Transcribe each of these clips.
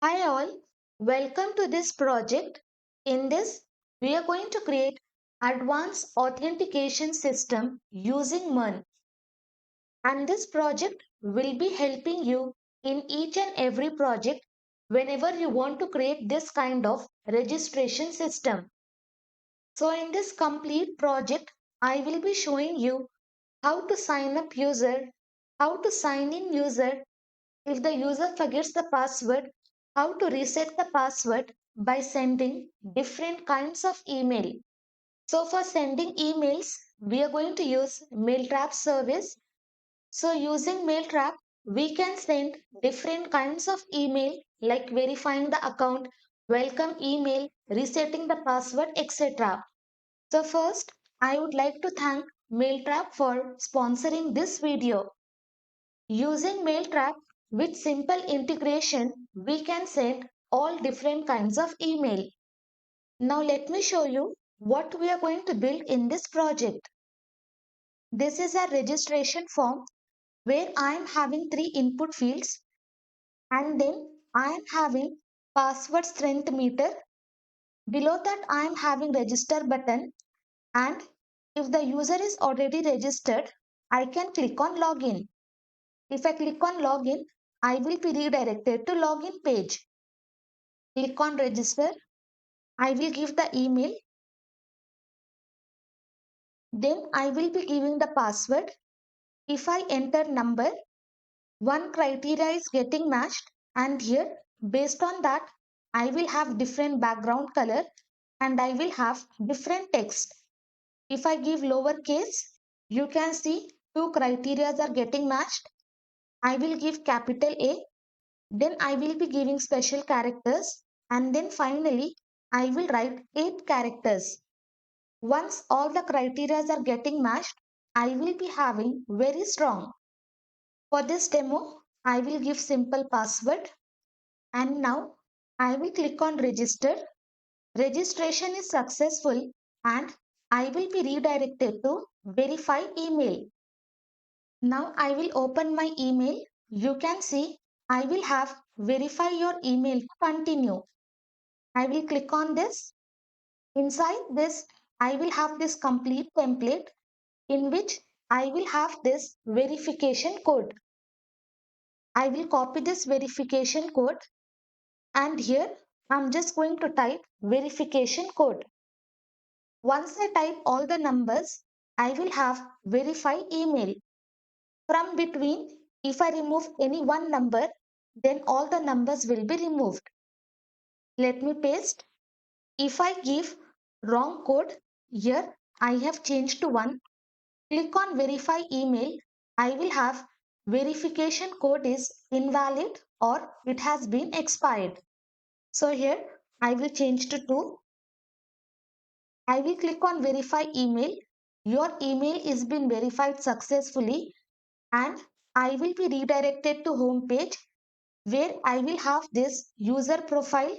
Hi all, welcome to this project. In this, we are going to create advanced authentication system using MERN. And this project will be helping you in each and every project whenever you want to create this kind of registration system. So in this complete project, I will be showing you how to sign up user, how to sign in user, if the user forgets the password, how to reset the password by sending different kinds of email. So for sending emails, we are going to use Mailtrap service. So using Mailtrap, we can send different kinds of email like verifying the account, welcome email, resetting the password, etc. So first, I would like to thank Mailtrap for sponsoring this video. Using Mailtrap with simple integration, we can send all different kinds of email. Now let me show you what we are going to build in this project. This is a registration form where I am having three input fields and then I am having password strength meter. Below that I am having register button, and if the user is already registered, I can click on login. If I click on login, I will be redirected to login page. Click on register. I will give the email. Then I will be giving the password. If I enter number, one criteria is getting matched, and here based on that I will have different background color and I will have different text. If I give lowercase, you can see two criteria are getting matched. I will give capital A, then I will be giving special characters, and then finally I will write 8 characters. Once all the criteria are getting matched, I will be having very strong. For this demo, I will give simple password, and now I will click on register. Registration is successful and I will be redirected to verify email. Now I will open my email. You can see I will have verify your email to continue. I will click on this. Inside this, I will have this complete template in which I will have this verification code. I will copy this verification code, and here I'm just going to type verification code. Once I type all the numbers, I will have verify email. From between, if I remove any one number, then all the numbers will be removed. Let me paste. If I give wrong code, here I have changed to 1. Click on verify email. I will have verification code is invalid or it has been expired. So here I will change to 2. I will click on verify email. Your email is been verified successfully, and I will be redirected to home page where I will have this user profile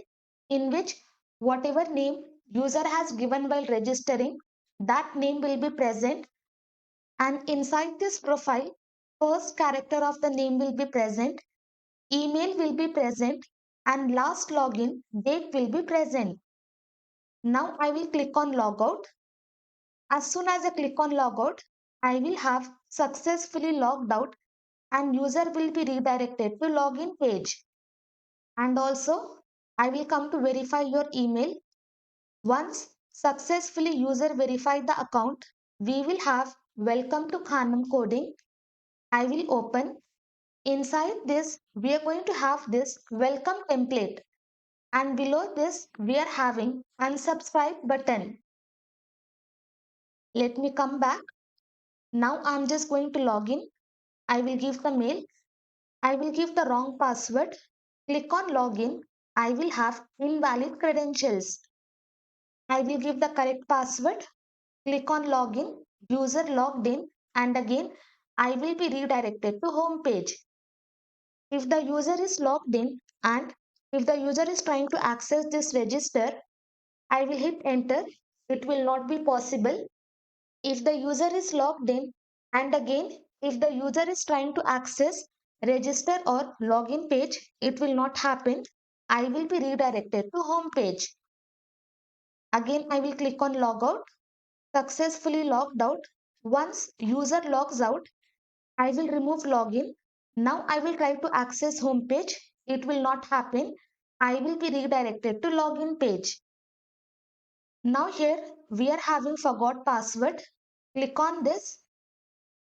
in which whatever name user has given while registering, that name will be present, and inside this profile first character of the name will be present, email will be present, and last login date will be present. Now I will click on logout. As soon as I click on logout, I will have successfully logged out and user will be redirected to login page. And also I will come to verify your email. Once successfully user verified the account, we will have welcome to Khanam coding. I will open. Inside this, we are going to have this welcome template, and below this we are having unsubscribe button. Let me come back. Now I'm just going to log in. I will give the mail. I will give the wrong password. Click on login. I will have invalid credentials. I will give the correct password. Click on login. User logged in, and again I will be redirected to home page. If the user is logged in and if the user is trying to access this register, I will hit enter. It will not be possible. If the user is logged in and again if the user is trying to access register or login page, it will not happen. I will be redirected to home page. Again, I will click on logout, successfully logged out. Once user logs out, I will remove login. Now I will try to access home page. It will not happen. I will be redirected to login page. Now here we are having forgot password. Click on this.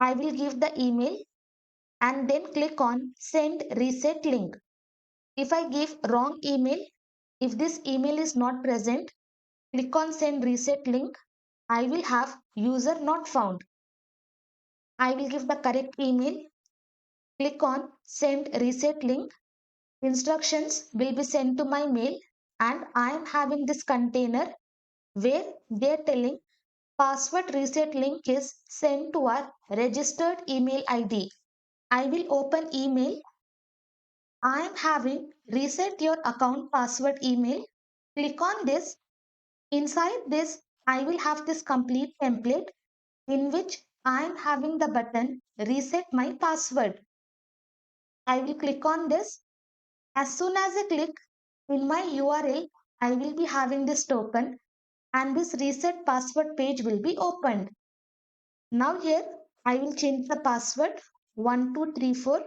I will give the email and then click on send reset link. If I give wrong email, if this email is not present, click on send reset link. I will have user not found. I will give the correct email. Click on send reset link. Instructions will be sent to my mail and I am having this container where they are telling password reset link is sent to our registered email ID. I will open email. I am having reset your account password email. Click on this. Inside this, I will have this complete template in which I am having the button reset my password. I will click on this. As soon as I click in my URL, I will be having this token and this reset password page will be opened. Now here I will change the password 1234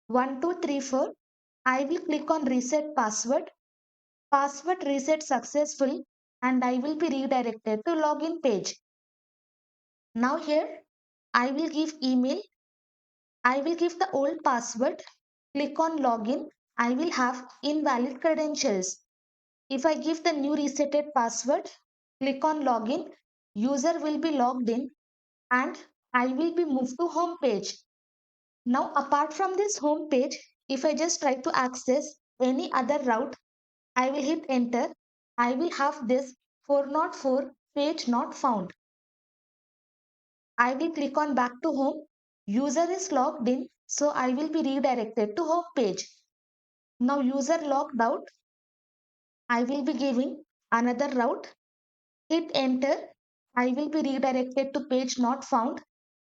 1234. I will click on reset password. Password reset successful and I will be redirected to login page. Now here I will give email. I will give the old password. Click on login. I will have invalid credentials. If I give the new resetted password, click on login. User will be logged in and I will be moved to home page. Now apart from this home page, if I just try to access any other route, I will hit enter. I will have this 404 page not found. I will click on back to home. User is logged in, so I will be redirected to home page. Now user logged out. I will be giving another route. Hit enter. I will be redirected to page not found.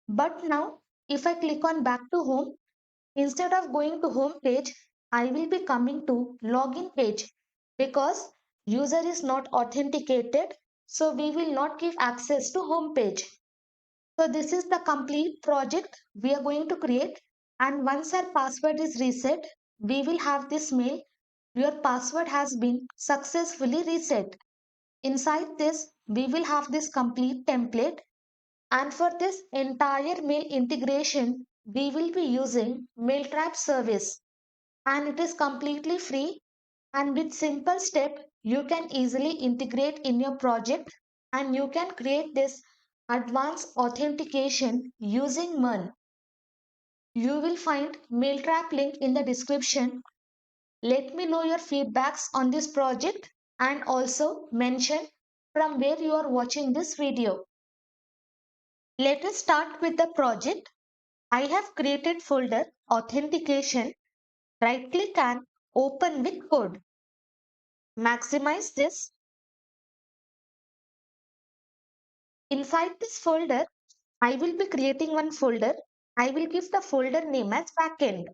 But now if I click on back to home, instead of going to home page, I will be coming to login page because user is not authenticated. So we will not give access to home page. So this is the complete project we are going to create. And once our password is reset, we will have this mail. Your password has been successfully reset. Inside this, we will have this complete template. And for this entire mail integration, we will be using Mailtrap service. And it is completely free. And with simple step, you can easily integrate in your project and you can create this advanced authentication using MERN. You will find Mailtrap link in the description. Let me know your feedbacks on this project and also mention from where you are watching this video. Let us start with the project. I have created folder authentication. Right click and open with code. Maximize this. Inside this folder, I will be creating one folder. I will give the folder name as backend.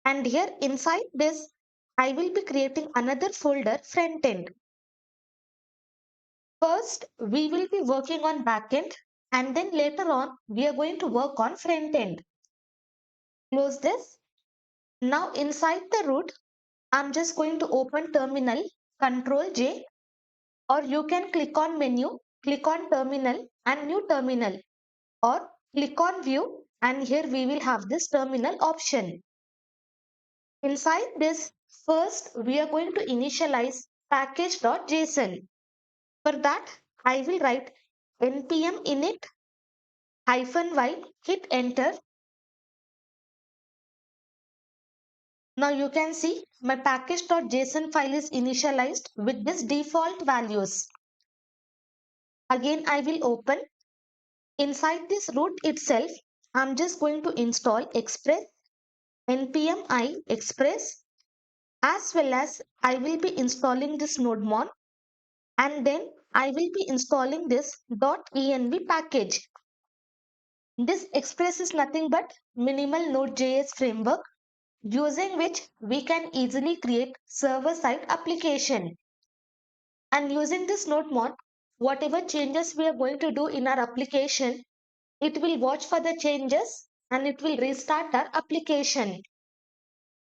And here inside this, I will be creating another folder frontend. First, we will be working on backend and then later on, we are going to work on frontend. Close this. Now inside the root, I'm just going to open terminal, Control J, or you can click on menu, click on terminal and new terminal, or click on view and here we will have this terminal option. Inside this, first we are going to initialize package.json. For that, I will write npm init -y, hit enter. Now you can see my package.json file is initialized with this default values. Again, I will open. Inside this root itself, I'm just going to install Express, npm I Express, as well as I will be installing this nodemon and then I will be installing this .env package. This Express is nothing but minimal Node.js framework. using which we can easily create server-side application. And using this node mod, whatever changes we are going to do in our application, it will watch for the changes and it will restart our application.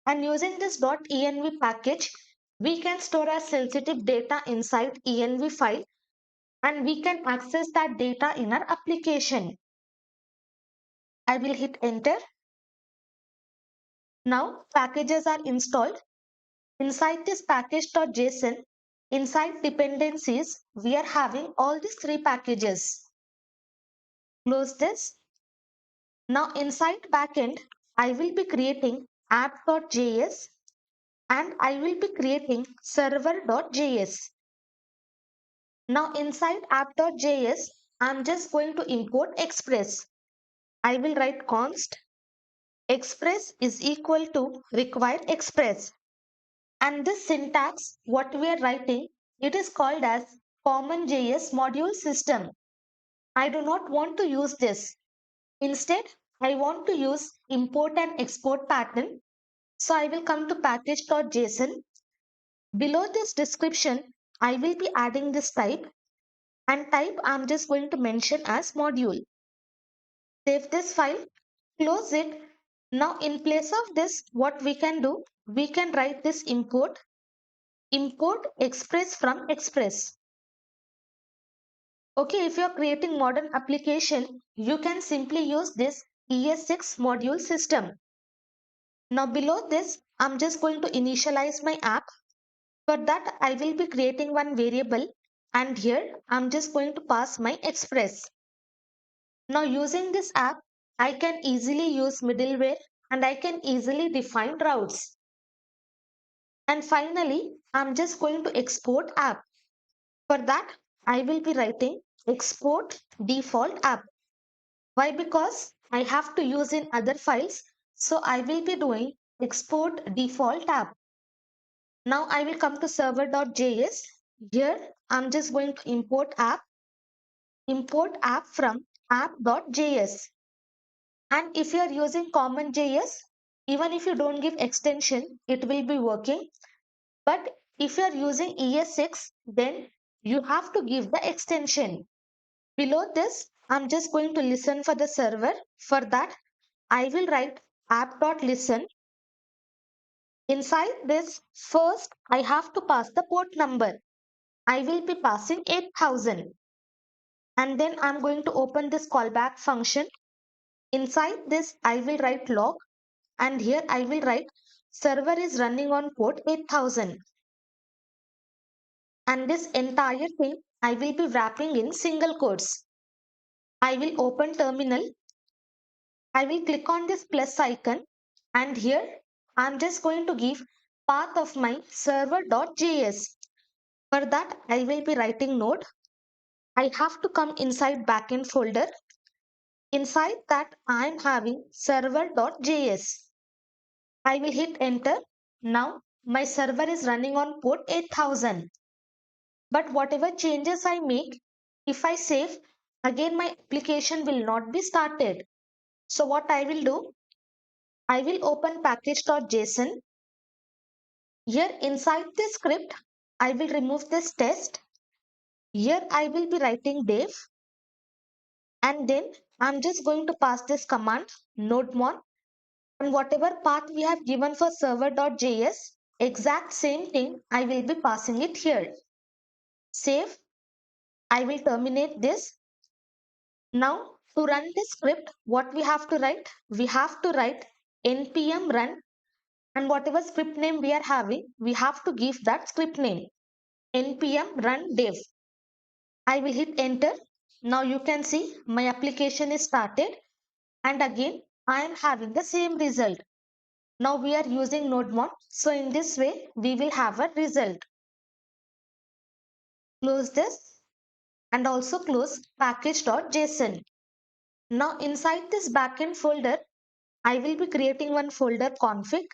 And using this .env package, we can store our sensitive data inside env file and we can access that data in our application. I will hit enter. Now packages are installed. Inside this package.json, inside dependencies, we are having all these three packages. Close this. Now inside backend, I will be creating app.js and I will be creating server.js. Now inside app.js, I'm just going to import Express. I will write const express is equal to required express. And this syntax, what we are writing, it is called as common JS module system. I do not want to use this. Instead, I want to use import and export pattern. So I will come to package.json. Below this description, I will be adding this type and type I'm just going to mention as module. Save this file, close it. Now in place of this, what we can do, we can write this import express from express. Okay, if you are creating modern application, you can simply use this ES6 module system. Now below this, I'm just going to initialize my app. For that, I will be creating one variable and here I'm just going to pass my express. Now using this app, I can easily use middleware and I can easily define routes. And finally, I'm just going to export app. For that, I will be writing export default app. Why? Because I have to use in other files. So I will be doing export default app. Now I will come to server.js. Here I'm just going to import app from app.js. And if you are using common JS, even if you don't give extension, it will be working. But if you are using ES6, then you have to give the extension. Below this, I'm just going to listen for the server. For that, I will write app.listen. Inside this, first I have to pass the port number. I will be passing 8000. And then I'm going to open this callback function. Inside this, I will write log. And here I will write server is running on port 8000. And this entire thing I will be wrapping in single quotes. I will open terminal. I will click on this plus icon and here I'm just going to give path of my server.js. For that I will be writing node. I have to come inside backend folder. Inside that I am having server.js. I will hit enter. Now my server is running on port 8000. But whatever changes I make, if I save, again my application will not be started. So what I will do, I will open package.json. Here inside this script, I will remove this test. Here I will be writing dev and then I'm just going to pass this command nodemon and whatever path we have given for server.js, exact same thing I will be passing it here. Save. I will terminate this. Now to run this script, what we have to write? We have to write npm run and whatever script name we are having, we have to give that script name npm run dev. I will hit enter. Now you can see my application is started and again I am having the same result. Now we are using nodemon. So in this way we will have a result. Close this and also close package.json. Now inside this backend folder, I will be creating one folder config.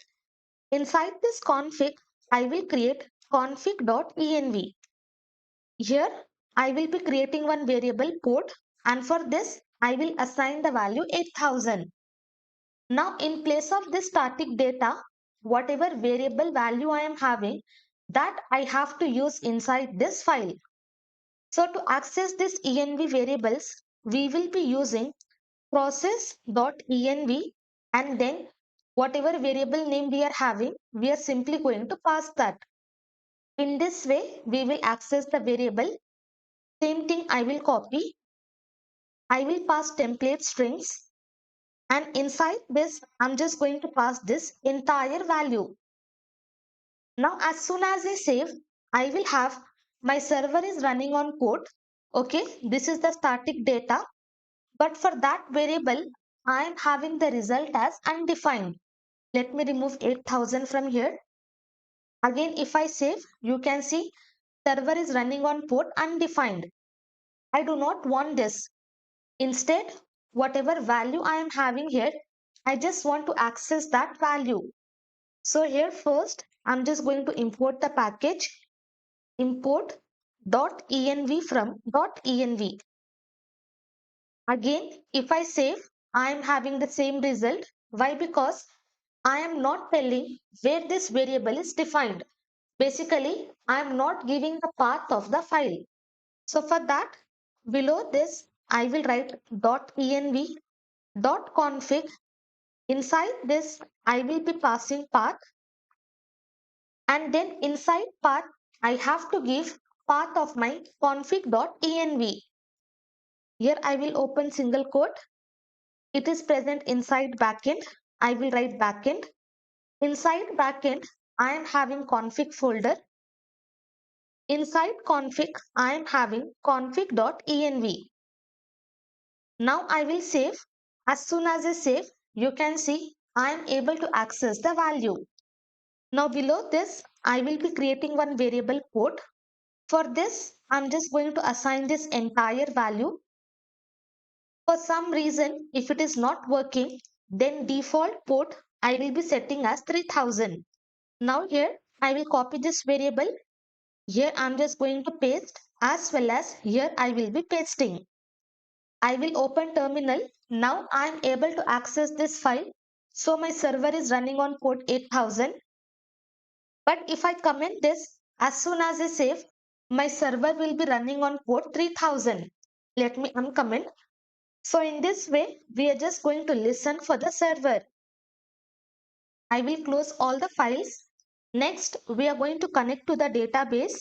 Inside this config, I will create config.env. Here, I will be creating one variable port and for this, I will assign the value 8000. Now in place of this static data, whatever variable value I am having, that I have to use inside this file. So to access this env variables, we will be using process.env, and then whatever variable name we are having, we are simply going to pass that. In this way, we will access the variable. Same thing I will copy. I will pass template strings, and inside this, I'm just going to pass this entire value. Now, as soon as I save, I will have my server is running on port. Okay, this is the static data. But for that variable, I am having the result as undefined. Let me remove 8000 from here. Again, if I save, you can see server is running on port undefined. I do not want this. Instead, whatever value I am having here, I just want to access that value. So here first, I'm just going to import the package, import .env from .env. Again, if I save, I am having the same result. Why? Because I am not telling where this variable is defined. Basically, I am not giving the path of the file. So for that, below this, I will write .env, .config. Inside this, I will be passing path, and then inside path, I have to give path of my config.env. Here I will open single quote. It is present inside backend. I will write backend. Inside backend, I am having config folder. Inside config, I am having config.env. Now I will save. As soon as I save, you can see I am able to access the value. Now below this, I will be creating one variable port. For this, I'm just going to assign this entire value. For some reason, if it is not working, then default port I will be setting as 3000. Now here, I will copy this variable. Here I'm just going to paste, as well as here I will be pasting. I will open terminal. Now I am able to access this file. So my server is running on port 8000. But if I comment this, as soon as I save, my server will be running on port 3000. Let me uncomment. So in this way, we are just going to listen for the server. I will close all the files. Next, we are going to connect to the database.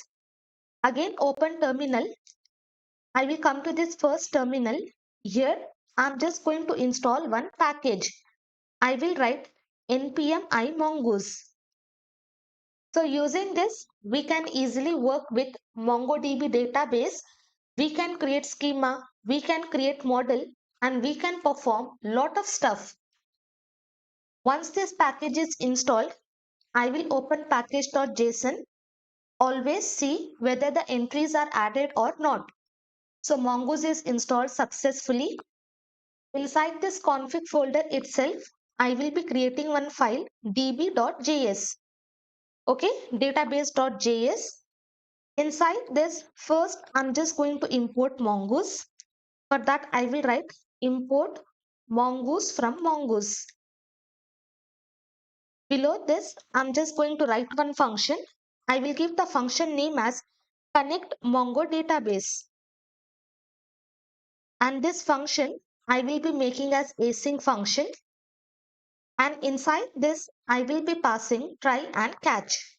Again, open terminal. I will come to this first terminal. Here, I'm just going to install one package. I will write npm I mongoose. So using this, we can easily work with MongoDB database. We can create schema, we can create model, and we can perform lot of stuff. Once this package is installed, I will open package.json. Always see whether the entries are added or not. So Mongoose is installed successfully. Inside this config folder itself, I will be creating one file db.js. Okay, database.js. Inside this, first I'm just going to import Mongoose. For that, I will write import Mongoose from Mongoose. Below this, I'm just going to write one function. I will give the function name as connect Mongo database. And this function I will be making as async function. And inside this, I will be passing try and catch.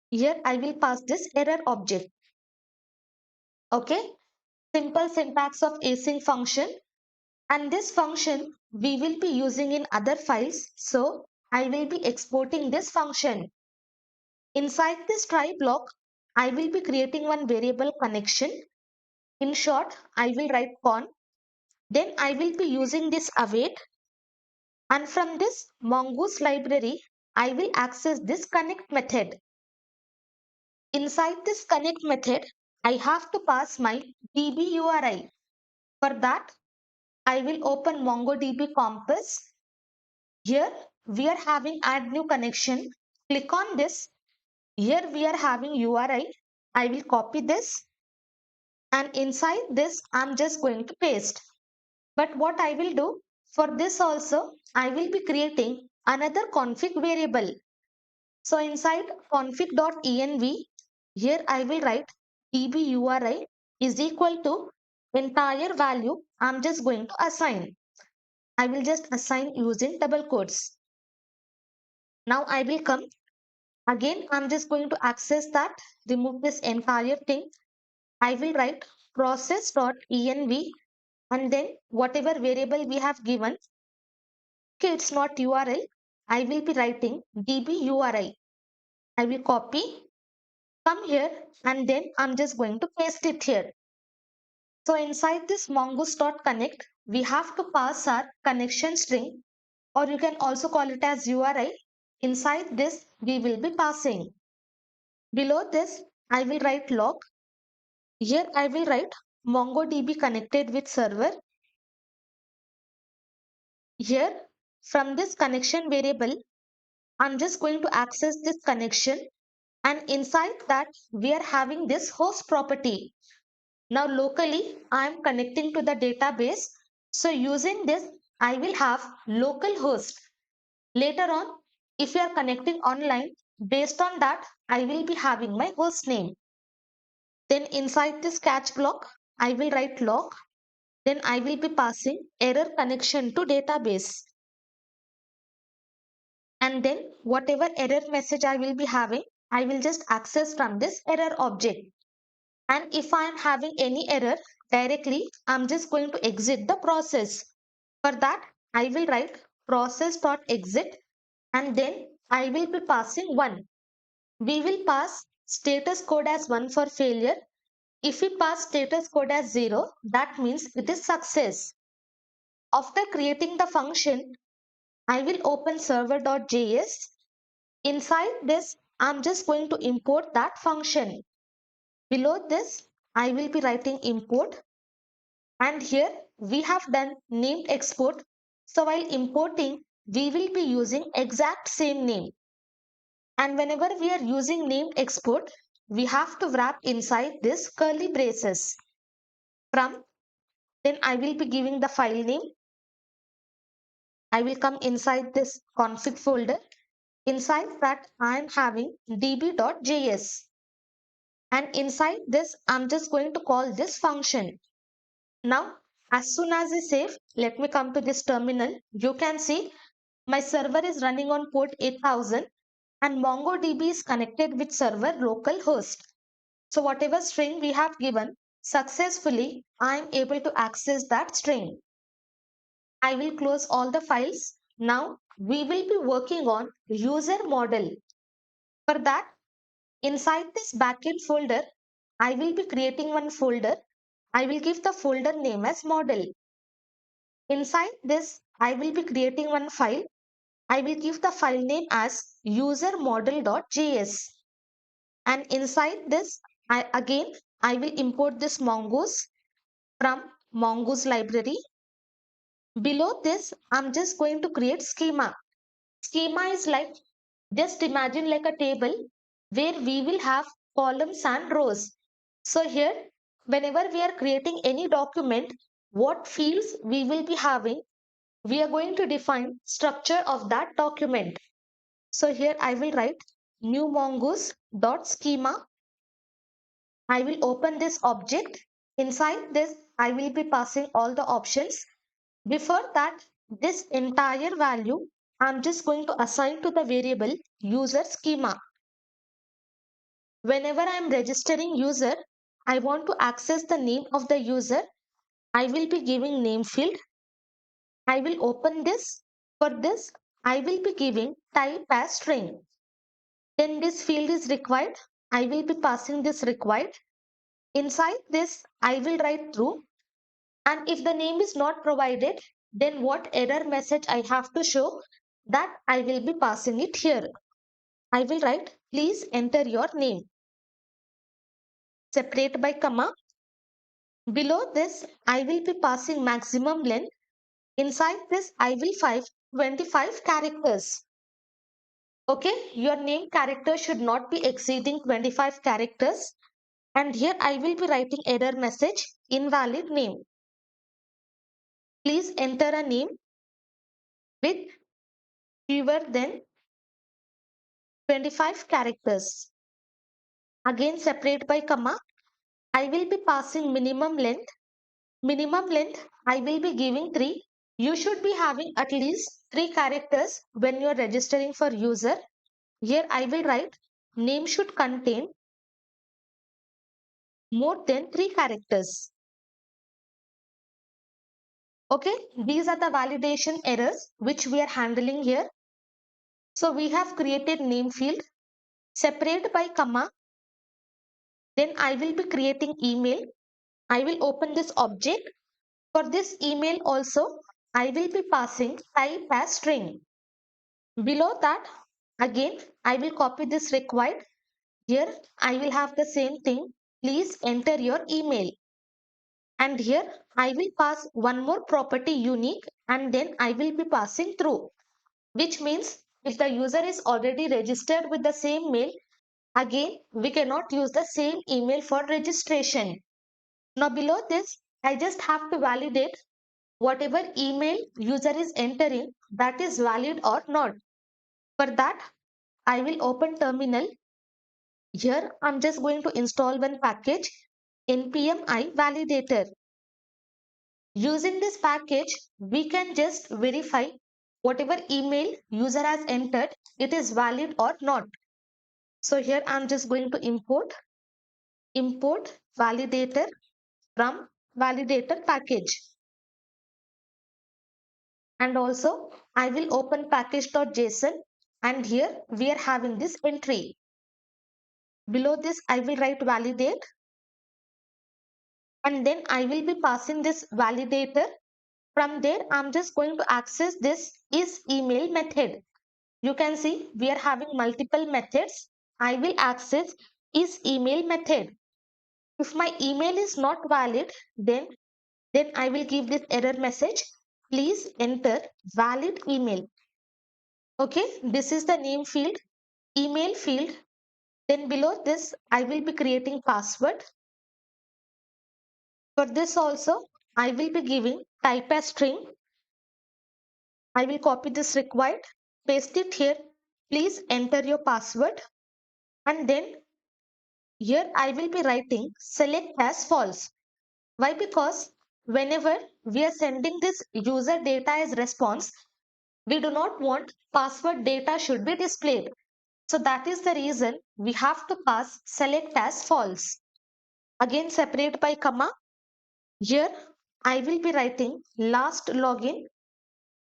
Here I will pass this error object. Okay, simple syntax of async function. And this function we will be using in other files. So I will be exporting this function. Inside this try block, I will be creating one variable connection. In short, I will write con. Then I will be using this await. And from this Mongoose library, I will access this connect method. Inside this connect method, I have to pass my DB URI. For that, I will open MongoDB Compass. Here we are having add new connection. Click on this. Here we are having URI. I will copy this, and inside this I'm just going to paste. But what I will do, For this also, I will be creating another config variable. So inside config.env, here I will write dbURI is equal to entire value I'm just going to assign. I will just assign using double quotes. Now I will come again. I'm just going to access that, remove this entire thing. I will write process.env and then whatever variable we have given, okay, it's not URL. I will be writing dbURI. I will copy, come here, and then I'm just going to paste it here. So inside this mongoose.connect, we have to pass our connection string, or you can also call it as URI. Inside this, we will be passing. Below this, I will write log. Here I will write MongoDB connected with server. Here, from this connection variable, I'm just going to access this connection, and inside that we are having this host property. Now locally I am connecting to the database. So using this, I will have local host. Later on, if you are connecting online, based on that, I will be having my host name. Then inside this catch block, I will write log. Then I will be passing error connection to database. And then whatever error message I will be having, I will just access from this error object. And if I am having any error directly, I'm just going to exit the process. For that, I will write process.exit and then I will be passing 1. We will pass status code as 1 for failure. If we pass status code as 0, that means it is success. After creating the function, I will open server.js. Inside this, I'm just going to import that function. Below this, I will be writing import. And here we have done named export. So while importing, we will be using exact same name. And whenever we are using named export, we have to wrap inside this curly braces. From, then I will be giving the file name. I will come inside this config folder. Inside that, I am having db.js. And inside this, I'm just going to call this function. Now, as soon as I save, let me come to this terminal. You can see my server is running on port 8000 and MongoDB is connected with server localhost. So whatever string we have given, successfully, I am able to access that string. I will close all the files. Now, we will be working on user model. For that, inside this backend folder, I will be creating one folder. I will give the folder name as model. Inside this, I will be creating one file. I will give the file name as usermodel.js. And inside this, I will import this mongoose from mongoose library. Below this, I'm just going to create schema. Schema is like, just imagine like a table where we will have columns and rows. So here, whenever we are creating any document, what fields we will be having, we are going to define structure of that document. So here I will write new mongoose dot schema. I will open this object. Inside this, I will be passing all the options. Before that, this entire value, I'm just going to assign to the variable user schema. Whenever I'm registering user, I want to access the name of the user. I will be giving name field. I will open this. For this, I will be giving type as string. Then this field is required. I will be passing this required. Inside this, I will write true. And if the name is not provided, then what error message I have to show, that I will be passing it here. I will write, please enter your name. Separate by comma. Below this, I will be passing maximum length. Inside this, I will 25 characters. Okay, your name character should not be exceeding 25 characters. And here I will be writing error message, invalid name. Please enter a name. with fewer than 25 characters. Again, separate by comma. I will be passing minimum length. Minimum length, I will be giving 3. You should be having at least 3 characters when you are registering for user. Here I will write name should contain more than 3 characters. Okay, these are the validation errors which we are handling here. So we have created name field, separate by comma. Then I will be creating email. I will open this object. For this email also, I will be passing type as string. Below that, again, I will copy this required. Here, I will have the same thing. Please enter your email. And here, I will pass one more property unique and then I will be passing through. Which means if the user is already registered with the same mail, again, we cannot use the same email for registration. Now below this, I just have to validate whatever email user is entering that is valid or not. For that, I will open terminal. Here, I'm just going to install one package, npm I validator. Using this package, we can just verify whatever email user has entered, it is valid or not. So here I'm just going to import validator from validator package. And also I will open package.json and here we are having this entry. Below this I will write validate and then I will be passing this validator. From there I'm just going to access this is email method. You can see we are having multiple methods. I will access is email method. If my email is not valid, then I will give this error message. Please enter valid email. Okay, this is the name field, email field. Then below this, I will be creating password. For this also, I will be giving type as string. I will copy this required, paste it here. Please enter your password. And then here I will be writing select as false. Why? Because whenever we are sending this user data as response, we do not want password data should be displayed. So that is the reason we have to pass select as false. Again separate by comma. Here I will be writing last login.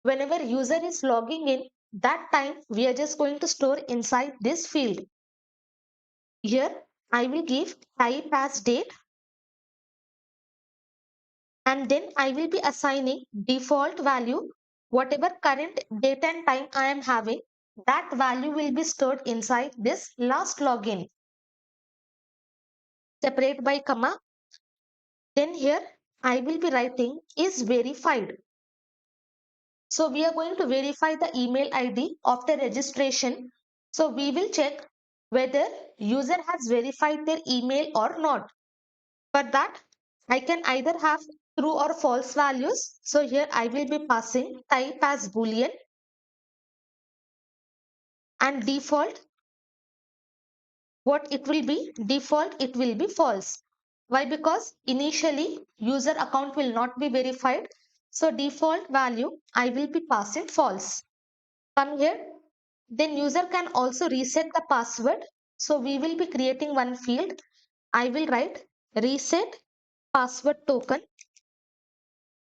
Whenever user is logging in, that time we are just going to store inside this field. Here I will give type as date and then I will be assigning default value. Whatever current date and time I am having, that value will be stored inside this last login. Separate by comma. Then here I will be writing is verified. So we are going to verify the email ID of the registration. So we will check whether user has verified their email or not. For that, I can either have true or false values. So here I will be passing type as boolean and default. What it will be? Default, it will be false. Why? Because initially user account will not be verified. So default value, I will be passing false. Come here. Then user can also reset the password. So we will be creating one field. I will write reset password token.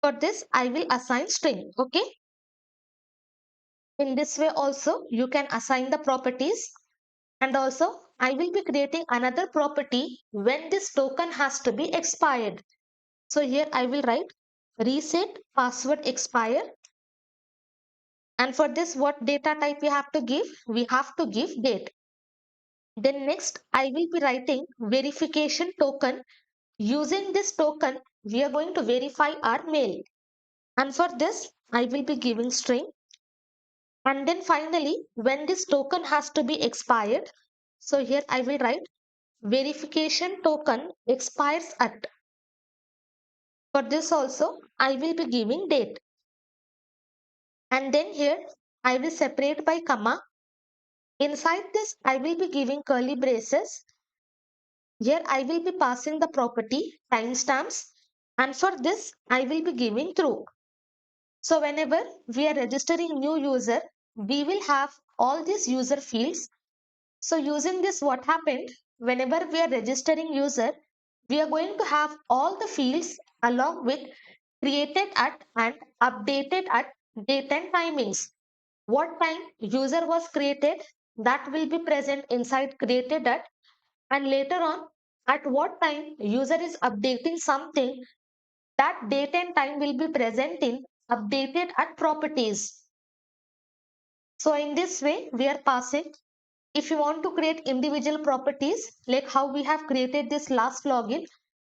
For this, I will assign string. Okay. In this way also, you can assign the properties. And also, I will be creating another property when this token has to be expired. So here I will write reset password expire. And for this, what data type we have to give? We have to give date. Then next, I will be writing verification token. Using this token, we are going to verify our mail. And for this, I will be giving string. And then finally, when this token has to be expired, so here I will write verification token expires at. For this also, I will be giving date. And then here I will separate by comma. Inside this, I will be giving curly braces. Here I will be passing the property timestamps, and for this I will be giving true. So whenever we are registering new user, we will have all these user fields. So using this, what happened, whenever we are registering user, we are going to have all the fields along with created at and updated at date and timings. What time user was created, that will be present inside created at, and later on at what time user is updating something, that date and time will be present in updated at properties. So in this way we are passing. If you want to create individual properties like how we have created this last login,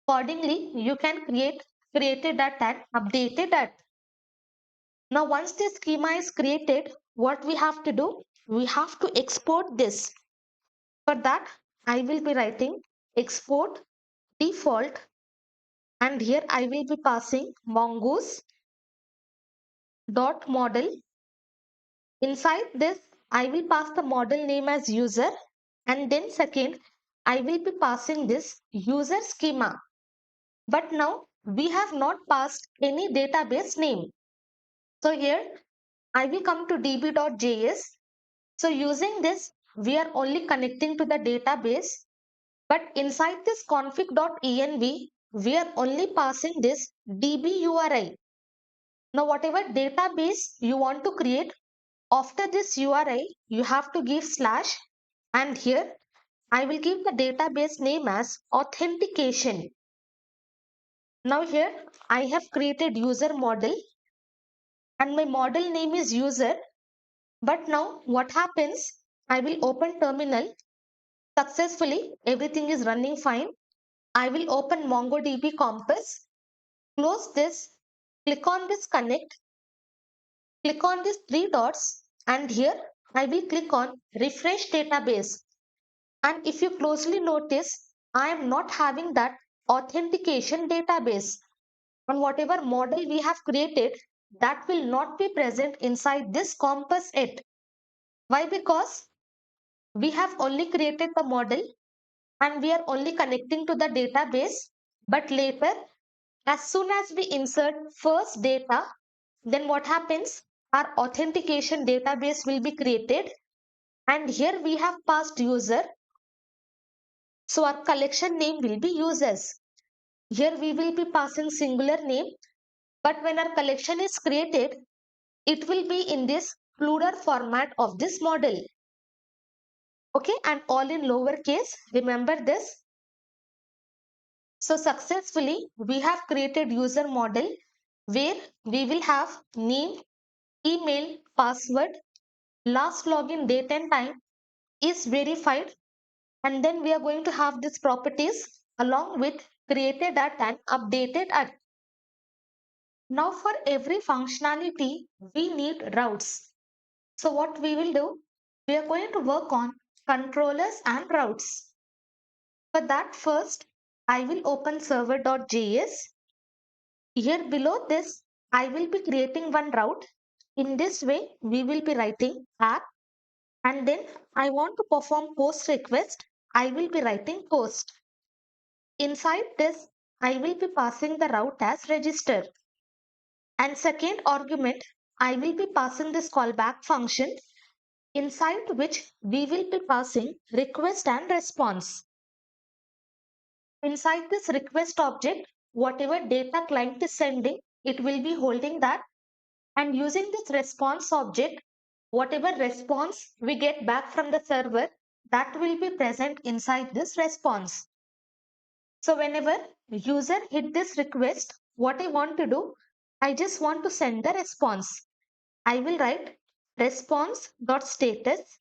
accordingly you can create created at and updated at. Now once this schema is created, what we have to do, we have to export this. For that I will be writing export default, and here I will be passing mongoose dot model. Inside this I will pass the model name as user, and then second I will be passing this user schema. But now we have not passed any database name. So here I will come to db.js. So using this we are only connecting to the database, but inside this config.env we are only passing this db URI. Now whatever database you want to create, after this URI you have to give slash, and here I will give the database name as authentication. Now here I have created user model and my model name is user. But now what happens? I will open terminal. Successfully, everything is running fine. I will open MongoDB Compass, close this, click on this connect, click on these three dots, and here I will click on refresh database. And if you closely notice, I am not having that authentication database. And whatever model we have created, that will not be present inside this compass yet. Why? Because we have only created the model and we are only connecting to the database. But later, as soon as we insert first data, then what happens? Our authentication database will be created, and here we have passed user. So our collection name will be users. Here we will be passing singular name, but when our collection is created, it will be in this plural format of this model. Okay, and all in lowercase. Remember this. So successfully, we have created user model where we will have name, email, password, last login date and time is verified, and then we are going to have these properties along with created at and updated at. Now for every functionality, we need routes. So what we will do, we are going to work on controllers and routes. For that first, I will open server.js. Here below this, I will be creating one route. In this way, we will be writing app, and then I want to perform post request. I will be writing post. Inside this, I will be passing the route as register. And second argument, I will be passing this callback function, inside which we will be passing request and response. Inside this request object, whatever data client is sending, it will be holding that. And using this response object, whatever response we get back from the server, that will be present inside this response. So whenever user hit this request, what I want to do, I just want to send the response. I will write response.status.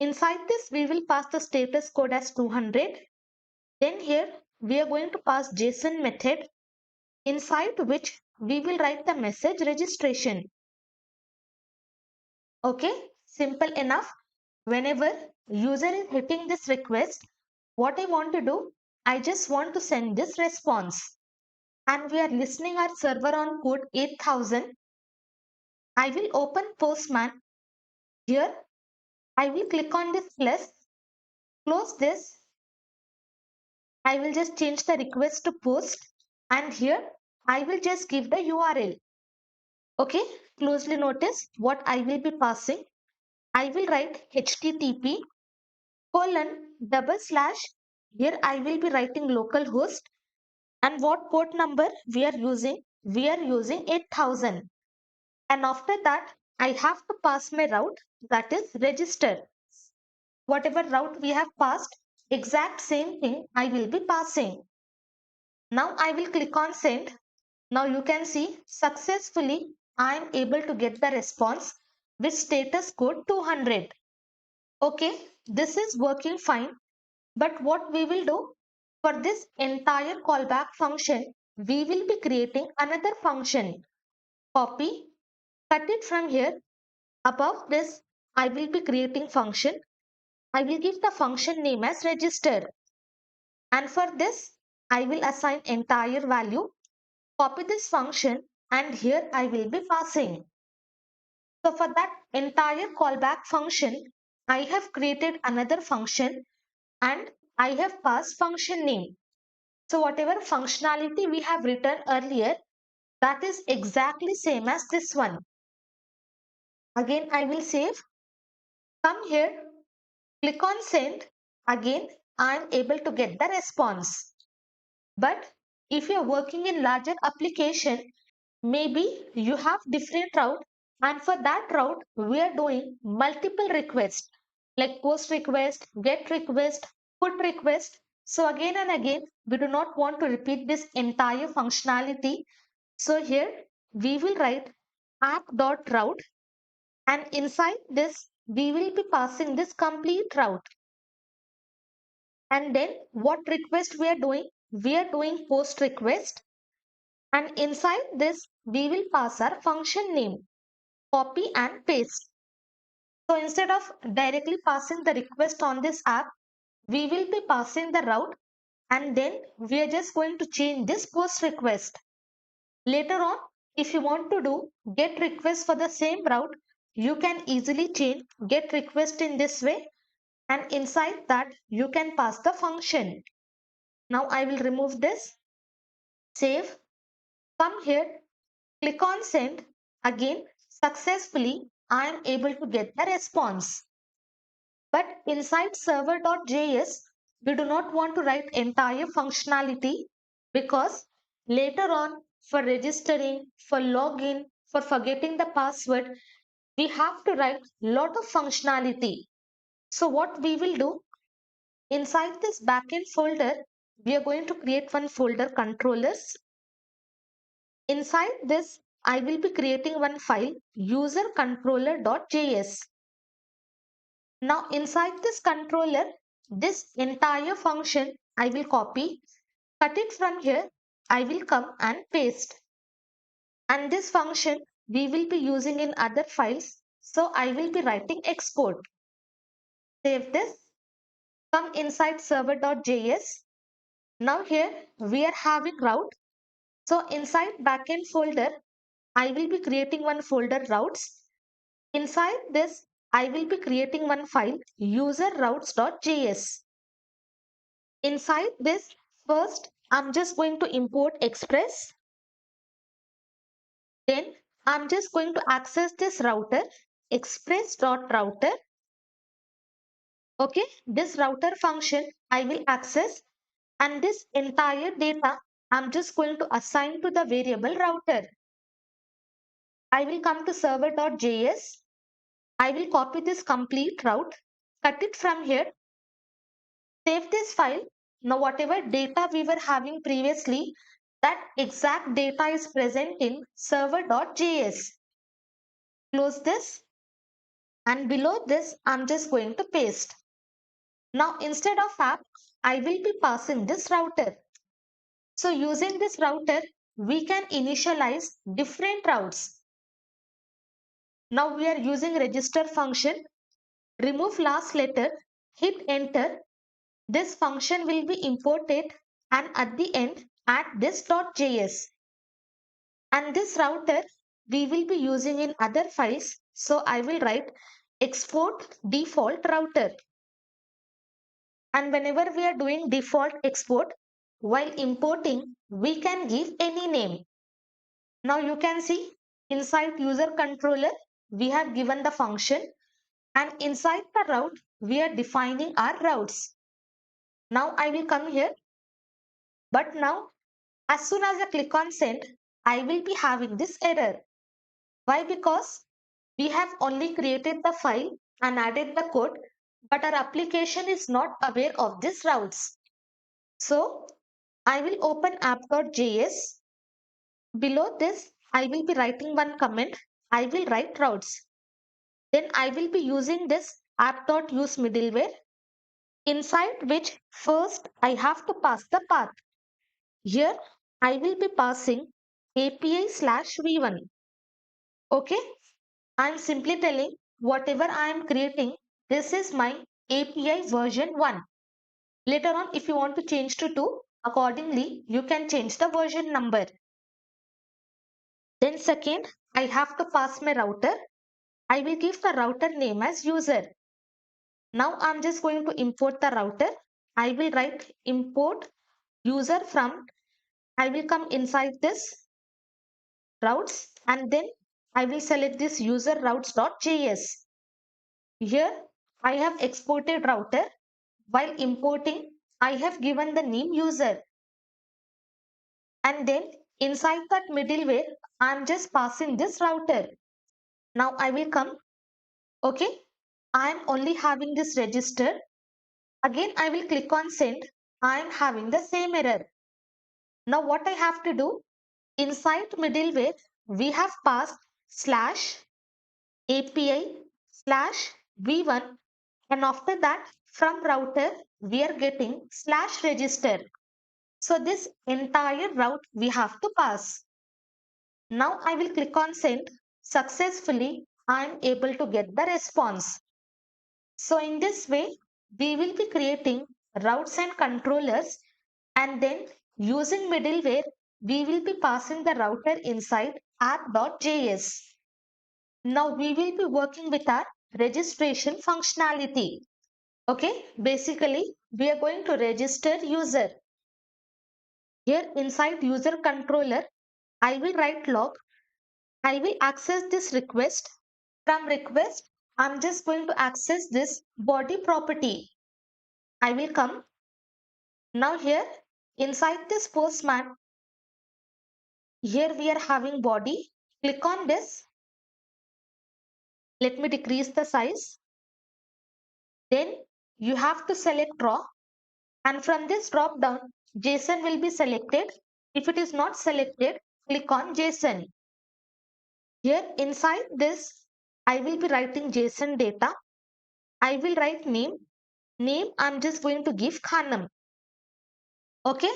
Inside this, we will pass the status code as 200. Then here, we are going to pass JSON method, inside which we will write the message registration. Okay, simple enough. Whenever user is hitting this request, what I want to do, I just want to send this response. And we are listening our server on port 8000. I will open Postman. Here, I will click on this plus, close this. I will just change the request to post, and here I will just give the URL. Okay, closely notice what I will be passing. I will write HTTP colon double slash. Here I will be writing localhost, and what port number we are using. We are using 8000. And after that, I have to pass my route, that is register. Whatever route we have passed, exact same thing I will be passing. Now I will click on send. Now you can see successfully I am able to get the response with status code 200. Okay, this is working fine. But what we will do, for this entire callback function, we will be creating another function. Copy, cut it from here. Above this, I will be creating function. I will give the function name as register. And for this, I will assign entire value. Copy this function, and here I will be passing. So for that entire callback function, I have created another function and I have passed function name. So whatever functionality we have written earlier, that is exactly same as this one. Again, I will save. Come here, click on send. Again, I am able to get the response. But if you are working in larger application, maybe you have different route, and for that route, we are doing multiple requests like post request, get request, put request. So again and again, we do not want to repeat this entire functionality. So here we will write app.route, and inside this, we will be passing this complete route. And then what request we are doing? We are doing post request. And inside this, we will pass our function name, copy and paste. So instead of directly passing the request on this app, we will be passing the route, and then we are just going to change this post request. Later on, if you want to do get request for the same route, you can easily change get request in this way, and inside that you can pass the function. Now I will remove this, save, come here, click on send. Again, successfully, I am able to get the response. But inside server.js, we do not want to write entire functionality because later on, for registering, for login, for forgetting the password, we have to write lot of functionality. So what we will do, inside this backend folder, we are going to create one folder controllers. Inside this, I will be creating one file user controller.js. Now inside this controller, this entire function I will copy, cut it from here, I will come and paste. And this function we will be using in other files. So I will be writing export. Save this, come inside server.js. Now here we are having route. So inside backend folder, I will be creating one folder routes. Inside this, I will be creating one file user routes.js. Inside this, first I'm just going to import Express. Then I'm just going to access this router, express.router. Okay, this router function I will access, and this entire data I'm just going to assign to the variable router. I will come to server.js. I will copy this complete route, cut it from here, save this file. Now whatever data we were having previously, that exact data is present in server.js. Close this, and below this I'm just going to paste. Now instead of app, I will be passing this router. So using this router, we can initialize different routes. Now we are using register function. Remove last letter, hit enter. This function will be imported, and at the end add this .js. And this router we will be using in other files. So I will write export default router. And whenever we are doing default export, while importing, we can give any name. Now you can see inside user controller, we have given the function, and inside the route, we are defining our routes. Now I will come here, but now as soon as I click on send, I will be having this error. Why? Because we have only created the file and added the code, but our application is not aware of these routes. So I will open app.js. Below this, I will be writing one comment. I will write routes. Then I will be using this app.use middleware, inside which first I have to pass the path. Here I will be passing API/v1. Okay. I'm simply telling whatever I am creating, this is my API version 1. Later on, if you want to change to 2, accordingly, you can change the version number. Then second, I have to pass my router. I will give the router name as user. Now I'm just going to import the router. I will write import user from, I will come inside this routes, and then I will select this user routes.js. Here I have exported router. While importing, I have given the name user. And then inside that middleware, I'm just passing this router. Now I will come. Okay. I'm only having this register. Again, I will click on send. I'm having the same error. Now what I have to do, inside middleware, we have passed slash API slash v1, and after that from router we are getting slash register. So this entire route we have to pass. Now I will click on send. Successfully I am able to get the response. So in this way we will be creating routes and controllers, and then using middleware we will be passing the router inside app.js. Now we will be working with our registration functionality. Okay, basically we are going to register user. Here inside user controller, I will write log. I will access this request. From request, I'm just going to access this body property. I will come. Now here inside this postman, here we are having body. Click on this. Let me decrease the size. Then you have to select raw, and from this drop down, JSON will be selected. If it is not selected, click on JSON. Here inside this, I will be writing JSON data. I will write name. Name, I'm just going to give Khanam. Okay.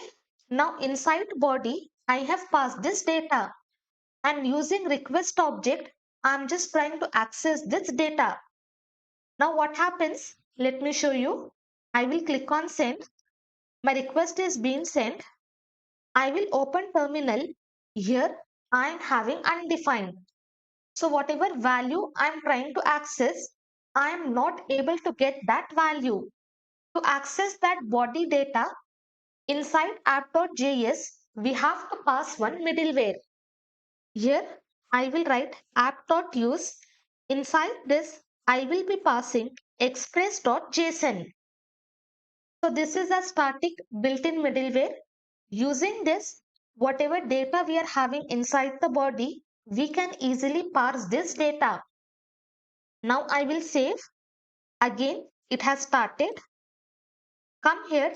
Now inside body, I have passed this data, and using request object, I'm just trying to access this data. Now what happens? Let me show you. I will click on send. My request is being sent. I will open terminal. Here I am having undefined. So whatever value I am trying to access, I am not able to get that value. To access that body data inside app.js, we have to pass one middleware. Here I will write app.use. Inside this, I will be passing express.json. So this is a static built-in middleware. Using this, whatever data we are having inside the body, we can easily parse this data. Now I will save. Again, it has started. Come here,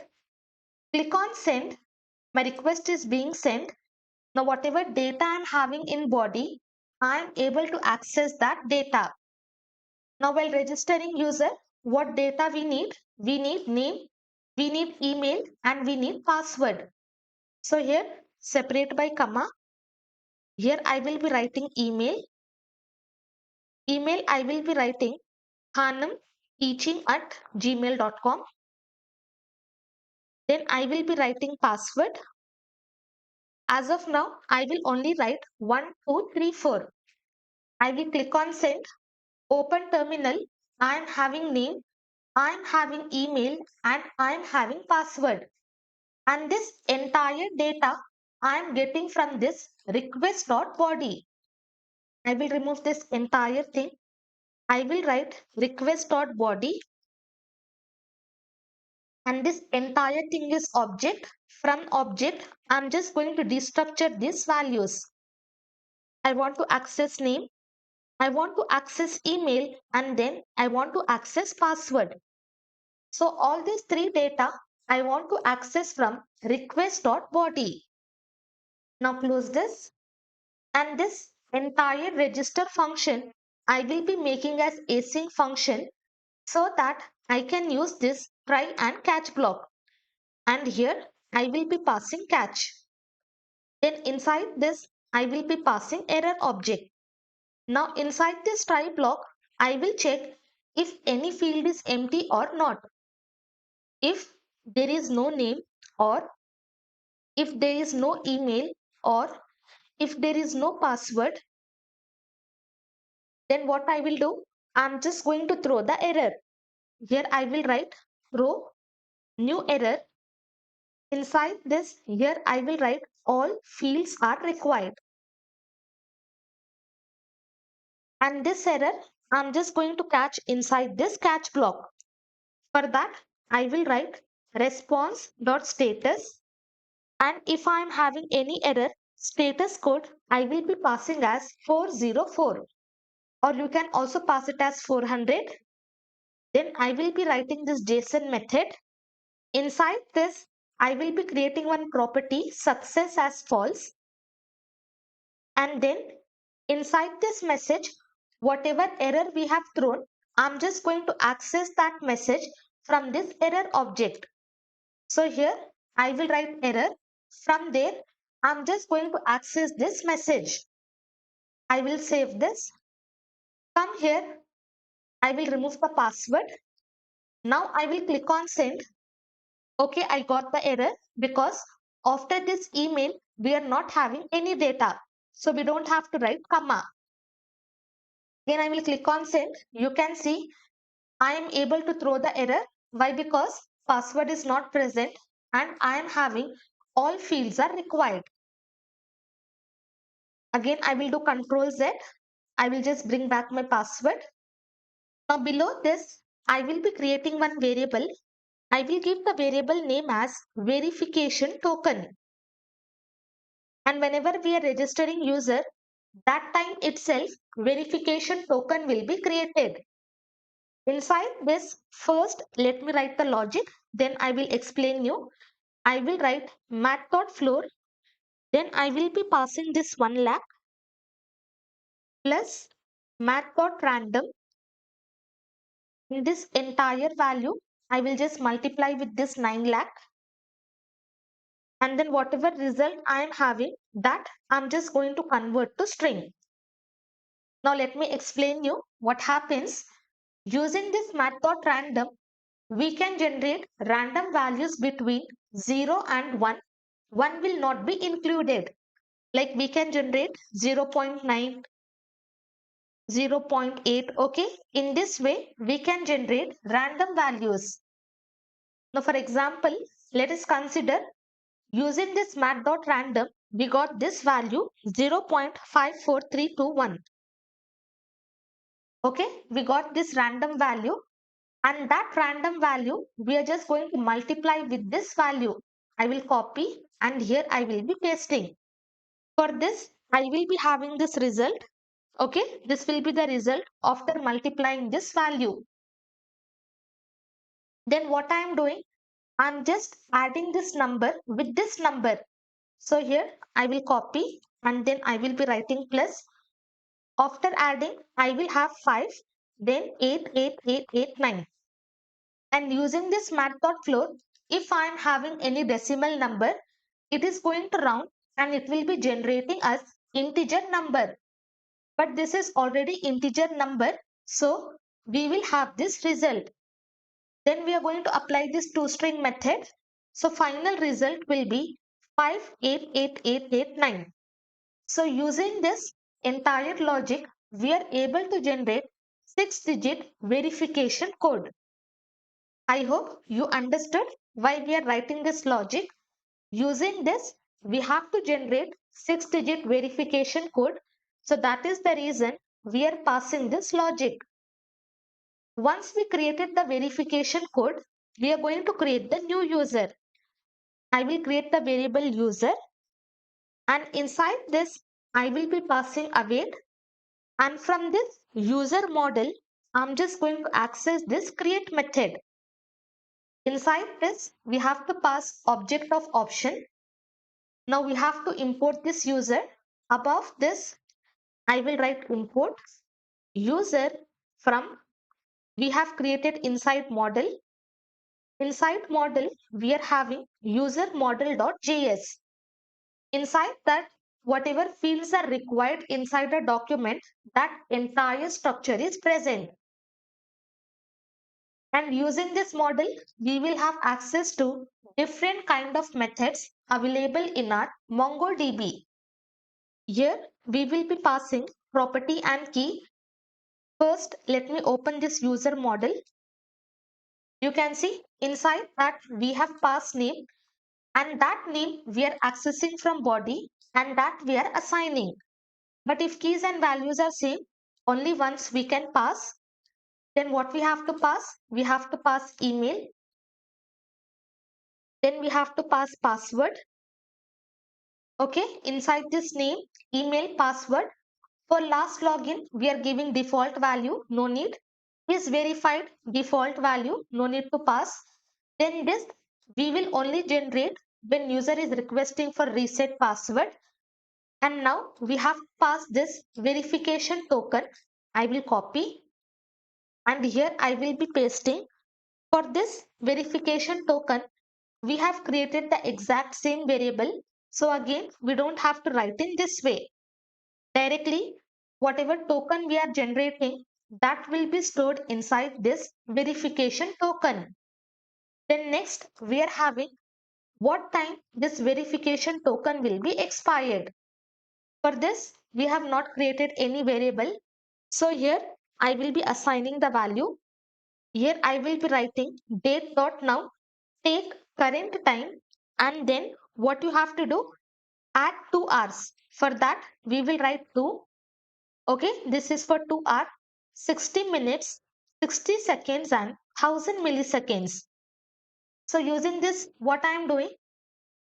click on send. My request is being sent. Now whatever data I'm having in body, I'm able to access that data. Now while registering user, what data we need? We need name, we need email, and we need password. So here separate by comma. Here I will be writing email. Email I will be writing khanamteaching@gmail.com. Then I will be writing password. As of now, I will only write 1, 2, 3, 4. I will click on send, open terminal. I am having name, I am having email, and I am having password. And this entire data I am getting from this request.body. I will remove this entire thing. I will write request.body, and this entire thing is object. From object, I'm just going to destructure these values. I want to access name, I want to access email, and then I want to access password. So all these three data I want to access from request.body. Now close this, and this entire register function I will be making as async function so that I can use this try and catch block. And here I will be passing catch. Then inside this I will be passing error object. Now inside this try block I will check if any field is empty or not. If there is no name, or if there is no email, or if there is no password, then what I will do? I'm just going to throw the error. Here I will write throw new error. Inside this, here I will write all fields are required. And this error I'm just going to catch inside this catch block. For that, I will write response.status. And if I am having any error, status code I will be passing as 404. Or you can also pass it as 400. Then I will be writing this JSON method. Inside this, I will be creating one property success as false. And then inside this message, whatever error we have thrown, I'm just going to access that message from this error object. So here I will write error. From there, I'm just going to access this message. I will save this. Come here, I will remove the password. Now I will click on send. Okay, I got the error because after this email, we are not having any data. So we don't have to write comma. Again, I will click on send. You can see I am able to throw the error. Why? Because password is not present and I am having all fields are required. Again, I will do Control Z. I will just bring back my password. Now below this, I will be creating one variable. I will give the variable name as verification token. And whenever we are registering user, that time itself verification token will be created. Inside this, first let me write the logic, then I will explain you. I will write math.floor, then I will be passing this 1 lakh plus math.random. In this entire value, I will just multiply with this 9 lakh. And then whatever result I am having, that I'm just going to convert to string. Now let me explain you what happens. Using this math.random, we can generate random values between 0 and 1. 1 will not be included. Like we can generate 0 0.9, 0 0.8. Okay. In this way, we can generate random values. Now, for example, let us consider using this math.random, we got this value 0.54321. Okay. We got this random value. And that random value, we are just going to multiply with this value. I will copy and here I will be pasting. For this, I will be having this result. Okay, this will be the result after multiplying this value. Then what I am doing, I am just adding this number with this number. So here I will copy and then I will be writing plus. After adding, I will have 5, then 8, 8, 8, 8, 9. And using this math.floor, if I am having any decimal number, it is going to round and it will be generating us integer number. But this is already integer number, so we will have this result. Then we are going to apply this toString method. So final result will be 588889. So using this entire logic, we are able to generate 6-digit verification code. I hope you understood why we are writing this logic. Using this, we have to generate 6-digit verification code. So that is the reason we are passing this logic. Once we created the verification code, we are going to create the new user. I will create the variable user, and inside this, I will be passing await. And from this user model, I'm just going to access this create method. Inside this, we have to pass object of option. Now we have to import this user. Above this, I will write import user from, we have created inside model. Inside model, we are having user model.js. Inside that, whatever fields are required inside a document, that entire structure is present. And using this model, we will have access to different kind of methods available in our MongoDB. Here, we will be passing property and key. First, let me open this user model. You can see inside that we have passed name, and that name we are accessing from body, and that we are assigning. But if keys and values are same, only once we can pass. Then what we have to pass? We have to pass email. Then we have to pass password. Okay, inside this name, email, password. For last login, we are giving default value, no need. Is verified, default value, no need to pass. Then this we will only generate when user is requesting for reset password. And now we have passed this verification token. I will copy, and here I will be pasting. For this verification token, we have created the exact same variable. So again, we don't have to write in this way. Directly, whatever token we are generating, that will be stored inside this verification token. Then next, we are having what time this verification token will be expired. For this, we have not created any variable. So here, I will be assigning the value. Here, I will be writing date.now, take current time, and then what you have to do, add 2 hours. For that, we will write 2. Okay, this is for 2 hours, 60 minutes, 60 seconds, and 1000 milliseconds. So using this, what I am doing,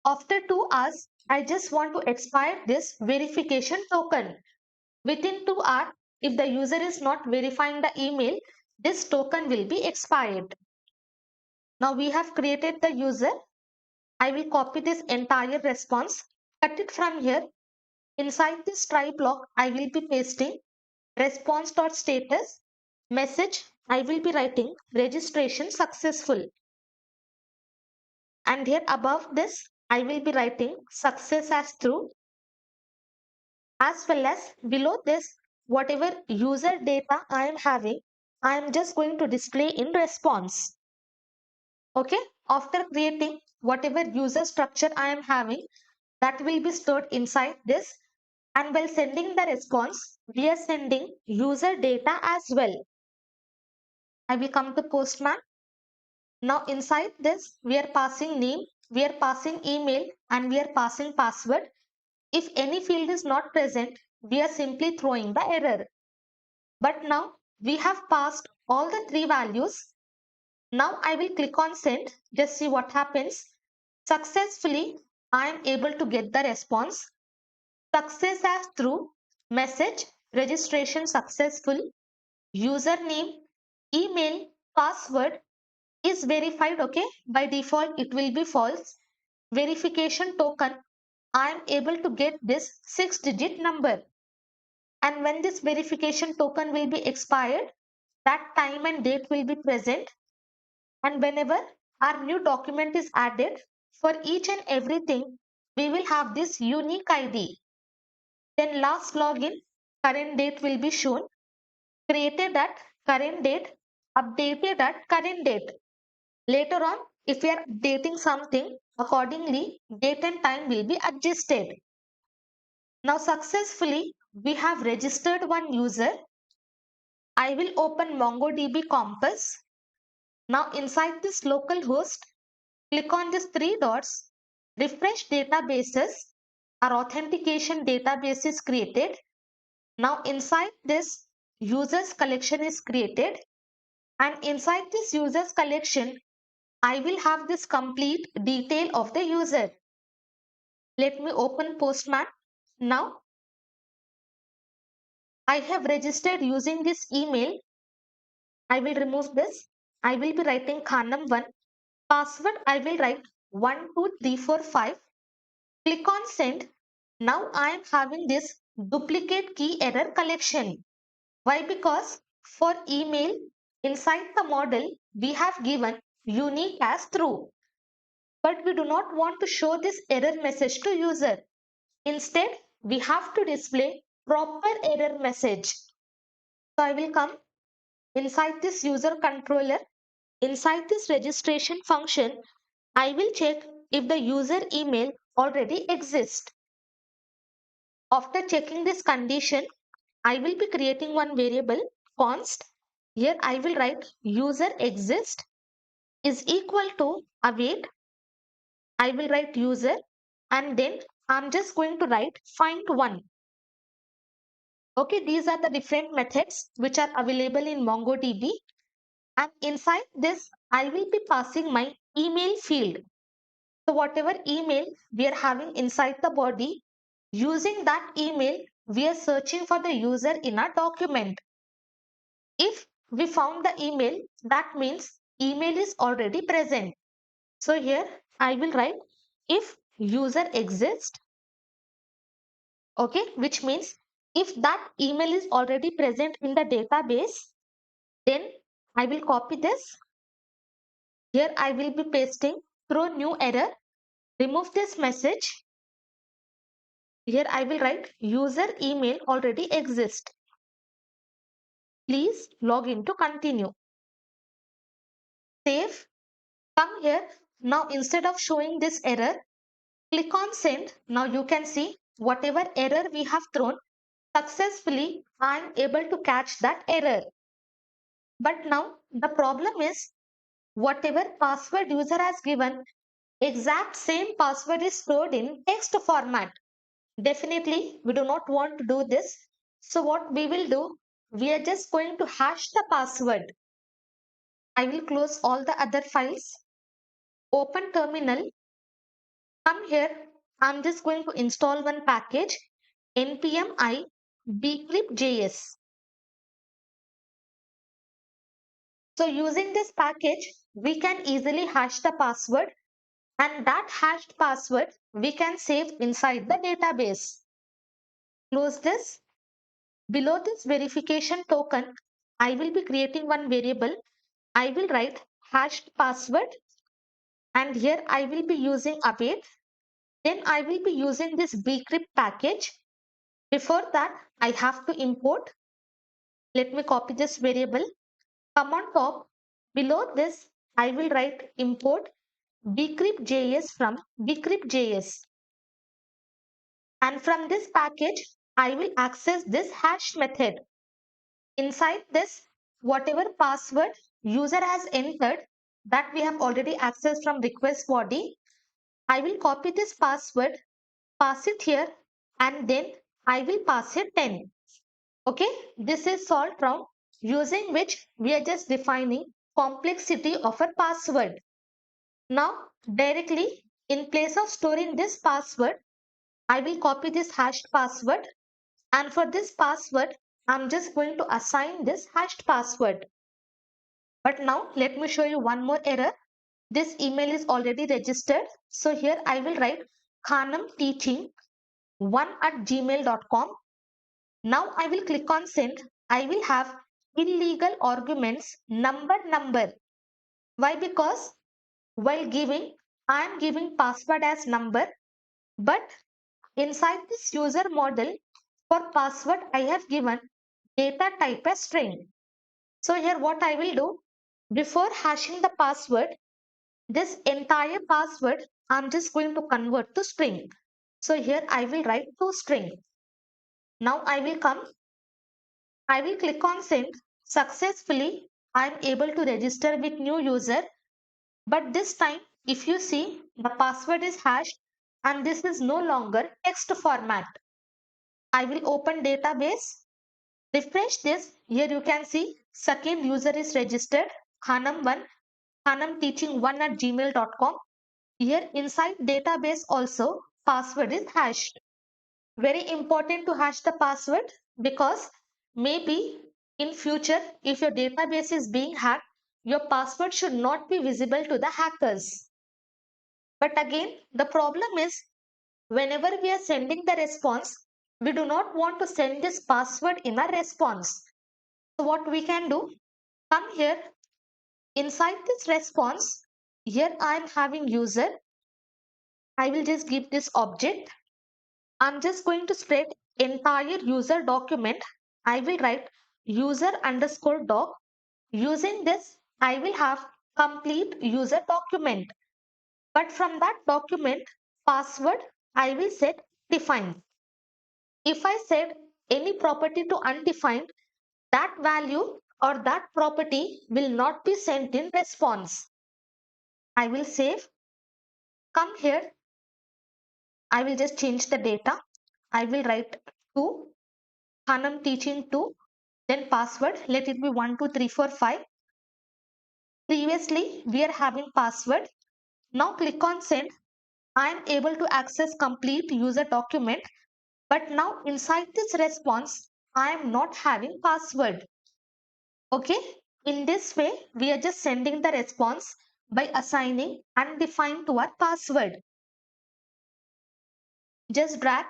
after 2 hours, I just want to expire this verification token. Within 2 hours, if the user is not verifying the email, this token will be expired. Now we have created the user. I will copy this entire response, cut it from here. Inside this try block, I will be pasting response.status message. I will be writing registration successful. And here above this, I will be writing success as through, as well as below this, whatever user data I am having, I am just going to display in response. Okay, after creating whatever user structure I am having, that will be stored inside this. And while sending the response, we are sending user data as well. I will come to Postman. Now inside this, we are passing name, we are passing email, and we are passing password. If any field is not present, we are simply throwing the error. But now we have passed all the 3 values. Now I will click on send. Just see what happens. Successfully, I am able to get the response. Success as through, message, registration successful, username, email, password is verified. Okay, by default it will be false. Verification token, I am able to get this 6-digit number. And when this verification token will be expired, that time and date will be present. And whenever our new document is added, for each and everything, we will have this unique ID. Then last login, current date will be shown, created at current date, updated at current date. Later on, if we are updating something, accordingly, date and time will be adjusted. Now successfully, we have registered one user. I will open MongoDB Compass. Now inside this local host, click on these three dots, refresh databases. Our authentication database is created. Now inside this users collection is created, and inside this users collection, I will have this complete detail of the user. Let me open Postman. Now I have registered using this email. I will remove this. I will be writing Khanam1. Password I will write 12345. Click on send. Now I am having this duplicate key error collection. Why? Because for email inside the model we have given unique as true. But we do not want to show this error message to user. Instead, we have to display proper error message. So I will come inside this user controller. Inside this registration function, I will check if the user email already exists. After checking this condition, I will be creating one variable const. Here I will write user exist is equal to await. I will write user and then I'm just going to write find one. Okay, these are the different methods which are available in MongoDB. And inside this, I will be passing my email field. So whatever email we are having inside the body, using that email, we are searching for the user in our document. If we found the email, that means email is already present. So here I will write if user exists, okay, which means if that email is already present in the database, then I will copy this. Here I will be pasting throw new error, remove this message. Here I will write user email already exists. Please log in to continue. Save. Come here. Now instead of showing this error, click on send. Now you can see whatever error we have thrown, successfully I am able to catch that error. But now the problem is whatever password user has given, exact same password is stored in text format. Definitely, we do not want to do this. So what we will do, we are just going to hash the password. I will close all the other files. Open terminal. Come here. I'm just going to install one package, npm i bcrypt.js. So using this package, we can easily hash the password, and that hashed password we can save inside the database. Close this. Below this verification token, I will be creating one variable. I will write hashed password, and here I will be using await. Then I will be using this bcrypt package. Before that, I have to import. Let me copy this variable. Come on top. Below this, I will write import bcrypt.js from bcrypt.js. And from this package, I will access this hash method. Inside this, whatever password user has entered that we have already accessed from request body, I will copy this password, pass it here, and then I will pass it 10. Okay, this is salt round using which we are just defining complexity of a password. Now, directly in place of storing this password, I will copy this hashed password, and for this password, I'm just going to assign this hashed password. But now let me show you one more error. This email is already registered. So here I will write khanamteaching1@gmail.com. Now I will click on send. I will have illegal arguments number. Why? Because while giving, I am giving password as number, but inside this user model for password I have given data type as string. So here what I will do, before hashing the password, this entire password I'm just going to convert to string. So here I will write to string. Now I will click on send. Successfully, I am able to register with new user. But this time, if you see, the password is hashed and this is no longer text format. I will open database, refresh this. Here you can see second user is registered, Khanam1, Khanam teaching1 at gmail.com. Here inside database also password is hashed. Very important to hash the password because maybe in future if your database is being hacked, your password should not be visible to the hackers. But again, the problem is whenever we are sending the response, we do not want to send this password in a response. So what we can do, come here inside this response. Here I am having user. I will just give this object. I'm just going to spread entire user document. I will write user underscore doc. Using this, I will have complete user document. But from that document, password, I will set defined. If I set any property to undefined, that value or that property will not be sent in response. I will save. Come here. I will just change the data. I will write 2, Hanam teaching 2, then password, let it be 12345. Previously, we are having password. Now click on send. I am able to access complete user document. But now inside this response, I am not having password. Okay. In this way, we are just sending the response by assigning undefined to our password. Just drag,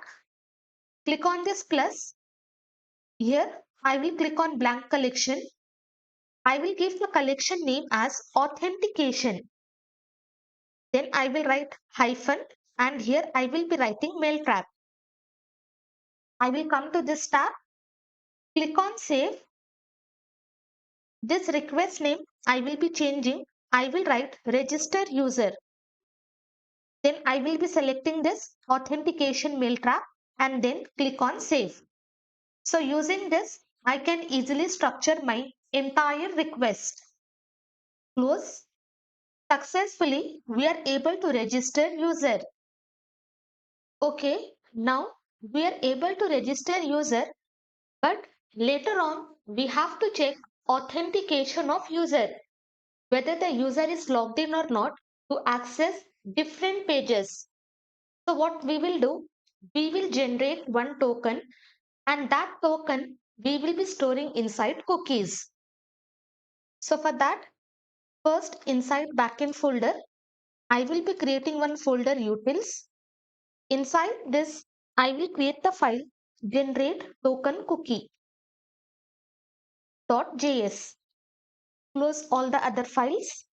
click on this plus. Here, I will click on blank collection. I will give the collection name as authentication. Then I will write hyphen and here I will be writing Mailtrap. I will come to this tab, click on save. This request name I will be changing. I will write register user. Then I will be selecting this authentication Mailtrap and then click on save. So using this, I can easily structure my entire request. Close. Successfully, we are able to register user. Okay, now we are able to register user, but later on we have to check authentication of user, whether the user is logged in or not to access different pages. So what we will do, we will generate one token and that token we will be storing inside cookies. So for that, first inside backend folder, I will be creating one folder utils. Inside this, I will create the file generate token cookie.js. Close all the other files.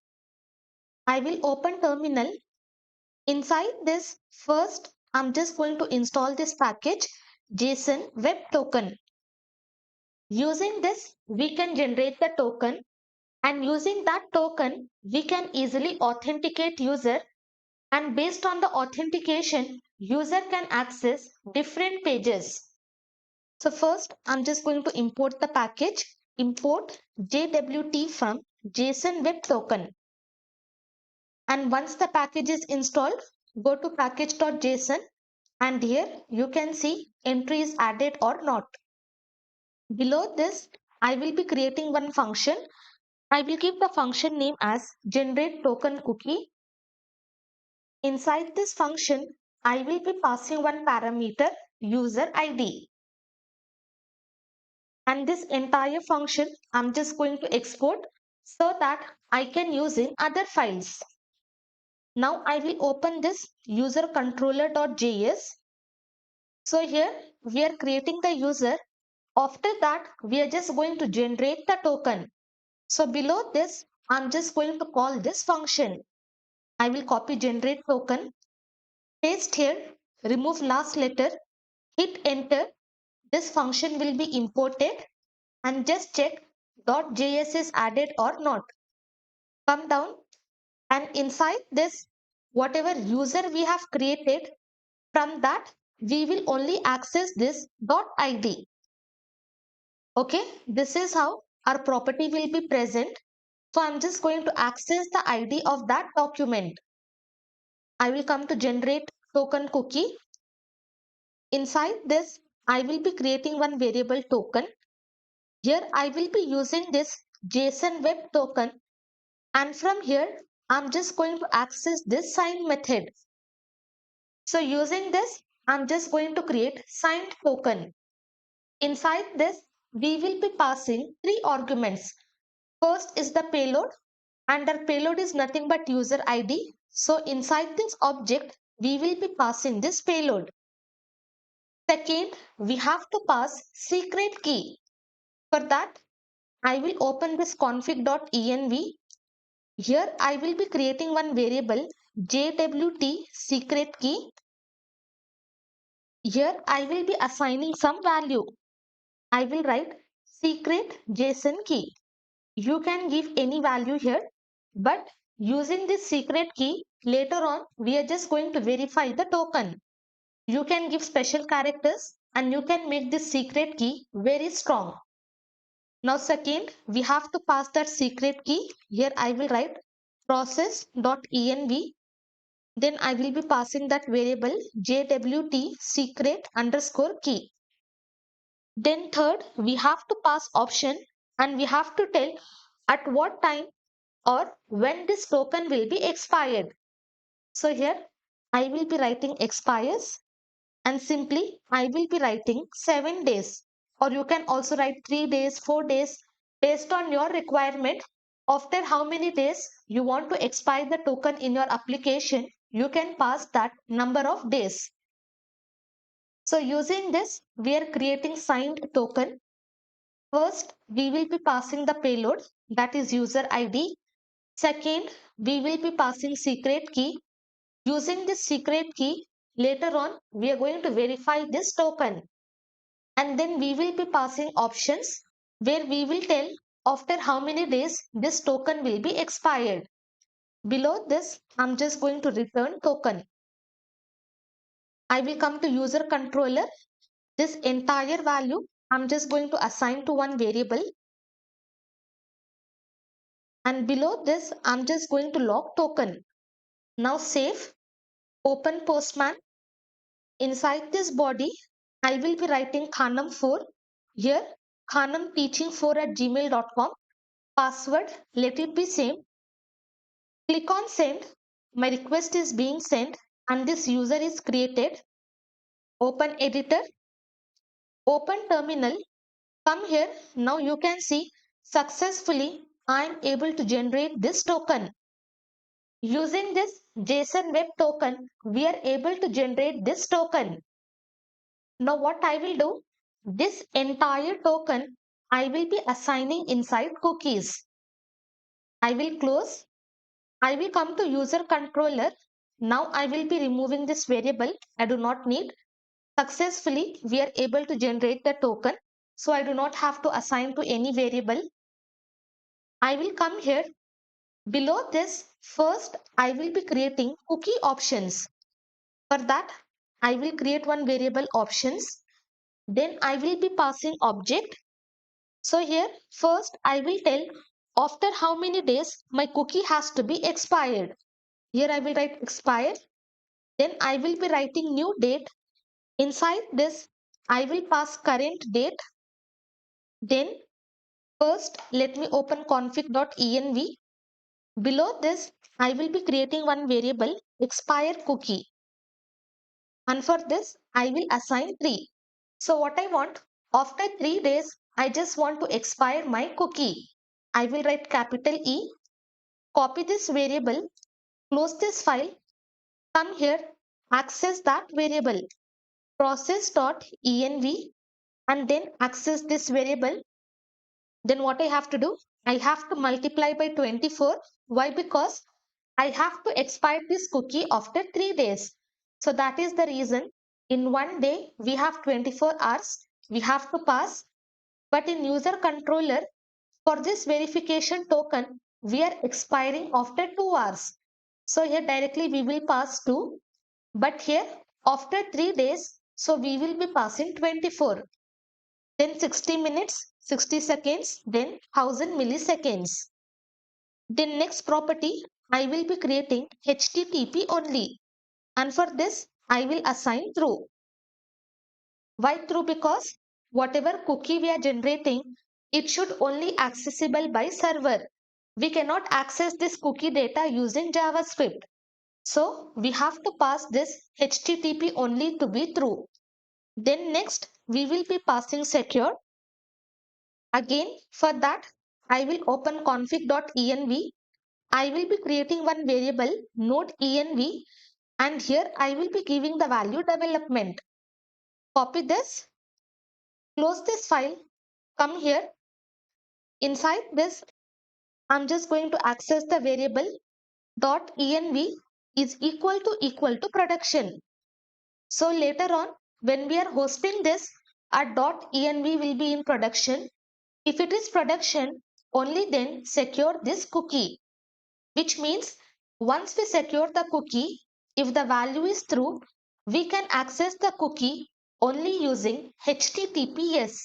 I will open terminal. Inside this, first I'm just going to install this package JSON web token. Using this, we can generate the token and using that token, we can easily authenticate user and based on the authentication, user can access different pages. So first, I'm just going to import the package, import JWT from JSON Web Token. And once the package is installed, go to package.json and here you can see entry is added or not. Below this, I will be creating one function. I will give the function name as generate token cookie. Inside this function, I will be passing one parameter user ID. And this entire function I'm just going to export so that I can use in other files. Now I will open this user controller.js. So here we are creating the user. After that we are just going to generate the token. So below this I'm just going to call this function. I will copy generate token, paste here, remove last letter, hit enter. This function will be imported and just check .js is added or not. Come down and inside this, whatever user we have created, from that we will only access this .id. Okay, this is how our property will be present. So I'm just going to access the ID of that document. I will come to generate token cookie. Inside this, I will be creating one variable token. Here I will be using this JSON web token, and from here I'm just going to access this sign method. So using this, I'm just going to create signed token. Inside this, we will be passing three arguments. First is the payload, and our payload is nothing but user ID. So inside this object, we will be passing this payload. Second, we have to pass secret key. For that, I will open this config.env. Here I will be creating one variable jwt secret key. Here I will be assigning some value. I will write secret JSON key. You can give any value here, but using this secret key, later on we are just going to verify the token. You can give special characters and you can make this secret key very strong. Now second, we have to pass that secret key. Here I will write process.env. Then I will be passing that variable jwt secret underscore key. Then third, we have to pass option and we have to tell at what time or when this token will be expired. So here I will be writing expires, and simply I will be writing 7 days, or you can also write 3 days, 4 days based on your requirement. After how many days you want to expire the token in your application, you can pass that number of days. So using this, we are creating signed token. First, we will be passing the payload, that is user ID. Second, we will be passing secret key. Using this secret key, later on, we are going to verify this token. And then we will be passing options where we will tell after how many days this token will be expired. Below this, I'm just going to return token. I will come to user controller. This entire value, I'm just going to assign to one variable. And below this, I'm just going to log token. Now save, open Postman. Inside this body, I will be writing Khanam4. Here, Khanam teaching4@gmail.com. Password, let it be same. Click on send. My request is being sent and this user is created. Open editor, open terminal. Come here. Now you can see successfully I am able to generate this token. Using this JSON web token, we are able to generate this token. Now what I will do, this entire token I will be assigning inside cookies. I will close. I will come to user controller. Now I will be removing this variable I do not need. Successfully, we are able to generate the token. So I do not have to assign to any variable. I will come here. Below this, first I will be creating cookie options. For that, I will create one variable options. Then I will be passing object. So here, first I will tell after how many days my cookie has to be expired. Here I will write expired. Then I will be writing new date. Inside this, I will pass current date. Then first, let me open config.env. Below this, I will be creating one variable expire cookie. And for this, I will assign 3. So what I want, after 3 days, I just want to expire my cookie. I will write capital E, copy this variable, close this file, come here, access that variable, process.env, and then access this variable. Then what I have to do? I have to multiply by 24. Why? Because I have to expire this cookie after 3 days. So that is the reason in one day we have 24 hours. We have to pass. But in user controller, for this verification token, we are expiring after 2 hours. So here directly we will pass 2. But here after 3 days, So we will be passing 24. Then 60 minutes, 60 seconds, then 1000 milliseconds. Then next property, I will be creating HTTP only. And for this, I will assign true. Why true? Because whatever cookie we are generating, it should only accessible by server. We cannot access this cookie data using JavaScript. So we have to pass this HTTP only to be true. Then next, we will be passing secure. Again, for that, I will open config.env. I will be creating one variable node env, and here I will be giving the value development. Copy this, close this file, come here. Inside this, I'm just going to access the variable .env is equal to production. So later on, when we are hosting this, our .env will be in production. If it is production, only then secure this cookie, which means once we secure the cookie, if the value is true, we can access the cookie only using HTTPS.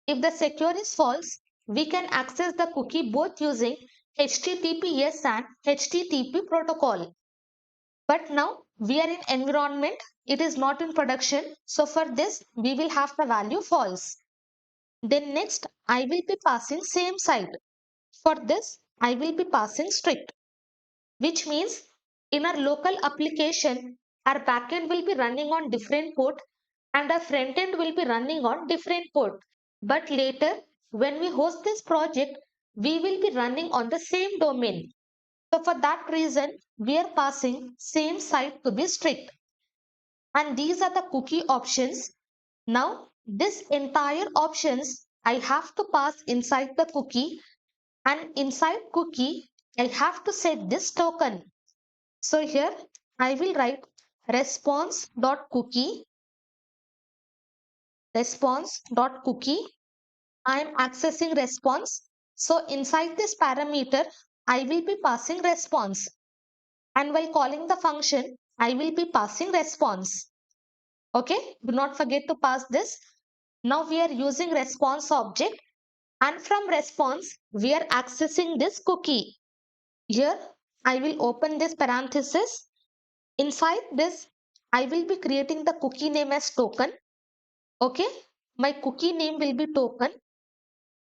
If the secure is false, we can access the cookie both using HTTPS and HTTP protocol. But now we are in environment, it is not in production. So for this, we will have the value false. Then next, I will be passing same side. For this, I will be passing strict, which means in our local application, our backend will be running on different port and our front end will be running on different port. But later, when we host this project, we will be running on the same domain. So for that reason, we are passing same site to be strict. And these are the cookie options. Now, this entire options I have to pass inside the cookie, and inside cookie, I have to set this token. So here I will write response.cookie, response.cookie. I am accessing response. So inside this parameter, I will be passing response. And while calling the function, I will be passing response. Okay, do not forget to pass this. Now we are using response object, and from response, we are accessing this cookie. Here, I will open this parenthesis. Inside this, I will be creating the cookie name as token. Okay, my cookie name will be token.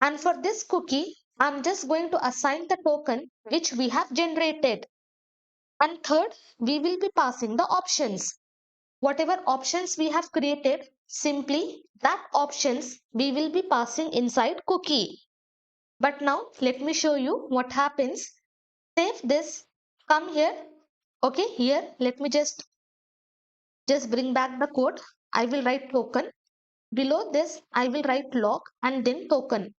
And for this cookie, I'm just going to assign the token which we have generated. And third, we will be passing the options. Whatever options we have created, simply that options we will be passing inside cookie. But now let me show you what happens. Save this, come here. Okay, here let me just bring back the code. I will write token. Below this, I will write log and then token.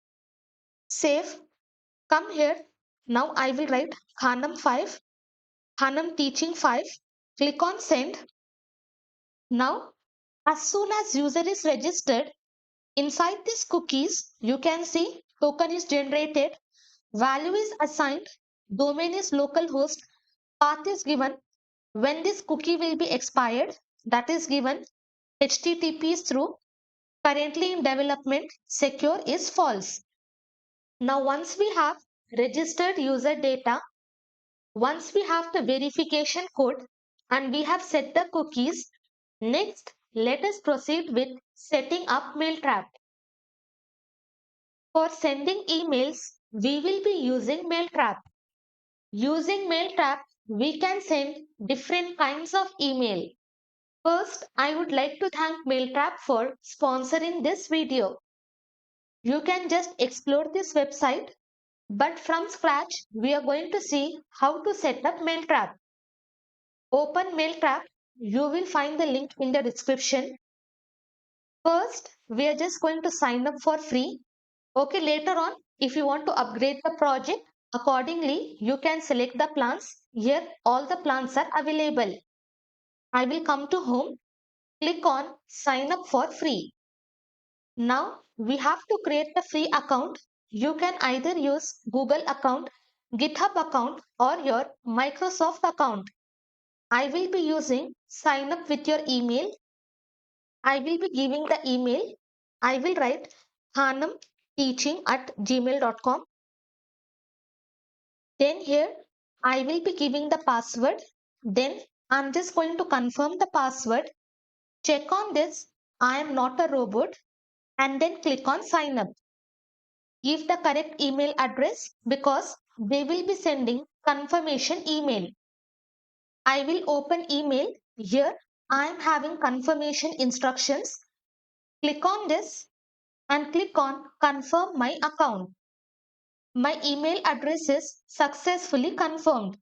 Save, come here. Now I will write Khanam 5, Khanam teaching 5. Click on send. Now, as soon as user is registered, inside these cookies, you can see token is generated, value is assigned, domain is localhost, path is given. When this cookie will be expired, that is given. HTTP is true. Currently in development, secure is false. Now once we have registered user data, once we have the verification code and we have set the cookies, next let us proceed with setting up Mailtrap. For sending emails, we will be using Mailtrap. Using Mailtrap, we can send different kinds of email. First, I would like to thank Mailtrap for sponsoring this video. You can just explore this website, but from scratch, we are going to see how to set up Mailtrap. Open Mailtrap. You will find the link in the description. First, we are just going to sign up for free. Okay, later on, if you want to upgrade the project, accordingly, you can select the plans. Here, all the plans are available. I will come to home. Click on sign up for free. Now, we have to create a free account. You can either use Google account, GitHub account, or your Microsoft account. I will be using sign up with your email. I will be giving the email. I will write hanamteaching@gmail.com. Then here I will be giving the password. Then I'm just going to confirm the password. Check on this. I am not a robot. And then click on sign up. Give the correct email address because they will be sending confirmation email. I will open email. Here I am having confirmation instructions. Click on this and click on confirm my account. My email address is successfully confirmed.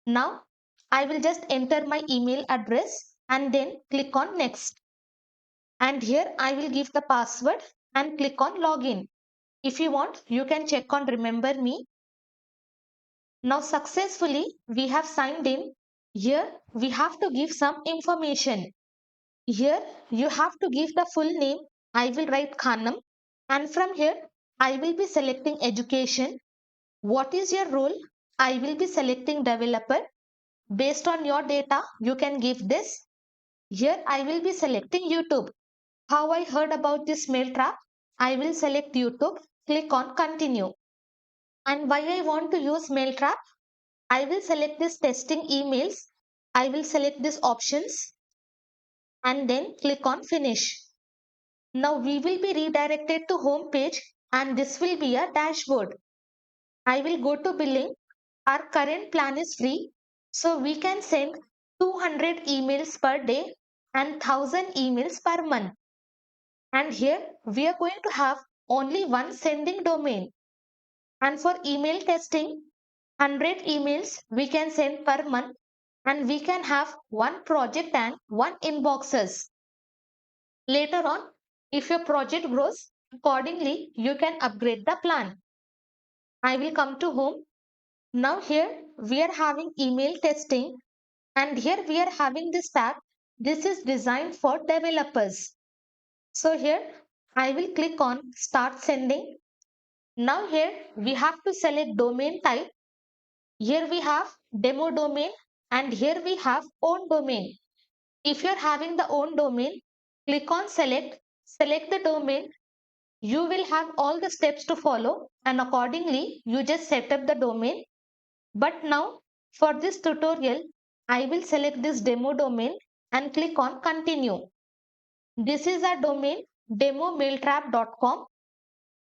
Now I will just enter my email address and then click on next. And here I will give the password and click on login. If you want, you can check on remember me. Now successfully we have signed in. Here we have to give some information. Here you have to give the full name. I will write Khanam. And from here I will be selecting education. What is your role? I will be selecting developer. Based on your data, you can give this. Here I will be selecting YouTube. How I heard about this Mailtrap? I will select YouTube. Click on continue. And why I want to use Mailtrap? I will select this testing emails. I will select these options and then click on finish. Now we will be redirected to home page and this will be a dashboard. I will go to billing. Our current plan is free. So we can send 200 emails per day and 1000 emails per month. And here we are going to have only one sending domain. And for email testing, 100 emails we can send per month and we can have one project and one inboxes. Later on, if your project grows, accordingly, you can upgrade the plan. I will come to home. Now here we are having email testing and here we are having this tab. This is designed for developers. So here I will click on start sending. Now here we have to select domain type. Here we have demo domain and here we have own domain. If you're having the own domain, click on select the domain. You will have all the steps to follow and accordingly you just set up the domain. But now for this tutorial, I will select this demo domain and click on continue. This is our domain demomailtrap.com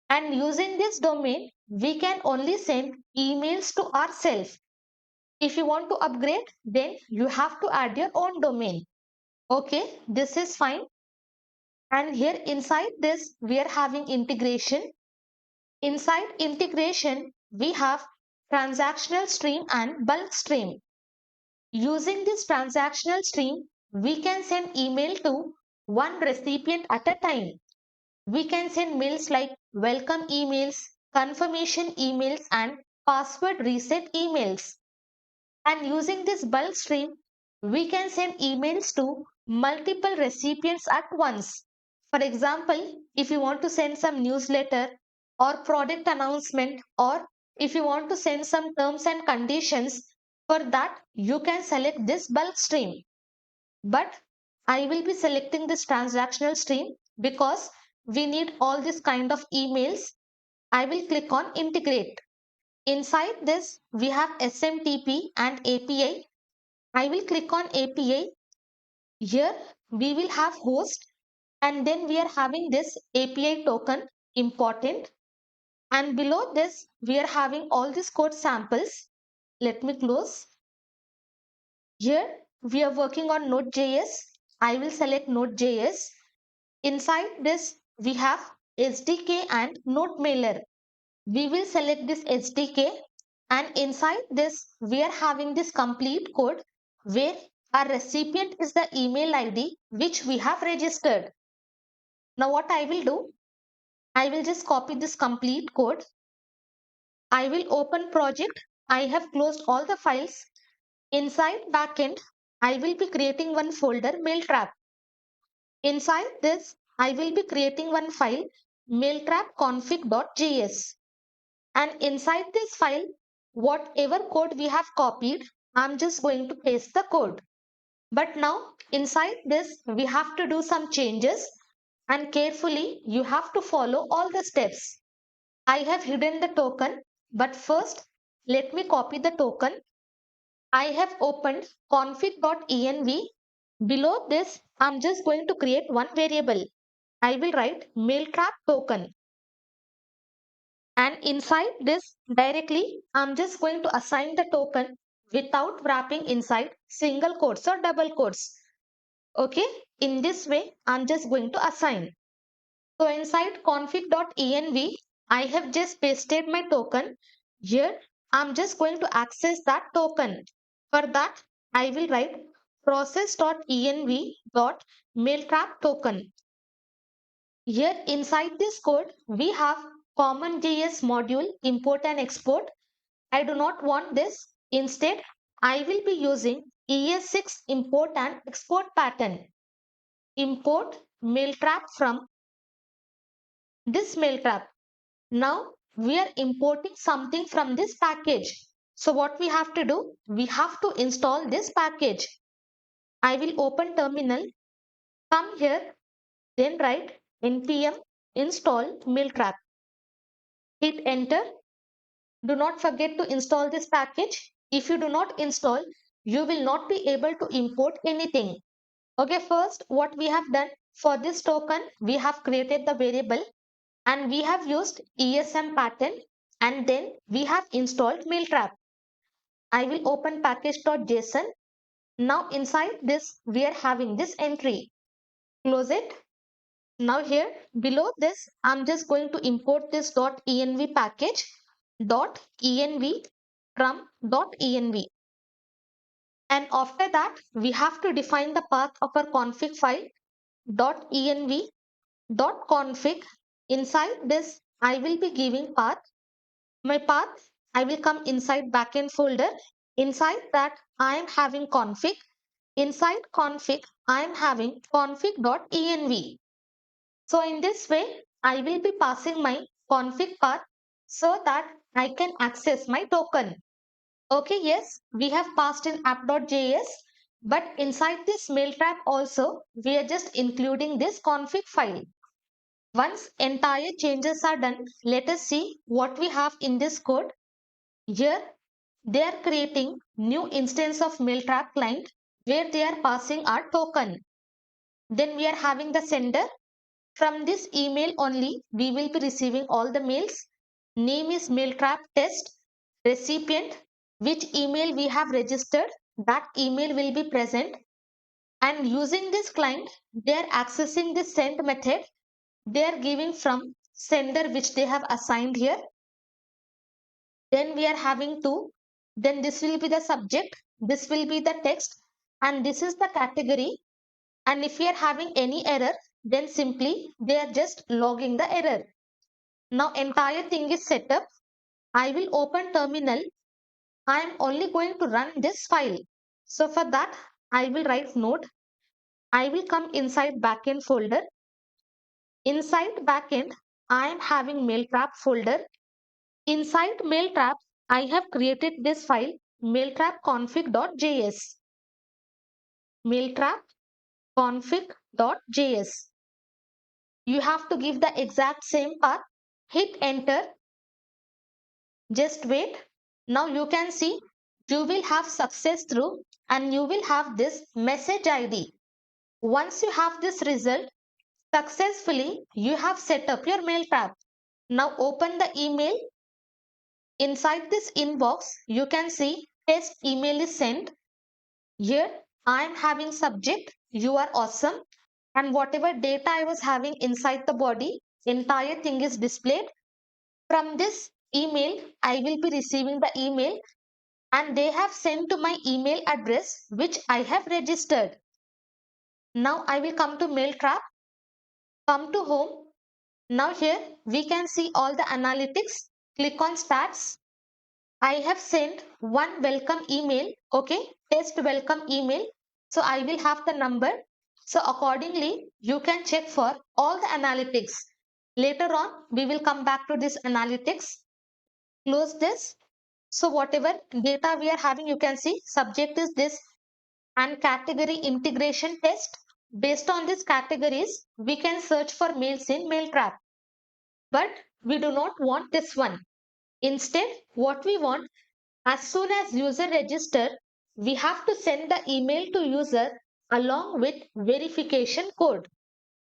and using this domain, we can only send emails to ourselves. If you want to upgrade, then you have to add your own domain. Okay, this is fine. And here inside this, we are having integration. Inside integration, we have transactional stream and bulk stream. Using this transactional stream, we can send email to one recipient at a time. We can send mails like welcome emails, confirmation emails, and password reset emails. And using this bulk stream, we can send emails to multiple recipients at once. For example, if you want to send some newsletter or product announcement, or if you want to send some terms and conditions, for that you can select this bulk stream. But I will be selecting this transactional stream because we need all this kind of emails. I will click on integrate. Inside this, we have SMTP and API. I will click on API. Here we will have host and then we are having this API token important. And below this, we are having all these code samples. Let me close. Here we are working on Node.js. I will select Node.js. Inside this, we have SDK and NodeMailer. We will select this SDK and inside this, we are having this complete code where our recipient is the email ID which we have registered. Now what I will do, I will just copy this complete code. I will open project. I have closed all the files. Inside backend, I will be creating one folder Mailtrap. Inside this, I will be creating one file mailtrapconfig.js. And inside this file, whatever code we have copied, I'm just going to paste the code. But now inside this, we have to do some changes and carefully you have to follow all the steps. I have hidden the token, but first let me copy the token. I have opened config.env. Below this, I'm just going to create one variable. I will write Mailtrap token. And inside this directly, I'm just going to assign the token without wrapping inside single quotes or double quotes. Okay, in this way, I'm just going to assign. So inside config.env, I have just pasted my token. Here, I'm just going to access that token. For that, I will write process.env.mailtrap token. Here inside this code, we have common JS module import and export. I do not want this. Instead, I will be using ES6 import and export pattern. Import Mailtrap from this Mailtrap. Now we are importing something from this package. So what we have to do? We have to install this package. I will open terminal, come here, then write npm install Mailtrap. Hit enter. Do not forget to install this package. If you do not install, you will not be able to import anything. Okay, first what we have done for this token, we have created the variable and we have used ESM pattern and then we have installed Mailtrap. I will open package.json. Now inside this, we are having this entry. Close it. Now here below this, I'm just going to import this .env package .env from .env. And after that, we have to define the path of our config file .env .config. Inside this, I will be giving path. My path, I will come inside backend folder. Inside that, I am having config. Inside config, I am having config.env. So in this way, I will be passing my config path so that I can access my token. Okay, yes, we have passed in app.js, but inside this Mailtrap also, we are just including this config file. Once entire changes are done, let us see what we have in this code. Here, they are creating new instance of Mailtrap client where they are passing our token. Then we are having the sender. From this email only, we will be receiving all the mails. Name is Mailtrap test. Recipient, which email we have registered, that email will be present. And using this client, they are accessing the send method. They are giving from sender which they have assigned here. Then we are having to, then this will be the subject, this will be the text, and this is the category. And if we are having any error, then simply they are just logging the error. Now entire thing is set up. I will open terminal. I am only going to run this file. So for that, I will write node. I will come inside backend folder. Inside backend, I am having Mailtrap folder. Inside Mailtrap, I have created this file mailtrap config.js. Mailtrap config.js. You have to give the exact same path. Hit enter. Just wait. Now you can see you will have success through and you will have this message ID. Once you have this result, successfully you have set up your Mailtrap. Now open the email. Inside this inbox, you can see test email is sent. Here I am having subject, you are awesome, and whatever data I was having inside the body, entire thing is displayed. From this email, I will be receiving the email and they have sent to my email address which I have registered. Now I will come to Mailtrap, come to home. Now here we can see all the analytics. Click on stats. I have sent one welcome email, okay, test welcome email. So I will have the number. So accordingly, you can check for all the analytics. Later on, we will come back to this analytics. Close this. So whatever data we are having, you can see subject is this. and category integration test. Based on these categories, we can search for mails in Mailtrap. But we do not want this one. Instead, what we want, as soon as user register, we have to send the email to user along with verification code.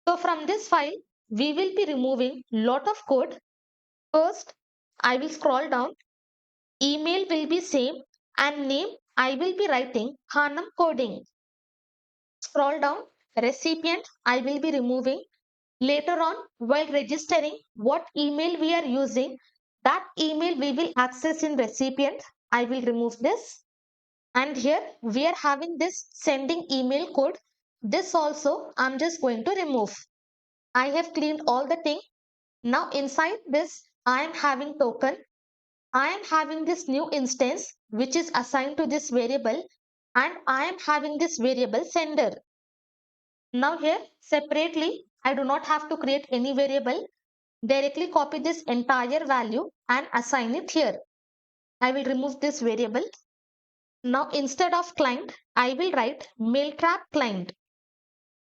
So from this file, we will be removing lot of code. First, I will scroll down. Email will be same and name I will be writing Hanam coding. Scroll down. Recipient I will be removing. Later on, while registering what email we are using, that email we will access in recipient. I will remove this. And here we are having this sending email code. This also I'm just going to remove. I have cleaned all the thing. Now inside this, I am having token. I am having this new instance which is assigned to this variable, and I am having this variable sender. Now here separately, I do not have to create any variable. Directly copy this entire value and assign it here. I will remove this variable. Now instead of client, I will write Mailtrap client.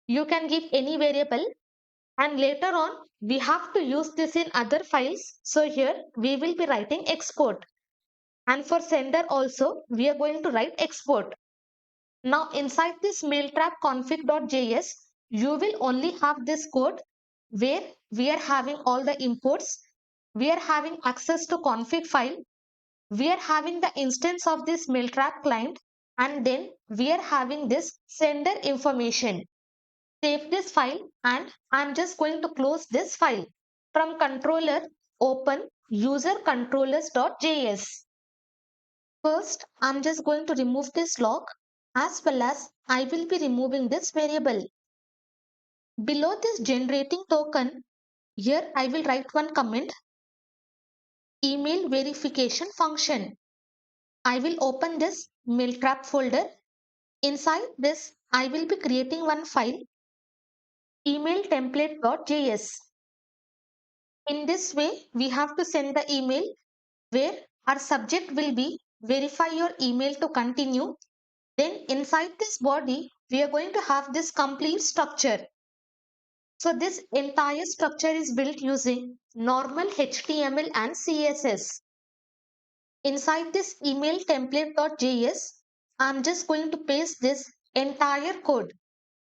You can give any variable, and later on we have to use this in other files. So here we will be writing export, and for sender also we are going to write export. Now inside this Mailtrap config.js, you will only have this code where we are having all the imports. We are having access to config file. We are having the instance of this Mailtrap client, and then we are having this sender information. Save this file, and I'm just going to close this file. From controller, open user controllers.js. First, I'm just going to remove this log, as well as I will be removing this variable. Below this generating token, here I will write one comment, email verification function. I will open this Mailtrap folder. Inside this, I will be creating one file, email template.js. In this way, we have to send the email where our subject will be verify your email to continue. Then inside this body, we are going to have this complete structure. So this entire structure is built using normal HTML and CSS. Inside this email template.js, I'm just going to paste this entire code.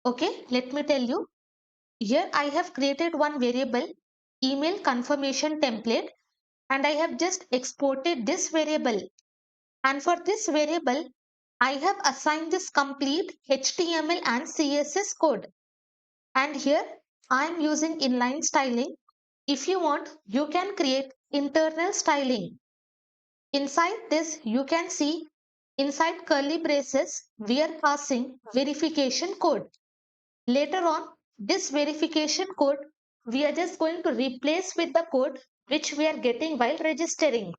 Okay, let me tell you. Here I have created one variable, email confirmation template, and I have just exported this variable. And for this variable, I have assigned this complete HTML and CSS code. And here I am using inline styling. If you want, you can create internal styling. Inside this, you can see inside curly braces, we are passing verification code. Later on, this verification code, we are just going to replace with the code which we are getting while registering.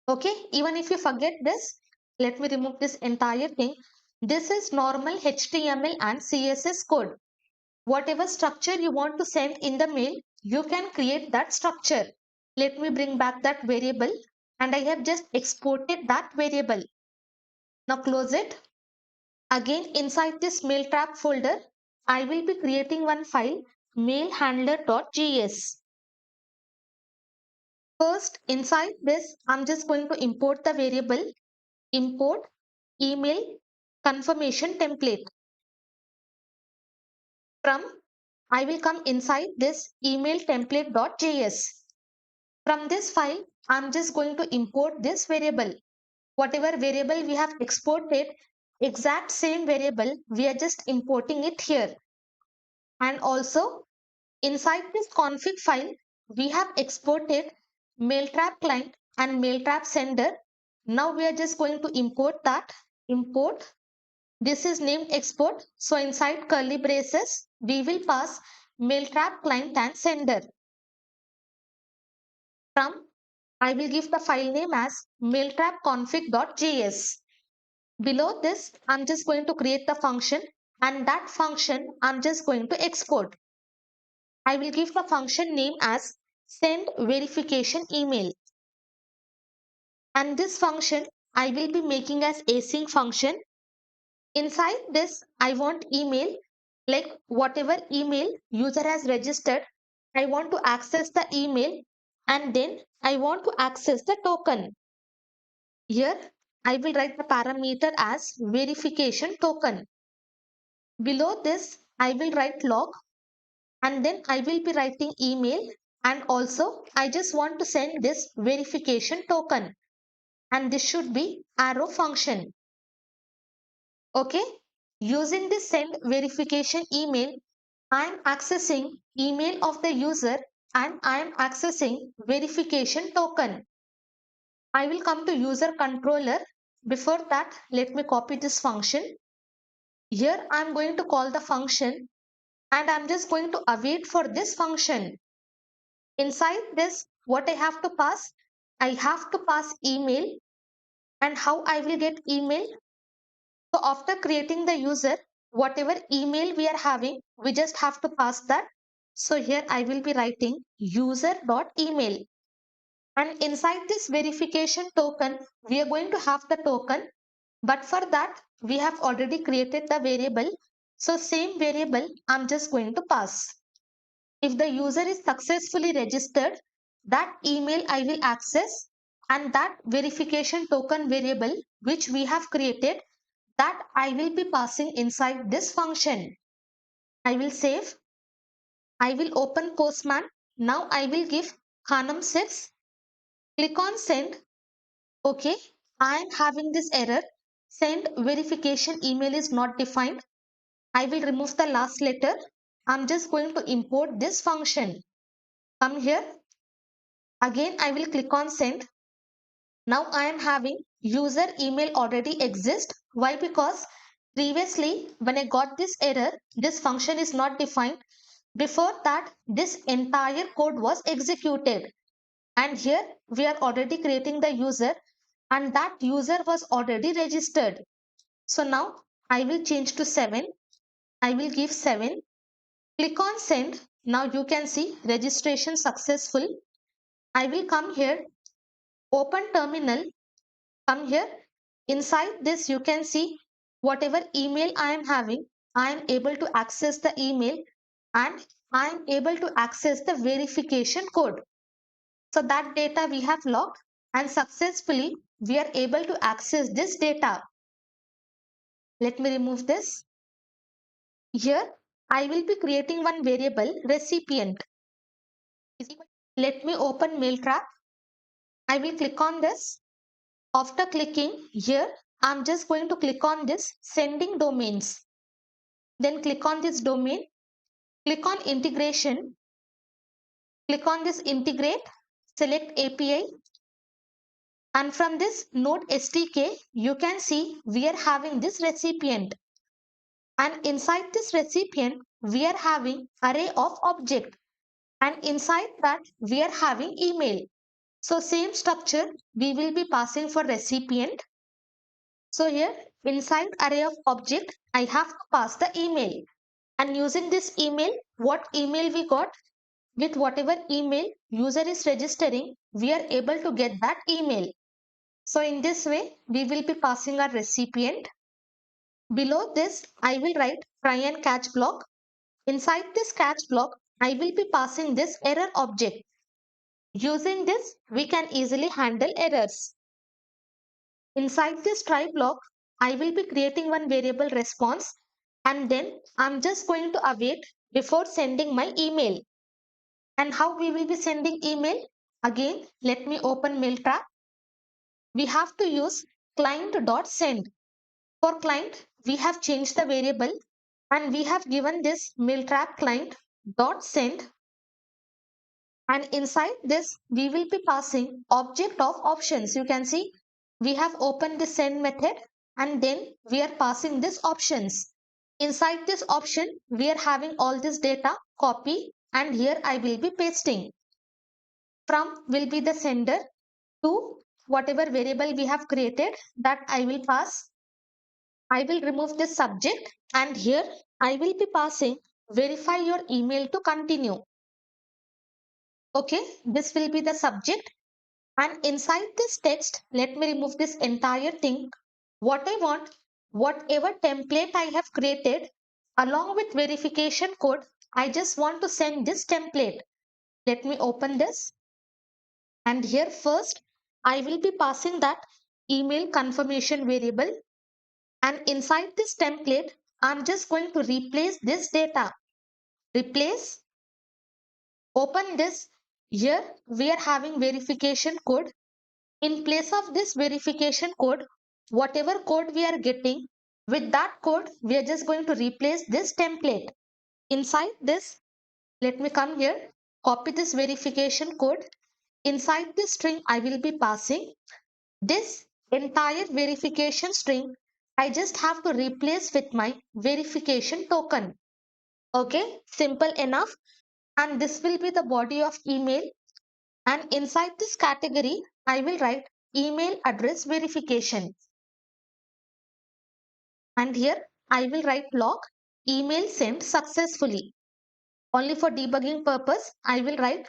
Okay, even if you forget this, let me remove this entire thing. This is normal HTML and CSS code. Whatever structure you want to send in the mail, you can create that structure. Let me bring back that variable, and I have just exported that variable. Now close it. Again, inside this Mailtrap folder, I will be creating one file, mailhandler.js. First, inside this, I'm just going to import the variable, import email confirmation template. From, I will come inside this email template.js. From this file, I'm just going to import this variable. Whatever variable we have exported, exact same variable, we are just importing it here. And also inside this config file, we have exported Mailtrap client and Mailtrap sender. Now we are just going to import that. Import. This is named export. So inside curly braces, we will pass Mailtrap client and sender. From, I will give the file name as mailtrapconfig.js. Below this, I'm just going to create the function, and that function I'm just going to export. I will give the function name as send verification email. And this function I will be making as async function. Inside this, I want email, like whatever email user has registered, I want to access the email and then I want to access the token. Here, I will write the parameter as verification token. Below this, I will write log and then I will be writing email, and also I just want to send this verification token, and this should be arrow function. Okay, using this send verification email, I am accessing email of the user and I am accessing verification token. I will come to user controller. Before that, let me copy this function. Here I am going to call the function and I'm just going to await for this function. Inside this, what I have to pass? I have to pass email, and how I will get email? So after creating the user, whatever email we are having, we just have to pass that. So here I will be writing user.email. And inside this verification token, we are going to have the token. But for that, we have already created the variable. So same variable, I'm just going to pass. If the user is successfully registered, that email I will access, and that verification token variable which we have created, that I will be passing inside this function. I will save. I will open Postman. Now I will give Khanam 6. Click on send. Okay. I am having this error. Send verification email is not defined. I will remove the last letter. I'm just going to import this function. Come here. Again, I will click on send. Now I am having user email already exist. Why? Because previously when I got this error, this function is not defined. Before that, this entire code was executed. And here we are already creating the user, and that user was already registered. So now I will change to 7. I will give 7. Click on send. Now you can see registration successful. I will come here, open terminal. Come here. Inside this, you can see whatever email I am having, I am able to access the email and I am able to access the verification code. So that data we have logged, and successfully we are able to access this data. Let me remove this. Here, I will be creating one variable recipient. Let me open Mailtrap. I will click on this. After clicking here, I'm just going to click on this sending domains. Then click on this domain, click on integration, click on this integrate, select API, and from this node SDK, you can see we are having this recipient. And inside this recipient, we are having array of object, and inside that we are having email. So same structure we will be passing for recipient. So here inside array of object, I have to pass the email. And using this email, what email we got, with whatever email user is registering, we are able to get that email. So in this way, we will be passing our recipient. Below this, I will write try and catch block. Inside this catch block, I will be passing this error object. Using this, we can easily handle errors. Inside this try block, I will be creating one variable response, and then I'm just going to await before sending my email. And how we will be sending email? Again, let me open Mailtrap. We have to use client.send. For client, we have changed the variable and we have given this Mailtrap client.send. And inside this, we will be passing object of options. You can see we have opened the send method and then we are passing this options. Inside this option, we are having all this data, copy, and here I will be pasting. From will be the sender, to whatever variable we have created, that I will pass. I will remove this subject and here I will be passing verify your email to continue. Okay, this will be the subject, and inside this text, let me remove this entire thing. What I want, whatever template I have created along with verification code, I just want to send this template. Let me open this. And here first, I will be passing that email confirmation variable. And inside this template, I'm just going to replace this data. Replace, open this. Here we are having verification code. In place of this verification code, whatever code we are getting, with that code, we are just going to replace this template. Inside this, let me come here, copy this verification code. Inside this string, I will be passing this entire verification string. I just have to replace with my verification token. Okay, simple enough. And this will be the body of email. And inside this category, I will write email address verification. And here I will write log email sent successfully. Only for debugging purpose, I will write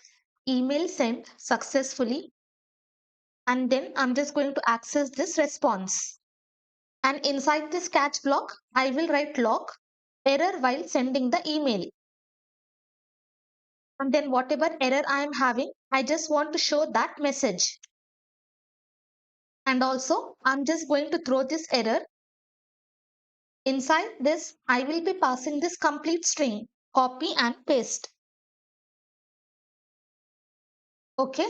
email sent successfully. And then I'm just going to access this response. And inside this catch block, I will write log error while sending the email. And then whatever error I am having, I just want to show that message. And also, I'm just going to throw this error. Inside this, I will be passing this complete string, copy and paste. Okay,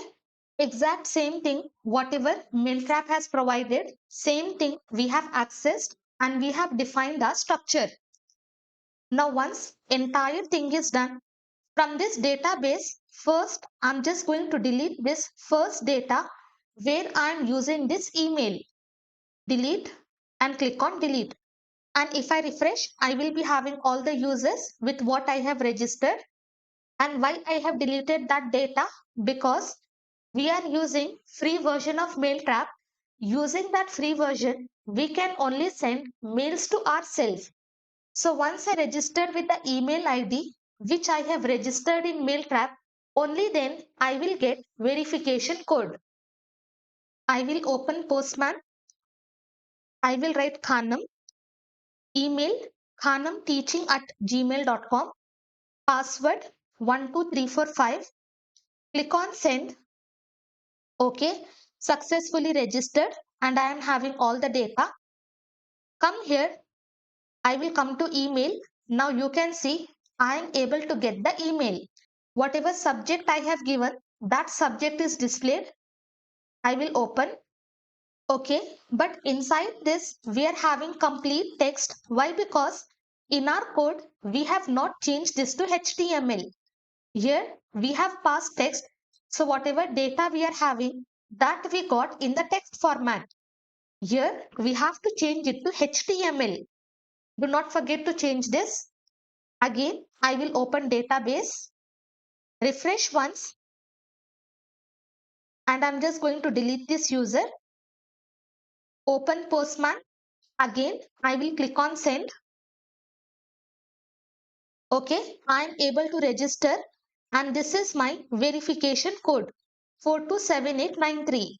exact same thing, whatever Mailtrap has provided, same thing we have accessed and we have defined the structure. Now, once entire thing is done, from this database, first I'm just going to delete this first data where I'm using this email. Delete and click on delete. And if I refresh, I will be having all the users with what I have registered. And why I have deleted that data? Because we are using free version of Mailtrap. Using that free version, we can only send mails to ourselves. So once I register with the email ID, which I have registered in Mailtrap, only then I will get verification code. I will open Postman. I will write Khanam, email khanamteaching@gmail.com, password 12345. Click on send. Okay, successfully registered and I am having all the data. Come here, I will come to email. Now you can see I am able to get the email. Whatever subject I have given, that subject is displayed. I will open. Okay, but inside this we are having complete text. Why? Because in our code we have not changed this to HTML. Here we have passed text. So whatever data we are having, that we got in the text format. Here we have to change it to HTML. Do not forget to change this. Again, I will open database, refresh once, and I'm just going to delete this user. Open Postman. Again, I will click on send. Okay, I'm able to register and this is my verification code 427893.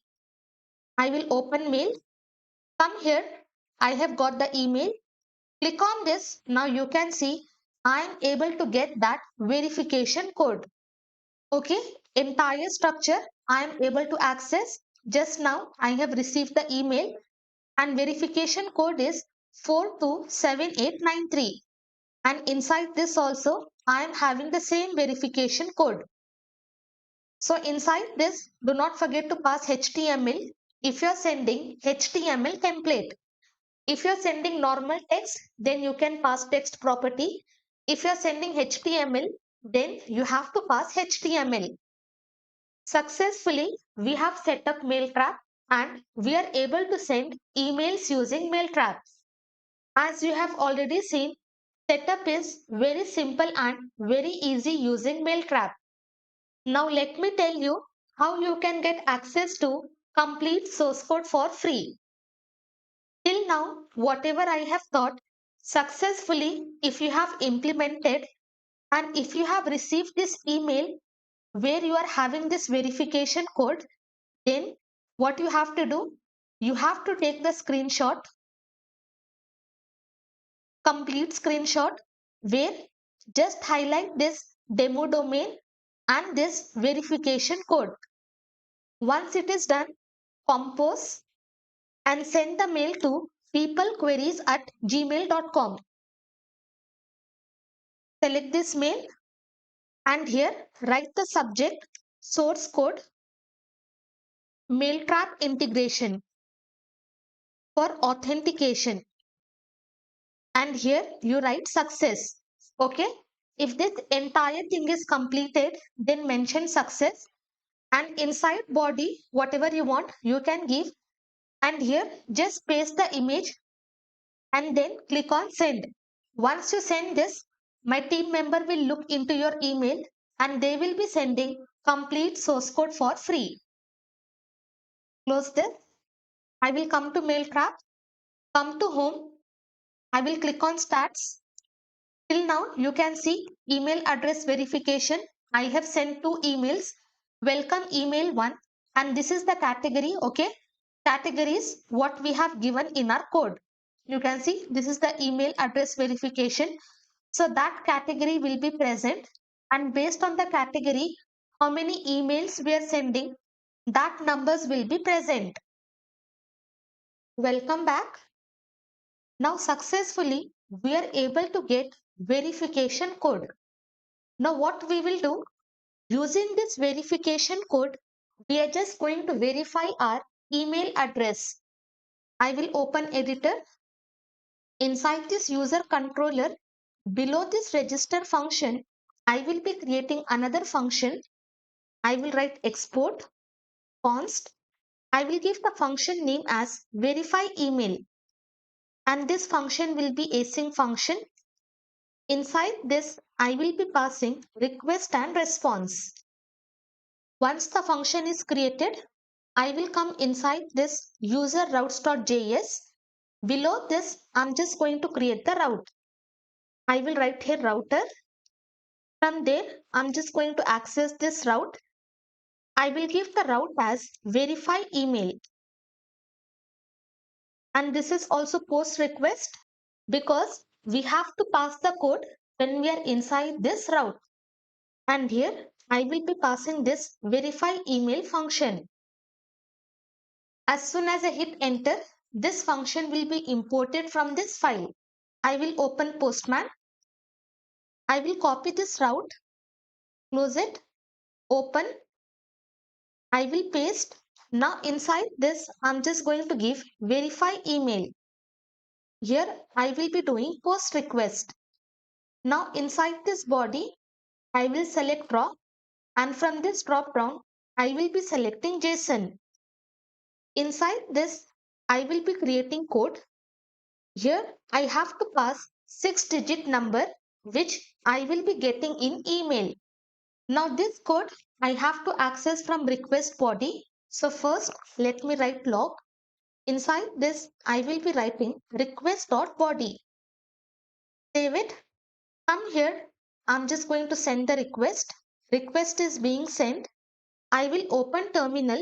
I will open mail. Come here. I have got the email. Click on this. Now you can see I am able to get that verification code. Okay, entire structure I am able to access. Just now I have received the email and verification code is 427893. And inside this also I am having the same verification code. So inside this, do not forget to pass HTML if you are sending HTML template. If you are sending normal text, then you can pass text property. If you are sending HTML, then you have to pass HTML. Successfully, we have set up Mailtrap and we are able to send emails using Mailtrap. As you have already seen, setup is very simple and very easy using Mailtrap. Now let me tell you how you can get access to complete source code for free. Till now, whatever I have taught, successfully, if you have implemented and if you have received this email where you are having this verification code, then what you have to do, you have to take the screenshot complete screenshot where just highlight this demo domain and this verification code. Once it is done, compose and send the mail to peoplequeries@gmail.com. Select this mail and here write the subject source code Mailtrap integration for authentication, and here you write success. Okay, if this entire thing is completed, then mention success, and inside body whatever you want you can give, and here just paste the image and then click on send. Once you send this, my team member will look into your email and they will be sending complete source code for free. Close this. I will come to Mailtrap, come to home. I will click on stats. Till now, you can see email address verification. I have sent 2 emails. Welcome email 1, and this is the category. Okay, categories what we have given in our code. You can see this is the email address verification. So that category will be present, and based on the category, how many emails we are sending, that numbers will be present. Welcome back. Now successfully we are able to get verification code. Now what we will do, using this verification code, we are just going to verify our email address. I will open editor. Inside this user controller, below this register function, I will be creating another function. I will write export const. I will give the function name as verify email, and this function will be async function. Inside this, I will be passing request and response. Once the function is created, I will come inside this user routes.js. Below this, I'm just going to create the route. I will write here router. From there, I'm just going to access this route. I will give the route as verify email. And this is also post request because we have to pass the code when we are inside this route. And here I will be passing this verify email function. As soon as I hit enter, this function will be imported from this file. I will open Postman. I will copy this route, close it, open. I will paste. Now inside this, I'm just going to give verify email. Here I will be doing post request. Now inside this body, I will select raw, and from this drop down, I will be selecting JSON. Inside this, I will be creating code. Here I have to pass 6-digit number which I will be getting in email. Now this code I have to access from request body. So first let me write log. Inside this I will be writing request.body. Save it. Come here. I'm just going to send the request. Request is being sent. I will open terminal.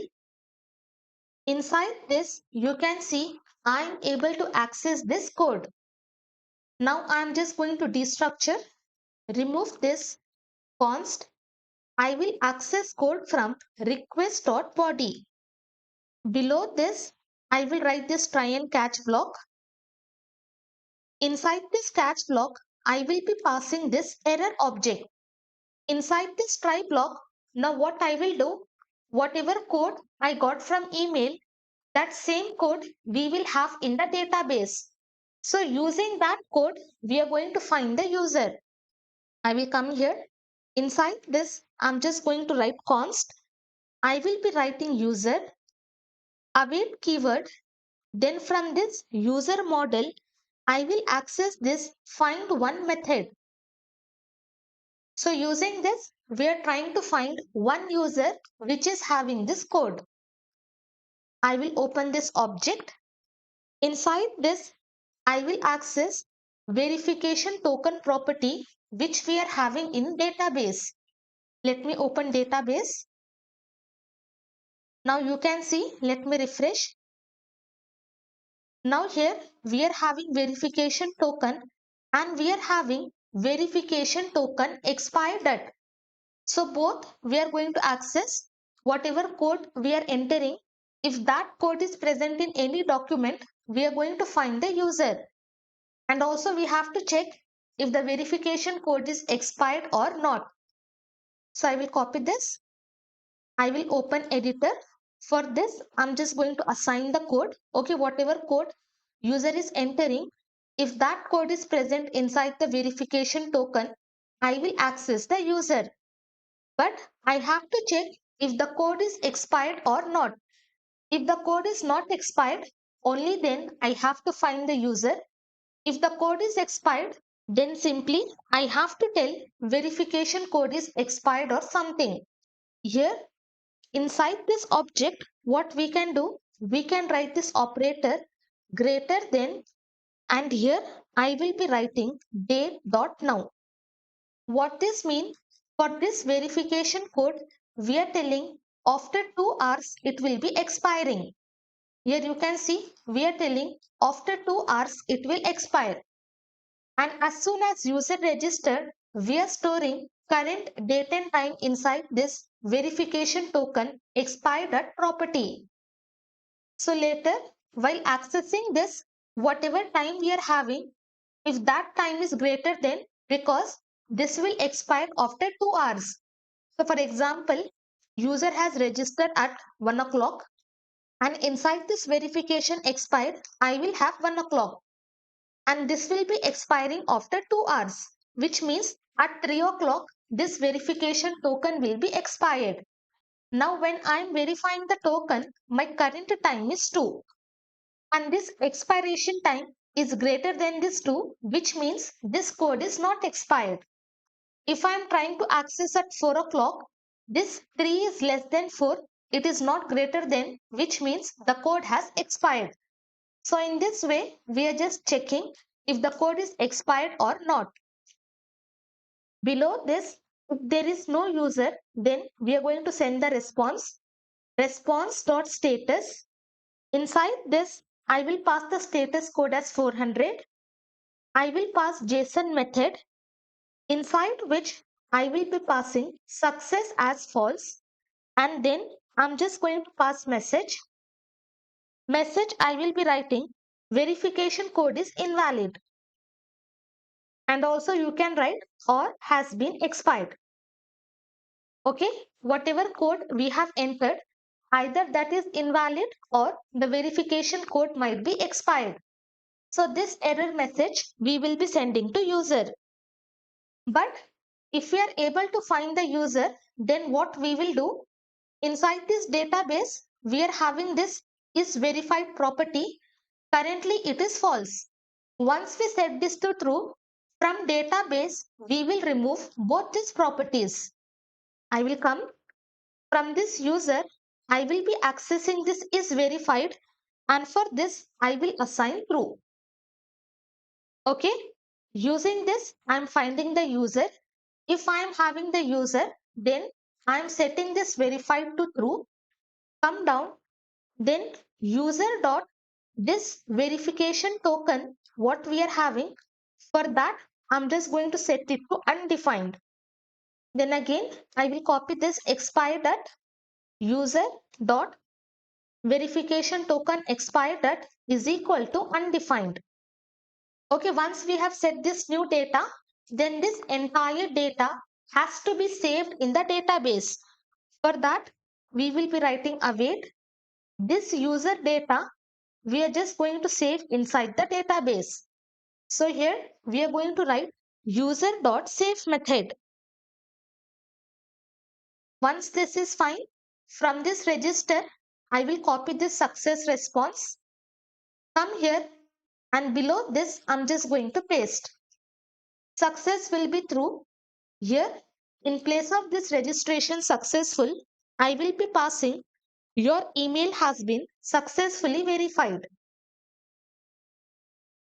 Inside this you can see I am able to access this code. Now I am just going to destructure, remove this const. I will access code from request.body. Below this, I will write this try and catch block. Inside this catch block, I will be passing this error object. Inside this try block, now what I will do, whatever code I got from email, that same code we will have in the database. So using that code, we are going to find the user. I will come here. Inside this, I'm just going to write const. I will be writing user, await keyword. Then from this user model, I will access this find one method. So using this, we are trying to find one user which is having this code. I will open this object. Inside this, I will access verification token property which we are having in database. Let me open database. Now you can see, let me refresh. Now here we are having verification token and we are having verification token expired at. So both we are going to access whatever code we are entering. If that code is present in any document, we are going to find the user. And also we have to check if the verification code is expired or not. So I will copy this. I will open editor. For this, I'm just going to assign the code. Okay, whatever code user is entering, if that code is present inside the verification token, I will access the user. But I have to check if the code is expired or not. If the code is not expired, only then I have to find the user. If the code is expired, then simply I have to tell verification code is expired or something. Here, inside this object, what we can do, we can write this operator greater than, and here I will be writing date.now. What this means, for this verification code, we are telling after 2 hours it will be expiring. Here you can see we are telling after 2 hours it will expire. And as soon as user registered, we are storing current date and time inside this verification token expired at property. So later, while accessing this, whatever time we are having, if that time is greater than, because this will expire after 2 hours. So for example, user has registered at 1 o'clock and inside this verification expired, I will have 1 o'clock and this will be expiring after 2 hours, which means at 3 o'clock, this verification token will be expired. Now when I am verifying the token, my current time is 2 and this expiration time is greater than this 2, which means this code is not expired. If I am trying to access at 4 o'clock, this 3 is less than 4, it is not greater than, which means the code has expired. So in this way, we are just checking if the code is expired or not. Below this, if there is no user, then we are going to send the response.status. Inside this, I will pass the status code as 400. I will pass JSON method inside which I will be passing success as false, and then I'm just going to pass message. Message I will be writing verification code is invalid, and also you can write or has been expired. Okay, whatever code we have entered, either that is invalid or the verification code might be expired. So this error message we will be sending to user. But if we are able to find the user, then what we will do, inside this database, we are having this is verified property. Currently it is false. Once we set this to true, from database, we will remove both these properties. I will come from this user. I will be accessing this is verified, and for this I will assign true. Okay. Using this, I am finding the user. If I am having the user, then I am setting this verified to true. Come down, then user dot this verification token, what we are having, for that I'm just going to set it to undefined. Then again, I will copy this expired at user dot verification token expired at is equal to undefined. Okay, once we have set this new data, then this entire data has to be saved in the database. For that, we will be writing await. This user data, we are just going to save inside the database. So here we are going to write user.save method. Once this is fine, from this register, I will copy this success response. Come here and below this, I'm just going to paste. Success will be true. Here, in place of this registration successful, I will be passing your email has been successfully verified.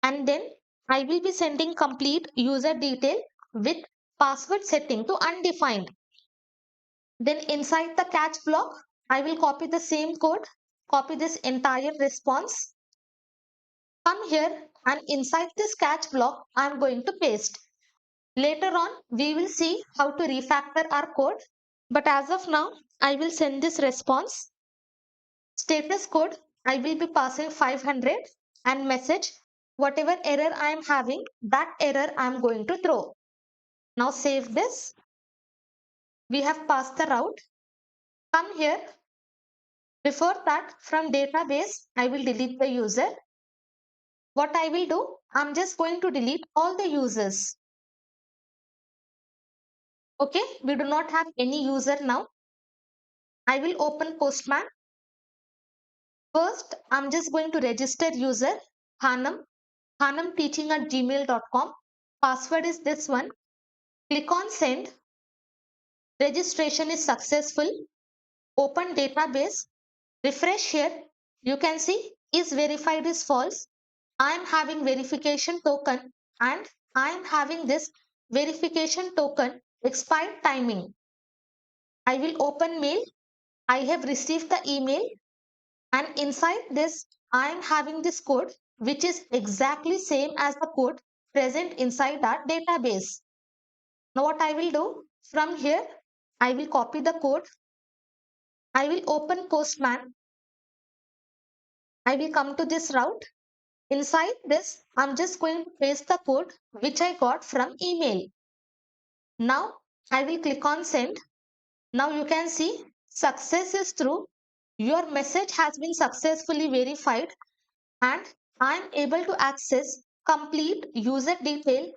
And then I will be sending complete user detail with password setting to undefined. Then inside the catch block, I will copy the same code, copy this entire response. Come here and inside this catch block, I'm going to paste. Later on, we will see how to refactor our code. But as of now, I will send this response. Status code, I will be passing 500 and message whatever error I am having, that error I am going to throw. Now save this. We have passed the route. Come here. Before that, from database, I will delete the user. What I will do, I'm just going to delete all the users. Okay, we do not have any user now. I will open Postman. First, I'm just going to register user Hanam teaching at gmail.com. Password is this one. Click on send. Registration is successful. Open database. Refresh here. You can see is verified is false. I am having verification token and I am having this verification token expired timing. I will open mail. I have received the email and inside this I am having this code which is exactly same as the code present inside our database. Now what I will do from here, I will copy the code. I will open Postman. I will come to this route. Inside this, I'm just going to paste the code which I got from email. Now I will click on send. Now you can see success is through. Your message has been successfully verified and I am able to access complete user detail.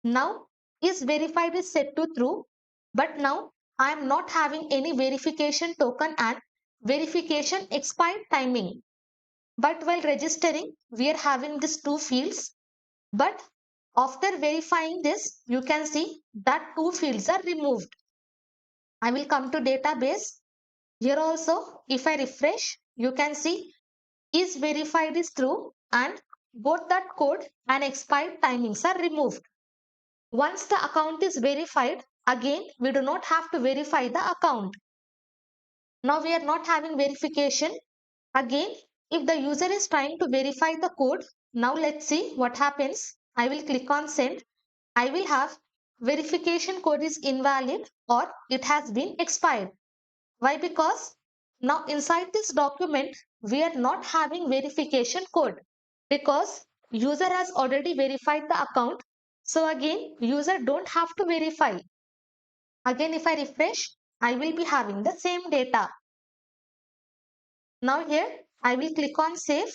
Now is verified is set to true, but now I am not having any verification token and verification expired timing. But while registering, we are having these two fields. But after verifying this, you can see that two fields are removed. I will come to database. Here also, if I refresh, you can see is verified is true and both that code and expired timings are removed. Once the account is verified, again, we do not have to verify the account. Now we are not having verification. Again, if the user is trying to verify the code, now let's see what happens. I will click on send. I will have verification code is invalid or it has been expired. Why? Because now inside this document, we are not having verification code because user has already verified the account. So again, user don't have to verify. Again, if I refresh, I will be having the same data. Now here, I will click on save.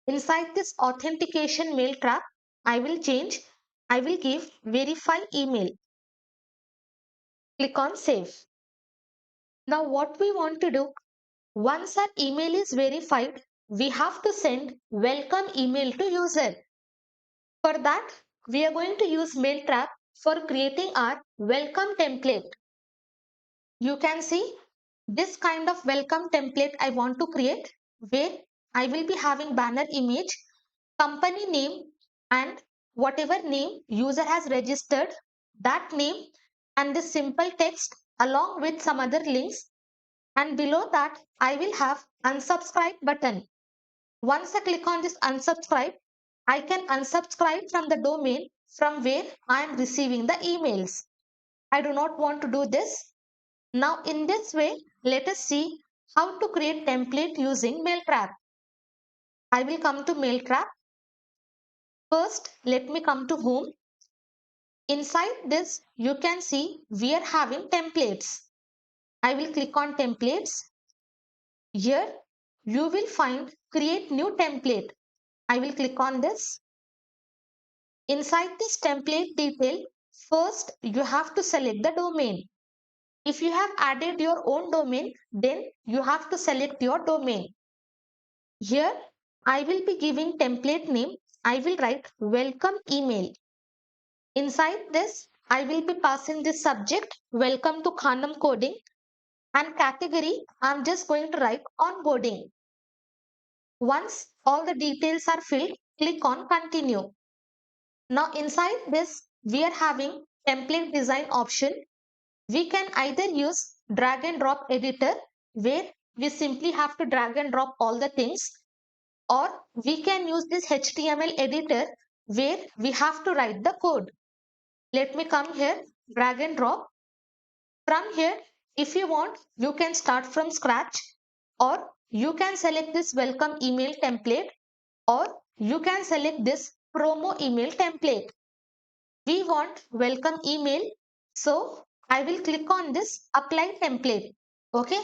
Inside this authentication mail trap, I will change. I will give verify email. Click on save. Now what we want to do, once our email is verified, we have to send welcome email to user. For that, we are going to use Mailtrap for creating our welcome template. You can see this kind of welcome template I want to create where I will be having banner image, company name and whatever name user has registered, that name and the simple text along with some other links, and below that I will have unsubscribe button. Once I click on this unsubscribe, I can unsubscribe from the domain from where I am receiving the emails. I do not want to do this. Now in this way, let us see how to create template using Mailtrap. I will come to Mailtrap. First, let me come to home. Inside this, you can see we are having templates. I will click on templates. Here, you will find create new template. I will click on this. Inside this template detail, first you have to select the domain. If you have added your own domain, then you have to select your domain. Here, I will be giving template name. I will write welcome email. Inside this, I will be passing this subject, welcome to Khanam coding, and category, I'm just going to write onboarding. Once all the details are filled, click on continue. Now inside this, we are having template design option. We can either use drag and drop editor where we simply have to drag and drop all the things, or we can use this HTML editor where we have to write the code. Let me come here, drag and drop. From here, if you want, you can start from scratch, or you can select this welcome email template, or you can select this promo email template. We want welcome email, so I will click on this apply template. Okay,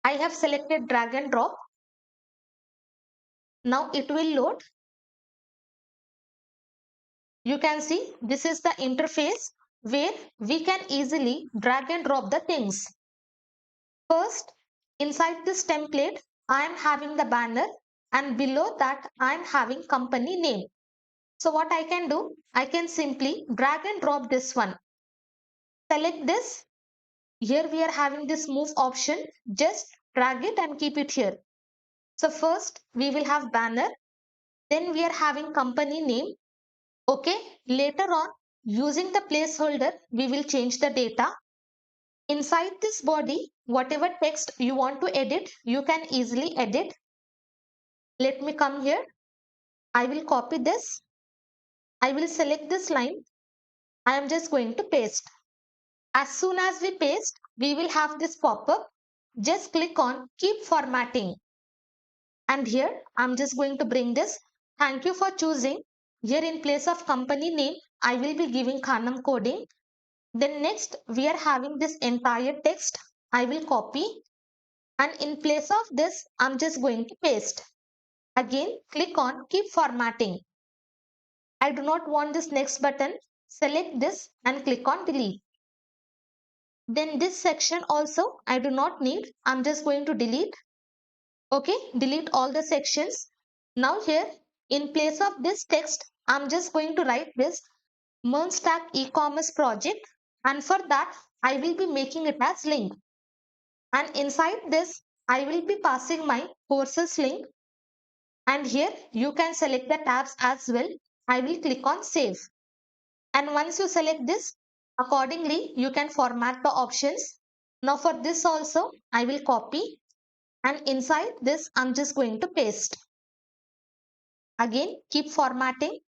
I have selected drag and drop. Now it will load. You can see this is the interface where we can easily drag and drop the things. First, inside this template, I am having the banner, and below that I am having company name. So what I can do, I can simply drag and drop this one. Select this. Here we are having this move option. Just drag it and keep it here. So first we will have banner. Then we are having company name. Okay. Later on, using the placeholder, we will change the data. Inside this body, whatever text you want to edit, you can easily edit. Let me come here. I will copy this. I will select this line. I am just going to paste. As soon as we paste, we will have this pop-up. Just click on keep formatting. And here I'm just going to bring this. Thank you for choosing. Here in place of company name, I will be giving Khanam coding. Then next we are having this entire text. I will copy. And in place of this, I'm just going to paste. Again, click on keep formatting. I do not want this next button. Select this and click on delete. Then this section also I do not need. I'm just going to delete. Okay, delete all the sections. Now here, in place of this text, I'm just going to write this MERN Stack e-commerce project, and for that I will be making it as link. And inside this, I will be passing my courses link. And here you can select the tabs as well. I will click on save. And once you select this, accordingly, you can format the options. Now for this also, I will copy, and inside this, I'm just going to paste. Again, keep formatting,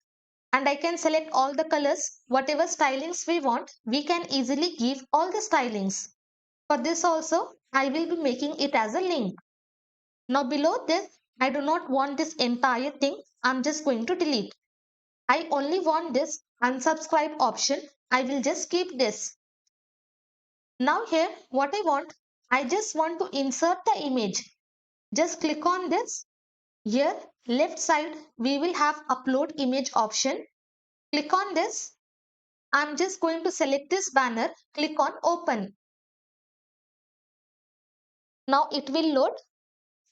and I can select all the colors. Whatever stylings we want, we can easily give all the stylings. For this also, I will be making it as a link. Now below this, I do not want this entire thing. I'm just going to delete. I only want this unsubscribe option. I will just keep this. Now here, what I just want to insert the image. Just click on this. Here, left side, we will have upload image option. Click on this. I'm just going to select this banner. Click on open. Now it will load.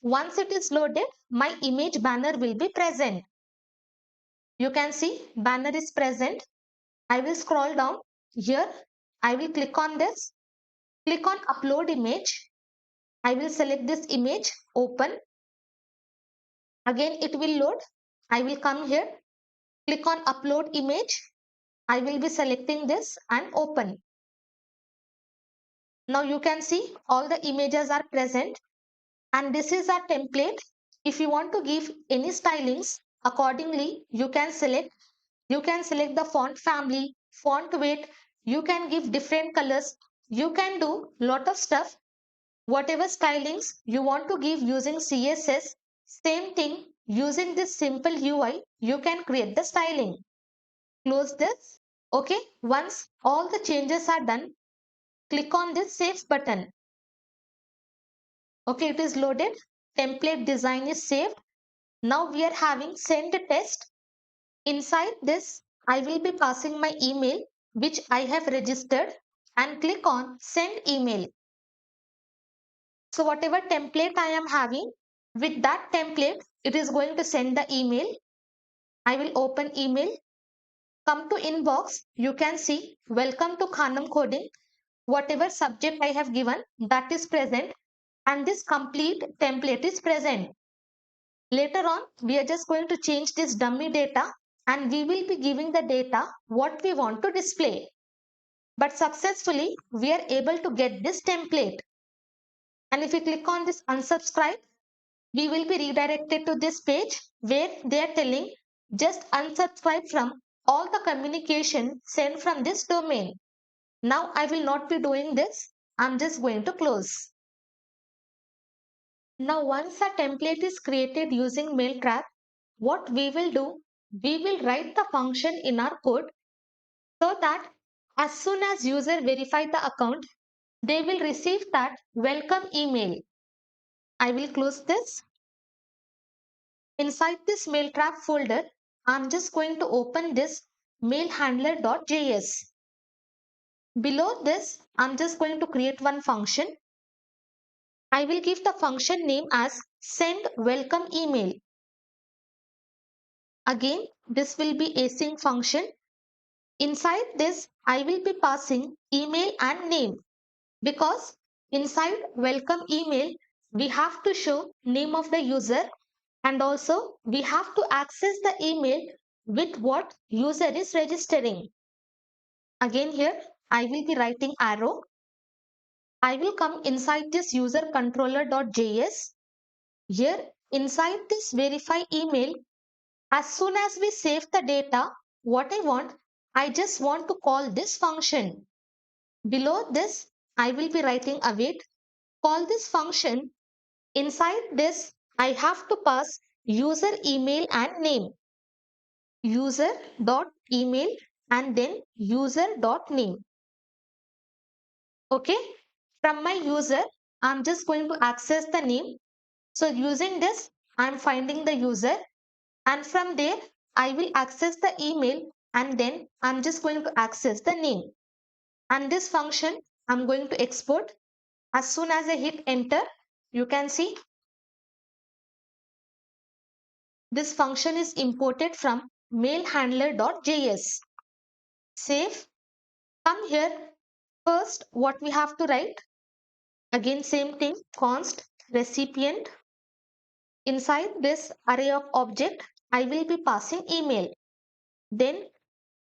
Once it is loaded, my image banner will be present. You can see banner is present. I will scroll down. Here, I will click on this. Click on upload image. I will select this image, open. Again, it will load. I will come here. Click on upload image. I will be selecting this and open. Now you can see all the images are present, and this is our template. If you want to give any stylings, accordingly, you can select. You can select the font family, font weight. You can give different colors. You can do lot of stuff. Whatever stylings you want to give using CSS, same thing using this simple UI, you can create the styling. Close this. Okay, once all the changes are done, click on this save button. Okay, it is loaded. Template design is saved. Now we are having send test. Inside this, I will be passing my email which I have registered, and click on send email. So whatever template I am having, with that template, it is going to send the email. I will open email. Come to inbox. You can see welcome to Khanam coding. Whatever subject I have given, that is present, and this complete template is present. Later on, we are just going to change this dummy data, and we will be giving the data what we want to display. But successfully, we are able to get this template. And if you click on this unsubscribe, we will be redirected to this page where they are telling just unsubscribe from all the communication sent from this domain. Now I will not be doing this. I'm just going to close. Now once a template is created using Mailtrap, what we will do, we will write the function in our code so that as soon as user verify the account, they will receive that welcome email. I will close this. Inside this Mailtrap folder, I'm just going to open this mailhandler.js. Below this, I'm just going to create one function. I will give the function name as send welcome email. Again, this will be async function. Inside this, I will be passing email and name because inside welcome email, we have to show name of the user and also we have to access the email with what user is registering. Again here, I will be writing arrow. I will come inside this user controller.js. Here inside this verify email, as soon as we save the data, what I just want to call this function. Below this, I will be writing await. Call this function. Inside this, I have to pass user email and name. User dot email and then user dot name. Okay. From my user, I'm just going to access the name. So using this, I'm finding the user and from there, I will access the email and then I'm just going to access the name. And this function, I'm going to export. As soon as I hit enter, you can see this function is imported from mailhandler.js. Save. Come here. First, what we have to write? Again, same thing, const recipient. Inside this array of object, I will be passing email. Then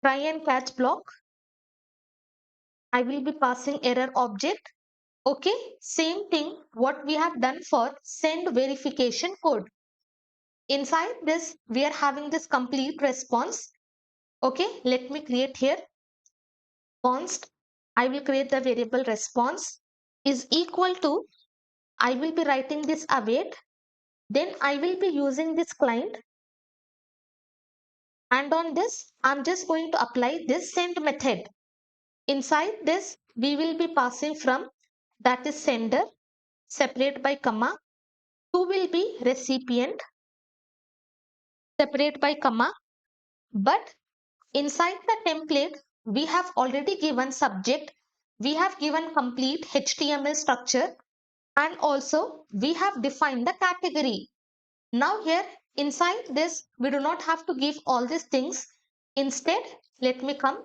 try and catch block. I will be passing error object. Okay, same thing what we have done for send verification code. Inside this, we are having this complete response. Okay, let me create here const. I will create the variable response is equal to, I will be writing this await. Then I will be using this client. And on this, I'm just going to apply this send method. Inside this, we will be passing from that is sender, separate by comma. Who will be recipient, separate by comma. But inside the template, we have already given subject. We have given complete HTML structure and also we have defined the category. Now here inside this, we do not have to give all these things. Instead, let me come.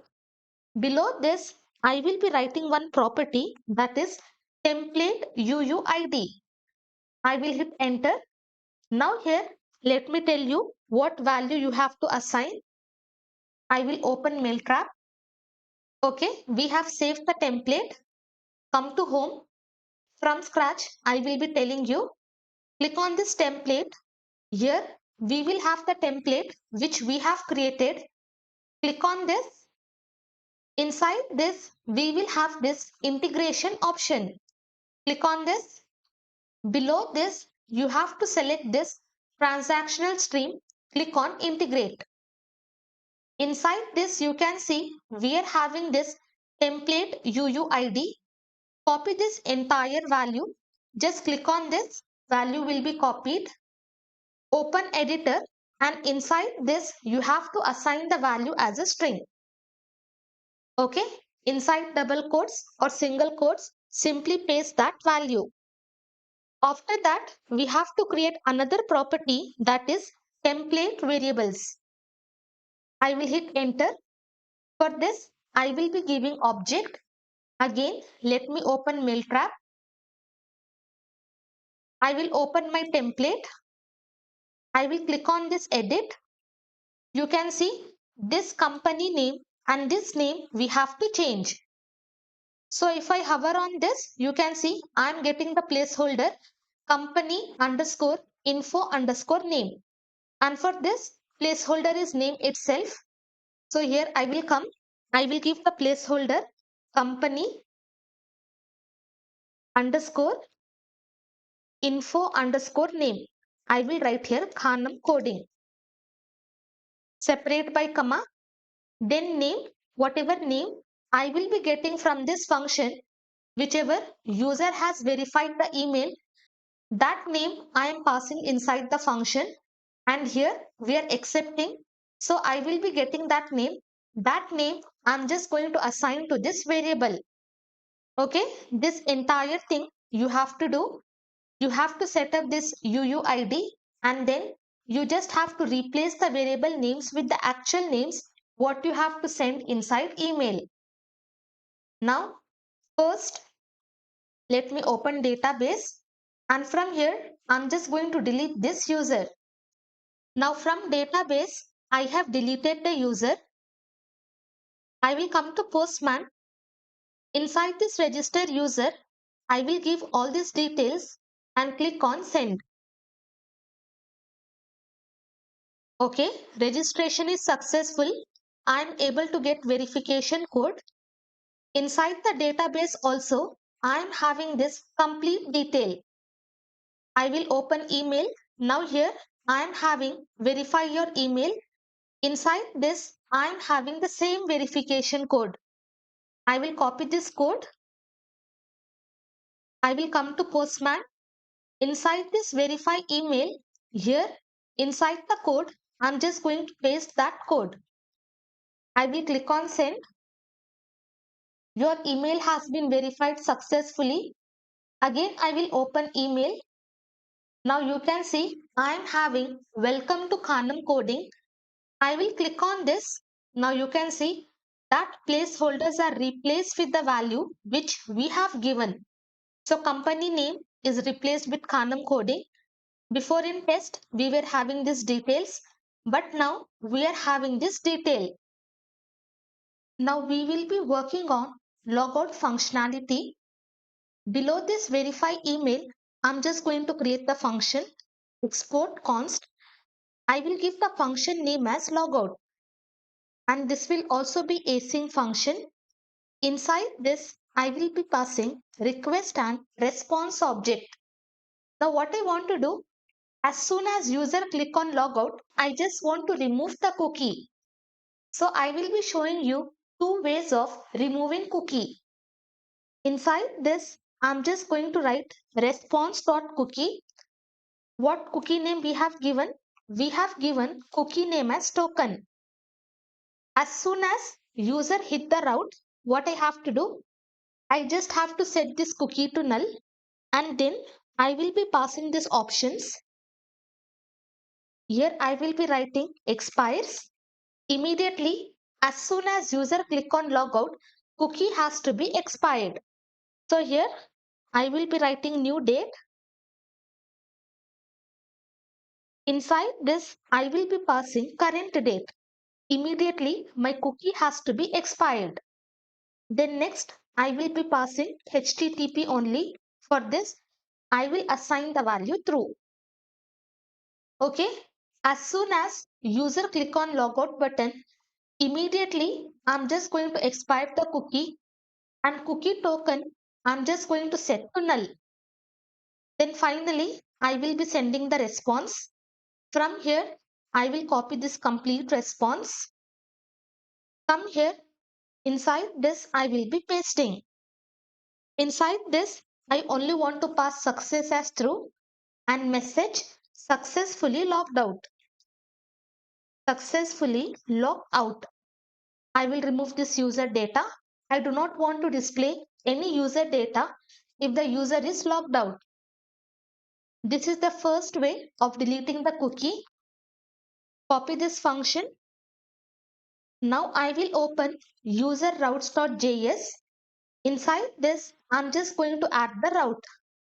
Below this, I will be writing one property that is template UUID. I will hit enter. Now here, let me tell you what value you have to assign. I will open Mailtrap. Okay, we have saved the template. Come to home. From scratch, I will be telling you, click on this template. Here, we will have the template which we have created. Click on this. Inside this, we will have this integration option. Click on this. Below this, you have to select this transactional stream. Click on integrate. Inside this, you can see we are having this template UUID. Copy this entire value. Just click on this. Value will be copied. Open editor and inside this, you have to assign the value as a string. Okay. Inside double quotes or single quotes, simply paste that value. After that, we have to create another property that is template variables. I will hit enter. For this, I will be giving object. Again, let me open Mailtrap. I will open my template. I will click on this edit. You can see this company name and this name we have to change. So if I hover on this, you can see I'm getting the placeholder company underscore info underscore name. And for this placeholder is name itself. So here I will come, I will give the placeholder company underscore info underscore name. I will write here Khanam coding. Separate by comma, then name, whatever name I will be getting from this function, whichever user has verified the email, that name I am passing inside the function, and here we are accepting. So I will be getting that name. That name I'm just going to assign to this variable. Okay, this entire thing you have to do. You have to set up this UUID, and then you just have to replace the variable names with the actual names what you have to send inside email. Now, first, let me open database, and from here, I'm just going to delete this user. Now from database, I have deleted the user. I will come to Postman. Inside this register user, I will give all these details and click on send. Okay, registration is successful. I am able to get verification code. Inside the database also, I am having this complete detail. I will open email. Now here I am having verify your email. Inside this, I am having the same verification code. I will copy this code. I will come to Postman. Inside this verify email, here inside the code, I'm just going to paste that code. I will click on send. Your email has been verified successfully. Again, I will open email. Now you can see I am having welcome to Khanam coding. I will click on this. Now you can see that placeholders are replaced with the value which we have given. So company name is replaced with Khanam coding. Before in test, we were having these details, but now we are having this detail. Now we will be working on logout functionality. Below this verify email, I'm just going to create the function export const. I will give the function name as logout, and this will also be async function. Inside this, I will be passing request and response object. Now what I want to do, as soon as user click on logout, I just want to remove the cookie. So I will be showing you two ways of removing cookie. Inside this, I'm just going to write response.cookie. What cookie name we have given? We have given cookie name as token. As soon as user hit the route, what I have to do? I just have to set this cookie to null, and then I will be passing these options. Here I will be writing expires. Immediately, as soon as user click on logout, cookie has to be expired. So here I will be writing new date. Inside this, I will be passing current date. Immediately, my cookie has to be expired. Then next, I will be passing HTTP only. For this, I will assign the value true. Okay. As soon as user click on logout button, immediately I'm just going to expire the cookie, and cookie token I'm just going to set to null. Then finally, I will be sending the response. From here, I will copy this complete response. Come here, inside this I will be pasting. Inside this, I only want to pass success as true and message successfully logged out. Successfully logged out. I will remove this user data. I do not want to display any user data if the user is logged out. This is the first way of deleting the cookie. Copy this function. Now I will open user routes.js. Inside this, I'm just going to add the route.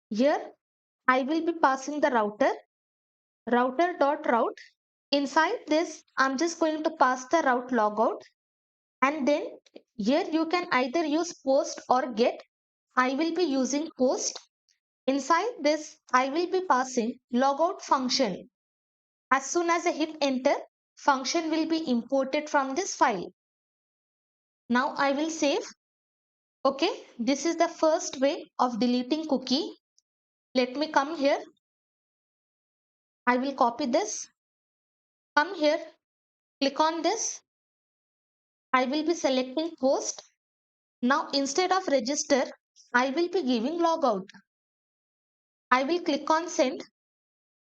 Here, I will be passing the router.route. Inside this, I'm just going to pass the route logout. And then here you can either use post or get. I will be using post. Inside this, I will be passing logout function. As soon as I hit enter, function will be imported from this file. Now I will save. Okay, this is the first way of deleting cookie. Let me come here. I will copy this. Come here, click on this. I will be selecting post. Now instead of register, I will be giving logout. I will click on send.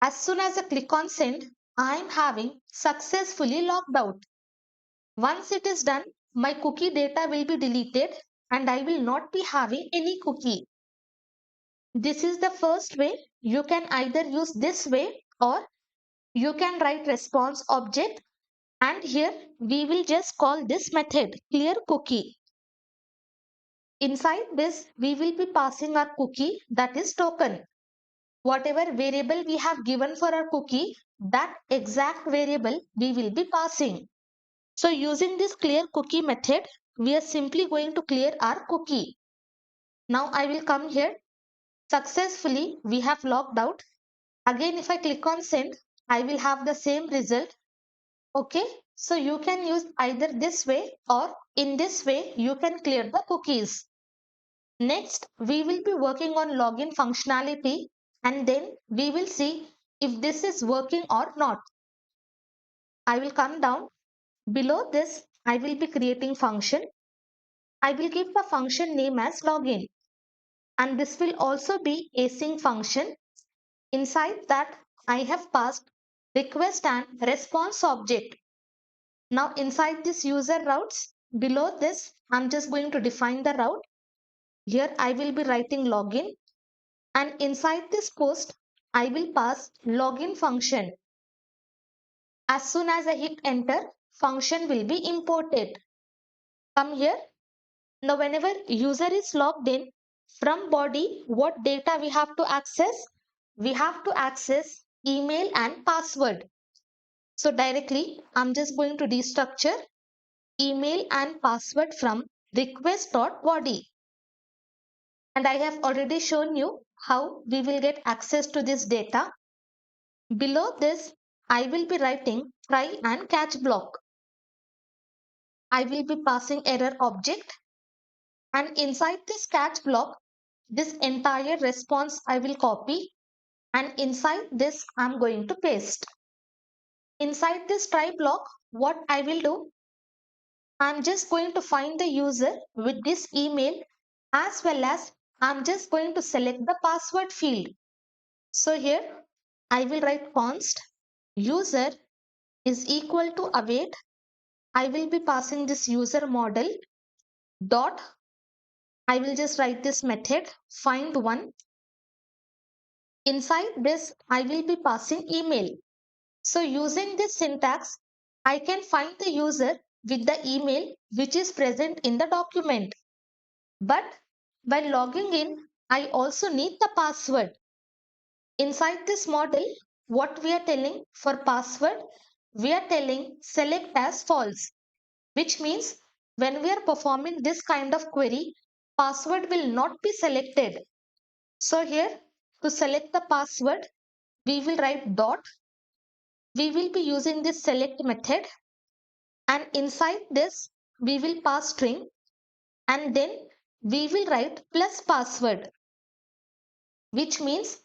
As soon as I click on send, I am having successfully logged out. Once it is done, my cookie data will be deleted and I will not be having any cookie. This is the first way. You can either use this way or you can write response object, and here we will just call this method clear cookie. Inside this, we will be passing our cookie, that is token. Whatever variable we have given for our cookie, that exact variable we will be passing. So using this clear cookie method, we are simply going to clear our cookie. Now I will come here. Successfully, we have logged out. Again, if I click on send, I will have the same result. Okay, so you can use either this way or in this way, you can clear the cookies. Next, we will be working on login functionality and then we will see if this is working or not. I will come down. Below this, I will be creating function. I will give the function name as login, and this will also be async function. Inside that, I have passed request and response object. Now inside this user routes, below this, I'm just going to define the route. Here I will be writing login, and inside this post, I will pass login function. As soon as I hit enter, function will be imported. Come here. Now whenever user is logged in, from body, what data we have to access? We have to access email and password. So directly, I'm just going to destructure email and password from request.body. And I have already shown you how we will get access to this data. Below this, I will be writing try and catch block. I will be passing error object, and inside this catch block, this entire response I will copy, and inside this I'm going to paste. Inside this try block, what I will do, I'm just going to find the user with this email, as well as I'm just going to select the password field. So here I will write const user is equal to await. I will be passing this user model dot. I will just write this method find one. Inside this, I will be passing email. So using this syntax, I can find the user with the email which is present in the document. But by logging in, I also need the password. Inside this model, what we are telling for password, we are telling select as false, which means when we are performing this kind of query, password will not be selected. So here to select the password, we will write dot. We will be using this select method, and inside this we will pass string, and then we will write plus password, which means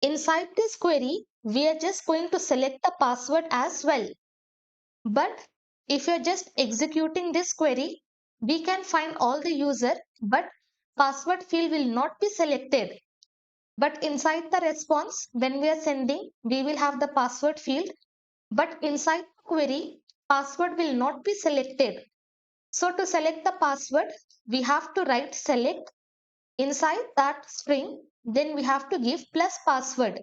inside this query we are just going to select the password as well. But if you're just executing this query, we can find all the user, but password field will not be selected. But inside the response, when we are sending, we will have the password field, but inside the query, password will not be selected. So to select the password, we have to write select. Inside that string, then we have to give plus password.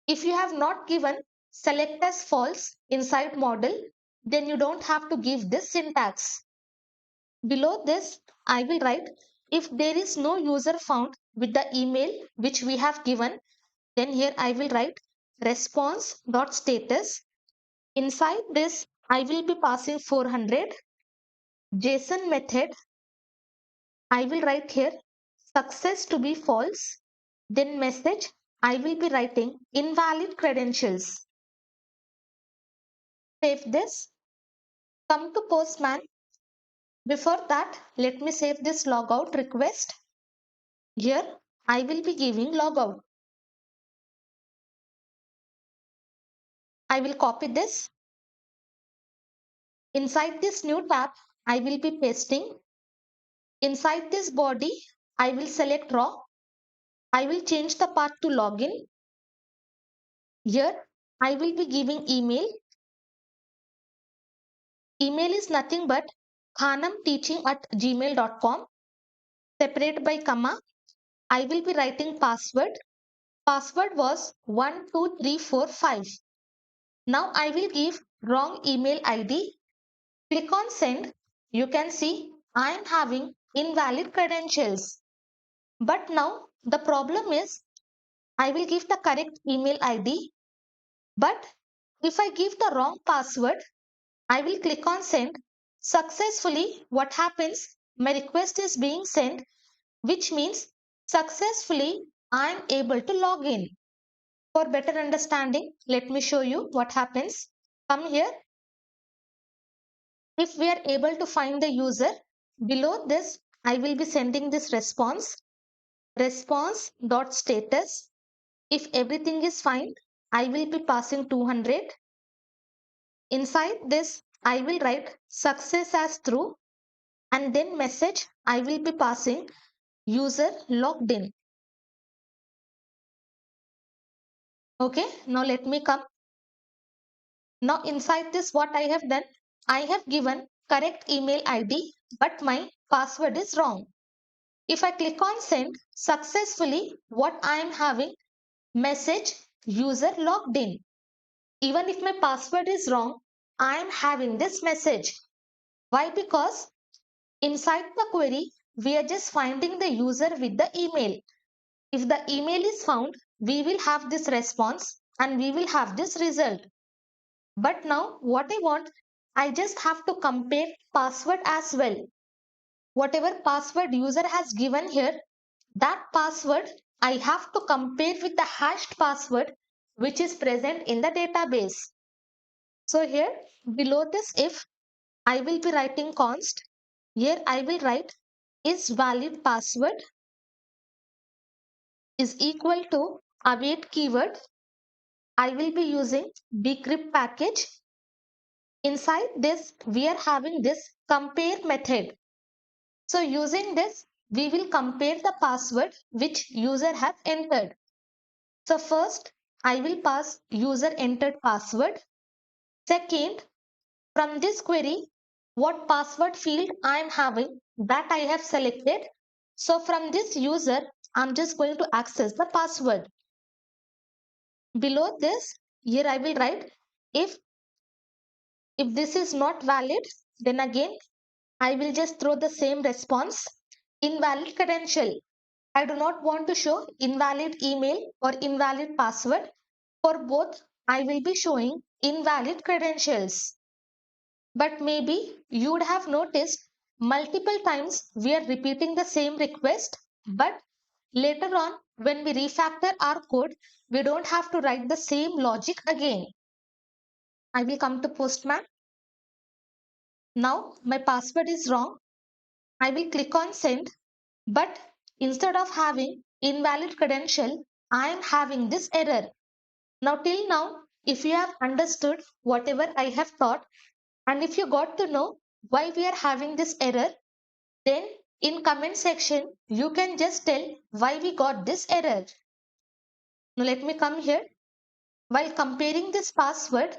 If you have not given select as false inside model, then you don't have to give this syntax. Below this, I will write if there is no user found with the email which we have given, then here I will write response.status. Inside this, I will be passing 400. JSON method, I will write here success to be false. Then message, I will be writing invalid credentials. Save this. Come to Postman. Before that, let me save this logout request. Here, I will be giving logout. I will copy this. Inside this new tab, I will be pasting. Inside this body, I will select raw. I will change the path to login. Here, I will be giving email. Email is nothing but khanamteaching@gmail.com. Separate by comma. I will be writing password. Password was 12345. Now I will give wrong email ID. Click on send. You can see I am having invalid credentials. But now the problem is I will give the correct email ID. But if I give the wrong password, I will click on send. Successfully, what happens? My request is being sent, which means successfully I am able to log in. For better understanding, let me show you what happens. Come here. If we are able to find the user, below this, I will be sending this response.status. If everything is fine, I will be passing 200. Inside this, I will write success as through and then message I will be passing user logged in. Okay, now let me come. Now inside this, what I have done, I have given correct email ID, but my password is wrong. If I click on send, successfully what I am having, message user logged in. Even if my password is wrong, I am having this message. Why? Because inside the query, we are just finding the user with the email. If the email is found, we will have this response and we will have this result. But now what I want, I just have to compare password as well. Whatever password user has given here, that password I have to compare with the hashed password which is present in the database. So here below this if, I will be writing const. Here I will write is valid password is equal to await keyword. I will be using bcrypt package. Inside this, we are having this compare method. So using this, we will compare the password which user has entered. So first, I will pass user entered password. Second, from this query, what password field I am having that I have selected. So from this user, I'm just going to access the password. Below this, here I will write if this is not valid, then again I will just throw the same response, invalid credential. I do not want to show invalid email or invalid password. For both, I will be showing invalid credentials. But maybe you would have noticed multiple times we are repeating the same request, but later on when we refactor our code, we don't have to write the same logic again. I will come to Postman. Now my password is wrong. I will click on send, but instead of having invalid credential, I am having this error. Now till now, if you have understood whatever I have taught and if you got to know why we are having this error, then in comment section, you can just tell why we got this error. Now let me come here. While comparing this password,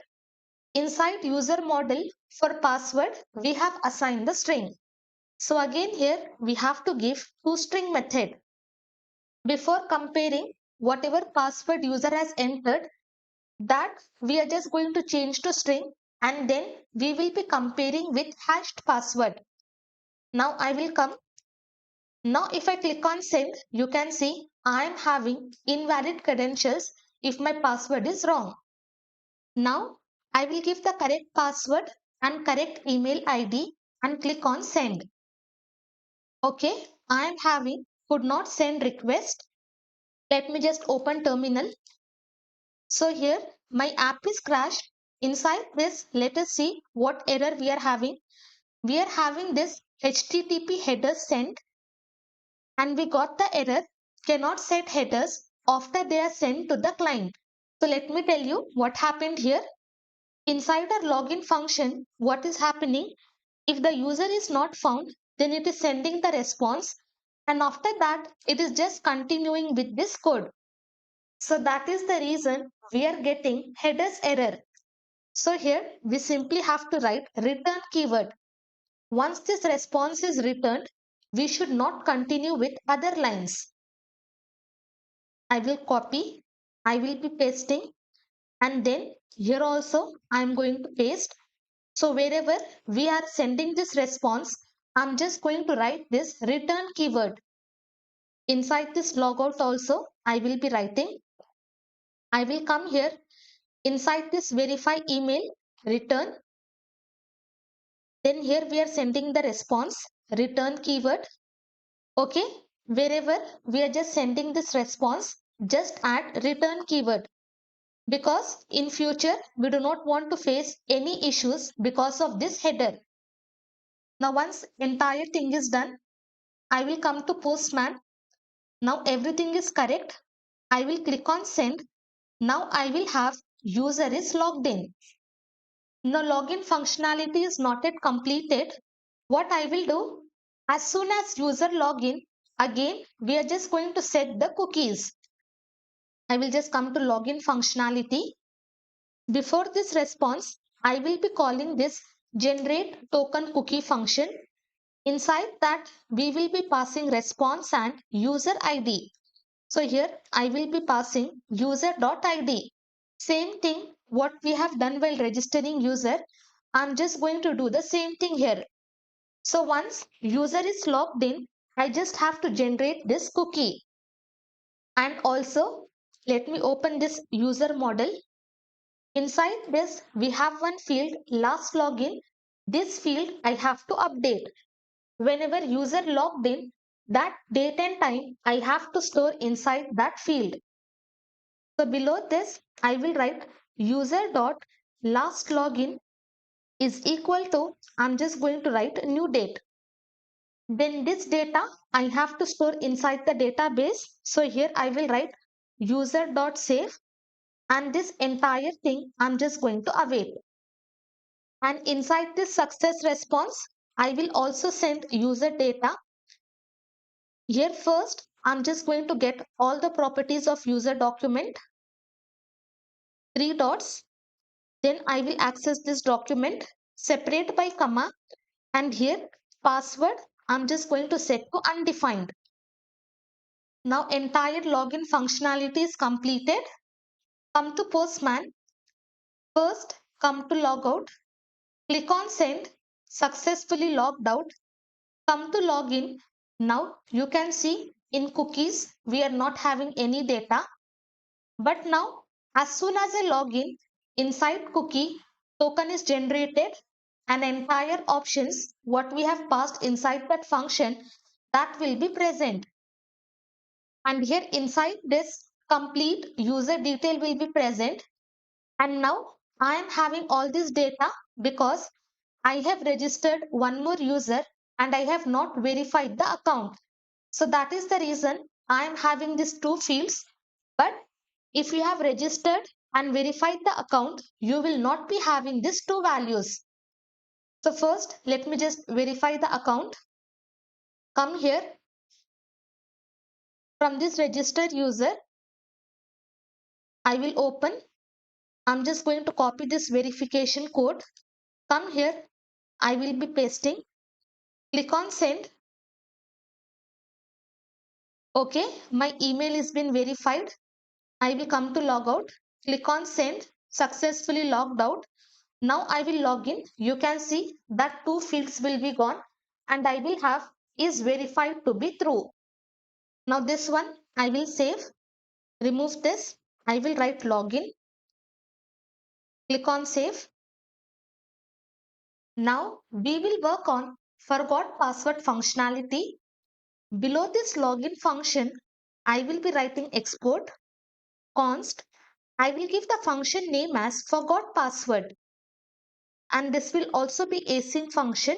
inside user model for password, we have assigned the string. So again here we have to give toString method. Before comparing whatever password user has entered, that we are just going to change to string and then we will be comparing with hashed password. Now I will come. Now if I click on send, you can see I am having invalid credentials if my password is wrong. Now I will give the correct password and correct email ID and click on send. Okay, I am having could not send request. Let me just open terminal. So here my app is crashed. Inside this, let us see what error we are having. We are having this HTTP header sent, and we got the error cannot set headers after they are sent to the client. So let me tell you what happened here. Inside our login function, what is happening? If the user is not found, then it is sending the response, and after that it is just continuing with this code. So that is the reason we are getting headers error. So here we simply have to write return keyword. Once this response is returned, we should not continue with other lines. I will copy, I will be pasting, and then here also I am going to paste. So wherever we are sending this response, I'm just going to write this return keyword. Inside this logout also, I will be writing. I will come here inside this verify email return. Then here we are sending the response return keyword. Okay. Wherever we are just sending this response, just add return keyword, because in future we do not want to face any issues because of this header. Now once entire thing is done, I will come to Postman. Now everything is correct. I will click on send. Now I will have user is logged in. Now login functionality is not yet completed. What I will do, as soon as user login, again we are just going to set the cookies. I will just come to login functionality. Before this response, I will be calling this generate token cookie function. Inside that, we will be passing response and user ID. So here I will be passing user.id. Same thing what we have done while registering user. I'm just going to do the same thing here. So once user is logged in, I just have to generate this cookie. And also let me open this user model. Inside this, we have one field last login. This field I have to update. Whenever user logged in, that date and time I have to store inside that field. So below this, I will write user dot last login is equal to, I'm just going to write a new date. Then this data I have to store inside the database. So here I will write user dot save, and this entire thing I'm just going to await. And inside this success response, I will also send user data. Here first, I'm just going to get all the properties of user document, three dots. Then I will access this document, separate by comma, and here password, I'm just going to set to undefined. Now entire login functionality is completed. Come to Postman. First, come to logout. Click on send, successfully logged out. Come to login. Now you can see in cookies, we are not having any data. But now, as soon as I log in, inside cookie, token is generated, and entire options, what we have passed inside that function, that will be present. And here inside this complete user detail will be present. And now I am having all this data because I have registered one more user and I have not verified the account. So that is the reason I am having these two fields. But if you have registered and verified the account, you will not be having these two values. So first, let me just verify the account. Come here. From this registered user, I will open. I'm just going to copy this verification code. Come here. I will be pasting. Click on send. Okay, my email has been verified. I will come to logout. Click on send. Successfully logged out. Now I will log in. You can see that two fields will be gone and I will have is verified to be true. Now this one I will save. Remove this. I will write login. Click on save. Now we will work on forgot password functionality. Below this login function, I will be writing export const. I will give the function name as forgot password, and this will also be async function.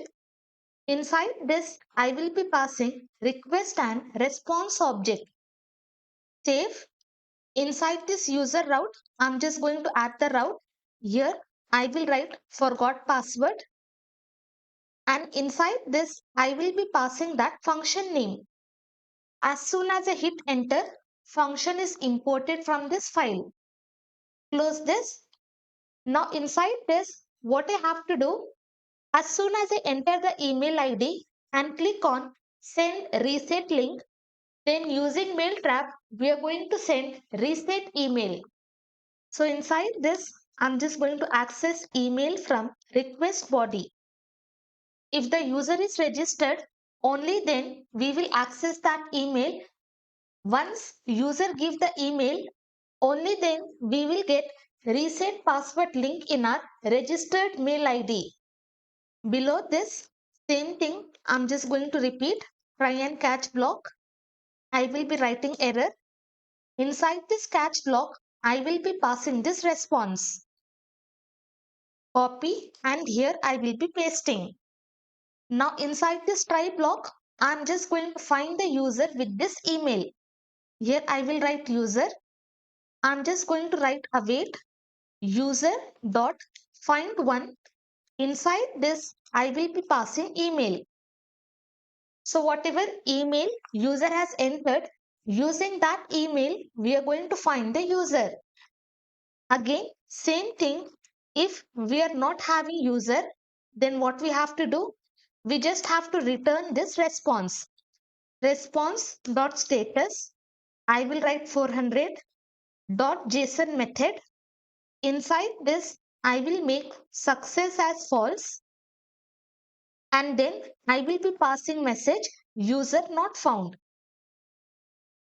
Inside this, I will be passing request and response object. Save. Inside this user route, I'm just going to add the route. Here, I will write forgot password, and inside this, I will be passing that function name. As soon as I hit enter, function is imported from this file. Close this. Now inside this, what I have to do, as soon as I enter the email ID and click on send reset link, then using Mailtrap, we are going to send reset email. So inside this, I'm just going to access email from request body. If the user is registered, only then we will access that email. Once user give the email, only then we will get reset password link in our registered mail ID. Below this, same thing, I'm just going to repeat try and catch block. I will be writing error. Inside this catch block, I will be passing this response. Copy, and here I will be pasting. Now inside this try block, I'm just going to find the user with this email. Here I will write user. I'm just going to write await user dot find one. Inside this, I will be passing email. So whatever email user has entered, using that email, we are going to find the user. Again, same thing. If we are not having user, then what we have to do? We just have to return this response. Response dot status. I will write 400 dot JSON method. Inside this, I will make success as false, and then I will be passing message user not found.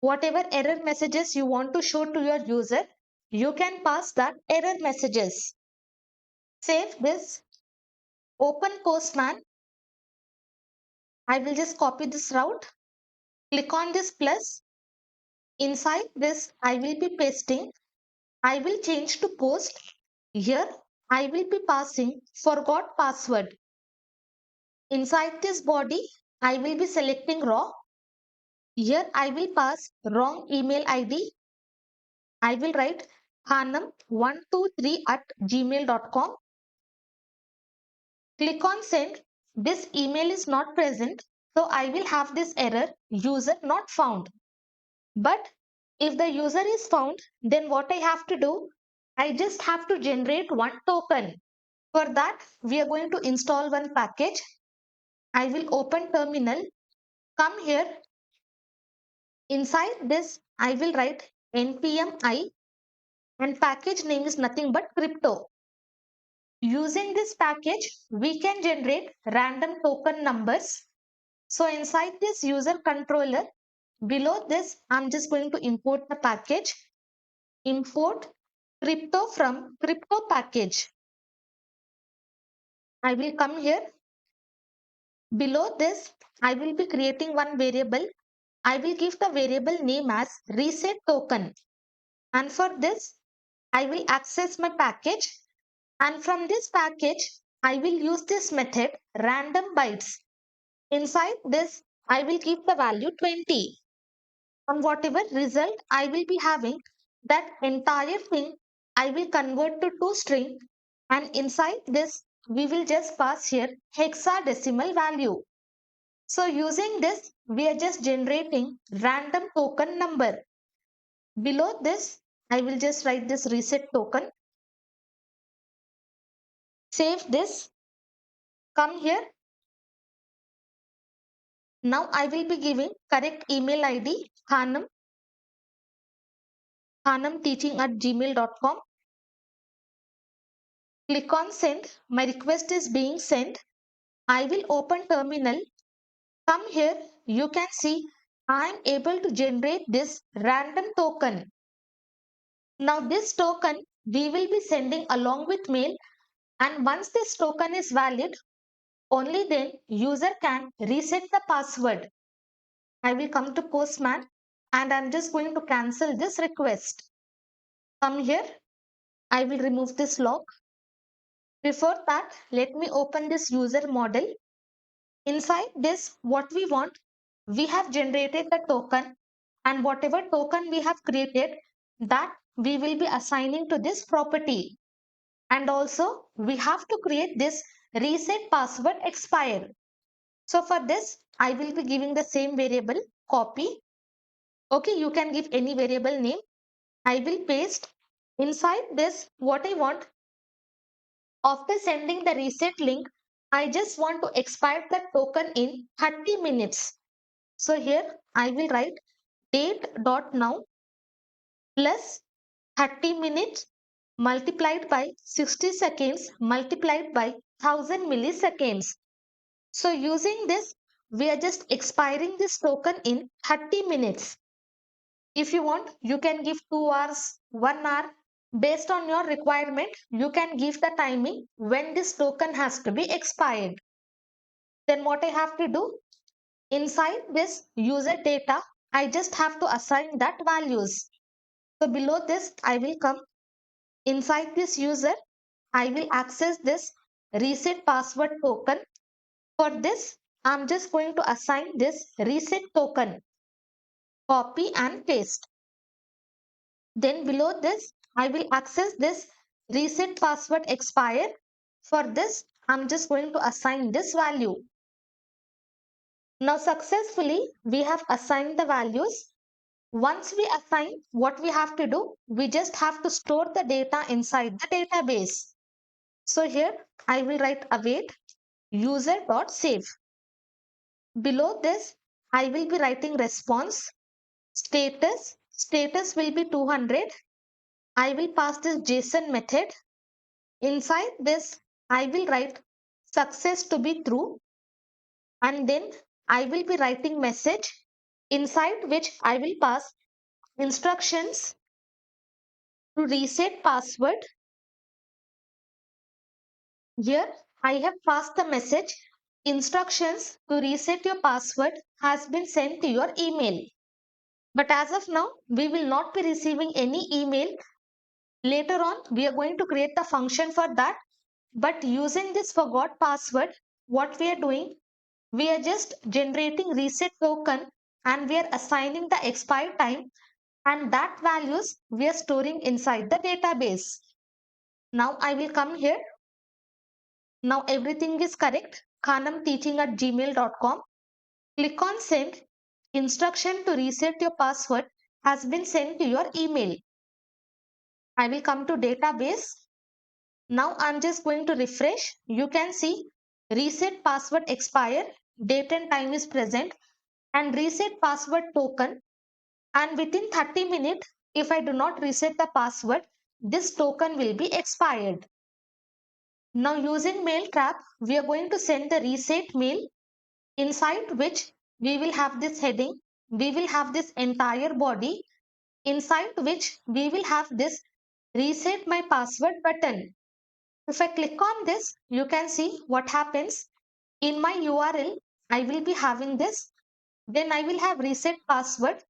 Whatever error messages you want to show to your user, you can pass that error messages. Save this. Open Postman. I will just copy this route. Click on this plus. Inside this, I will be pasting. I will change to post. Here, I will be passing forgot password. Inside this body, I will be selecting raw. Here, I will pass wrong email ID. I will write hanam123 at gmail.com. Click on send. This email is not present, so I will have this error user not found. But if the user is found, then what I have to do? I just have to generate one token. For that, we are going to install one package. I will open terminal. Come here. Inside this, I will write npm I, and package name is nothing but crypto. Using this package, we can generate random token numbers. So inside this user controller, below this, I'm just going to import the package. Import crypto from crypto package. I will come here. Below this, I will be creating one variable. I will give the variable name as reset token. And for this, I will access my package. And from this package, I will use this method random bytes. Inside this, I will give the value 20. And whatever result I will be having, that entire thing I will convert to toString, and inside this we will just pass here hexadecimal value. So using this, we are just generating random token number. Below this, I will just write this reset token. Save this. Come here. Now I will be giving correct email ID hanamteaching at gmail.com. Click on send. My request is being sent. I will open terminal. Come here. You can see I am able to generate this random token. Now this token we will be sending along with mail, and once this token is valid, only then user can reset the password. I will come to Postman. and I'm just going to cancel this request. Come here, I will remove this log. Before that, let me open this user model. Inside this, what we want, we have generated the token, and whatever token we have created, that we will be assigning to this property. And also we have to create this reset password expire. So for this, I will be giving the same variable copy. Okay, you can give any variable name. I will paste inside this what I want. After sending the reset link, I just want to expire the token in 30 minutes. So here I will write date.now plus 30 minutes multiplied by 60 seconds multiplied by 1000 milliseconds. So using this, we are just expiring this token in 30 minutes. If you want, you can give 2 hours, 1 hour. Based on your requirement, you can give the timing when this token has to be expired. Then what I have to do, inside this user data, I just have to assign that values. So below this, I will come inside this user. I will access this reset password token. For this, I'm just going to assign this reset token. Copy and paste. Then below this, I will access this reset password expire. For this, I'm just going to assign this value. Now successfully, we have assigned the values. Once we assign, what we have to do, we just have to store the data inside the database. So here, I will write await user.save. Below this, I will be writing response. Status will be 200. I will pass this JSON method. Inside this, I will write success to be true, and then I will be writing message inside which I will pass instructions to reset password. Here I have passed the message instructions to reset your password has been sent to your email. But as of now, we will not be receiving any email. Later on, we are going to create the function for that. But using this forgot password, what we are doing, we are just generating reset token and we are assigning the expire time, and that values we are storing inside the database. Now I will come here. Now everything is correct. khanamteaching@gmail.com. Click on send. Instruction to reset your password has been sent to your email. I will come to database. Now I'm just going to refresh. You can see reset password expire, date and time is present, and reset password token. And within 30 minutes, if I do not reset the password, this token will be expired. Now using Mailtrap, we are going to send the reset mail, inside which we will have this heading, we will have this entire body, inside which we will have this reset my password button. If I click on this, you can see what happens. In my URL, I will be having this. Then I will have reset password.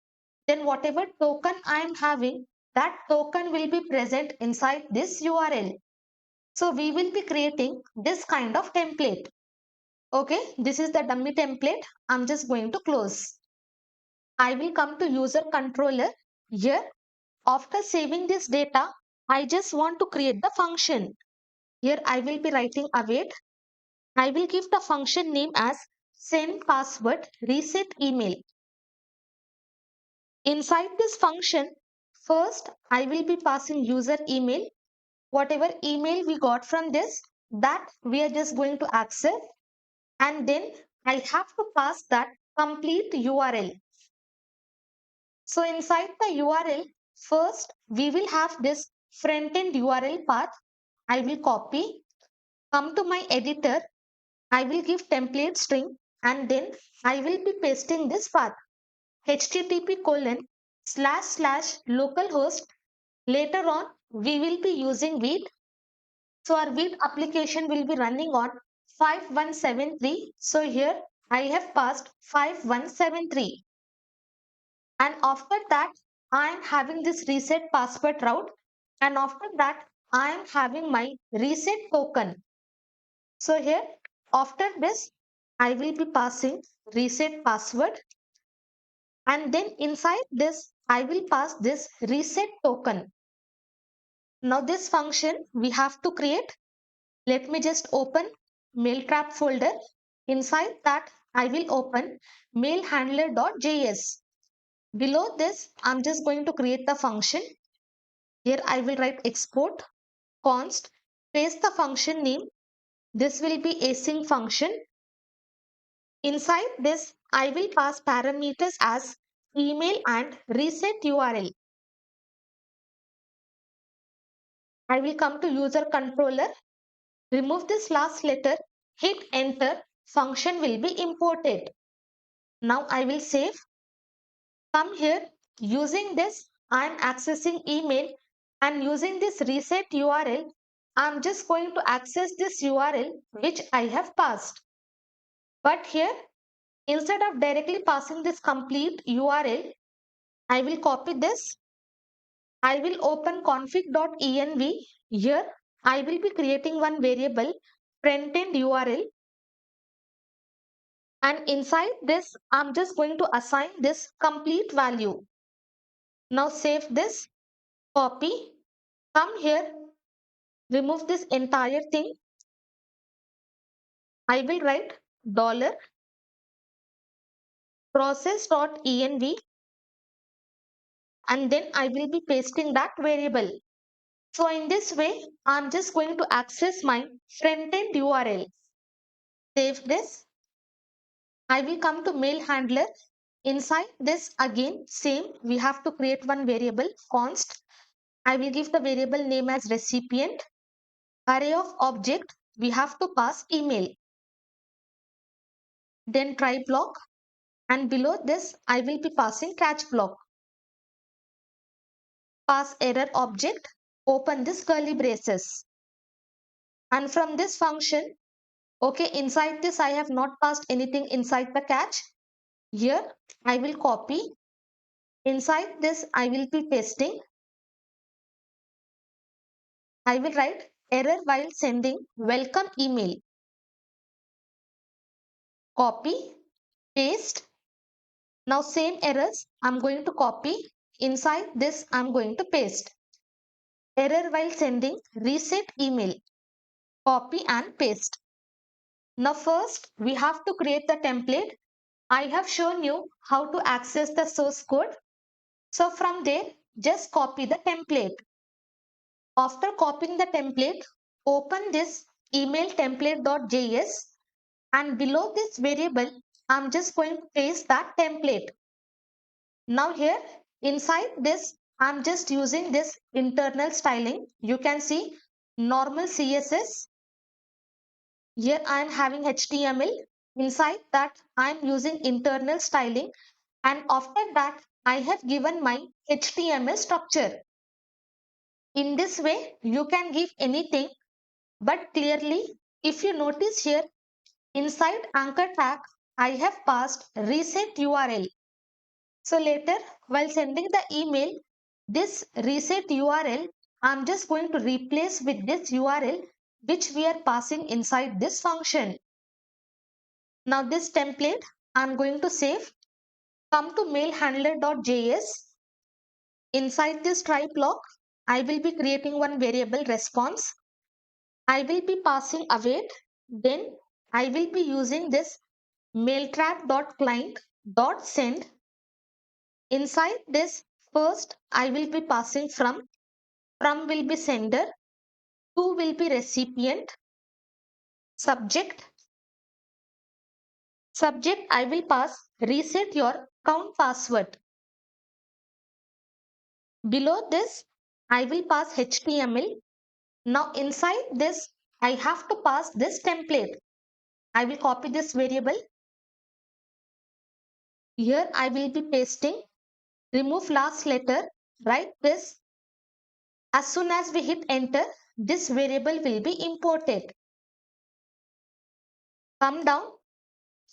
Then whatever token I am having, that token will be present inside this URL. So we will be creating this kind of template. Okay, this is the dummy template. I'm just going to close. I will come to user controller. Here, after saving this data, I just want to create the function. Here I will be writing await. I will give the function name as send password reset email. Inside this function, first I will be passing user email. Whatever email we got from this, that we are just going to access, and then I have to pass that complete URL. So inside the URL, first we will have this front-end URL path. I will copy, come to my editor, I will give template string, and then I will be pasting this path http://localhost. Later on, we will be using Vite. So our Vite application will be running on 5173. So here I have passed 5173. And after that, I am having this reset password route. And after that, I am having my reset token. So here, after this, I will be passing reset password. And then inside this, I will pass this reset token. Now this function we have to create. Let me just open Mailtrap folder. Inside that, I will open mailhandler.js. Below this, I'm just going to create the function. Here I will write export const, paste the function name. This will be async function. Inside this, I will pass parameters as email and reset URL. I will come to user controller, remove this last letter, hit enter, function will be imported. Now I will save. Come here, using this, I am accessing email, and using this reset URL, I am just going to access this URL which I have passed. But here, instead of directly passing this complete URL, I will copy this. I will open config.env. Here, I will be creating one variable frontend URL, and inside this, I'm just going to assign this complete value. Now save this, copy, come here, remove this entire thing. I will write dollar process.env, and then I will be pasting that variable. So in this way, I'm just going to access my frontend URL. Save this. I will come to mail handler. Inside this again, same, we have to create one variable const. I will give the variable name as recipient. Array of object, we have to pass email. Then try block, and below this I will be passing catch block. Pass error object, open this curly braces. And from this function, okay, inside this I have not passed anything inside the catch. Here I will copy. Inside this I will be pasting. I will write error while sending welcome email. Copy, paste. Now same errors I'm going to copy. Inside this I'm going to paste. Error while sending reset email. Copy and paste. Now first we have to create the template. I have shown you how to access the source code. So from there, just copy the template. After copying the template, open this email template.js, and below this variable, I'm just going to paste that template. Now here, inside this, I'm just using this internal styling. You can see normal CSS. Here I am having HTML. Inside that, I am using internal styling, and after that, I have given my HTML structure. In this way, you can give anything, but clearly, if you notice here, inside anchor tag, I have passed reset URL. So later, while sending the email, this reset URL, I'm just going to replace with this URL which we are passing inside this function. Now this template, I'm going to save. Come to mailhandler.js. Inside this try block, I will be creating one variable response. I will be passing await. Then I will be using this mailtrap.client.send. Inside this, first I will be passing from will be sender, to will be recipient, subject. Subject I will pass reset your account password. Below this, I will pass HTML. Now inside this, I have to pass this template. I will copy this variable. Here I will be pasting. Remove last letter. Write this. As soon as we hit enter, this variable will be imported. Come down.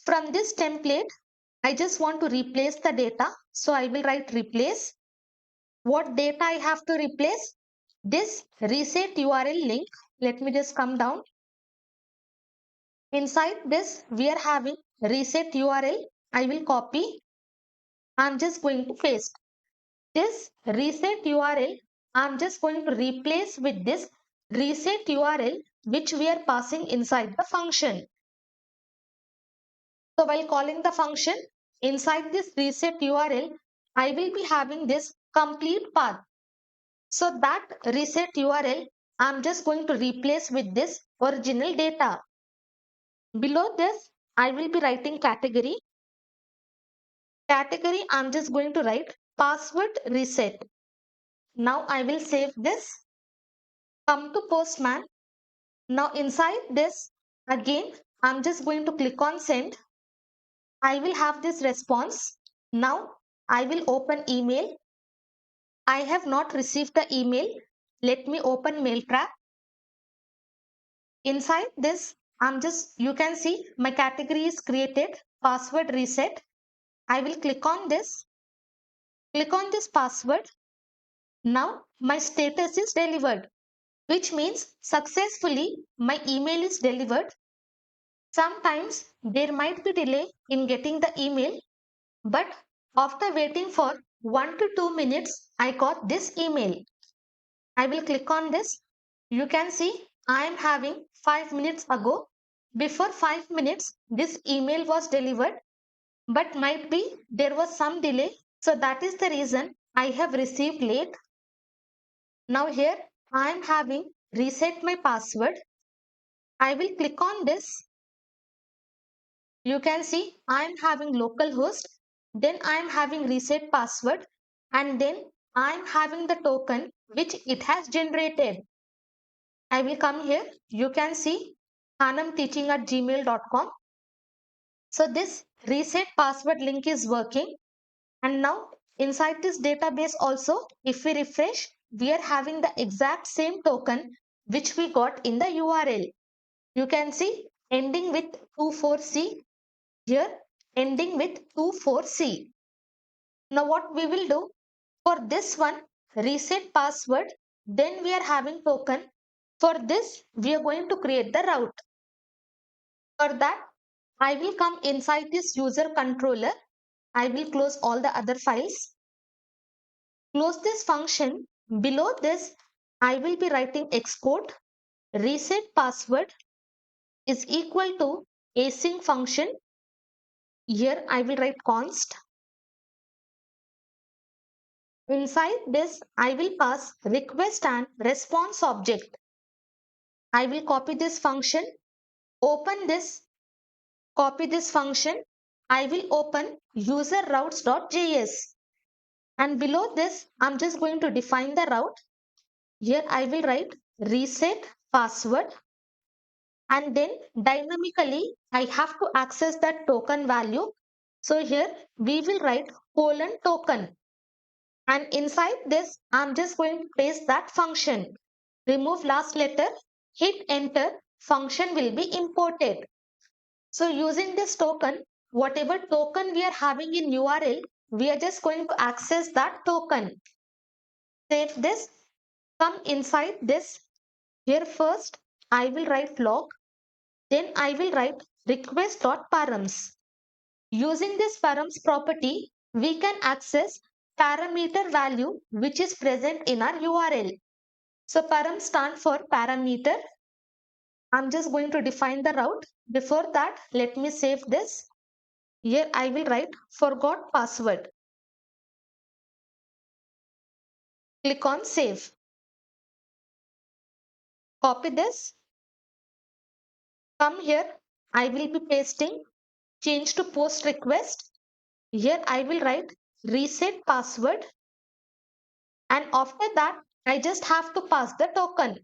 From this template, I just want to replace the data. So I will write replace. What data I have to replace? This reset URL link. Let me just come down. Inside this, we are having reset URL. I will copy. I'm just going to paste. This reset URL, I'm just going to replace with this reset URL which we are passing inside the function. So while calling the function, inside this reset URL, I will be having this complete path. So that reset URL, I'm just going to replace with this original data. Below this, I will be writing category. Category, I'm just going to write password reset. Now I will save this. Come to Postman. Now inside this, again, I'm just going to click on send. I will have this response. Now I will open email. I have not received the email. Let me open Mailtrap. Inside this, you can see my category is created, password reset. I will click on this. Click on this password. Now my status is delivered, which means successfully my email is delivered. Sometimes there might be delay in getting the email, but after waiting for 1 to 2 minutes, I got this email. I will click on this. You can see I am having 5 minutes ago. Before 5 minutes, this email was delivered, but might be there was some delay. So that is the reason I have received late. Now here I am having reset my password. I will click on this. You can see I am having localhost, then I am having reset password, and then I am having the token which it has generated. I will come here. You can see hanamteaching@gmail.com. So this reset password link is working. And now inside this database also, if we refresh, we are having the exact same token which we got in the URL. You can see ending with 24C. Here ending with 24C. Now what we will do for this one, reset password, then we are having token. For this, we are going to create the route. For that, I will come inside this user controller. I will close all the other files. Close this function. Below this, I will be writing export reset password is equal to async function. Here I will write const. Inside this, I will pass request and response object. I will copy this function, open this, copy this function. I will open user routes.js. And below this, I'm just going to define the route. Here I will write reset password. And then dynamically, I have to access that token value. So here we will write :token. And inside this, I'm just going to paste that function. Remove last letter, hit enter, function will be imported. So using this token, whatever token we are having in URL, we are just going to access that token. Save this, come inside this. Here first, I will write log, then I will write request.params. Using this params property, we can access parameter value which is present in our URL. So param stand for parameter. I'm just going to define the route. Before that, let me save this. Here I will write forgot password. Click on save. Copy this. Come here. I will be pasting. Change to post request. Here I will write reset password. And after that, I just have to pass the token.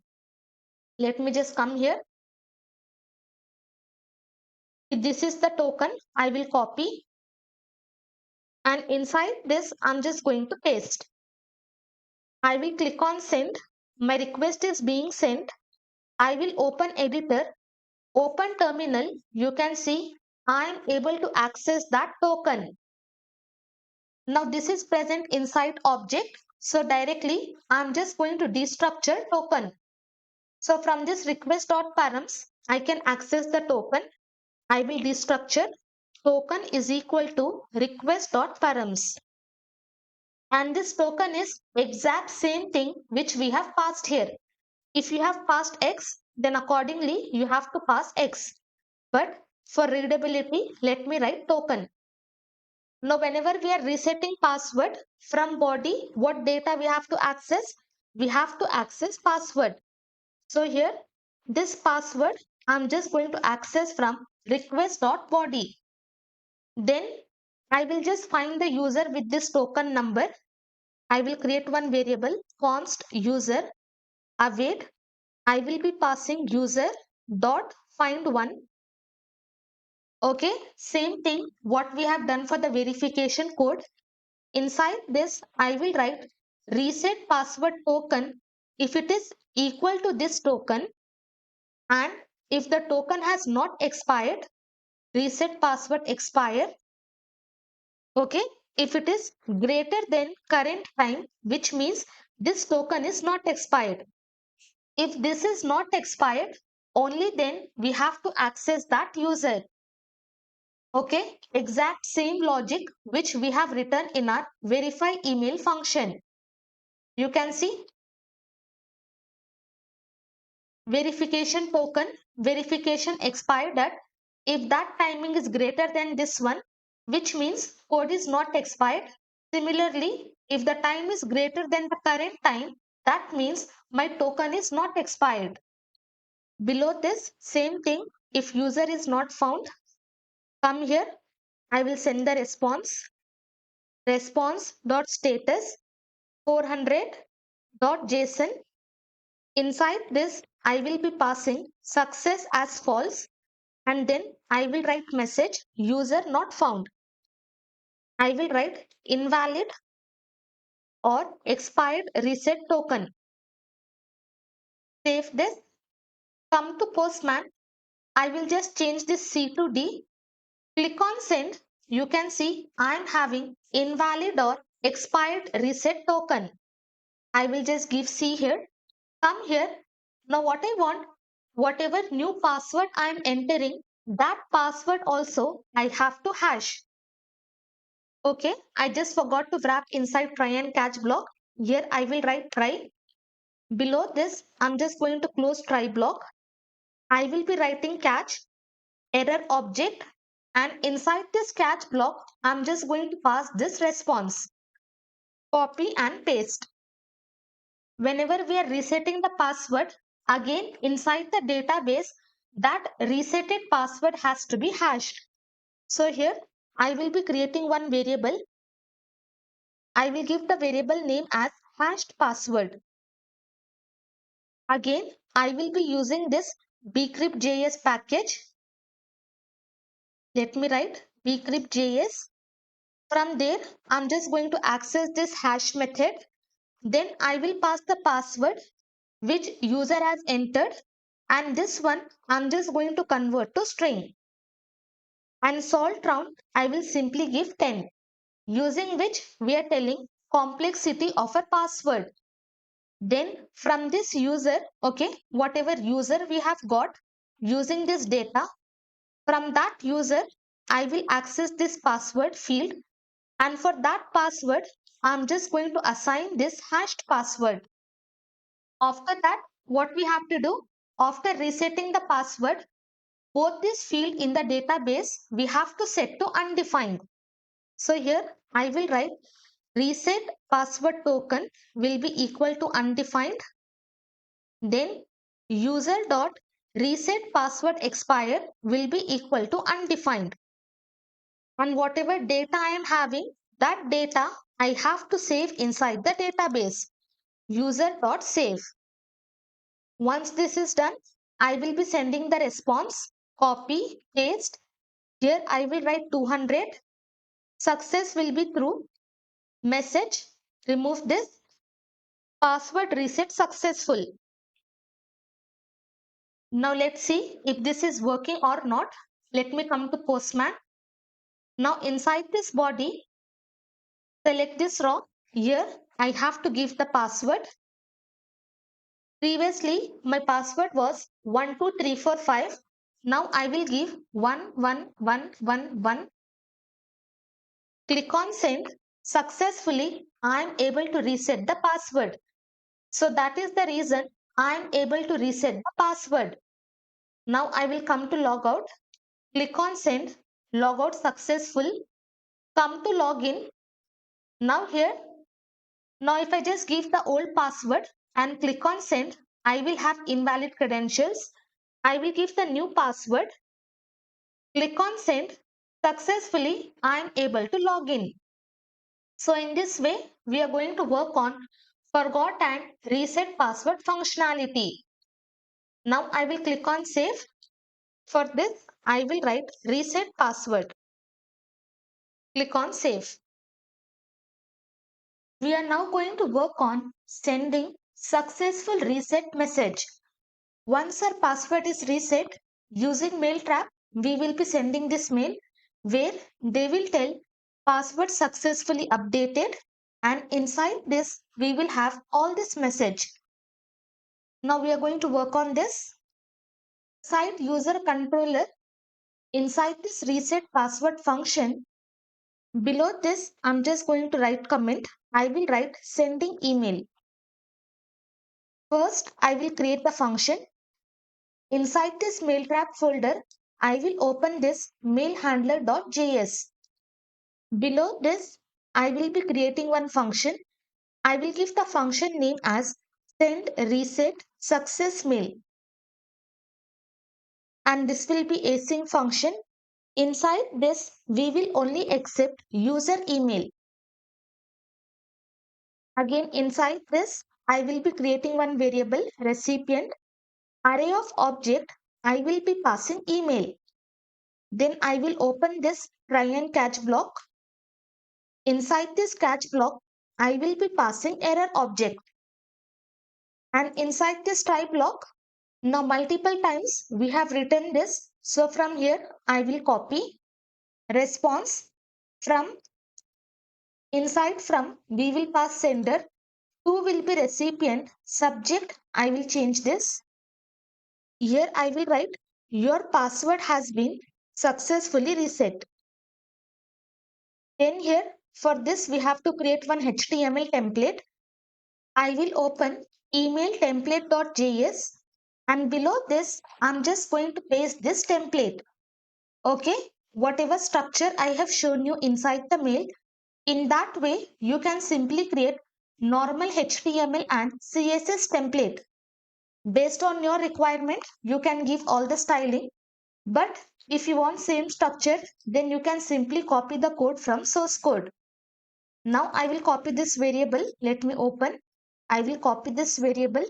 Let me just come here. This is the token. I will copy. And inside this, I'm just going to paste. I will click on send. My request is being sent. I will open editor, open terminal. You can see I am able to access that token. Now this is present inside object. So directly I'm just going to destructure token. So from this request.params, I can access the token. I will destructure token is equal to request.params. And this token is exact same thing which we have passed here. If you have passed X, then accordingly you have to pass X. But for readability, let me write token. Now, whenever we are resetting password from body, what data we have to access? We have to access password. So here, this password, I'm just going to access from request.body. Then I will just find the user with this token number. I will create one variable const user await. I will be passing user dot find one. Okay, same thing what we have done for the verification code. Inside this, I will write reset password token if it is equal to this token, and if the token has not expired, reset password expire. Okay, if it is greater than current time, which means this token is not expired. If this is not expired, only then we have to access that user. Okay, exact same logic which we have written in our verify email function. You can see verification token, verification expired at if that timing is greater than this one, which means code is not expired. Similarly, if the time is greater than the current time, that means my token is not expired. Below this, same thing, if user is not found, come here, I will send the response.status 400.json. Inside this, I will be passing success as false, and then I will write message user not found. I will write invalid or expired reset token. Save this. Come to Postman. I will just change this C to D. Click on send. You can see I am having invalid or expired reset token. I will just give C here. Come here. Now what I want, whatever new password I am entering, that password also I have to hash. Okay, I just forgot to wrap inside try and catch block. Here I will write try. Below this, I'm just going to close try block. I will be writing catch error object, and inside this catch block, I'm just going to pass this response. Copy and paste. Whenever we are resetting the password, again inside the database, that resetted password has to be hashed. So here I will be creating one variable. I will give the variable name as hashed password. Again, I will be using this bcrypt.js package. Let me write bcrypt.js. From there, I'm just going to access this hash method. Then I will pass the password which user has entered, and this one I'm just going to convert to string. And salt round I will simply give 10, using which we are telling complexity of a password. Then from this user, okay, whatever user we have got using this data, from that user, I will access this password field, and for that password, I'm just going to assign this hashed password. After that, what we have to do, after resetting the password, both this field in the database, we have to set to undefined. So here I will write reset password token will be equal to undefined. Then user dot reset password expire will be equal to undefined. And whatever data I am having, that data I have to save inside the database. User dot save. Once this is done, I will be sending the response. Copy, paste. Here I will write 200. Success will be through. Message. Remove this. Password reset successful. Now let's see if this is working or not. Let me come to Postman. Now inside this body, select this row. Here I have to give the password. Previously, my password was 12345. Now I will give 11111. Click on send. Successfully, I am able to reset the password. So that is the reason I am able to reset the password. Now I will come to logout. Click on send. Logout successful. Come to login. Now here, now if I just give the old password and click on send, I will have invalid credentials. I will give the new password. Click on send. Successfully, I am able to log in. So in this way, we are going to work on forgot and reset password functionality. Now I will click on save. For this, I will write reset password. Click on save. We are now going to work on sending successful reset message. Once our password is reset, using Mailtrap, we will be sending this mail where they will tell password successfully updated, and inside this we will have all this message. Now we are going to work on this. Inside user controller, inside this reset password function, below this I'm just going to write comment. I will write sending email. First, I will create the function. Inside this Mailtrap folder, I will open this mailhandler.js. Below this, I will be creating one function. I will give the function name as send reset success mail. And this will be async function. Inside this, we will only accept user email. Again, inside this, I will be creating one variable recipient. Array of object, I will be passing email. Then I will open this try and catch block. Inside this catch block, I will be passing error object. And inside this try block, now multiple times we have written this. So from here, I will copy response from inside from we will pass sender. Who will be recipient subject. I will change this. Here I will write your password has been successfully reset. Then here for this we have to create one HTML template. I will open email template.js, and below this I'm just going to paste this template. Okay, whatever structure I have shown you inside the mail, in that way you can simply create normal HTML and CSS template. Based on your requirement, you can give all the styling, but if you want same structure, then you can simply copy the code from source code. Now I will copy this variable. Let me open. I will copy this variable.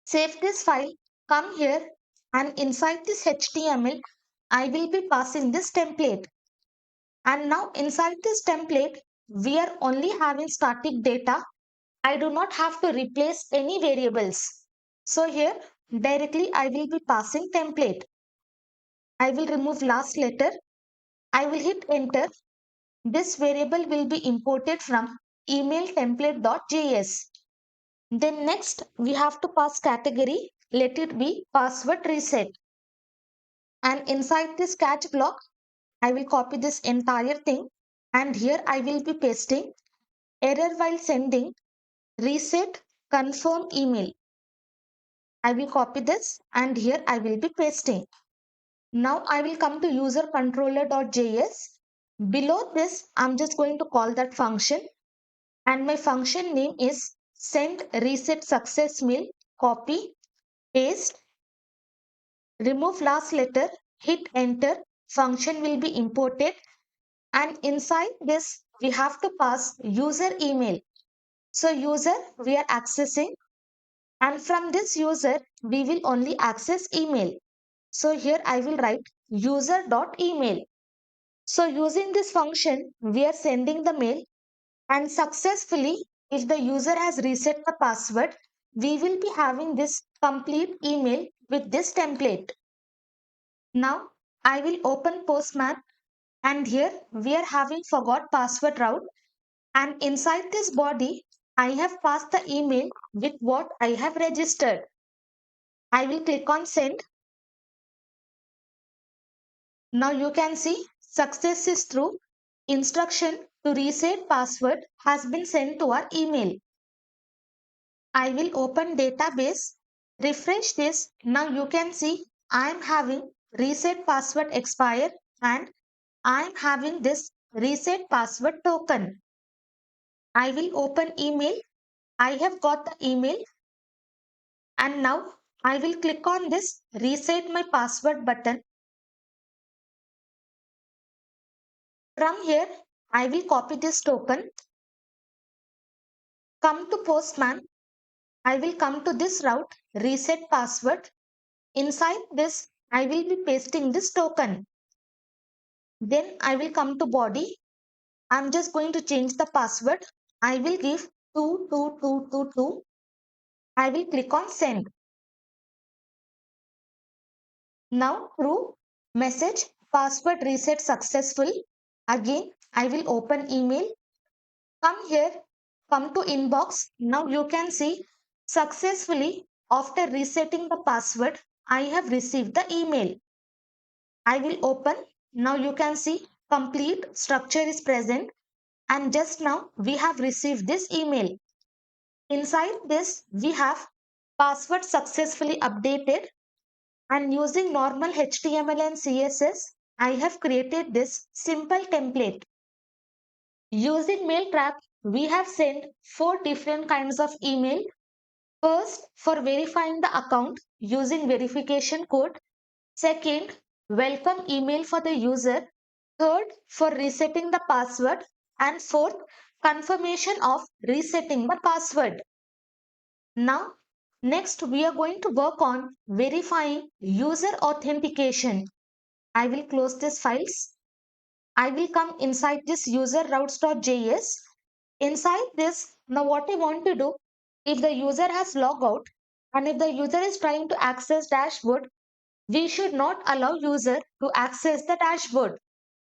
Save this file. Come here, and inside this HTML, I will be passing this template. And now inside this template, we are only having static data. I do not have to replace any variables. So here directly I will be passing template. I will remove last letter. I will hit enter. This variable will be imported from email template.js. Then next we have to pass category. Let it be password reset. And inside this catch block, I will copy this entire thing. And here I will be pasting error while sending reset confirm email. I will copy this and here I will be pasting. Now I will come to user controller.js. Below this, I'm just going to call that function, and my function name is send reset success mail. Copy, paste, remove last letter, hit enter. Function will be imported, and inside this we have to pass user email. So user we are accessing, and from this user we will only access email. So here I will write user.email. So using this function, we are sending the mail, and successfully, if the user has reset the password, we will be having this complete email with this template. Now I will open Postman, and here we are having forgot password route, and inside this body I have passed the email with what I have registered. I will click on send. Now you can see success is through. Instruction to reset password has been sent to our email. I will open database, refresh this. Now you can see I am having reset password expire, and I am having this reset password token. I will open email. I have got the email, and now I will click on this reset my password button. From here, I will copy this token, come to Postman. I will come to this route, reset password. Inside this, I will be pasting this token. Then I will come to body. I'm just going to change the password. I will give 22222. I will click on send. Now through message password reset successful. Again, I will open email. Come here, come to inbox. Now you can see successfully after resetting the password, I have received the email. I will open. Now you can see complete structure is present, and just now we have received this email. Inside this we have password successfully updated, and using normal HTML and CSS I have created this simple template. Using Mailtrap we have sent 4 different kinds of email. First, for verifying the account using verification code. Second, welcome email for the user. Third, for resetting the password. And fourth, confirmation of resetting the password. Now, next we are going to work on verifying user authentication. I will close these files. I will come inside this user routes.js. Inside this, now what I want to do, if the user has logout and if the user is trying to access dashboard, we should not allow user to access the dashboard.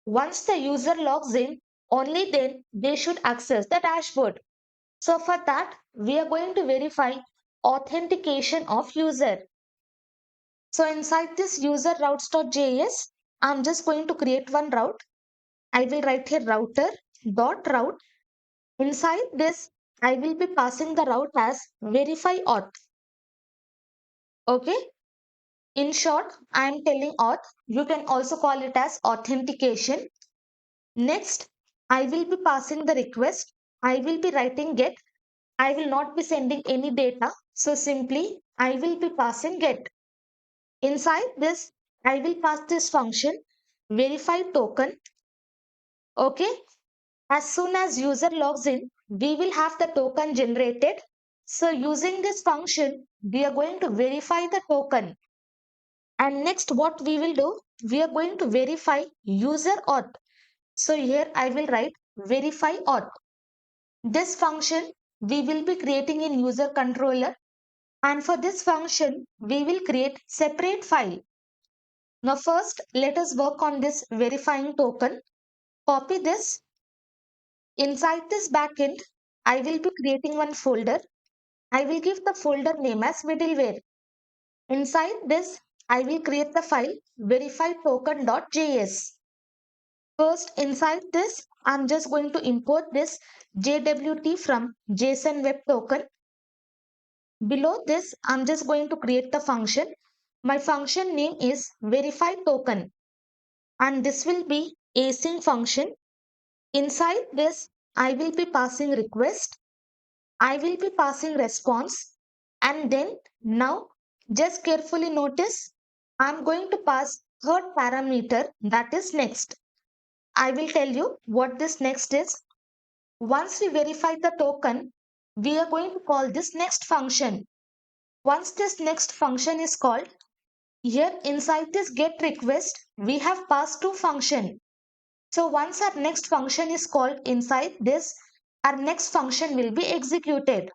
Once the user logs in, only then they should access the dashboard. So for that, we are going to verify authentication of user. So inside this user routes.js, I'm just going to create one route. I will write here router dot route. Inside this, I will be passing the route as verify auth. Okay. In short, I am telling auth. You can also call it as authentication. Next, I will be passing the request. I will be writing get. I will not be sending any data. So simply, I will be passing get. Inside this, I will pass this function verify token. Okay. As soon as user logs in, we will have the token generated. So using this function, we are going to verify the token. And next what we will do, we are going to verify user auth. So here I will write verify auth. This function we will be creating in user controller, and for this function we will create separate file. Now first let us work on this verifying token. Copy this. Inside this backend, I will be creating one folder. I will give the folder name as middleware. Inside this, I will create the file verifytoken.js. First, inside this, I'm just going to import this JWT from JSON Web Token. Below this, I'm just going to create the function. My function name is verify token, and this will be async function. Inside this, I will be passing request. I will be passing response, and then now just carefully notice I'm going to pass third parameter, that is next. I will tell you what this next is. Once we verify the token, we are going to call this next function. Once this next function is called, here inside this get request, we have passed two function. So once our next function is called inside this, our next function will be executed.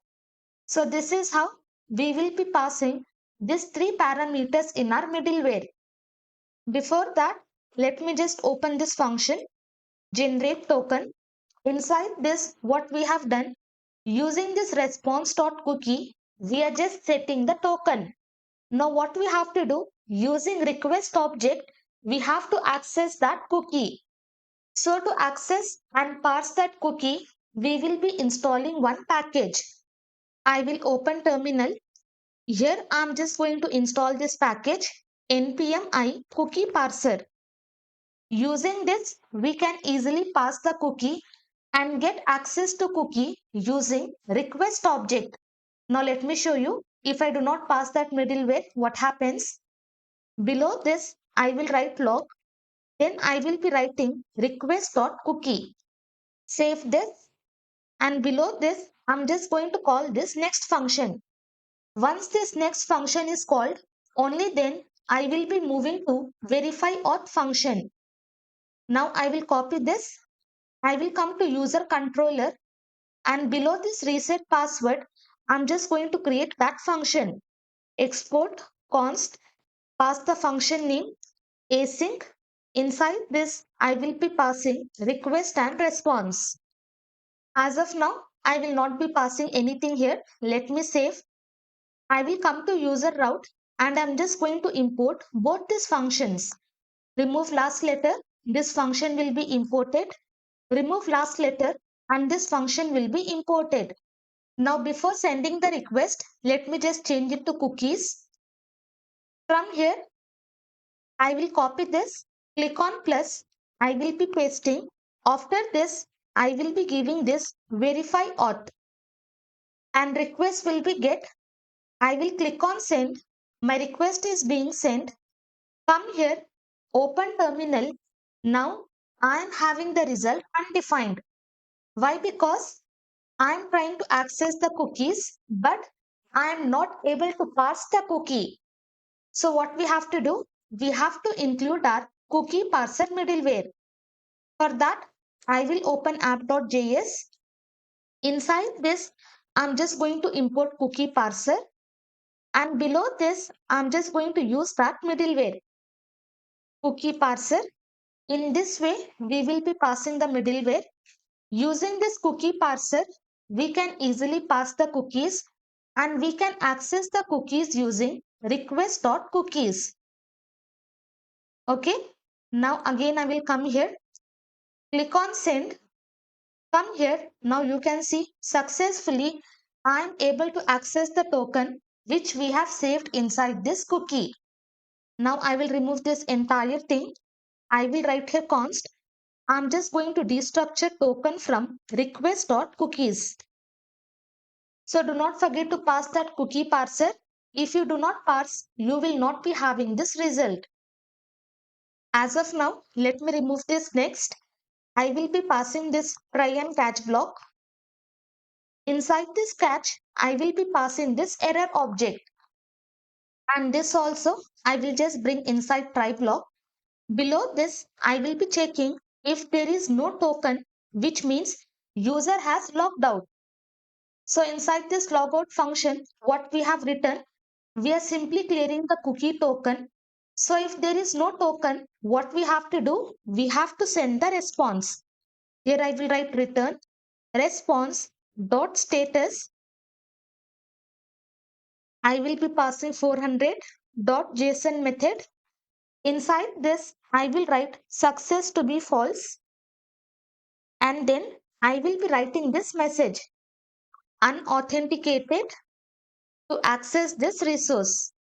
So this is how we will be passing these 3 parameters in our middleware. Before that, let me just open this function, generate token. Inside this, what we have done, using this response.cookie, we are just setting the token. Now what we have to do, using request object, we have to access that cookie. So to access and parse that cookie, we will be installing one package. I will open terminal. Here I'm just going to install this package, npm I cookie parser. Using this, we can easily pass the cookie and get access to cookie using request object. Now let me show you. If I do not pass that middleware, what happens? Below this, I will write log. Then I will be writing request.cookie. Save this. And below this, I'm just going to call this next function. Once this next function is called, only then I will be moving to verify auth function. Now I will copy this. I will come to user controller, and below this reset password, I'm just going to create that function. Export const, pass the function name async. Inside this, I will be passing request and response. As of now, I will not be passing anything here. Let me save. I will come to user route, and I'm just going to import both these functions. Remove last letter, this function will be imported. Remove last letter, and this function will be imported. Now before sending the request, let me just change it to cookies. From here, I will copy this, click on plus, I will be pasting. After this, I will be giving this verify auth, and request will be get. I will click on send. My request is being sent. Come here, open terminal. Now I am having the result undefined. Why? Because I am trying to access the cookies, but I am not able to pass the cookie. So what we have to do? We have to include our cookie parser middleware. For that, I will open app.js. Inside this, I'm just going to import cookie parser. And below this, I'm just going to use that middleware, cookie parser. In this way, we will be passing the middleware. Using this cookie parser, we can easily pass the cookies, and we can access the cookies using request.cookies. Okay. Now again, I will come here, click on send. Come here. Now you can see successfully I am able to access the token which we have saved inside this cookie. Now I will remove this entire thing. I will write here const. I'm just going to destructure token from request.cookies. So do not forget to pass that cookie parser. If you do not parse, you will not be having this result. As of now, let me remove this next. I will be passing this try and catch block. Inside this catch, I will be passing this error object. And this also, I will just bring inside try block. Below this, I will be checking if there is no token, which means user has logged out. So inside this logout function, what we have written, we are simply clearing the cookie token. So if there is no token, what we have to do? We have to send the response. Here I will write return response dot status. I will be passing 400 dot JSON method. Inside this, I will write success to be false. And then I will be writing this message, unauthenticated to access this resource.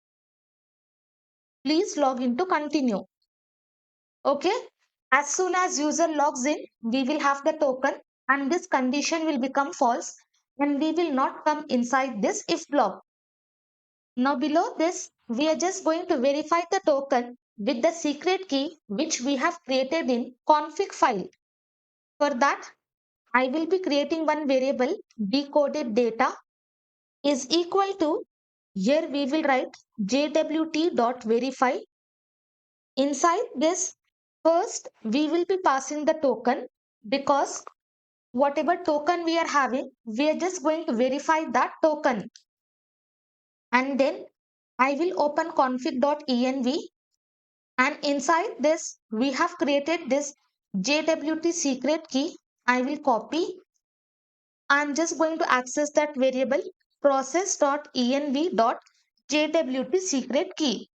Please log in to continue. Okay. As soon as user logs in, we will have the token, and this condition will become false, and we will not come inside this if block. Now below this, we are just going to verify the token with the secret key which we have created in config file. For that, I will be creating one variable decoded data is equal to, here we will write jwt.verify. Inside this, first we will be passing the token, because whatever token we are having, we are just going to verify that token. And then I will open config.env. And inside this, we have created this JWT secret key. I will copy. I'm just going to access that variable process.env.jwt secret key.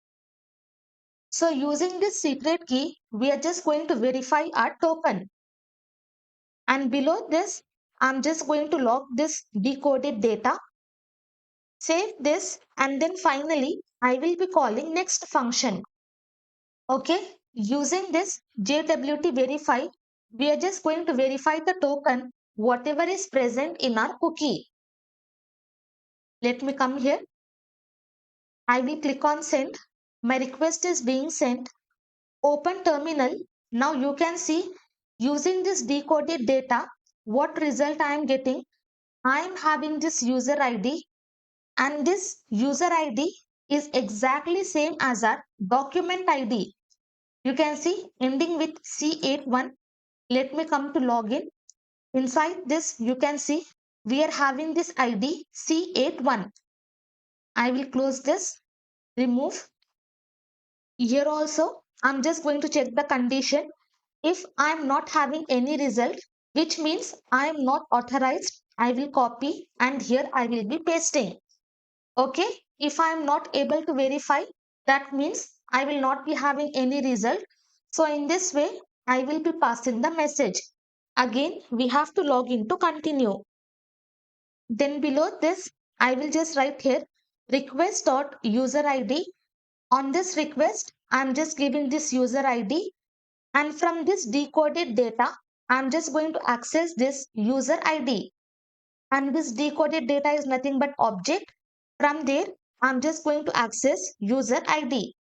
So using this secret key, we are just going to verify our token. And below this, I'm just going to log this decoded data, save this, and then finally, I will be calling next function. Okay, using this JWT verify, we are just going to verify the token, whatever is present in our cookie. Let me come here. I will click on send. My request is being sent. Open terminal. Now you can see using this decoded data, what result I am getting. I am having this user ID, and this user ID is exactly same as our document ID. You can see ending with C81. Let me come to login. Inside this, you can see we are having this ID C81. I will close this, remove. Here also, I'm just going to check the condition. If I'm not having any result, which means I am not authorized, I will copy and here I will be pasting. Okay, if I am not able to verify, that means I will not be having any result. So in this way, I will be passing the message. Again, we have to log in to continue. Then below this, I will just write here request.user ID. On this request, I'm just giving this user ID, and from this decoded data, I'm just going to access this user ID. And this decoded data is nothing but object. From there, I'm just going to access user ID.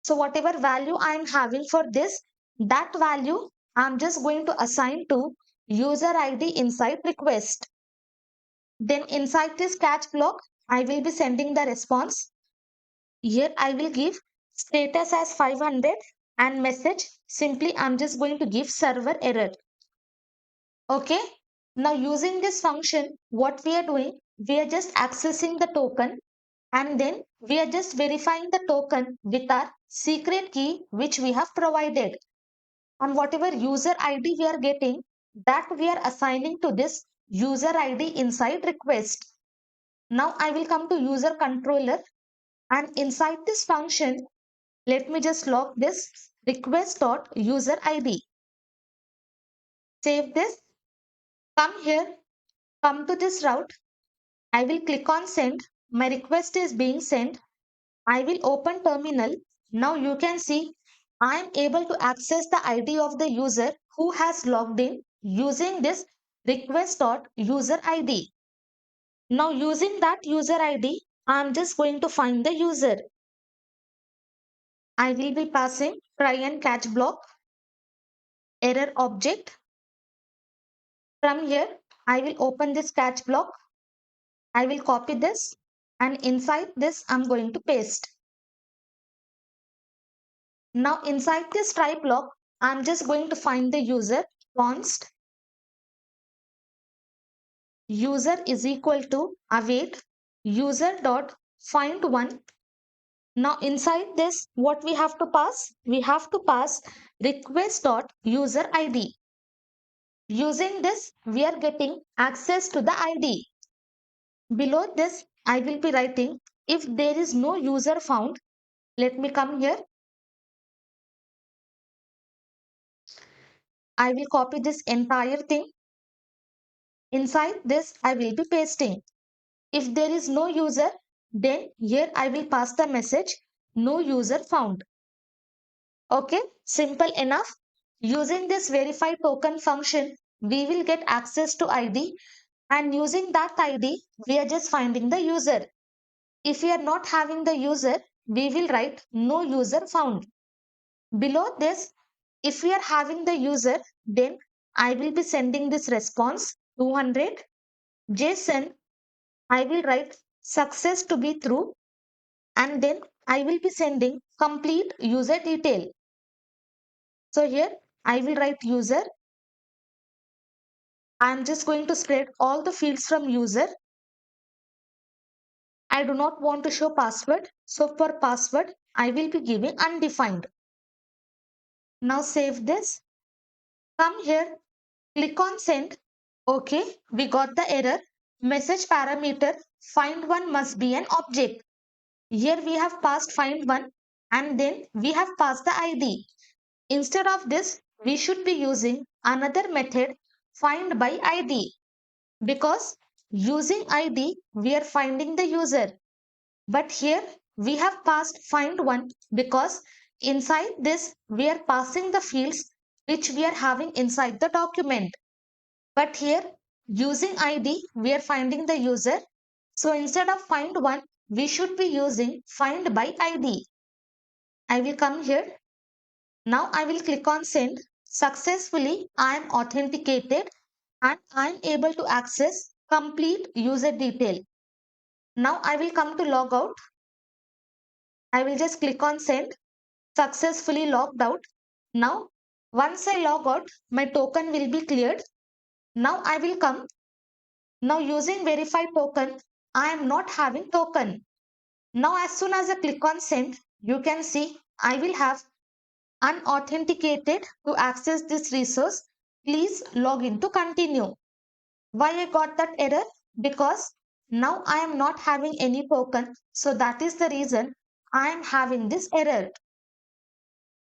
So whatever value I'm having for this, that value I'm just going to assign to user ID inside request. Then inside this catch block, I will be sending the response. Here I will give status as 500 and message. Simply I'm just going to give server error. Okay. Now using this function, what we are doing, we are just accessing the token and then we are just verifying the token with our secret key which we have provided. And whatever user ID we are getting, that we are assigning to this user ID inside request. Now I will come to user controller, and inside this function, let me just log this request.user ID. Save this, come here, come to this route. I will click on send. My request is being sent. I will open terminal. Now you can see I am able to access the ID of the user who has logged in using this request.user ID. Now using that user ID, I am just going to find the user. I will be passing try and catch block, error object. From here, I will open this catch block. I will copy this and inside this, I'm going to paste. Now inside this try block, I'm just going to find the user const user is equal to await user dot find one. Now inside this, what we have to pass? We have to pass request dot user ID. Using this, we are getting access to the ID. Below this, I will be writing if there is no user found. Let me come here. I will copy this entire thing. Inside this, I will be pasting. If there is no user, then here I will pass the message no user found. Okay, simple enough. Using this verify token function, we will get access to ID, and using that ID, we are just finding the user. If we are not having the user, we will write no user found. Below this, if we are having the user, then I will be sending this response 200 JSON. I will write success to be true, and then I will be sending complete user detail. So here I will write user. I am just going to spread all the fields from user. I do not want to show password. So for password, I will be giving undefined. Now save this. Come here, click on send. Okay, we got the error. Message parameter find one must be an object. Here we have passed find one and then we have passed the ID. Instead of this, we should be using another method find by ID because using ID we are finding the user. But here we have passed find one because inside this we are passing the fields which we are having inside the document. But here using ID we are finding the user. So instead of find one we should be using find by ID. I will come here. Now I will click on send. Successfully I am authenticated and I am able to access complete user detail. Now I will come to logout. I will just click on send. Successfully logged out. Now once I log out, my token will be cleared. Now I will come. Now using verify token, I am not having token. Now as soon as I click on send, you can see I will have unauthenticated to access this resource. Please log in to continue. Why I got that error? Because now I am not having any token. So that is the reason I am having this error.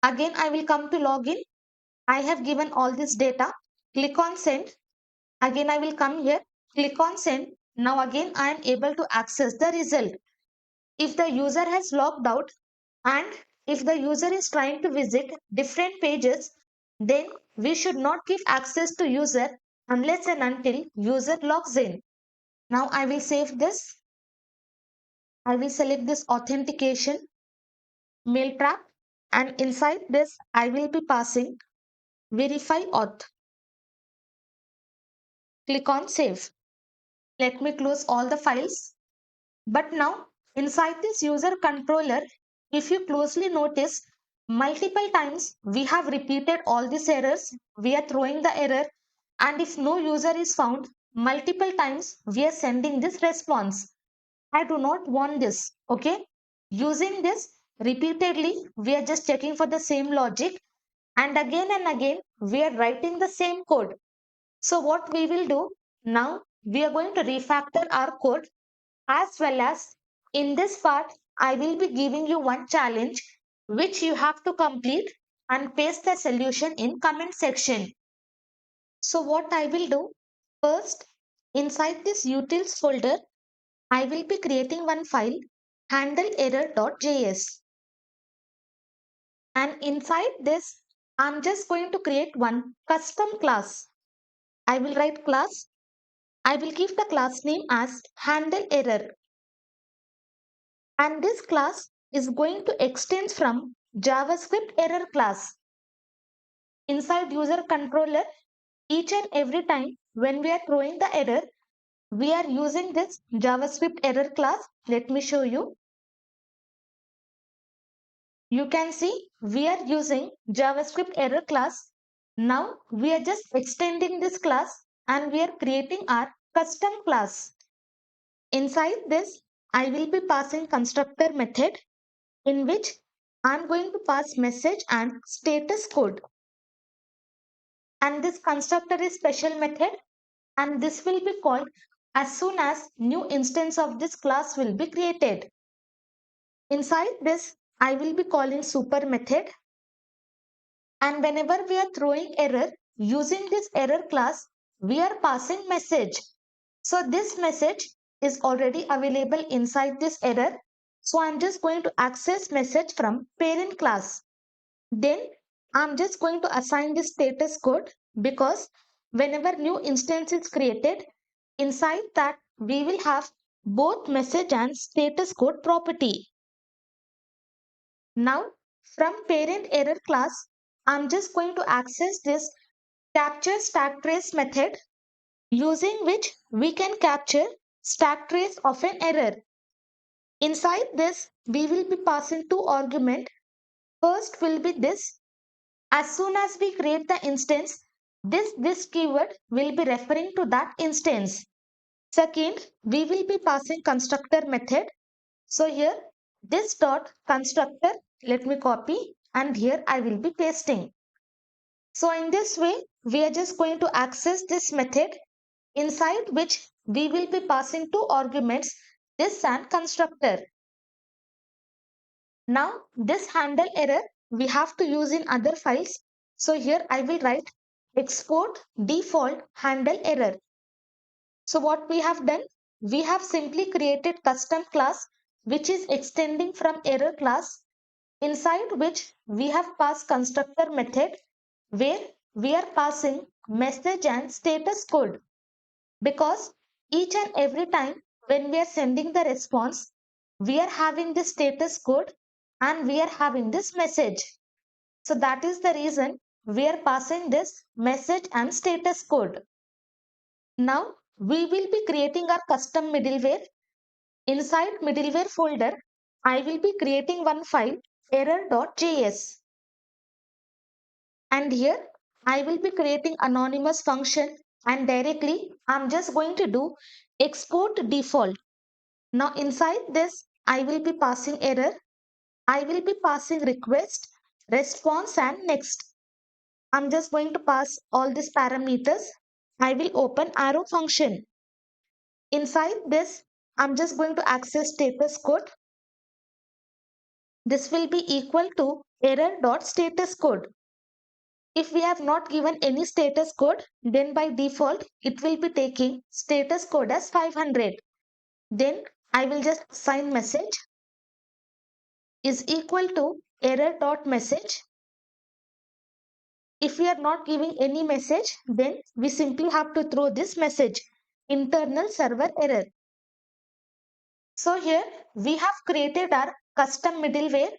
Again, I will come to login. I have given all this data. Click on send. Again, I will come here. Click on send. Now again, I am able to access the result. If the user has logged out and if the user is trying to visit different pages, then we should not give access to user unless and until user logs in. Now I will save this. I will select this authentication, Mailtrap, and inside this I will be passing verify auth. Click on save. Let me close all the files. But now inside this user controller, if you closely notice, multiple times we have repeated all these errors. We are throwing the error and if no user is found, multiple times we are sending this response. I do not want this. Okay. Using this repeatedly, we are just checking for the same logic and again we are writing the same code. So what we will do now, we are going to refactor our code as well as in this part, I will be giving you one challenge which you have to complete and paste the solution in comment section. So what I will do first, inside this utils folder, I will be creating one file handleerror.js and inside this, I'm just going to create one custom class. I will write class. I will give the class name as handleerror. And this class is going to extend from JavaScript error class. Inside user controller, each and every time when we are throwing the error, we are using this JavaScript error class. Let me show you. You can see we are using JavaScript error class. Now we are just extending this class and we are creating our custom class. Inside this, I will be passing constructor method in which I'm going to pass message and status code. And this constructor is special method and this will be called as soon as new instance of this class will be created. Inside this, I will be calling super method. And whenever we are throwing error using this error class, we are passing message. So this message is already available inside this error. So I'm just going to access message from parent class. Then I'm just going to assign the status code because whenever new instance is created, inside that we will have both message and status code property. Now from parent error class, I'm just going to access this capture stack trace method using which we can capture stack trace of an error. Inside this, we will be passing two arguments. First will be this. As soon as we create the instance, this keyword will be referring to that instance. Second, we will be passing constructor method. So here, this dot constructor, let me copy and here I will be pasting. So in this way, we are just going to access this method inside which we will be passing two arguments, this and constructor. Now this handle error we have to use in other files. So here I will write export default handle error. So what we have done, we have simply created custom class which is extending from error class, inside which we have passed constructor method where we are passing message and status code, because each and every time when we are sending the response, we are having this status code and we are having this message. So that is the reason we are passing this message and status code. Now we will be creating our custom middleware. Inside middleware folder, I will be creating one file error.js. And here I will be creating anonymous function, and directly I'm just going to do export default. Now inside this I will be passing error, I will be passing request, response and next. I'm just going to pass all these parameters. I will open arrow function. Inside this I'm just going to access status code. This will be equal to error.status code. If we have not given any status code, then by default, it will be taking status code as 500. Then I will just assign message is equal to error.message. If we are not giving any message, then we simply have to throw this message, internal server error. So here we have created our custom middleware.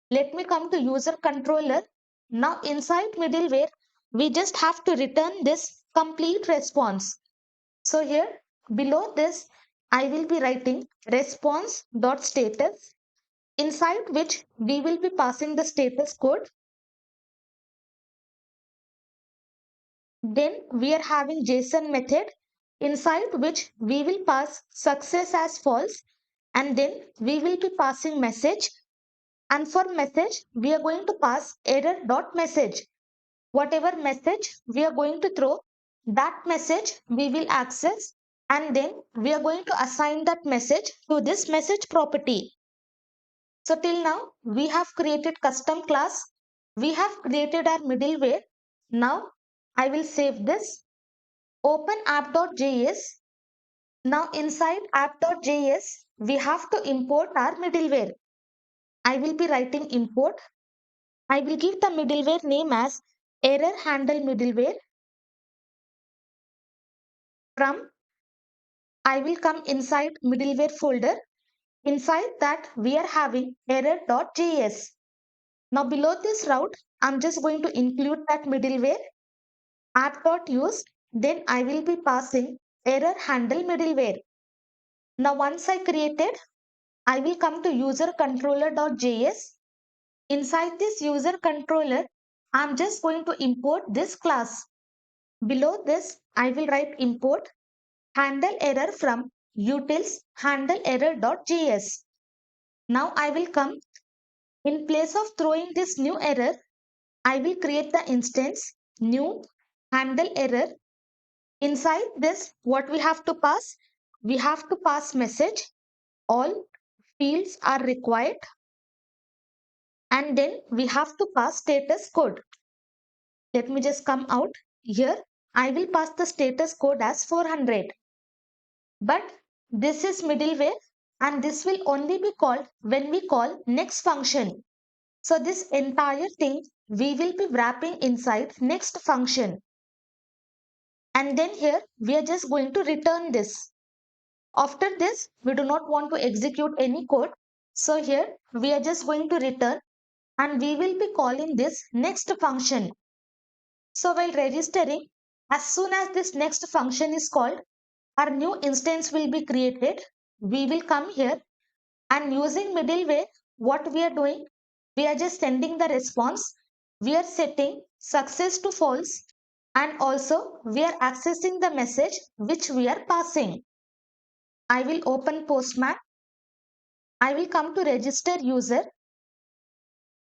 Let me come to user controller. Now inside middleware, we just have to return this complete response. So here below this, I will be writing response.status, inside which we will be passing the status code. Then we are having JSON method, inside which we will pass success as false, and then we will be passing message. And for message, we are going to pass error.message. Whatever message we are going to throw, that message we will access, and then we are going to assign that message to this message property. So till now we have created custom class, we have created our middleware. Now I will save this, open app.js. Now inside app.js we have to import our middleware. I will be writing import. I will give the middleware name as error handle middleware. From I will come inside middleware folder. Inside that we are having error.js. Now below this route, I'm just going to include that middleware app.use. Then I will be passing error handle middleware. Now once I created, I will come to user controller.js. Inside this user controller, I'm just going to import this class. Below this, I will write import handle error from utils handle error.js. Now I will come, in place of throwing this new error, I will create the instance new handle error. Inside this, what we have to pass? We have to pass message. All fields are required. And then we have to pass status code. Let me just come out here. I will pass the status code as 400. But this is middleware and this will only be called when we call next function. So this entire thing we will be wrapping inside next function. And then here we are just going to return this. After this, we do not want to execute any code. So here we are just going to return and we will be calling this next function. So while registering, as soon as this next function is called, our new instance will be created. We will come here and using middleware, what we are doing, we are just sending the response. We are setting success to false and also we are accessing the message which we are passing. I will open Postman. I will come to register user.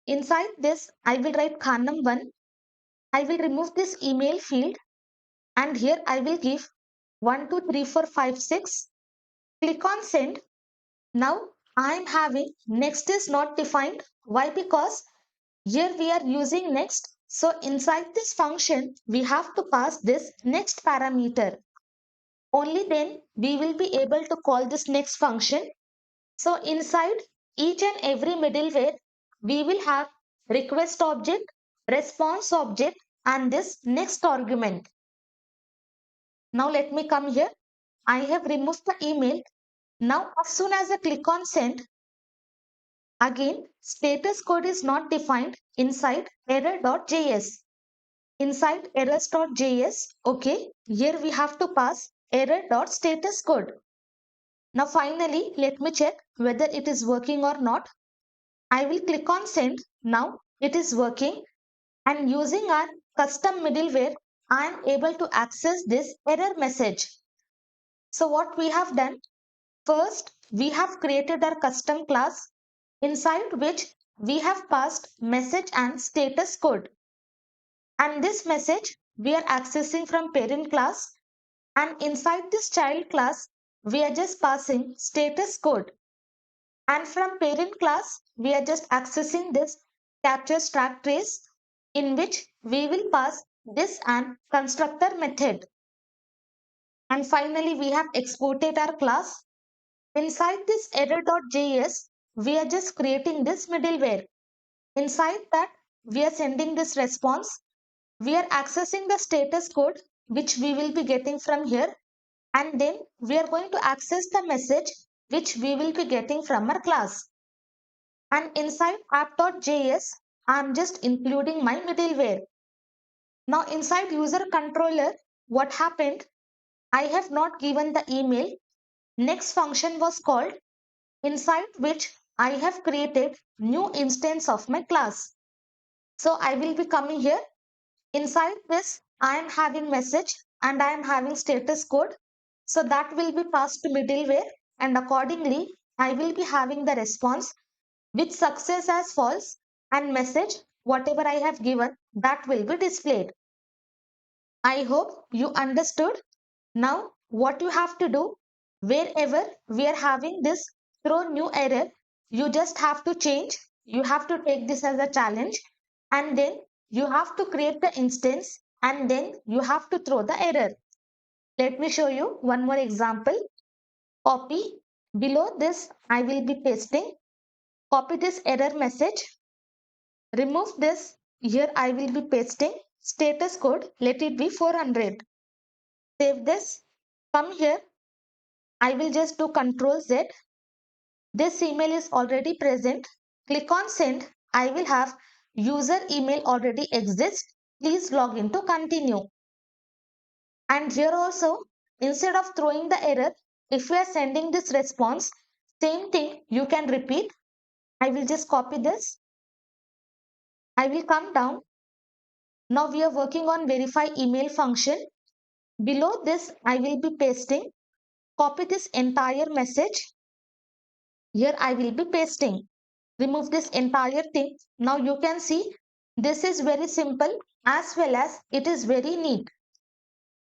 Inside this, I will write Khanam1. I will remove this email field and here I will give 1, 2, 3, 4, 5, 6. Click on send. Now I am having next is not defined. Why? Because here we are using next. So inside this function, we have to pass this next parameter. Only then we will be able to call this next function. So inside each and every middleware, we will have request object, response object, and this next argument. Now let me come here. I have removed the email. Now as soon as I click on send, again status code is not defined inside error.js. Inside errors.js, okay, here we have to pass error.status code. Now finally, let me check whether it is working or not. I will click on send. Now it is working, and using our custom middleware, I am able to access this error message. So what we have done, first we have created our custom class inside which we have passed message and status code. And this message we are accessing from parent class, and inside this child class we are just passing status code. And from parent class, we are just accessing this capture stack trace in which we will pass this and constructor method. And finally, we have exported our class. Inside this error.js, we are just creating this middleware. Inside that, we are sending this response. We are accessing the status code, which we will be getting from here. And then we are going to access the message, which we will be getting from our class. And inside app.js, I'm just including my middleware. Now inside user controller, what happened? I have not given the email. Next function was called, inside which I have created new instance of my class. So I will be coming here. Inside this, I am having message and I am having status code. So that will be passed to middleware, and accordingly, I will be having the response with success as false and message whatever I have given that will be displayed. I hope you understood. Now what you have to do, wherever we are having this throw new error, you just have to change. You have to take this as a challenge, and then you have to create the instance, and then you have to throw the error. Let me show you one more example. Copy. Below this I will be pasting. Copy this error message. Remove this. Here I will be pasting status code. Let it be 400. Save this. Come here. I will just do Control Z. This email is already present. Click on send. I will have user email already exists. Please log in to continue. And here also, instead of throwing the error, if we are sending this response, same thing you can repeat. I will just copy this. I will come down. Now we are working on verify email function. Below this, I will be pasting. Copy this entire message. Here I will be pasting. Remove this entire thing. Now you can see this is very simple as well as it is very neat.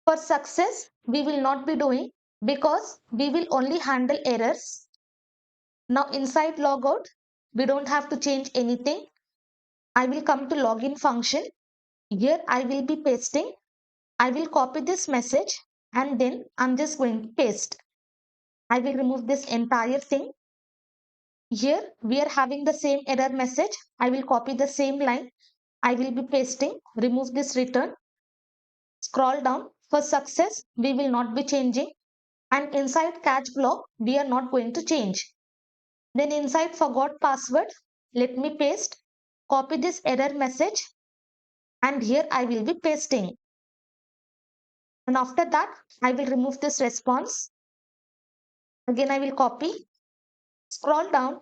For success, we will not be doing because we will only handle errors. Now inside logout, we don't have to change anything. I will come to login function. Here I will be pasting. I will copy this message and then I'm just going to paste. I will remove this entire thing. Here we are having the same error message. I will copy the same line. I will be pasting. Remove this return. Scroll down. For success, we will not be changing. And inside catch block, we are not going to change. Then inside forgot password, let me paste. Copy this error message. And here I will be pasting. And after that, I will remove this response. Again, I will copy. Scroll down.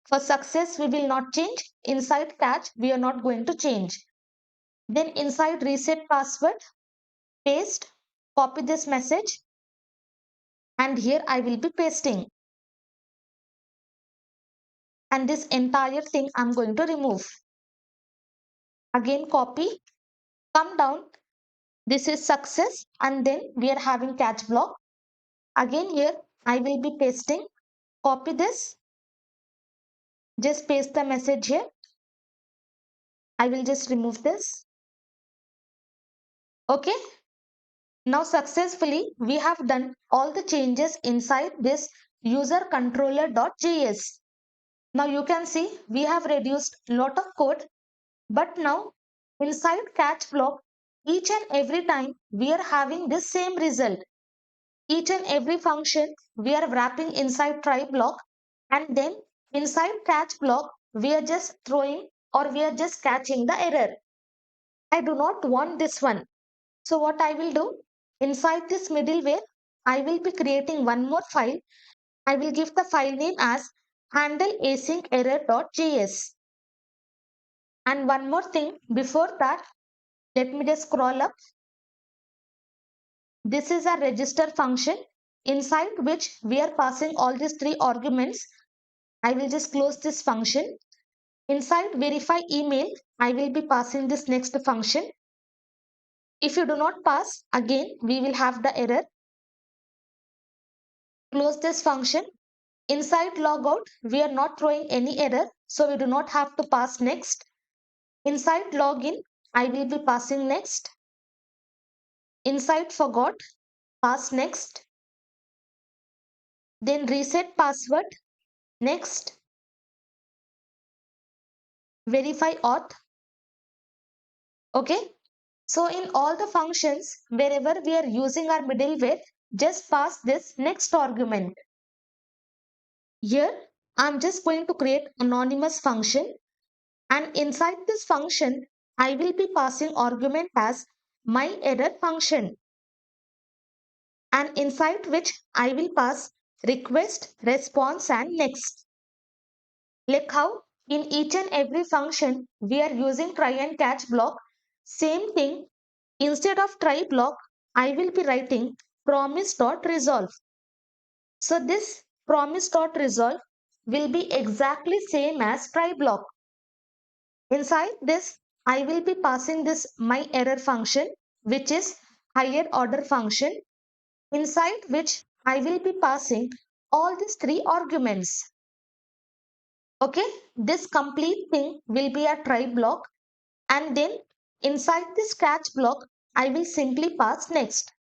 For success, we will not change. Inside catch, we are not going to change. Then inside reset password, paste, copy this message. And here I will be pasting. And this entire thing I'm going to remove. Again, copy. Come down. This is success, and then we are having catch block. Again here I will be pasting. Copy this. Just paste the message here. I will just remove this. Okay. Now successfully we have done all the changes inside this user controller.js. Now you can see we have reduced lot of code, but now inside catch block, each and every time we are having this same result. Each and every function we are wrapping inside try block, and then inside catch block we are just throwing or we are just catching the error. I do not want this one. So what I will do, inside this middleware, I will be creating one more file. I will give the file name as handle async error.js. And one more thing before that, let me just scroll up. This is a register function inside which we are passing all these three arguments. I will just close this function. Inside verify email, I will be passing this next function. If you do not pass, again we will have the error. Close this function. Inside logout, we are not throwing any error, so we do not have to pass next. Inside login, I will be passing next. Inside forgot, pass next. Then reset password, next. Verify auth. Okay. So in all the functions, wherever we are using our middleware, just pass this next argument. Here, I'm just going to create anonymous function, and inside this function, I will be passing argument as my error function, and inside which I will pass request, response and next. Like how in each and every function we are using try and catch block, same thing, instead of try block, I will be writing promise.resolve. So this promise.resolve will be exactly same as try block. Inside this, I will be passing this my error function, which is higher order function, inside which I will be passing all these three arguments. Okay, this complete thing will be a try block, and then inside this catch block, I will simply pass next.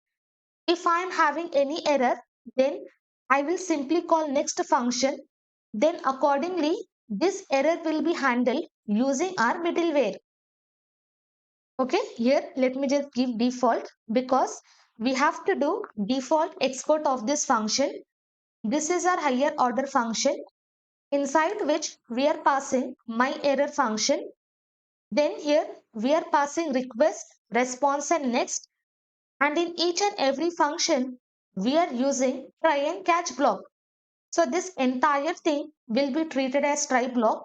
If I am having any error, then I will simply call next function. Then accordingly, this error will be handled using our middleware. Okay, here let me just give default because we have to do default export of this function. This is our higher order function inside which we are passing my error function. Then here we are passing request, response and next. And in each and every function, we are using try and catch block. So this entire thing will be treated as try block.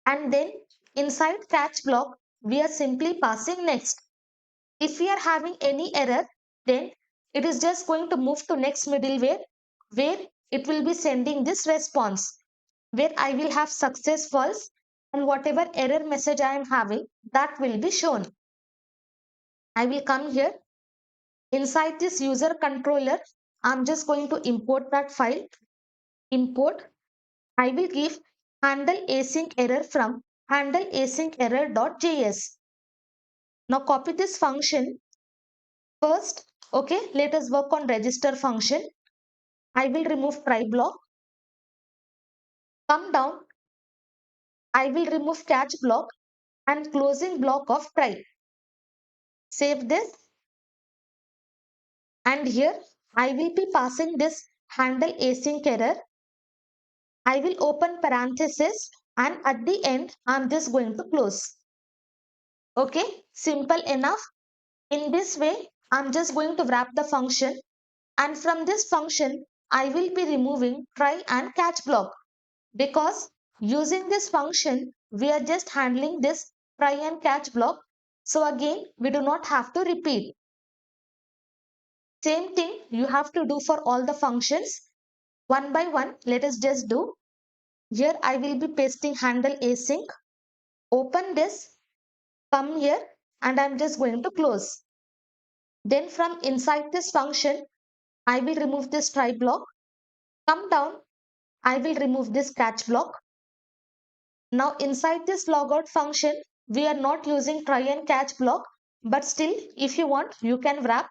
And then inside catch block, we are simply passing next. If we are having any error, then it is just going to move to next middleware where it will be sending this response, where I will have success false, and whatever error message I am having, that will be shown. I will come here. Inside this user controller, I'm just going to import that file. Import. I will give handle async error from handle async error.js. Now copy this function. First, okay, let us work on register function. I will remove try block. Come down. I will remove catch block and closing block of try. Save this. And here I will be passing this handle async error. I will open parenthesis and at the end I'm just going to close. Okay, simple enough. In this way, I'm just going to wrap the function, and from this function, I will be removing try and catch block because using this function, we are just handling this try and catch block. So again, we do not have to repeat. Same thing you have to do for all the functions. One by one, let us just do. Here I will be pasting handle async. Open this, come here. and I'm just going to close. Then from inside this function, I will remove this try block. Come down, I will remove this catch block. Now inside this logout function, we are not using try and catch block, but still if you want, you can wrap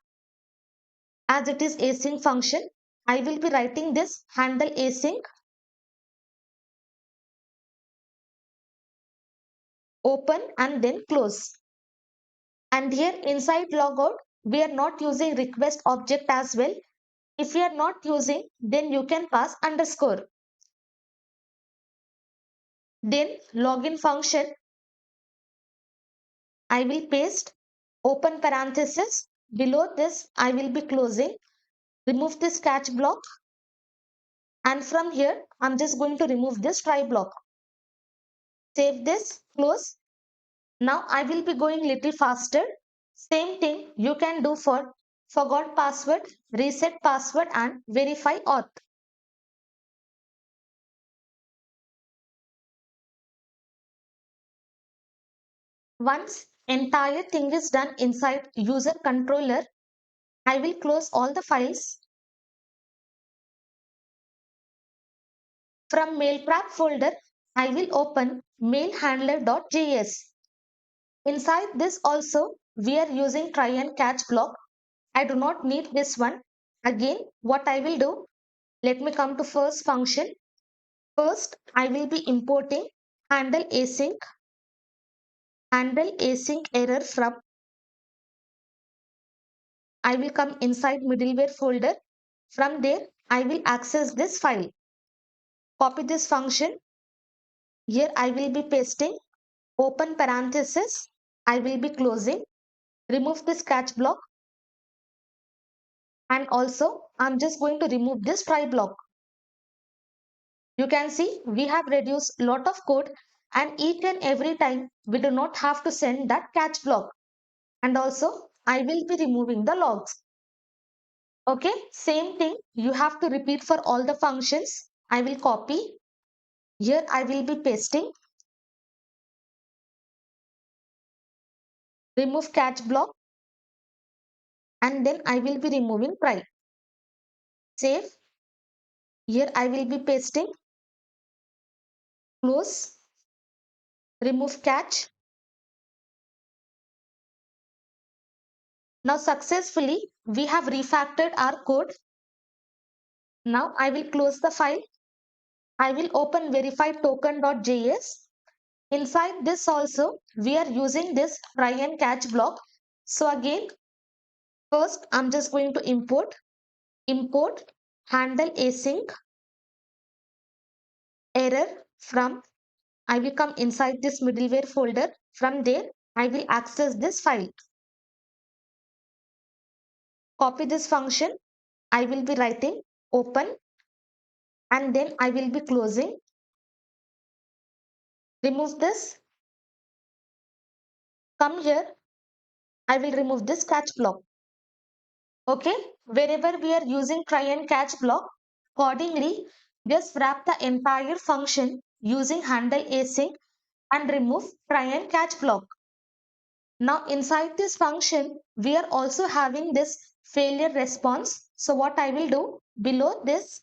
as it is async function. I will be writing this handle async, open and then close. And here inside logout, we are not using request object as well. If you are not using, then you can pass underscore. Then login function, I will paste open parenthesis. Below this, I will be closing. Remove this catch block. And from here, I'm just going to remove this try block. Save this, close. Now I will be going little faster. Same thing you can do for forgot password, reset password and verify auth. Once entire thing is done inside user controller, I will close all the files. From Mailtrap folder, I will open mailhandler.js. Inside this also, we are using try and catch block. I do not need this one. Again, what I will do, let me come to first function. First, I will be importing handle async error from. I will come inside middleware folder. From there, I will access this file. Copy this function. Here I will be pasting open parenthesis. I will be closing. Remove this catch block. And also, I'm just going to remove this try block. You can see we have reduced lot of code and each and every time we do not have to send that catch block. And also I will be removing the logs. Okay, same thing you have to repeat for all the functions. I will copy. Here I will be pasting. Remove catch block. And then I will be removing try. Save. Here I will be pasting. Close. Remove catch. Now successfully we have refactored our code. Now I will close the file. I will open verify token.js. Inside this also we are using this try and catch block. So again, first I'm just going to import handle async error from. I will come inside this middleware folder. From there I will access this file. Copy this function. I will be writing open and then I will be closing. Remove this. Come here. I will remove this catch block. Okay, wherever we are using try and catch block, accordingly, just wrap the entire function using handle async and remove try and catch block. Now inside this function, we are also having this failure response. So what I will do below this,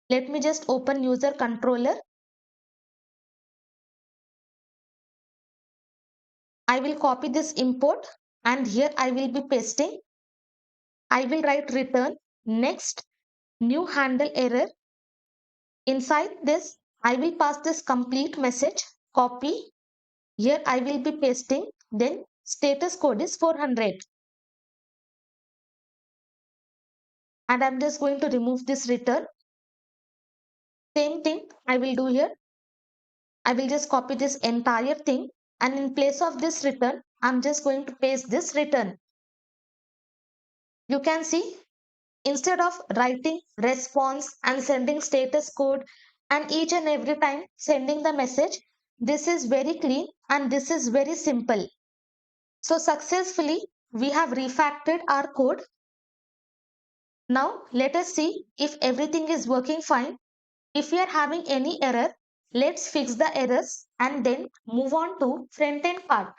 let me just open user controller. I will copy this import and here I will be pasting. I will write return next new handle error. Inside this, I will pass this complete message, copy. Here I will be pasting, then status code is 400. And I'm just going to remove this return. Same thing I will do here. I will just copy this entire thing and in place of this return, I'm just going to paste this return. You can see instead of writing response and sending status code and each and every time sending the message, this is very clean and this is very simple. So successfully we have refactored our code. Now let us see if everything is working fine. If we are having any error, let's fix the errors and then move on to front end part.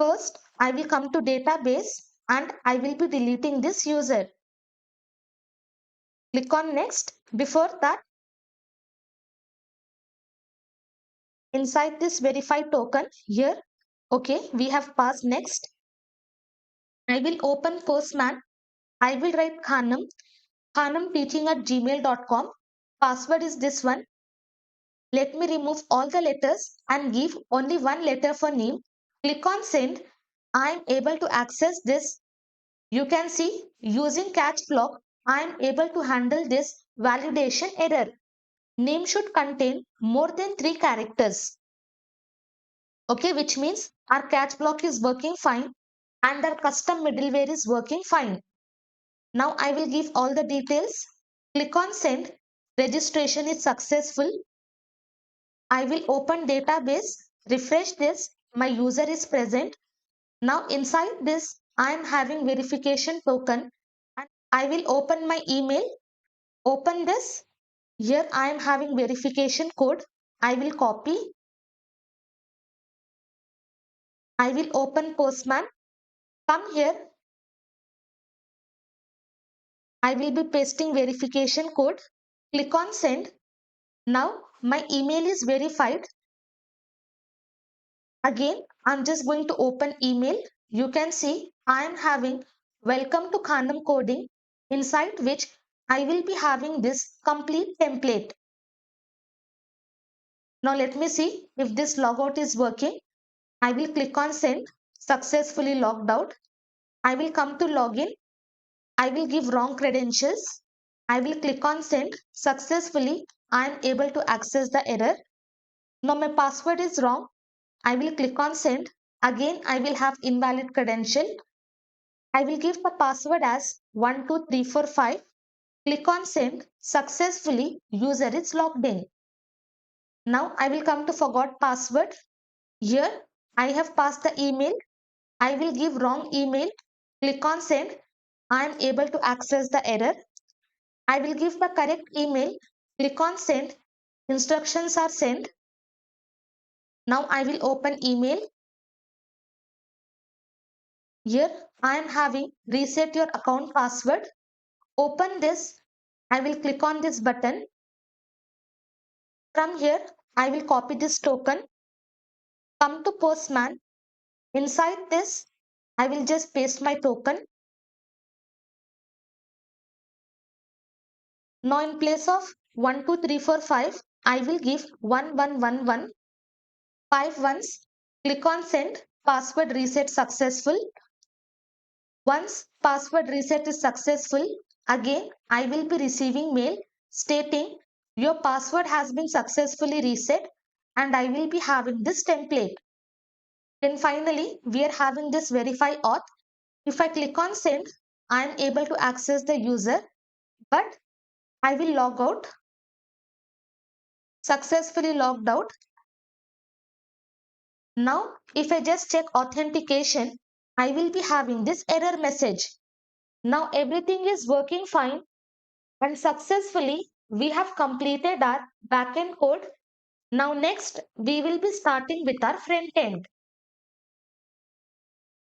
First, I will come to database and I will be deleting this user. Click on next. Before that, inside this verify token here, okay, we have passed next. I will open Postman. I will write Khanam teaching at gmail.com. Password is this one. Let me remove all the letters and give only one letter for name. Click on send. I am able to access this. You can see using catch block, I am able to handle this validation error. Name should contain more than 3 characters. Okay, which means our catch block is working fine and our custom middleware is working fine. Now I will give all the details. Click on send. Registration is successful. I will open database, refresh this. My user is present. Now inside this, I am having verification token and I will open my email. Open this. Here I am having verification code. I will copy. I will open Postman. Come here. I will be pasting verification code. Click on send. Now my email is verified. Again, I'm just going to open email. You can see I am having welcome to Khanam coding, inside which I will be having this complete template. Now let me see if this logout is working. I will click on send. Successfully logged out. I will come to login. I will give wrong credentials. I will click on send. Successfully, I am able to access the error. Now my password is wrong. I will click on send. Again, I will have invalid credential. I will give the password as 12345. Click on send. Successfully, user is logged in. Now I will come to forgot password. Here, I have passed the email. I will give wrong email. Click on send. I am able to access the error. I will give the correct email. Click on send. Instructions are sent. Now I will open email. Here I am having reset your account password. Open this. I will click on this button. From here, I will copy this token. Come to Postman. Inside this, I will just paste my token. Now in place of 12345, I will give 1111. 5 ones. Click on send. Password reset successful. Once password reset is successful, again I will be receiving mail stating your password has been successfully reset and I will be having this template. Then finally we are having this verify auth. If I click on send, I am able to access the user, but I will log out. Successfully logged out. Now if I just check authentication, I will be having this error message. Now everything is working fine. And successfully, we have completed our backend code. Now next, we will be starting with our front end.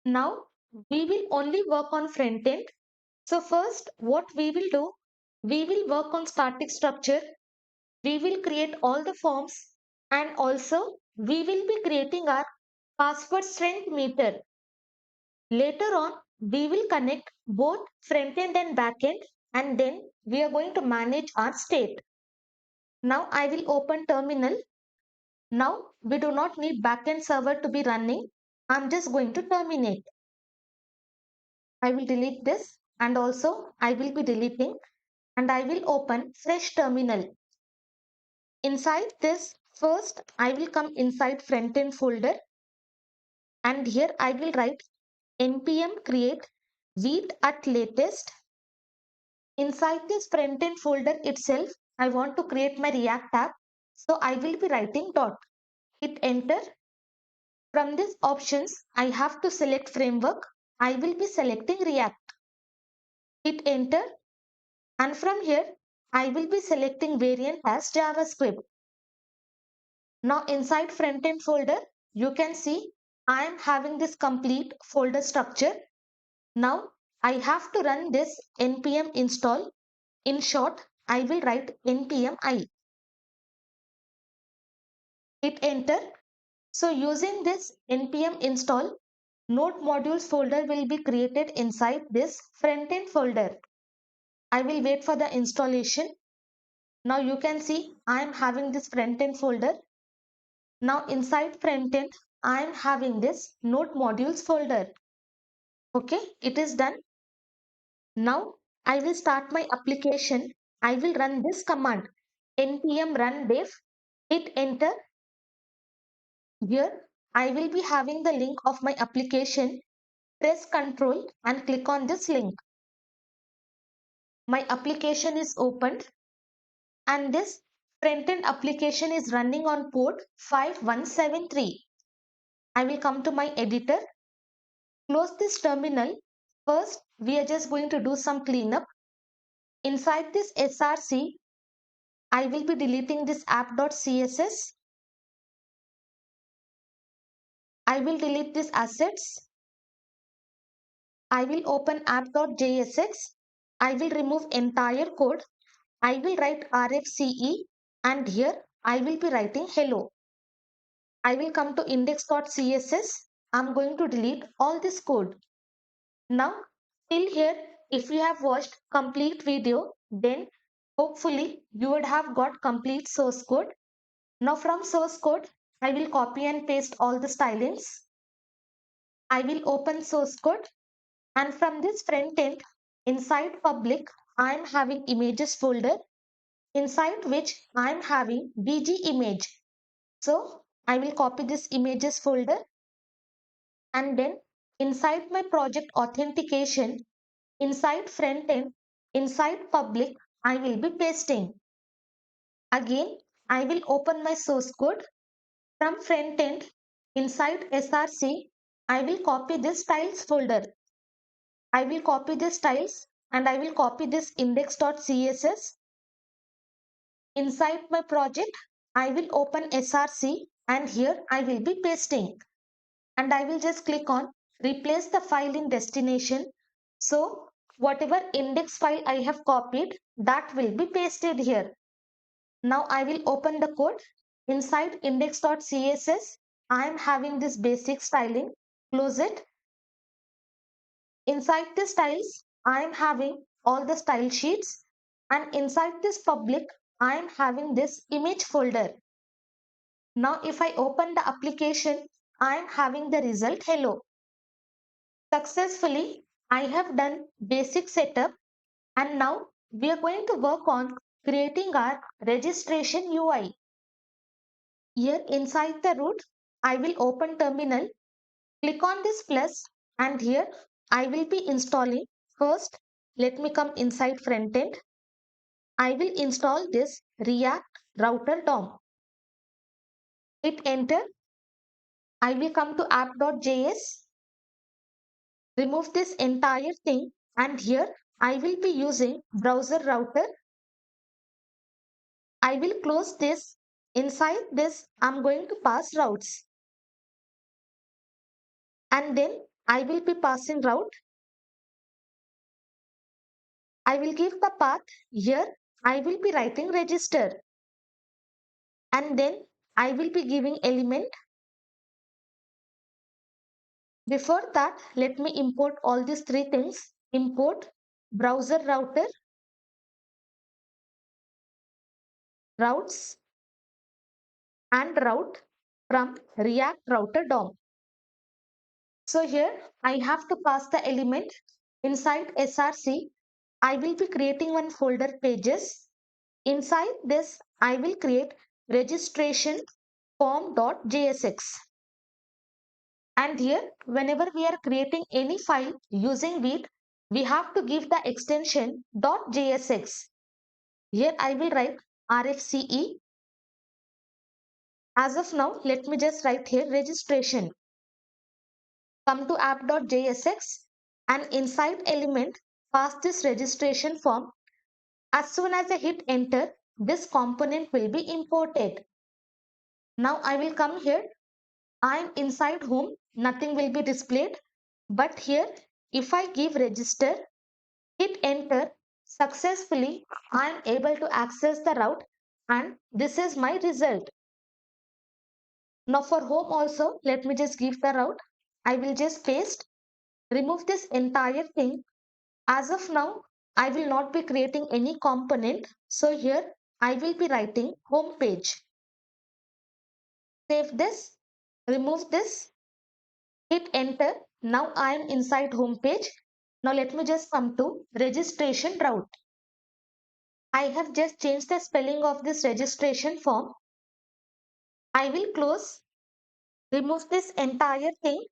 Now, we will only work on front end. So first, what we will do, we will work on static structure. We will create all the forms and also we will be creating our password strength meter. Later on, we will connect both front end and back end and then we are going to manage our state. Now I will open terminal. Now we do not need backend server to be running. I'm just going to terminate. I will delete this and also I will be deleting and I will open fresh terminal. Inside this, first I will come inside frontend folder and here I will write npm create read at latest. Inside this frontend folder itself, I want to create my React app. So I will be writing dot. Hit enter. From these options, I have to select framework. I will be selecting React. Hit enter. And from here, I will be selecting variant as JavaScript. Now inside frontend folder, you can see I am having this complete folder structure. Now I have to run this npm install. In short, I will write npm I. Hit enter. So using this npm install, node modules folder will be created inside this frontend folder. I will wait for the installation. Now you can see I am having this frontend folder. Now inside frontend, I am having this node modules folder. Okay, it is done. Now I will start my application. I will run this command npm run dev. Hit enter. Here I will be having the link of my application. Press Ctrl and click on this link. My application is opened and this front-end application is running on port 5173. I will come to my editor, close this terminal. First, we are just going to do some cleanup. Inside this src, I will be deleting this app.css. I will delete these assets. I will open app.jsx. I will remove entire code. I will write RFCE and here I will be writing hello. I will come to index.css. I'm going to delete all this code. Now, till here, if you have watched complete video, then hopefully you would have got complete source code. Now from source code, I will copy and paste all the stylings. I will open source code and from this front end, inside public, I am having images folder inside which I am having bg image. So I will copy this images folder and then inside my project authentication, inside frontend, inside public, I will be pasting. Again, I will open my source code from frontend, inside src, I will copy this styles folder. I will copy this styles and I will copy this index.css. Inside my project, I will open src and here I will be pasting. And I will just click on replace the file in destination. So whatever index file I have copied, that will be pasted here. Now I will open the code. Inside index.css, I am having this basic styling. Close it. Inside the styles, I am having all the style sheets. And inside this public, I am having this image folder. Now if I open the application, I am having the result hello. Successfully, I have done basic setup and now we are going to work on creating our registration UI. Here inside the root, I will open terminal, click on this plus and here I will be installing. First, let me come inside frontend. I will install this React Router DOM. Hit enter. I will come to app.js. Remove this entire thing and here I will be using browser router. I will close this. Inside this, I'm going to pass routes. And then I will be passing route. I will give the path. Here, I will be writing register. And then I will be giving element. Before that, let me import all these three things. Import browser router, routes, and route from React Router DOM. So here I have to pass the element inside src. I will be creating one folder pages. Inside this, I will create registration form.jsx. And here, whenever we are creating any file using it, we have to give the extension .jsx. Here I will write RFCE. As of now, let me just write here registration. Come to app.jsx and inside element, pass this registration form. As soon as I hit enter, this component will be imported. Now I will come here. I'm inside home, nothing will be displayed. But here, if I give register, hit enter, successfully, I'm able to access the route and this is my result. Now for home also, let me just give the route. I will just paste, remove this entire thing. As of now, I will not be creating any component. So here I will be writing home page. Save this, remove this, hit enter. Now I am inside home page. Now let me just come to registration route. I have just changed the spelling of this registration form. I will close, remove this entire thing.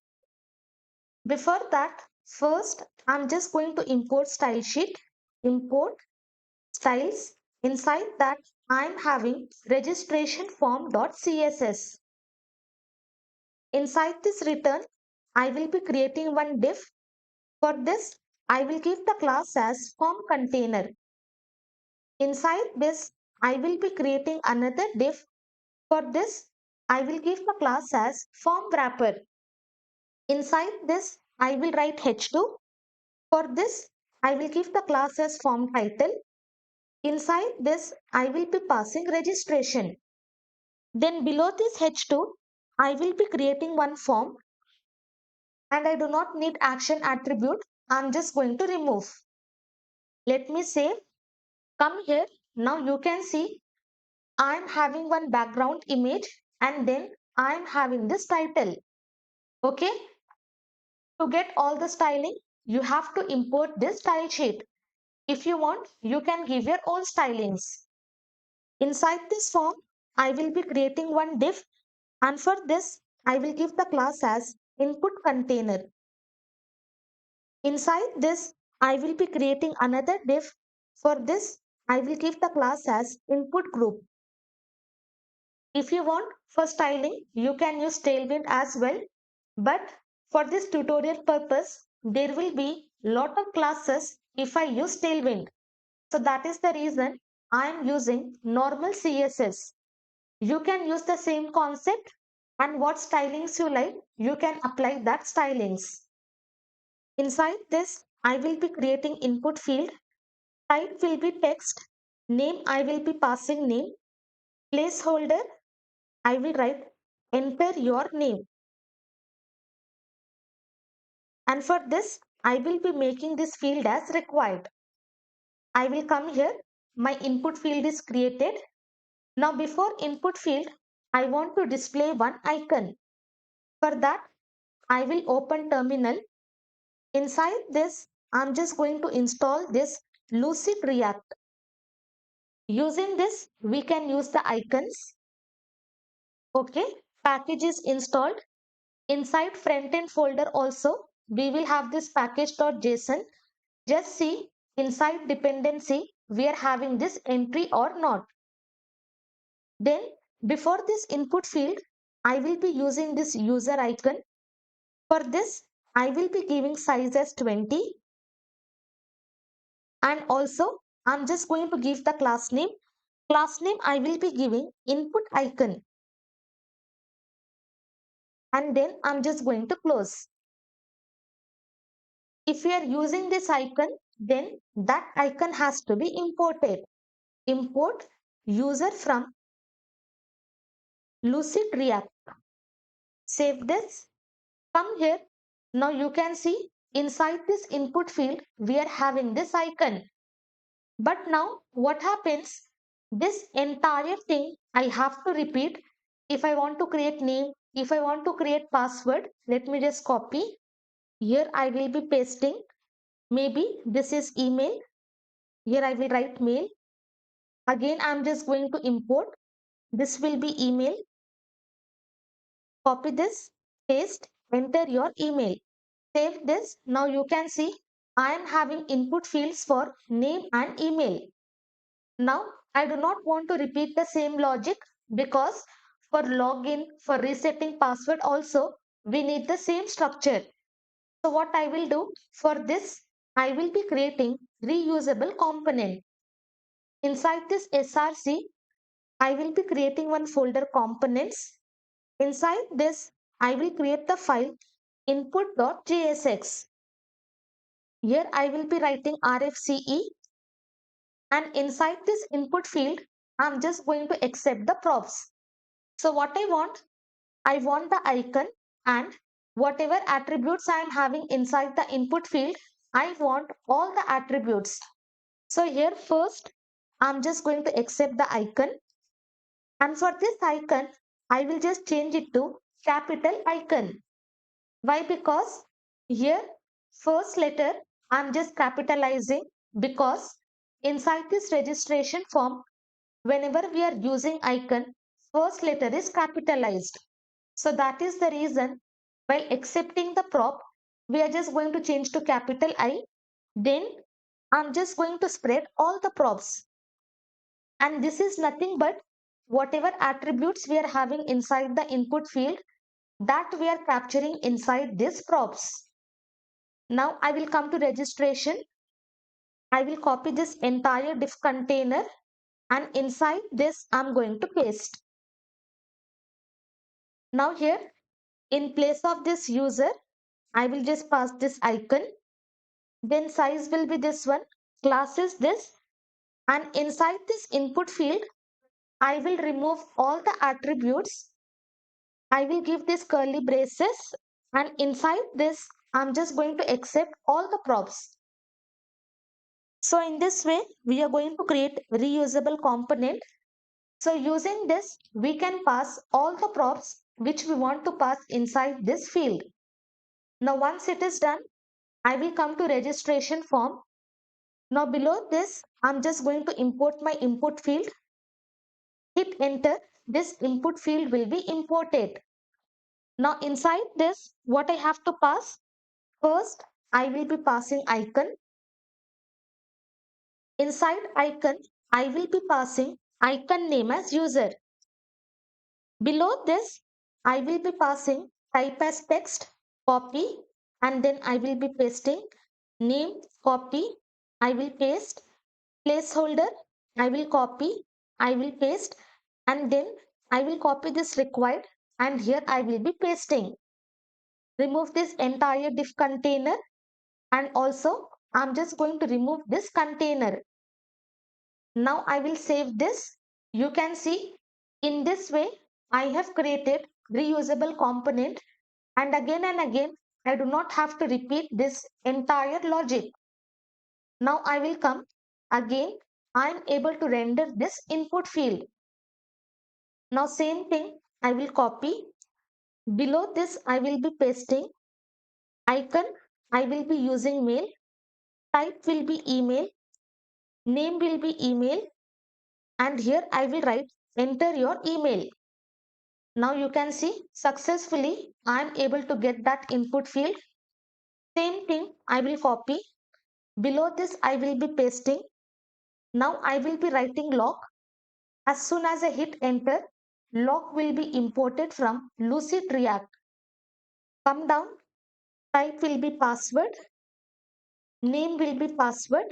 Before that, first I'm just going to import style sheet, import styles. Inside that, I'm having registration form.css. Inside this return, I will be creating one div. For this, I will give the class as form container. Inside this, I will be creating another div. For this, I will give the class as form wrapper. Inside this, I will write h2. For this, I will give the class as form title. Inside this, I will be passing registration. Then below this h2, I will be creating one form and I do not need action attribute. I'm just going to remove. Let me save. Come here. Now you can see I'm having one background image and then I'm having this title. Okay. To get all the styling, you have to import this style sheet. If you want, you can give your own stylings. Inside this form, I will be creating one div and for this, I will give the class as input container. Inside this, I will be creating another div. For this, I will give the class as input group. If you want for styling, you can use Tailwind as well. But for this tutorial purpose, there will be lot of classes if I use Tailwind. So that is the reason I am using normal CSS. You can use the same concept and what stylings you like, you can apply that stylings. Inside this, I will be creating input field. Type will be text. Name, I will be passing name. Placeholder, I will write enter your name. And for this, I will be making this field as required. I will come here. My input field is created. Now before input field, I want to display one icon. For that, I will open terminal. Inside this, I'm just going to install this Lucid React. Using this, we can use the icons. Okay, package is installed. Inside Frontend folder also, we will have this package.json. Just see inside dependency, we are having this entry or not. Then before this input field, I will be using this user icon. For this, I will be giving size as 20. And also, I'm just going to give the class name. Class name, I will be giving input icon. And then I'm just going to close. If we are using this icon, then that icon has to be imported. Import user from Lucid React. Save this. Come here. Now you can see inside this input field, we are having this icon. But now what happens? This entire thing I have to repeat. If I want to create name, if I want to create password, let me just copy. Here I will be pasting. Maybe this is email. Here I will write mail. Again, I'm just going to import. This will be email. Copy this, paste, enter your email. Save this. Now you can see I am having input fields for name and email. Now I do not want to repeat the same logic because for login, for resetting password also, we need the same structure. So what I will do for this, I will be creating reusable component. Inside this src, I will be creating one folder components. Inside this, I will create the file input.jsx. Here I will be writing RFCE, and inside this input field, I'm just going to accept the props. So what I want the icon and whatever attributes I am having inside the input field, I want all the attributes. So here first, I'm just going to accept the icon, and for this icon, I will just change it to capital icon. Why? Because here first letter I'm just capitalizing, because inside this registration form, whenever we are using icon, first letter is capitalized. So that is the reason while accepting the prop, we are just going to change to capital I. Then I'm just going to spread all the props. And this is nothing but whatever attributes we are having inside the input field, that we are capturing inside these props. Now I will come to registration. I will copy this entire div container, and inside this I'm going to paste. Now here in place of this user, I will just pass this icon. Then size will be this one, class is this, and inside this input field, I will remove all the attributes. I will give this curly braces, and inside this, I'm just going to accept all the props. So in this way, we are going to create reusable component. So using this, we can pass all the props which we want to pass inside this field. Now once it is done, I will come to registration form. Now below this, I'm just going to import my input field. Hit enter. This input field will be imported. Now inside this, what I have to pass? First, I will be passing icon. Inside icon, I will be passing icon name as user. Below this, I will be passing type as text, copy, and then I will be pasting name, copy, I will paste, placeholder, I will copy, I will paste, and then I will copy this required, and here I will be pasting. Remove this entire div container, and also I'm just going to remove this container. Now I will save this. You can see in this way I have created reusable component, and again I do not have to repeat this entire logic. Now I will come again. I am able to render this input field. Now same thing, I will copy. Below this I will be pasting icon. I will be using mail. Type will be email. Name will be email. And here I will write enter your email. Now you can see successfully I am able to get that input field. Same thing I will copy. Below this I will be pasting. Now I will be writing log. As soon as I hit enter, log will be imported from Lucid React. Come down, type will be password, name will be password,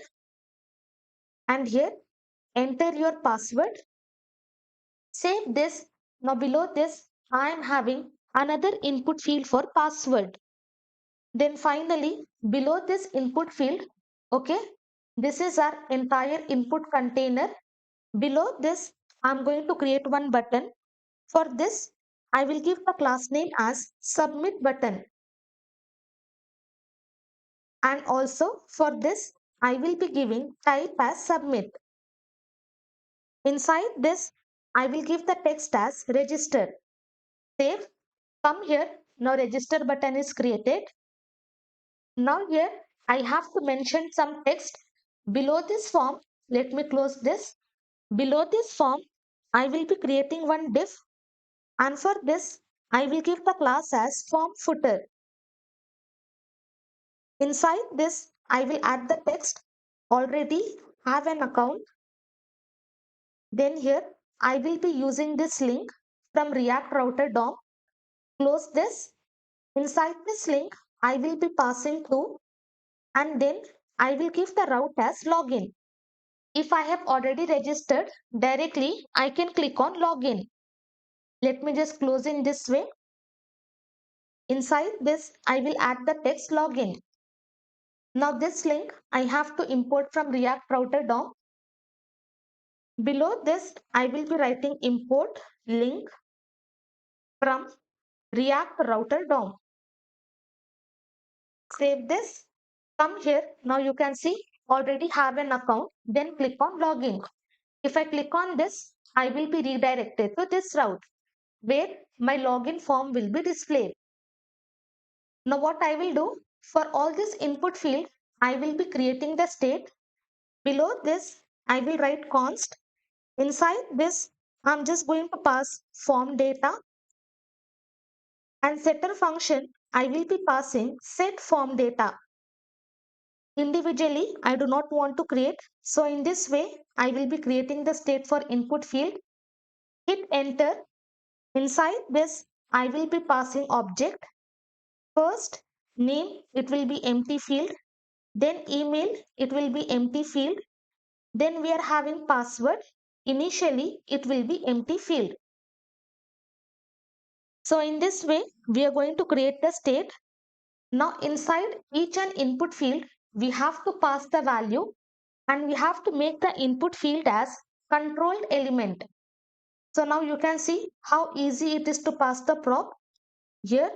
and here enter your password. Save this. Now below this I am having another input field for password. Then finally below this input field, okay, this is our entire input container. Below this I'm going to create one button. For this I will give the class name as submit button, and also for this I will be giving type as submit. Inside this I will give the text as register. Save. Come here. Now register button is created. Now here I have to mention some text below this form. Let me close this. Below this form I will be creating one div, and for this I will give the class as form footer. Inside this I will add the text already have an account. Then here I will be using this link from React Router DOM. Close this. Inside this link I will be passing to, and then I will give the route as login. If I have already registered, directly I can click on login. Let me just close in this way. Inside this, I will add the text login. Now this link I have to import from React Router DOM. Below this, I will be writing import link from React Router DOM. Save this. Come here. Now you can see already have an account. Then click on login. If I click on this, I will be redirected to this route where my login form will be displayed. Now what I will do, for all this input field, I will be creating the state. Below this, I will write const. Inside this, I'm just going to pass form data, and setter function, I will be passing set form data. Individually, I do not want to create. So in this way, I will be creating the state for input field. Hit enter. Inside this, I will be passing object. First, name, it will be empty field. Then email, it will be empty field. Then we are having password. Initially, it will be empty field. So in this way, we are going to create the state. Now inside each and input field, we have to pass the value and we have to make the input field as controlled element. So now you can see how easy it is to pass the prop. Here,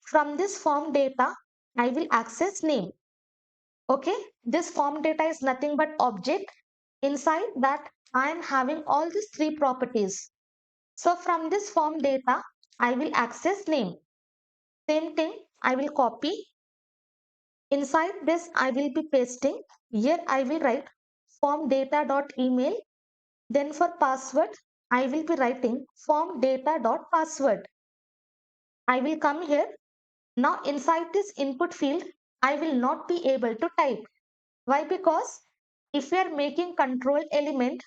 from this form data, I will access name. Okay, this form data is nothing but object. Inside that, I am having all these three properties. So from this form data, I will access name. Same thing, I will copy. Inside this, I will be pasting. Here I will write form data.email. Then for password, I will be writing form data.password. I will come here. Now inside this input field, I will not be able to type. Why? Because if we are making control element,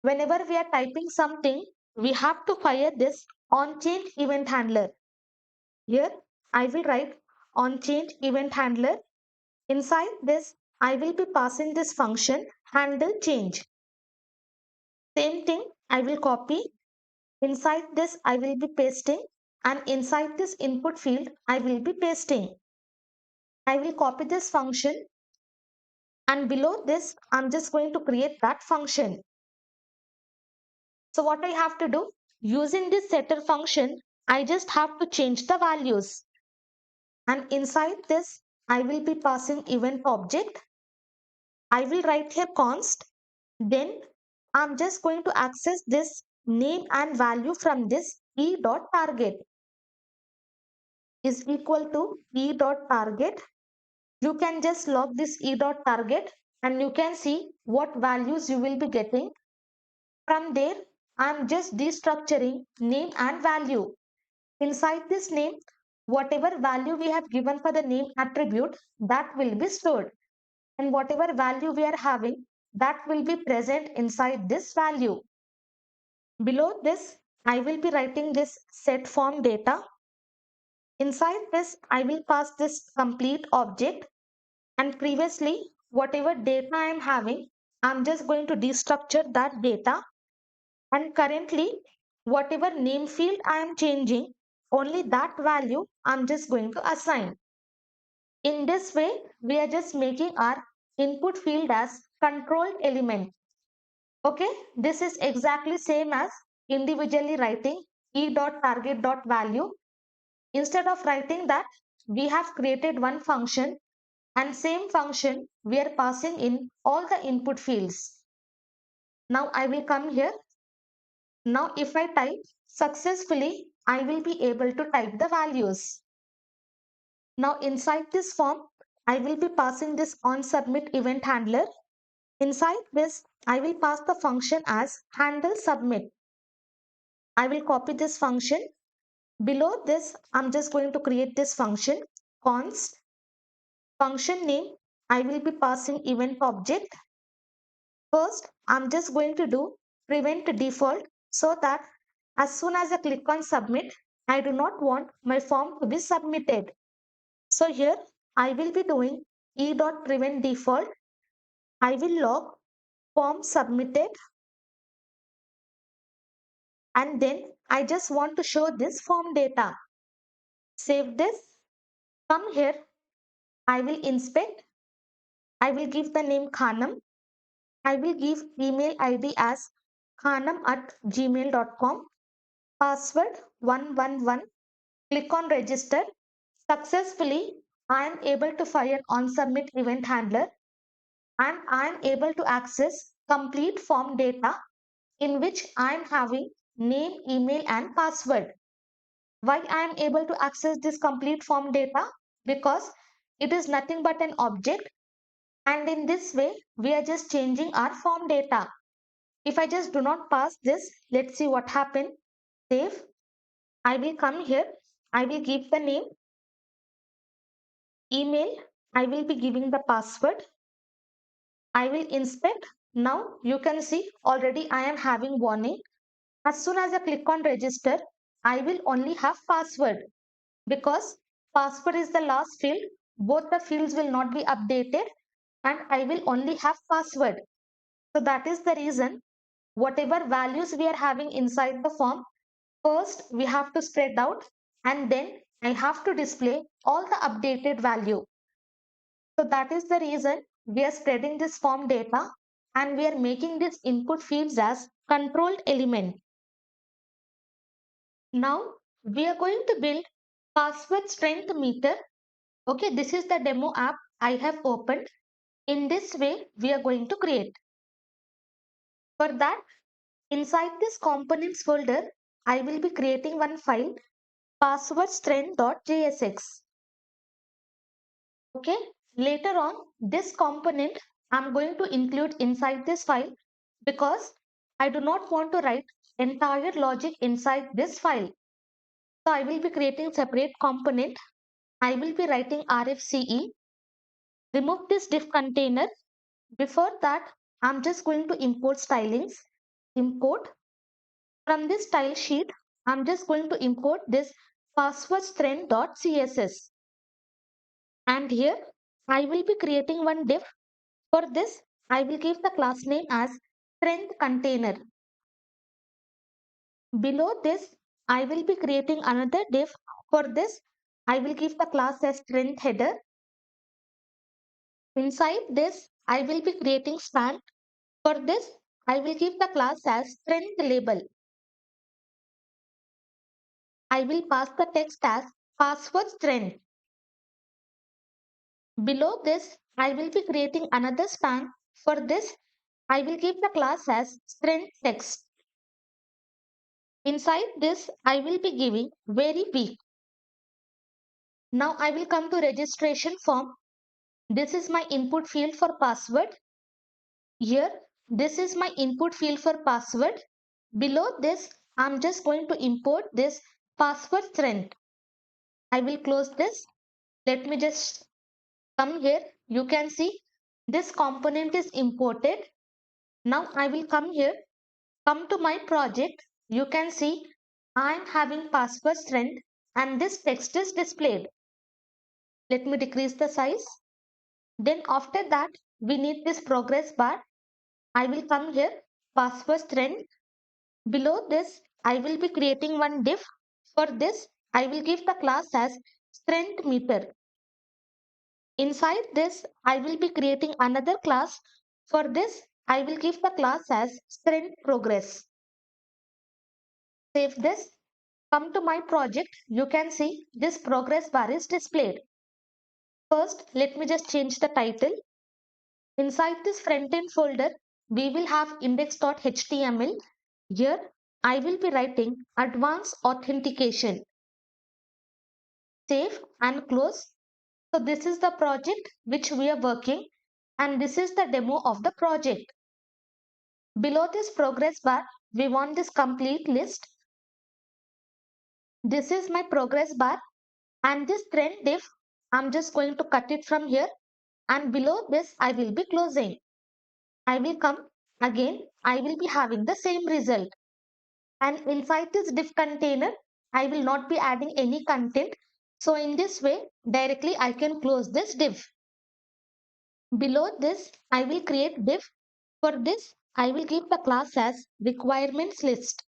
whenever we are typing something, we have to fire this on change event handler. Here I will write on change event handler. Inside this, I will be passing this function handle change. Same thing, I will copy. Inside this, I will be pasting, and inside this input field, I will be pasting. I will copy this function, and below this, I'm just going to create that function. So what I have to do, using this setter function, I just have to change the values. And inside this, I will be passing event object. I will write here const. Then I'm just going to access this name and value from this e.target is equal to e.target. You can just log this e.target and you can see what values you will be getting. From there, I'm just destructuring name and value. Inside this name, whatever value we have given for the name attribute, that will be stored. And whatever value we are having, that will be present inside this value. Below this, I will be writing this set form data. Inside this, I will pass this complete object, and previously, whatever data I am having, I'm just going to destructure that data. And currently, whatever name field I am changing, only that value I'm just going to assign. In this way, we are just making our input field as controlled element. Okay, this is exactly same as individually writing e.target.value. Instead of writing that, we have created one function, and same function we are passing in all the input fields. Now I will come here. Now if I type successfully, I will be able to type the values. Now inside this form, I will be passing this on submit event handler. Inside this, I will pass the function as handle submit. I will copy this function. Below this, I'm just going to create this function const function name. I will be passing event object. First, I'm just going to do prevent default so that as soon as I click on submit, I do not want my form to be submitted. So here I will be doing e.prevent default. I will log form submitted, and then I just want to show this form data. Save this. Come here. I will inspect. I will give the name Khanam. I will give email ID as khanam@gmail.com. Password 111. Click on register. Successfully, I am able to fire on submit event handler and I am able to access complete form data in which I am having name, email and password. Why I am able to access this complete form data? Because it is nothing but an object, and in this way we are just changing our form data. If I just do not pass this, let's see what happened. Save. I will come here. I will give the name, email. I will be giving the password. I will inspect. Now you can see already I am having warning. As soon as I click on register, I will only have password because password is the last field. Both the fields will not be updated and I will only have password. So that is the reason whatever values we are having inside the form, first we have to spread out and then I have to display all the updated value. So that is the reason we are spreading this form data and we are making these input fields as controlled element. Now we are going to build password strength meter. Okay, this is the demo app I have opened. In this way, we are going to create. For that, inside this components folder, I will be creating one file, passwordstrength.jsx. Okay, later on, this component I'm going to include inside this file because I do not want to write entire logic inside this file. So I will be creating separate component. I will be writing RFCE. Remove this div container. Before that, I'm just going to import stylings. Import. From this style sheet, I'm just going to import this passwordstrength.css. And here, I will be creating one div. For this, I will give the class name as strength container. Below this, I will be creating another div. For this, I will give the class as strength header. Inside this, I will be creating span. For this, I will give the class as strength label. I will pass the text as password strength. Below this, I will be creating another span. For this, I will give the class as strength text. Inside this, I will be giving very weak. Now I will come to registration form. This is my input field for password. Here, this is my input field for password. Below this, I'm just going to import this password strength. I will close this. Let me just come here. You can see this component is imported. Now I will come here. Come to my project. You can see I am having password strength and this text is displayed. Let me decrease the size. Then after that, we need this progress bar. I will come here, password strength. Below this, I will be creating one div. For this, I will give the class as strength meter. Inside this, I will be creating another class. For this, I will give the class as strength progress. Save this. Come to my project. You can see this progress bar is displayed. First, let me just change the title. Inside this frontend folder, we will have index.html. Here, I will be writing advanced authentication. Save and close. So this is the project which we are working and this is the demo of the project. Below this progress bar, we want this complete list. This is my progress bar and this trend div, I'm just going to cut it from here and below this I will be closing. I will come again, I will be having the same result. And inside this div container, I will not be adding any content. So in this way, directly I can close this div. Below this, I will create div. For this, I will give the class as requirements list.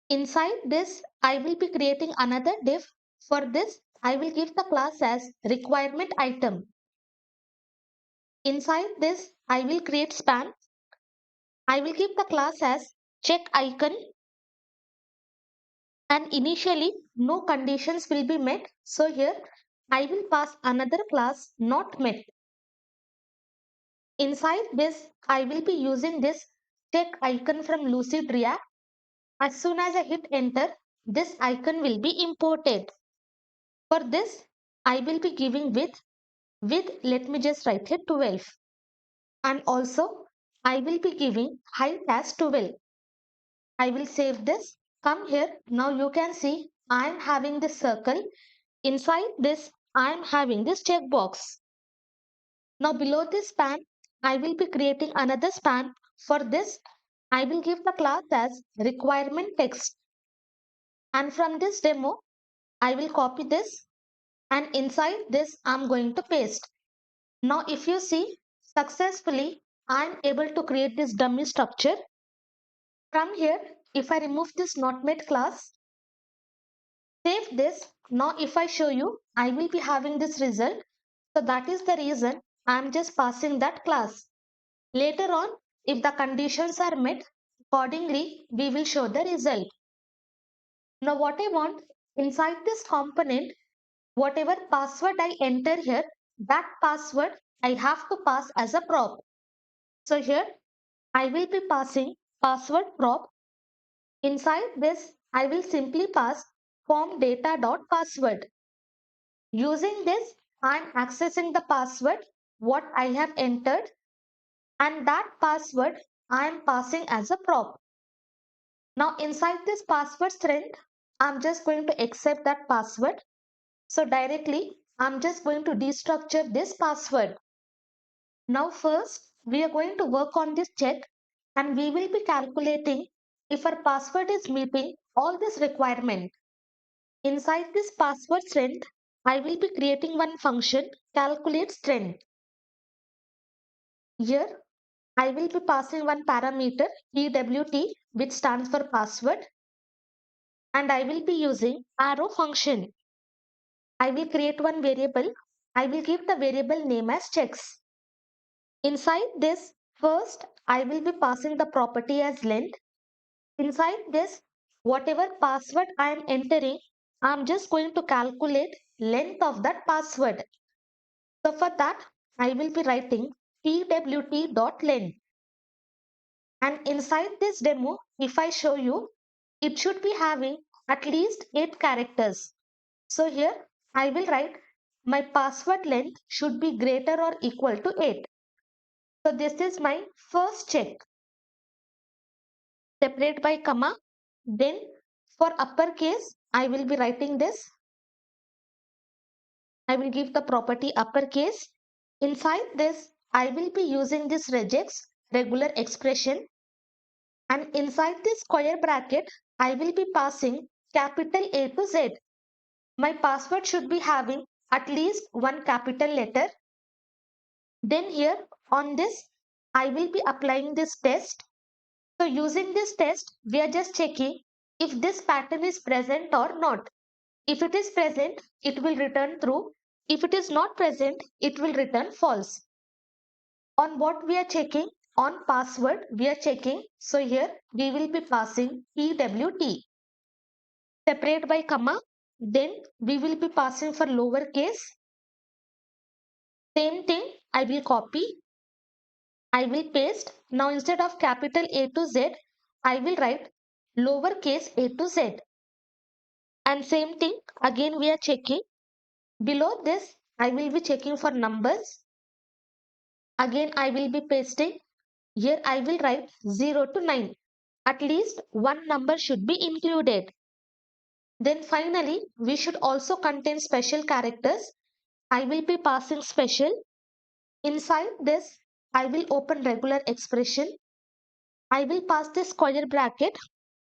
Inside this, I will be creating another div. For this, I will give the class as requirement item. Inside this, I will create span. I will give the class as check icon, and initially no conditions will be met. So here I will pass another class not met. Inside this, I will be using this check icon from Lucid React. As soon as I hit enter, this icon will be imported. For this, I will be giving with let me just write here 12. And also I will be giving height as 12. I will save this. Come here. Now you can see I am having this circle. Inside this, I am having this checkbox. Now below this span, I will be creating another span. For this, I will give the class as requirement text. And from this demo, I will copy this, and inside this, I'm going to paste. Now if you see, successfully, I'm able to create this dummy structure. From here, if I remove this not made class, save this. Now if I show you, I will be having this result. So that is the reason I'm just passing that class. Later on, if the conditions are met, accordingly, we will show the result. Now what I want, inside this component, whatever password I enter here, that password I have to pass as a prop. So here I will be passing password prop. Inside this, I will simply pass form data.password. Using this, I am accessing the password what I have entered, and that password I am passing as a prop. Now inside this password string, I'm just going to accept that password. So directly, I'm just going to destructure this password. Now first, we are going to work on this check, and we will be calculating if our password is meeting all this requirement. Inside this password strength, I will be creating one function calculate strength. Here, I will be passing one parameter PWT, which stands for password, and I will be using arrow function. I will create one variable. I will give the variable name as checks. Inside this, first I will be passing the property as length. Inside this, whatever password I am entering, I am just going to calculate length of that password. So for that, I will be writing pwt.length. And inside this demo, if I show you, it should be having at least 8 characters. So here I will write my password length should be greater or equal to 8. So this is my first check. Separate by comma. Then for uppercase, I will be writing this. I will give the property uppercase. Inside this, I will be using this regex regular expression, and inside this square bracket, I will be passing capital A to Z. My password should be having at least one capital letter. Then here on this, I will be applying this test. So using this test, we are just checking if this pattern is present or not. If it is present, it will return true. If it is not present, it will return false. On what we are checking? On password, we are checking. So here we will be passing PWT. Separate by comma. Then we will be passing for lowercase. Same thing, I will copy. I will paste. Now instead of capital A to Z, I will write lowercase a to Z. And same thing, again we are checking. Below this, I will be checking for numbers. Again, I will be pasting. Here I will write 0 to 9. At least one number should be included. Then finally, we should also contain special characters. I will be passing special. Inside this, I will open regular expression. I will pass this square bracket,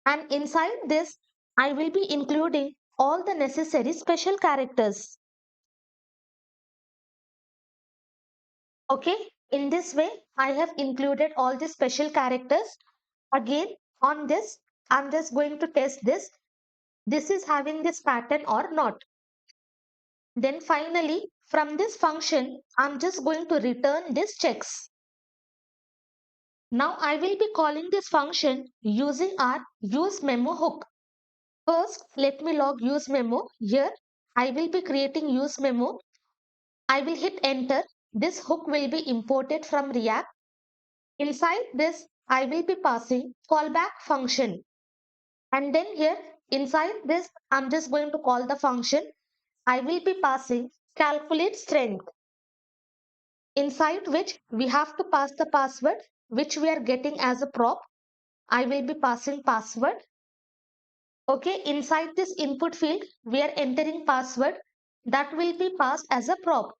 and inside this, I will be including all the necessary special characters. Okay, in this way, I have included all the special characters. Again, on this, I'm just going to test this. This is having this pattern or not. Then finally, from this function, I'm just going to return this checks. Now I will be calling this function using our useMemo hook. First, let me log useMemo. Here, I will be creating useMemo. I will hit enter. This hook will be imported from React. Inside this, I will be passing callback function. And then here, inside this, I'm just going to call the function. I will be passing calculate strength, inside which we have to pass the password, which we are getting as a prop. I will be passing password. Okay, inside this input field, we are entering password that will be passed as a prop.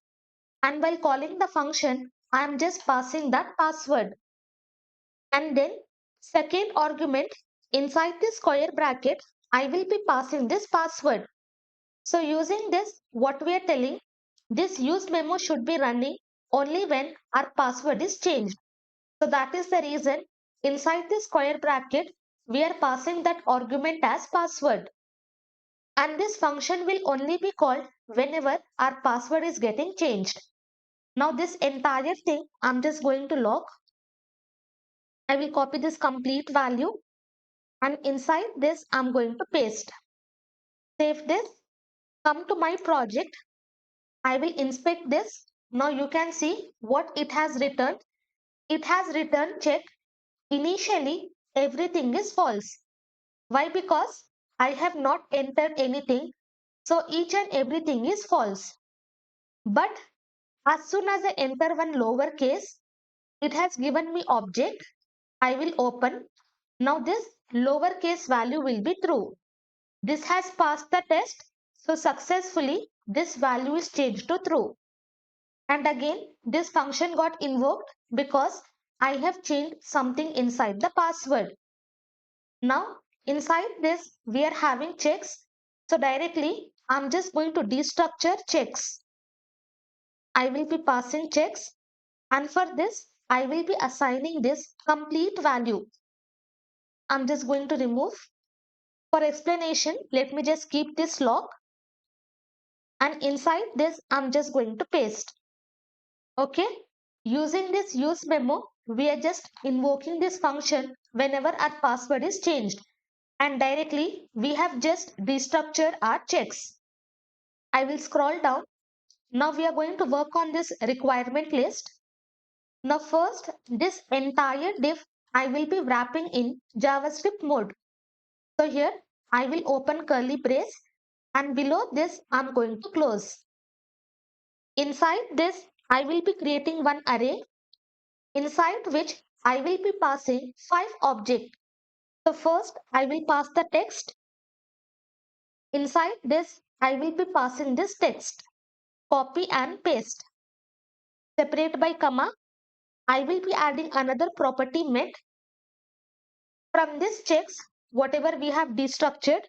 And while calling the function, I am just passing that password. And then second argument, inside this square bracket, I will be passing this password. So using this, what we are telling, this use memo should be running only when our password is changed. So that is the reason inside this square bracket, we are passing that argument as password. And this function will only be called whenever our password is getting changed. Now this entire thing, I'm just going to log. I will copy this complete value and inside this, I'm going to paste. Save this, come to my project. I will inspect this. Now you can see what it has returned. It has returned check. Initially, everything is false. Why? Because I have not entered anything. So each and everything is false. But as soon as I enter one lowercase, it has given me object. I will open. Now this lowercase value will be true. This has passed the test. So successfully this value is changed to true. And again this function got invoked because I have changed something inside the password. Now inside this we are having checks. So directly I'm just going to destructure checks. I will be passing checks and for this I will be assigning this complete value. I'm just going to remove. For explanation, let me just keep this log and inside this I'm just going to paste. Okay. Using this use memo, we are just invoking this function whenever our password is changed and directly we have just destructured our checks. I will scroll down. Now we are going to work on this requirement list. Now first, this entire div I will be wrapping in JavaScript mode. So here I will open curly brace and below this I'm going to close. Inside this I will be creating one array inside which I will be passing 5 objects. So first I will pass the text. Inside this I will be passing this text. Copy and paste. Separate by comma. I will be adding another property met. From this checks, whatever we have destructured,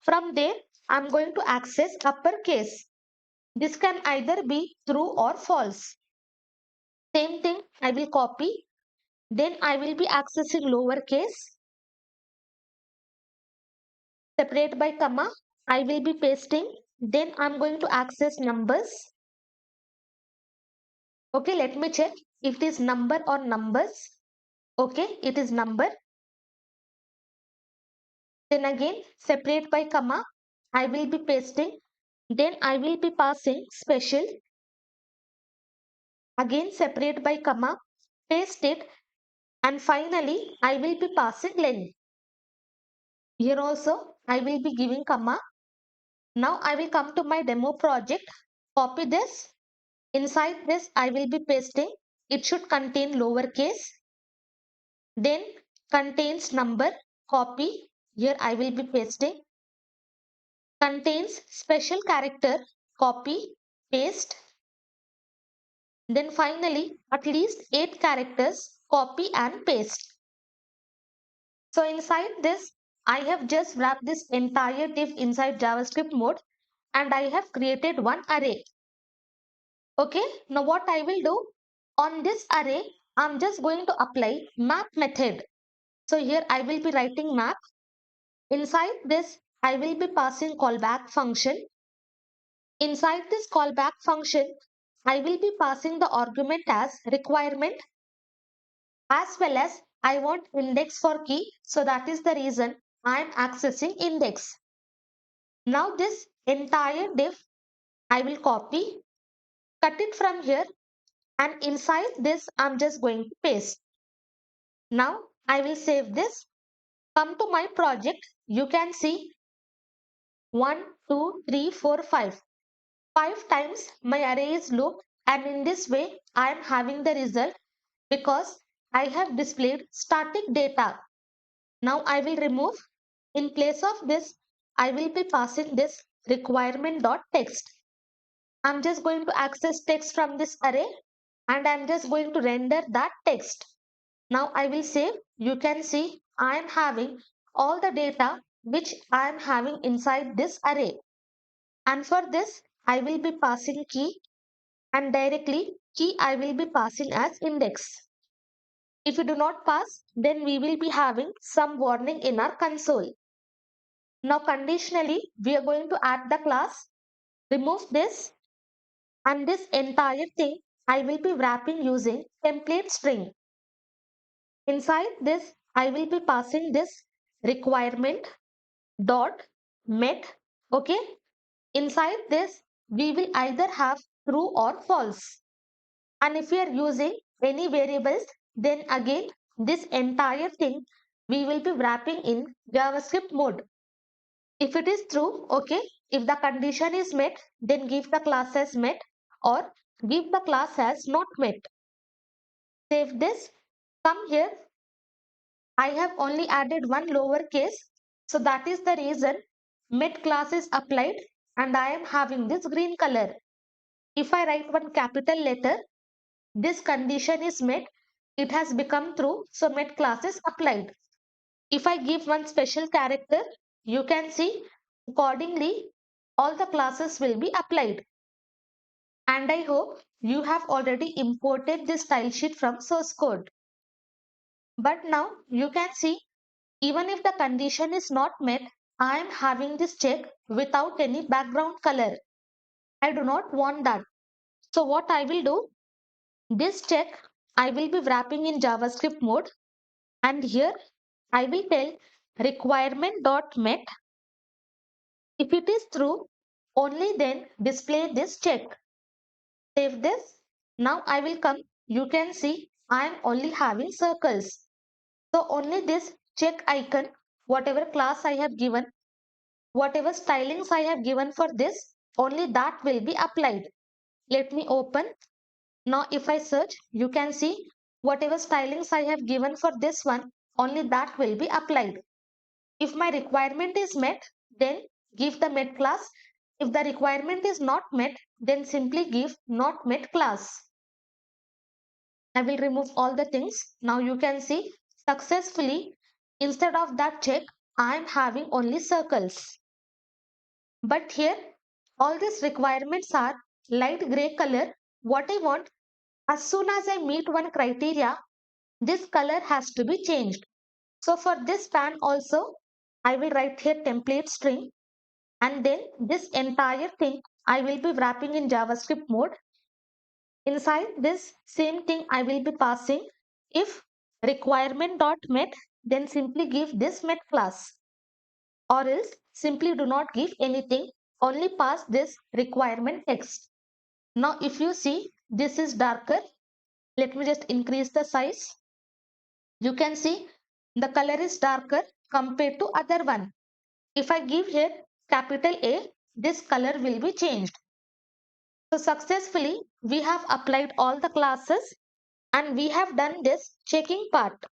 from there I'm going to access uppercase. This can either be true or false. Same thing I will copy. Then I will be accessing lowercase. Separate by comma. I will be pasting. Then I'm going to access numbers. Okay, let me check if it is number or numbers. Okay, it is number. Then again, separate by comma. I will be pasting. Then I will be passing special. Again, separate by comma. Paste it. And finally, I will be passing len. Here also, I will be giving comma. Now I will come to my demo project. Copy this. Inside this, I will be pasting. It should contain lowercase. Then contains number. Copy. Here I will be pasting. Contains special character. Copy. Paste. Then finally, at least 8 characters. Copy and paste. So inside this, I have just wrapped this entire div inside JavaScript mode and I have created one array. Okay, now what I will do on this array, I'm just going to apply map method. So here I will be writing map. Inside this, I will be passing callback function. Inside this callback function, I will be passing the argument as requirement, as well as I want index for key. So that is the reason I am accessing index. Now this entire div I will copy, cut it from here, and inside this I'm just going to paste. Now I will save this. Come to my project. You can see 1, 2, 3, 4, 5. 5 times my array is looped, and in this way I am having the result because I have displayed static data. Now I will remove. In place of this, I will be passing this requirement.text. I'm just going to access text from this array, and I'm just going to render that text. Now I will save. You can see I am having all the data which I am having inside this array. And for this, I will be passing key, and directly key I will be passing as index. If you do not pass, then we will be having some warning in our console. Now conditionally, we are going to add the class, remove this, and this entire thing I will be wrapping using template string. Inside this, I will be passing this requirement dot met. Okay. Inside this, we will either have true or false. And if we are using any variables, then again, this entire thing we will be wrapping in JavaScript mode. If it is true, okay. If the condition is met, then give the class as met or give the class as not met. Save this. Come here. I have only added one lowercase. So that is the reason met class is applied and I am having this green color. If I write one capital letter, this condition is met. It has become true. So met class is applied. If I give one special character, you can see accordingly all the classes will be applied. And I hope you have already imported this style sheet from source code. But now you can see even if the condition is not met, I am having this check without any background color. I do not want that. So what I will do, this check I will be wrapping in JavaScript mode, and here I will tell requirement.met. If it is true, only then display this check. Save this. Now I will come. You can see I am only having circles. So only this check icon, whatever class I have given, whatever stylings I have given for this, only that will be applied. Let me open. Now if I search, you can see whatever stylings I have given for this one, only that will be applied. If my requirement is met, then give the met class. If the requirement is not met, then simply give not met class. I will remove all the things. Now you can see successfully, instead of that check, I am having only circles. But here, all these requirements are light gray color. What I want, as soon as I meet one criteria, this color has to be changed. So for this span also, I will write here template string, and then this entire thing I will be wrapping in JavaScript mode. Inside this same thing I will be passing if requirement.met, then simply give this met class, or else simply do not give anything, only pass this requirement text. Now if you see this is darker, let me just increase the size. You can see the color is darker compared to other one. If I give here capital A, this color will be changed. So successfully we have applied all the classes and we have done this checking part.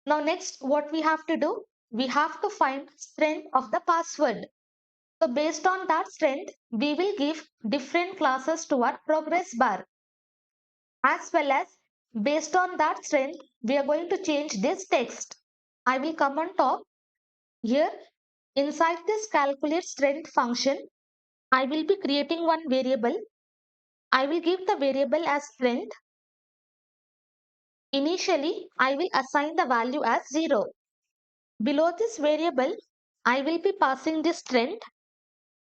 Now next what we have to do, we have to find strength of the password. So based on that strength, we will give different classes to our progress bar. As well as based on that strength, we are going to change this text. I will come on top. Here inside this calculate strength function, I will be creating one variable. I will give the variable as strength. Initially, I will assign the value as 0. Below this variable, I will be passing this strength.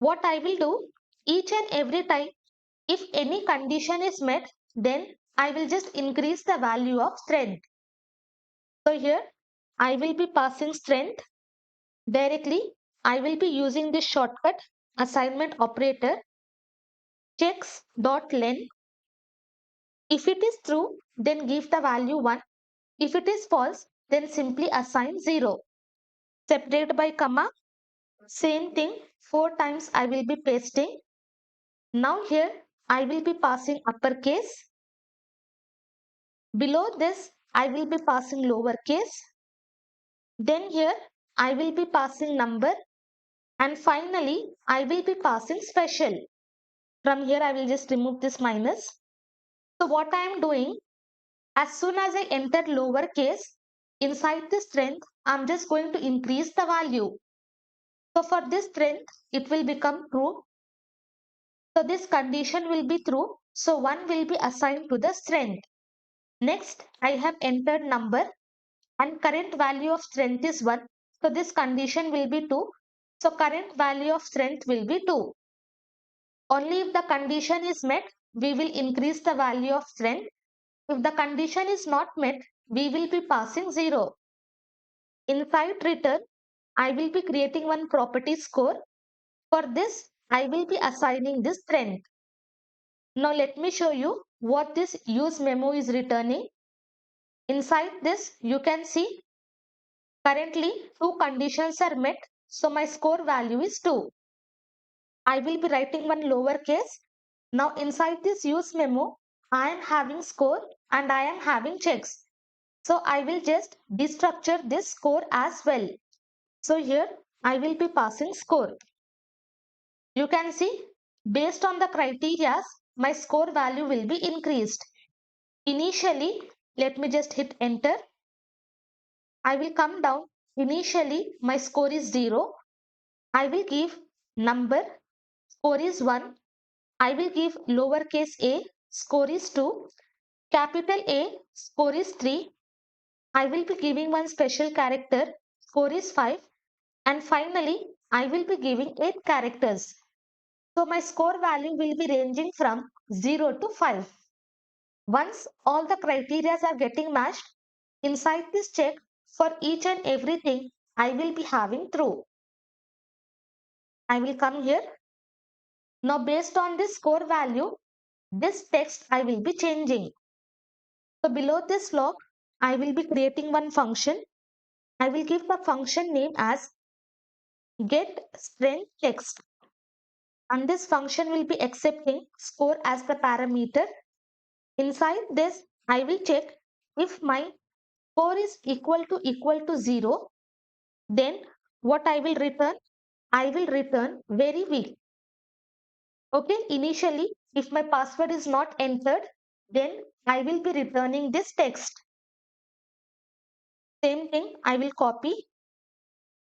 What I will do, each and every time if any condition is met, then I will just increase the value of strength. So here I will be passing strength directly. I will be using this shortcut assignment operator checks.len. If it is true, then give the value 1. If it is false, then simply assign 0. Separate by comma. Same thing 4 times I will be pasting. Now here I will be passing uppercase. Below this I will be passing lowercase. Then here I will be passing number. And finally I will be passing special. From here I will just remove this minus. So what I am doing, as soon as I enter lowercase, inside the strength, I'm just going to increase the value. So for this strength, it will become true. So this condition will be true. So 1 will be assigned to the strength. Next, I have entered number and current value of strength is 1. So this condition will be 2. So current value of strength will be 2. Only if the condition is met, we will increase the value of strength. If the condition is not met, we will be passing 0. Inside return, I will be creating one property score. For this, I will be assigning this strength. Now let me show you what this use memo is returning. Inside this, you can see currently 2 conditions are met. So my score value is 2. I will be writing one lowercase. Now inside this use memo, I am having score and I am having checks. So I will just destructure this score as well. So here I will be passing score. You can see based on the criteria, my score value will be increased. Initially, let me just hit enter. I will come down. Initially, my score is 0. I will give number, score is 1. I will give lowercase a, score is 2. Capital A, score is 3. I will be giving one special character, score is 5. And finally, I will be giving 8 characters. So my score value will be ranging from 0 to 5. Once all the criteria are getting matched, inside this check for each and everything, I will be having true. I will come here. Now based on this score value, this text I will be changing. So below this log, I will be creating one function. I will give the function name as get strength text. And this function will be accepting score as the parameter. Inside this, I will check if my score is equal to 0, then what I will return? I will return very weak. Okay, initially, if my password is not entered, then I will be returning this text. Same thing, I will copy.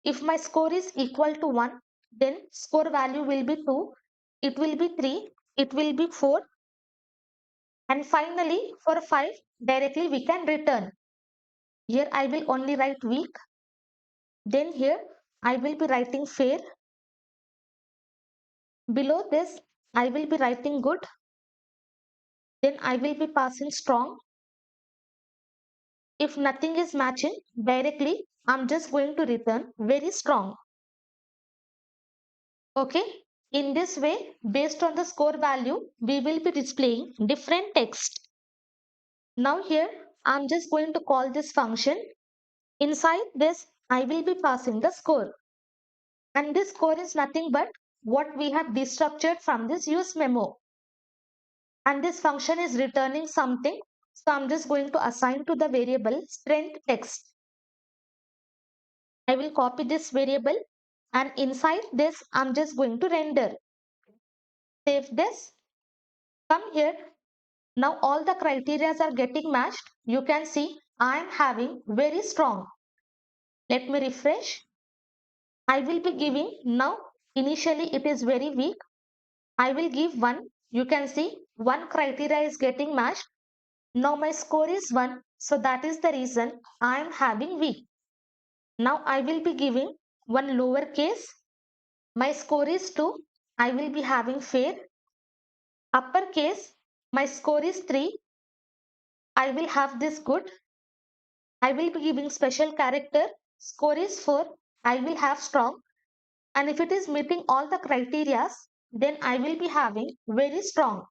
If my score is equal to 1, then score value will be 2, it will be 3, it will be 4. And finally, for 5, directly we can return. Here I will only write weak. Then here I will be writing fair. Below this, I will be writing good. Then I will be passing strong. If nothing is matching, directly I'm just going to return very strong. Okay. In this way, based on the score value, we will be displaying different text. Now here, I'm just going to call this function. Inside this, I will be passing the score. And this score is nothing but what we have destructured from this use memo. And this function is returning something. So I'm just going to assign to the variable strength text. I will copy this variable and inside this I'm just going to render. Save this. Come here. Now all the criteria are getting matched. You can see I am having very strong. Let me refresh. I will be giving now. Initially it is very weak. I will give 1. You can see one criteria is getting matched. Now my score is 1. So that is the reason I am having weak. Now I will be giving one lowercase. My score is 2. I will be having fair. Uppercase, my score is 3. I will have this good. I will be giving special character. Score is 4. I will have strong. And if it is meeting all the criterias, then I will be having very strong.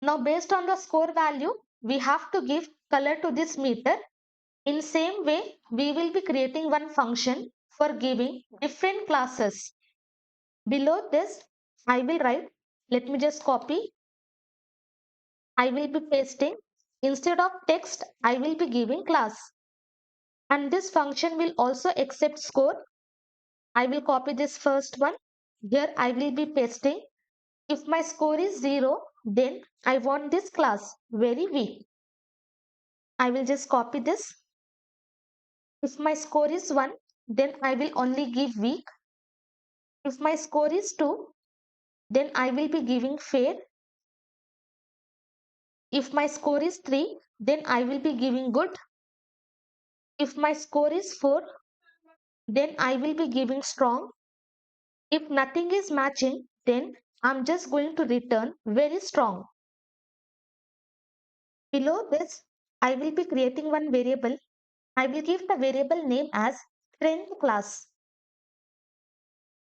Now based on the score value, we have to give color to this meter. In same way, we will be creating one function for giving different classes. Below this, I will write, let me just copy. I will be pasting. Instead of text, I will be giving class. And this function will also accept score. I will copy this first one. Here I will be pasting. If my score is 0, then I want this class very weak. I will just copy this. If my score is 1, then I will only give weak. If my score is 2, then I will be giving fair. If my score is 3, then I will be giving good. If my score is 4, then I will be giving strong. If nothing is matching, then I'm just going to return very strong. Below this, I will be creating one variable. I will give the variable name as strength class.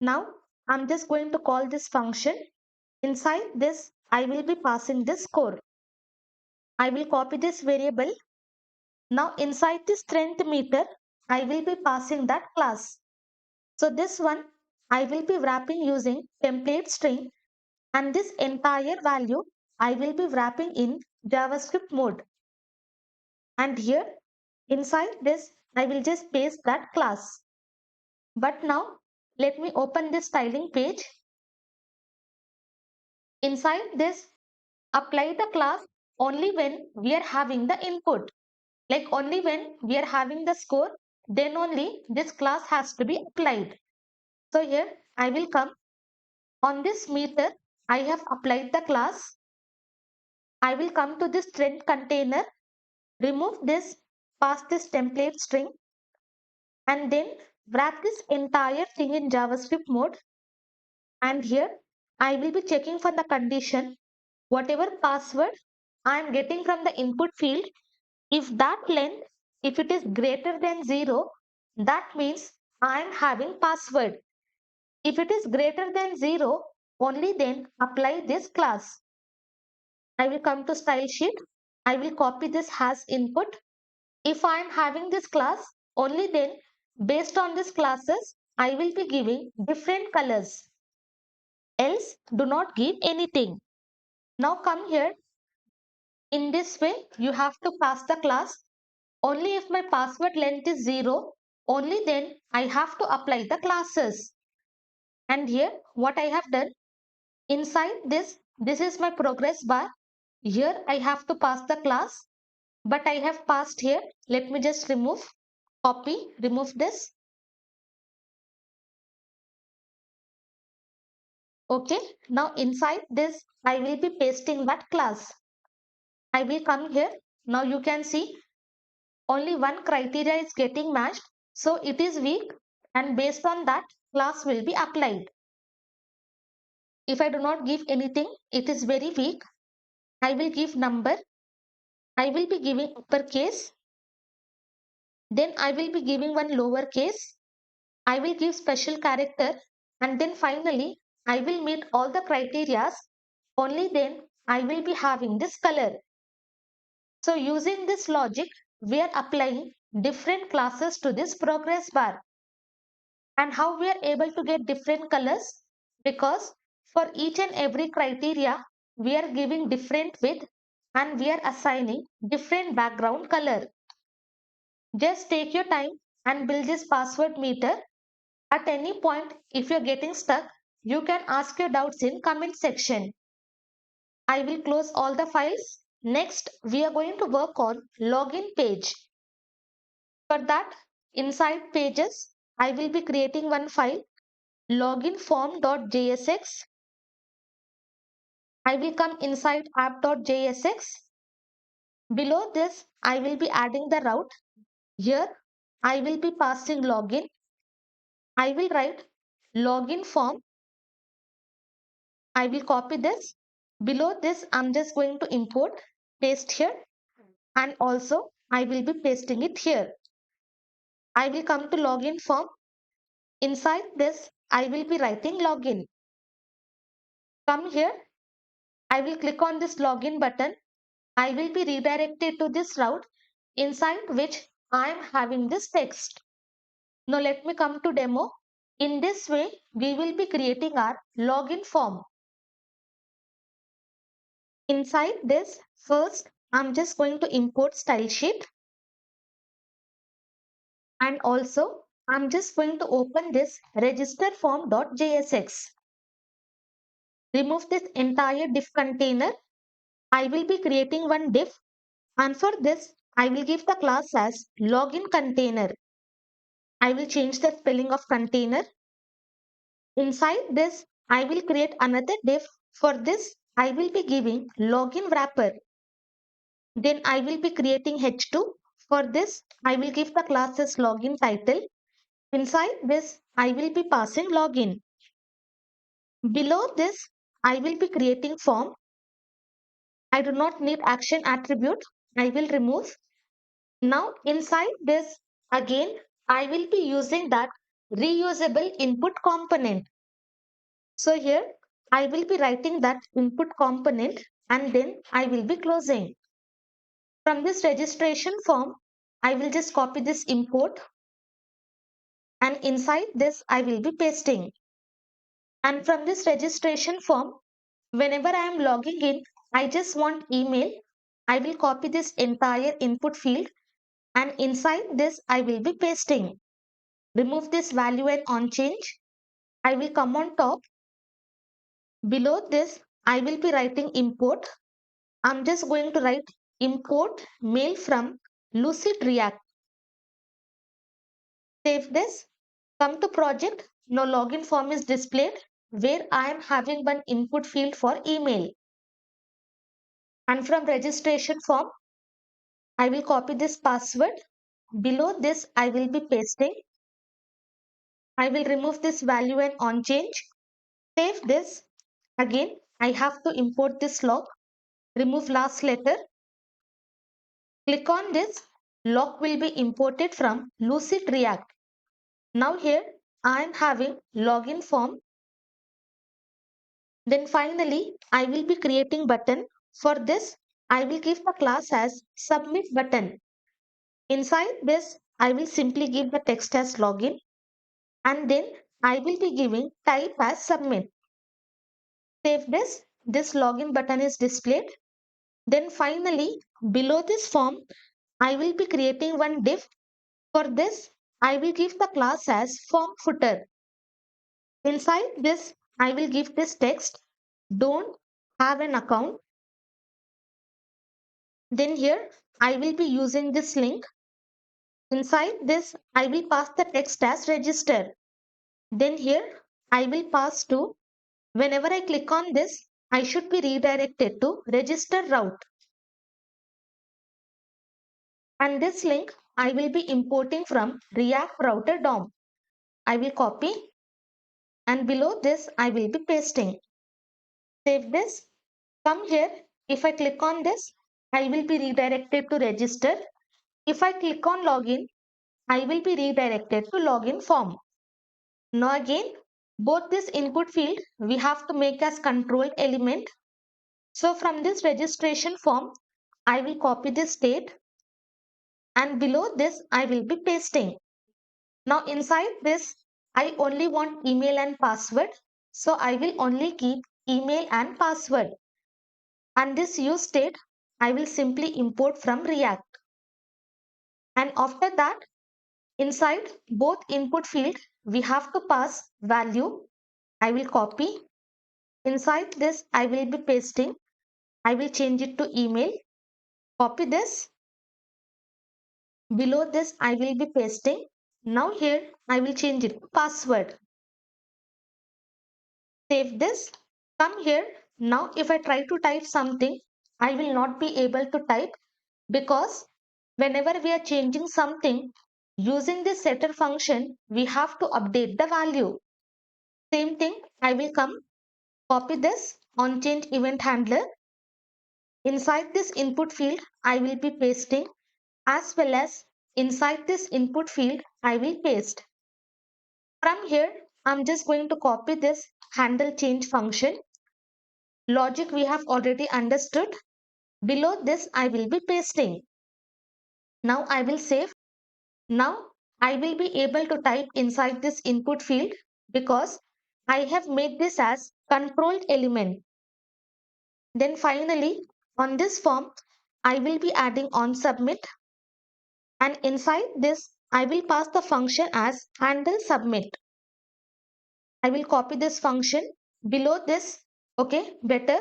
Now, I'm just going to call this function. Inside this, I will be passing this score. I will copy this variable. Now, inside the strength meter, I will be passing that class. So this one, I will be wrapping using template string, and this entire value, I will be wrapping in JavaScript mode. And here, inside this, I will just paste that class. But now, let me open this styling page. Inside this, apply the class only when we are having the input. Like only when we are having the score, then only this class has to be applied. So here I will come on this meter. I have applied the class. I will come to this trend container, remove this, pass this template string, and then wrap this entire thing in JavaScript mode. And here I will be checking for the condition. Whatever password I am getting from the input field, if that length, if it is greater than 0, that means I am having password. If it is greater than 0, only then apply this class. I will come to style sheet. I will copy this as input. If I am having this class, only then based on these classes, I will be giving different colors. Else, do not give anything. Now come here. In this way, you have to pass the class. Only if my password length is 0, only then I have to apply the classes. And here, what I have done, inside this is my progress bar. Here I have to pass the class, but I have passed here. Let me just remove, copy, remove this. Okay, now inside this, I will be pasting that class. I will come here. Now you can see only one criteria is getting matched. So it is weak, and based on that, class will be applied. If I do not give anything, it is very weak. I will give number. I will be giving uppercase. Then I will be giving one lowercase. I will give special character. And then finally, I will meet all the criterias. Only then I will be having this color. So using this logic, we are applying different classes to this progress bar. And how we are able to get different colors? Because for each and every criteria, we are giving different width and we are assigning different background color. Just take your time and build this password meter. At any point, if you're getting stuck, you can ask your doubts in comment section. I will close all the files. Next, we are going to work on login page. For that, inside pages, I will be creating one file, loginform.jsx. I will come inside app.jsx. Below this, I will be adding the route. Here, I will be passing login. I will write login form. I will copy this. Below this, I'm just going to import, paste here, and also I will be pasting it here. I will come to login form. Inside this, I will be writing login. Come here. I will click on this login button. I will be redirected to this route inside which I am having this text. Now let me come to demo. In this way, we will be creating our login form. Inside this, first, I'm just going to import style sheet. And also, I'm just going to open this register form.jsx. Remove this entire div container. I will be creating one div, and for this, I will give the class as login container. I will change the spelling of container. Inside this, I will create another div. For this, I will be giving login wrapper. Then I will be creating h2. For this, I will give the class as login title. Inside this, I will be passing login. Below this, I will be creating form. I do not need action attribute. I will remove. Now inside this, again, I will be using that reusable input component. So here, I will be writing that input component and then I will be closing. From this registration form, I will just copy this import and inside this, I will be pasting. And from this registration form, whenever I am logging in, I just want email. I will copy this entire input field and inside this I will be pasting. Remove this value and on change. I will come on top. Below this, I will be writing import. I'm just going to write import mail from Lucid React. Save this. Come to project. Now login form is displayed where I am having one input field for email. And from registration form, I will copy this password. Below this, I will be pasting. I will remove this value and on change. Save this. Again, I have to import this log. Remove last letter. Click on this. Log will be imported from Lucid React. Now here, I am having login form. Then finally, I will be creating button. For this, I will give the class as submit button. Inside this, I will simply give the text as login and then I will be giving type as submit. Save this. This login button is displayed. Then finally, below this form, I will be creating one div. For this, I will give the class as form footer. Inside this, I will give this text, don't have an account. Then here, I will be using this link. Inside this, I will pass the text as register. Then here, I will pass to, whenever I click on this, I should be redirected to register route. And this link, I will be importing from React Router DOM. I will copy and below this, I will be pasting. Save this. Come here. If I click on this, I will be redirected to register. If I click on login, I will be redirected to login form. Now again, both this input field we have to make as controlled element. So from this registration form, I will copy this state and below this I will be pasting. Now inside this, I only want email and password. So I will only keep email and password. And this use state, I will simply import from React. And after that, inside both input field, we have to pass value. I will copy. Inside this, I will be pasting. I will change it to email. Copy this. Below this, I will be pasting. Now here, I will change it to password. Save this. Come here. Now if I try to type something, I will not be able to type because whenever we are changing something using this setter function, we have to update the value. Same thing, I will come. Copy this on change event handler. Inside this input field, I will be pasting, as well as inside this input field, I will paste. From here, I'm just going to copy this handle change function. Logic we have already understood. Below this, I will be pasting. Now I will save. Now I will be able to type inside this input field because I have made this as controlled element. Then finally, on this form, I will be adding on submit, and inside this, I will pass the function as handle submit. I will copy this function below this. Okay, better.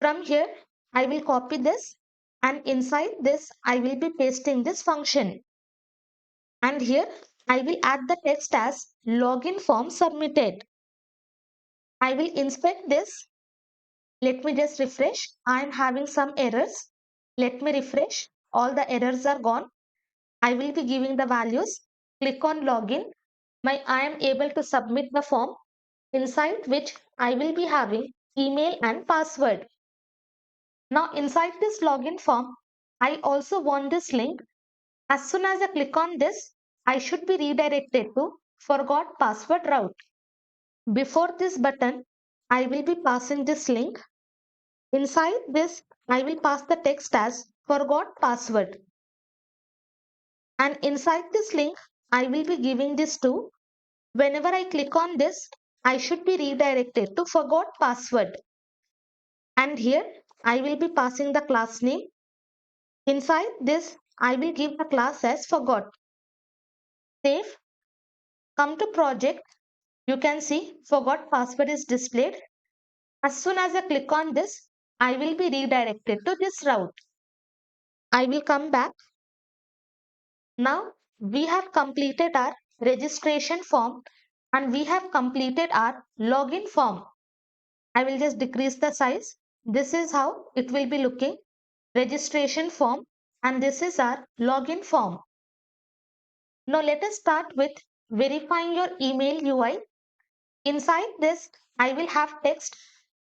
From here, I will copy this, and inside this, I will be pasting this function. And here, I will add the text as login form submitted. I will inspect this. Let me just refresh. I am having some errors. Let me refresh. All the errors are gone. I will be giving the values. Click on login. I am able to submit the form, inside which I will be having email and password. Now inside this login form, I also want this link. As soon as I click on this, I should be redirected to forgot password route. Before this button, I will be passing this link. Inside this, I will pass the text as forgot password. And inside this link, I will be giving this to, whenever I click on this, I should be redirected to forgot password. And here, I will be passing the class name. Inside this, I will give the class as forgot. Save. Come to project. You can see forgot password is displayed. As soon as I click on this, I will be redirected to this route. I will come back. Now we have completed our registration form and we have completed our login form. I will just decrease the size. This is how it will be looking. Registration form, and this is our login form. Now let us start with verifying your email UI. Inside this, I will have text.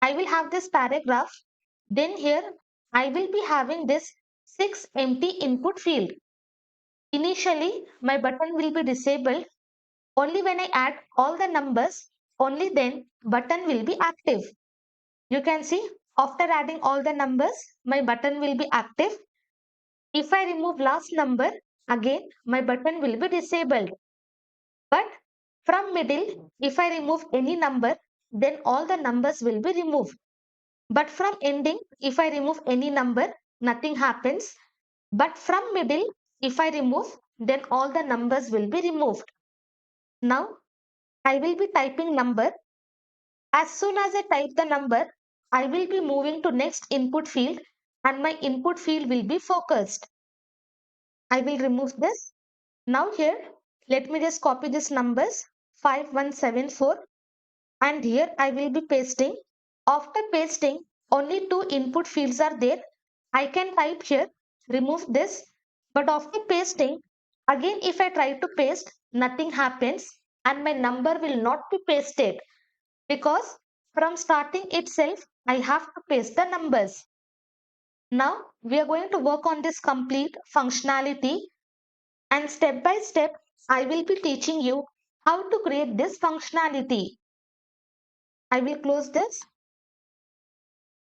I will have this paragraph. Then here, I will be having this 6 empty input field. Initially, my button will be disabled. Only when I add all the numbers, only then button will be active. You can see after adding all the numbers, my button will be active. If I remove last number, again my button will be disabled. But from middle, if I remove any number, then all the numbers will be removed. But from ending, if I remove any number, nothing happens. But from middle, if I remove, then all the numbers will be removed. Now, I will be typing number. As soon as I type the number, I will be moving to next input field and my input field will be focused. I will remove this. Now here, let me just copy these numbers 5174 and here I will be pasting. After pasting, only two input fields are there. I can type here, remove this. But after pasting, again if I try to paste, nothing happens and my number will not be pasted because from starting itself, I have to paste the numbers. Now we are going to work on this complete functionality, and step by step, I will be teaching you how to create this functionality. I will close this.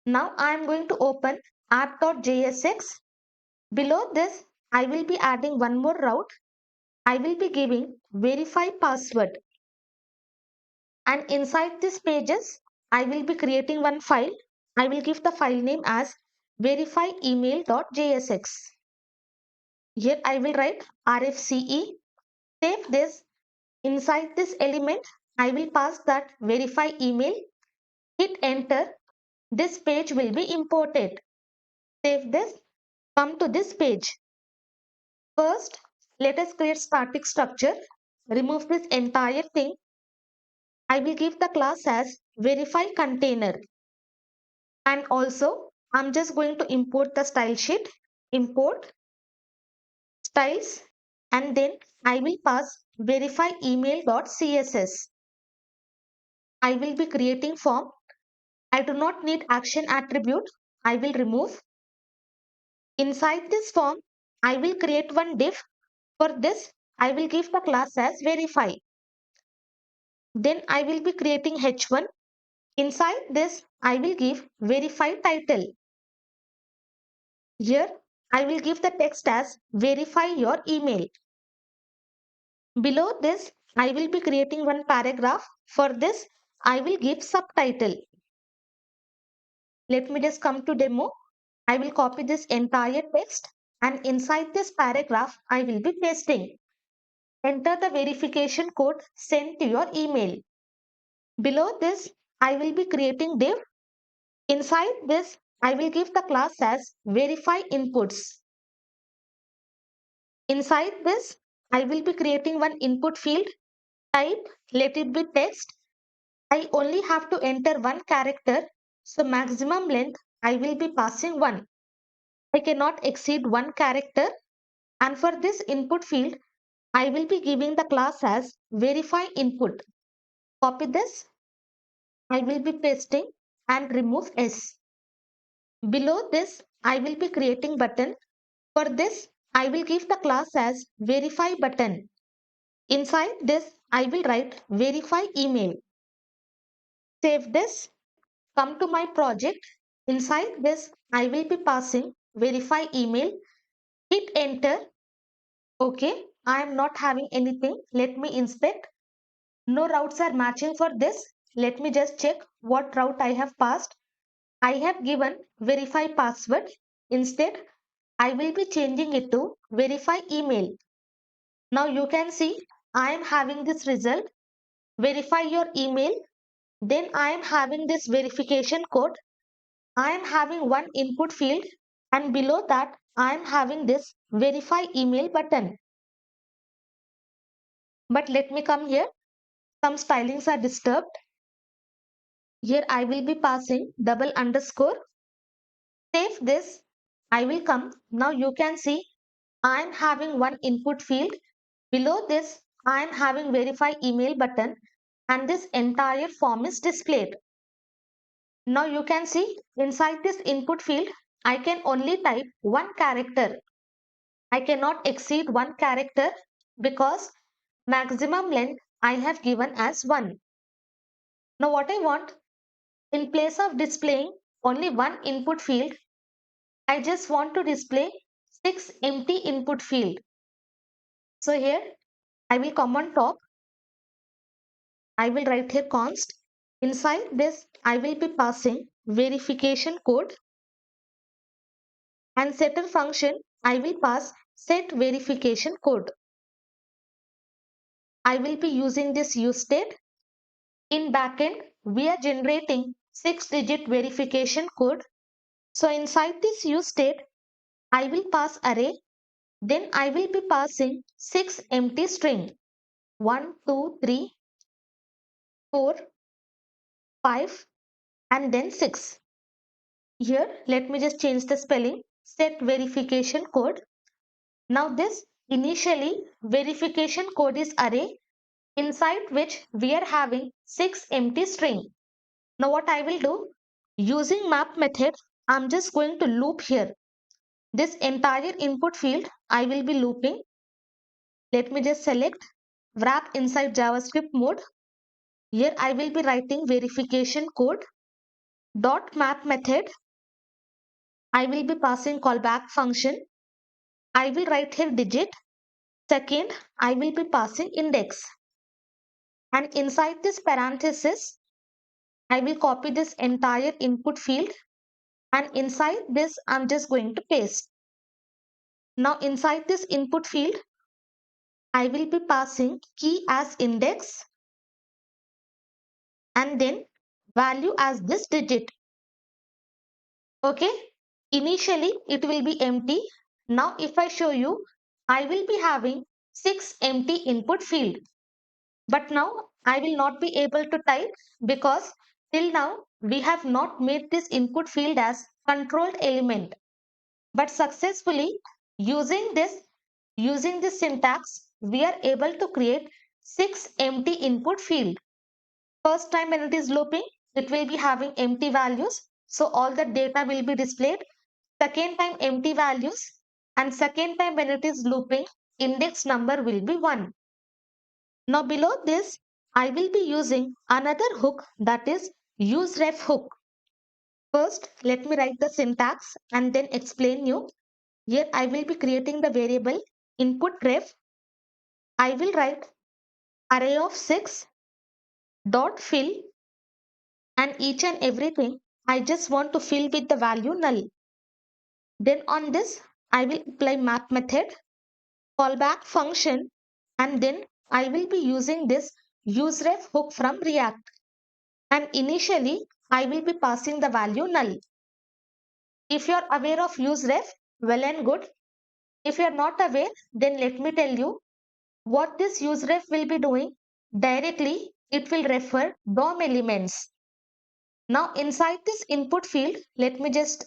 Now I am going to open app.jsx. Below this, I will be adding one more route. I will be giving verify password. And inside these pages, I will be creating one file. I will give the file name as verifyemail.jsx. Here I will write RFCE. Save this. Inside this element, I will pass that verify email. Hit enter. This page will be imported. Save this. Come to this page. First, let us create static structure. Remove this entire thing. I will give the class as verify container. And also, I'm just going to import the style sheet. Import styles, and then I will pass verify email.css. I will be creating form. I do not need action attribute. I will remove. Inside this form, I will create one div. For this, I will give the class as verify. Then I will be creating h1. Inside this, I will give verify title. Here, I will give the text as verify your email. Below this, I will be creating one paragraph. For this, I will give subtitle. Let me just come to demo. I will copy this entire text and inside this paragraph, I will be pasting. Enter the verification code sent to your email. Below this, I will be creating div. Inside this, I will give the class as verify inputs. Inside this, I will be creating one input field. Type, let it be text. I only have to enter one character. So maximum length, I will be passing 1. I cannot exceed one character. And for this input field, I will be giving the class as verify input. Copy this. I will be pasting and remove S. Below this, I will be creating button. For this, I will give the class as verify button. Inside this, I will write verify email. Save this. Come to my project. Inside this, I will be passing verify email. Hit enter. Okay, I am not having anything. Let me inspect. No routes are matching for this. Let me just check what route I have passed. I have given verify password. Instead, I will be changing it to verify email. Now you can see I am having this result. Verify your email. Then I am having this verification code. I am having one input field and below that I am having this verify email button. But let me come here. Some stylings are disturbed. Here I will be passing double underscore. Save this. I will come. Now you can see I am having one input field. Below this, I am having verify email button and this entire form is displayed. Now you can see inside this input field, I can only type one character. I cannot exceed one character because maximum length I have given as 1. Now what I want, in place of displaying only one input field, I just want to display 6 empty input field. So here I will come on top. I will write here const. Inside this, I will be passing verification code and setter function. I will pass set verification code. I will be using this use state. In backend, we are generating 6-digit verification code. So inside this use state, I will pass array. Then I will be passing 6 empty string. 1, 2, 3, 4, 5 and then 6. Here, let me just change the spelling. Set verification code. Now this initially verification code is array inside which we are having 6 empty string. Now what I will do, using map method, I'm just going to loop here. This entire input field I will be looping. Let me just select wrap inside JavaScript mode. Here I will be writing verification code dot map method. I will be passing callback function. I will write here digit. Second, I will be passing index. And inside this parenthesis, I will copy this entire input field. And inside this, I'm just going to paste. Now inside this input field, I will be passing key as index and then value as this digit. Okay. Initially, it will be empty. Now if I show you, I will be having 6 empty input field. But now I will not be able to type because till now we have not made this input field as controlled element. But successfully using this syntax, we are able to create 6 empty input field. First time when it is looping, it will be having empty values. So all the data will be displayed. Second time empty values, and second time when it is looping, index number will be 1. Now below this, I will be using another hook, that is useRef hook. First, let me write the syntax and then explain you. Here I will be creating the variable input ref. I will write array of 6 dot fill, and each and everything I just want to fill with the value null. Then on this, I will apply map method, callback function, and then I will be using this useRef hook from React. And initially, I will be passing the value null. If you are aware of useRef, well and good. If you are not aware, then let me tell you what this useRef will be doing. Directly, it will refer DOM elements. Now inside this input field, let me just,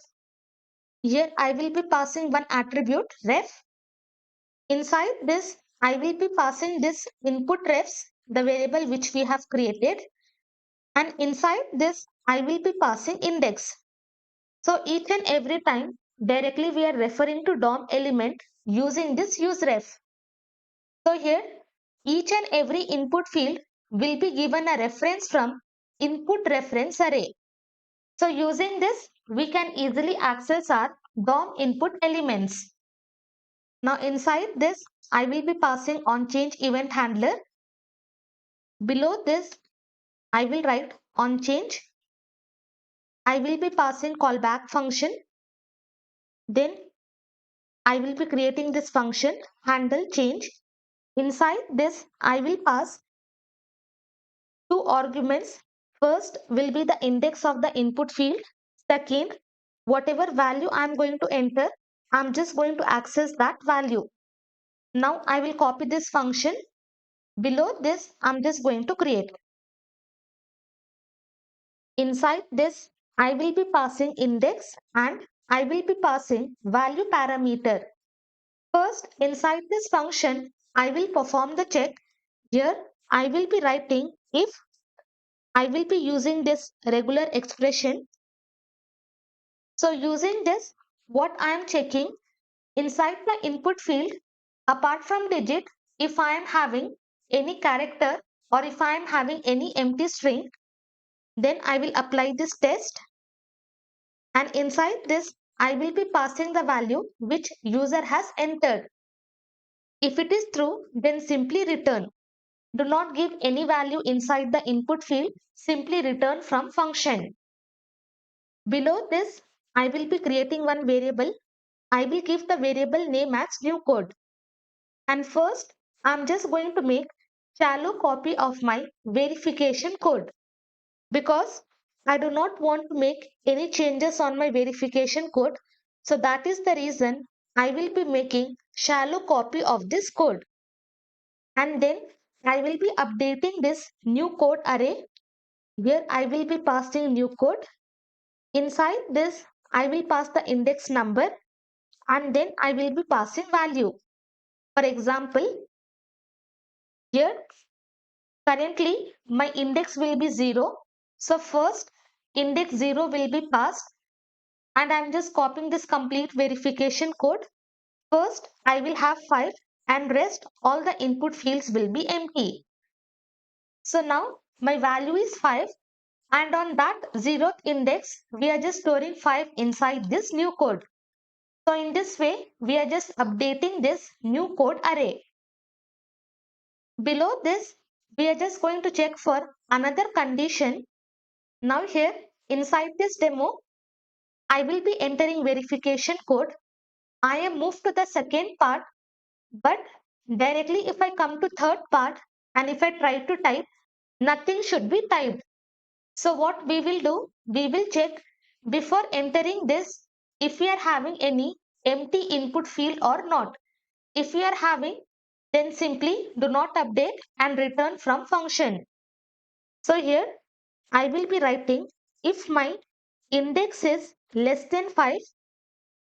here I will be passing one attribute ref. Inside this, I will be passing this input refs, the variable which we have created. And inside this, I will be passing index. So each and every time, directly we are referring to DOM element using this useRef. So here, each and every input field will be given a reference from input reference array. So using this, we can easily access our DOM input elements. Now inside this, I will be passing on change event handler. Below this, I will write on change. I will be passing callback function. Then I will be creating this function handle change. Inside this, I will pass two arguments. First will be the index of the input field. Second, whatever value I am going to enter, I am just going to access that value. Now I will copy this function. Below this, I am just going to create. Inside this, I will be passing index and I will be passing value parameter. First, inside this function, I will perform the check. Here, I will be writing if I will be using this regular expression. So using this, what I am checking inside the input field, apart from digit, if I am having any character or if I am having any empty string, then I will apply this test. And inside this, I will be passing the value which user has entered. If it is true, then simply return. Do not give any value inside the input field, simply return from function. Below this, I will be creating one variable. I will give the variable name as new code. And first, I'm just going to make shallow copy of my verification code because I do not want to make any changes on my verification code. So that is the reason I will be making shallow copy of this code. And then I will be updating this new code array where I will be passing new code. Inside this, I will pass the index number and then I will be passing value. For example, here currently my index will be 0. So first index 0 will be passed and I'm just copying this complete verification code. First I will have 5 and rest all the input fields will be empty. So now my value is 5 and on that 0th index we are just storing 5 inside this new code. So in this way we are just updating this new code array. Below this, we are just going to check for another condition. Now here, inside this demo, I will be entering verification code. I am moved to the second part, but directly if I come to third part and if I try to type, nothing should be typed. So what we will do, we will check before entering this if we are having any empty input field or not. If we are having, then simply do not update and return from function. So here I will be writing if my index is less than 5,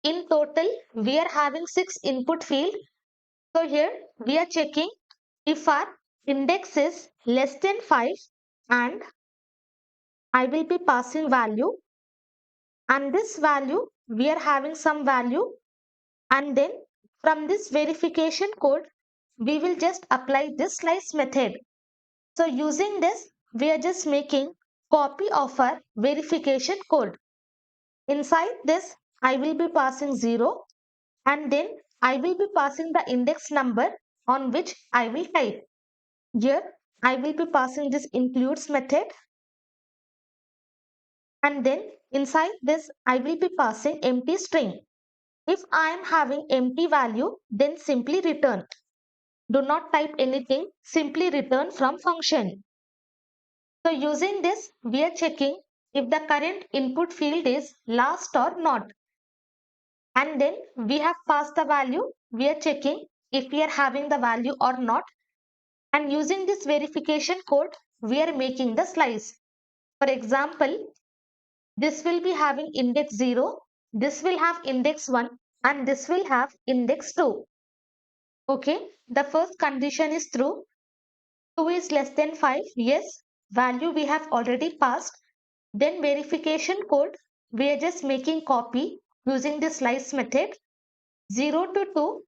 in total we are having 6 input field. So here we are checking if our index is less than 5 and I will be passing value, and this value we are having some value, and then from this verification code we will just apply this slice method. So using this we are just making copy of our verification code. Inside this I will be passing 0, and then I will be passing the index number on which I will type. Here I will be passing this includes method, and then inside this I will be passing empty string. If I am having empty value, then simply return. Do not type anything, simply return from function. So using this, we are checking if the current input field is last or not. And then we have passed the value. We are checking if we are having the value or not. And using this verification code, we are making the slice. For example, this will be having index 0, this will have index 1, and this will have index 2. Okay, the first condition is true. 2 is less than 5. Yes, value we have already passed. Then verification code, we are just making copy using the slice method 0 to 2.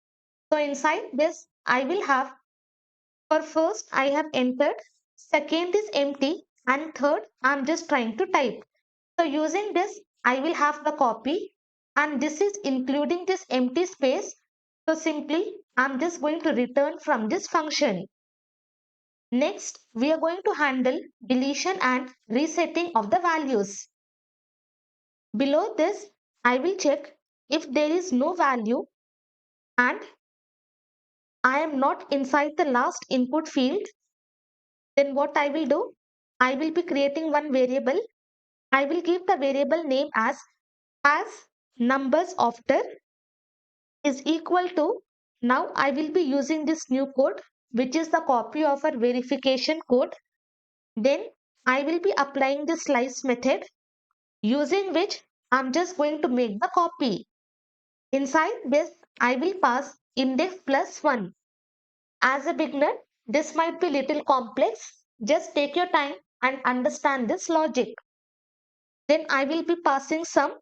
So inside this, I will have, for first I have entered, second is empty, and third I'm just trying to type. So using this, I will have the copy, and this is including this empty space. So simply I'm just going to return from this function. Next, we are going to handle deletion and resetting of the values. Below this, I will check if there is no value and I am not inside the last input field. Then what I will do? I will be creating one variable. I will give the variable name as numbers after is equal to. Now I will be using this new code, which is the copy of our verification code. Then I will be applying the slice method, using which I'm just going to make the copy. Inside this, I will pass index plus 1. As a beginner, this might be little complex. Just take your time and understand this logic. Then I will be passing some,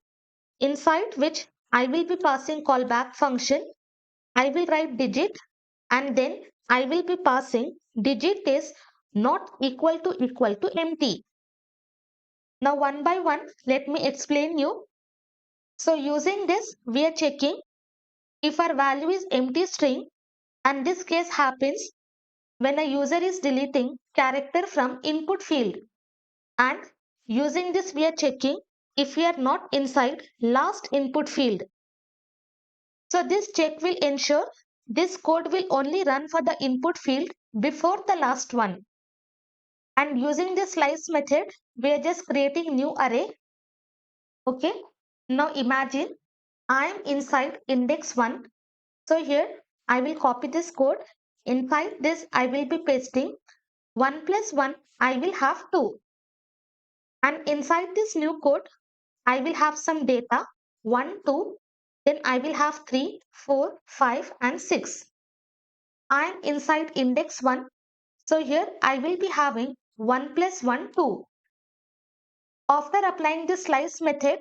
inside which I will be passing callback function. I will write digit, and then I will be passing digit is not equal to empty. Now one by one, let me explain you. So using this, we are checking if our value is empty string, and this case happens when a user is deleting character from input field. And using this, we are checking if we are not inside last input field. So this check will ensure this code will only run for the input field before the last one. And using the slice method, we are just creating new array. Okay. Now imagine I am inside index 1. So here I will copy this code. Inside this I will be pasting 1 plus 1, I will have 2. And inside this new code, I will have some data 1, 2. Then I will have 3, 4, 5 and 6. I am inside index 1. So here I will be having 1 plus 1, 2. After applying the slice method,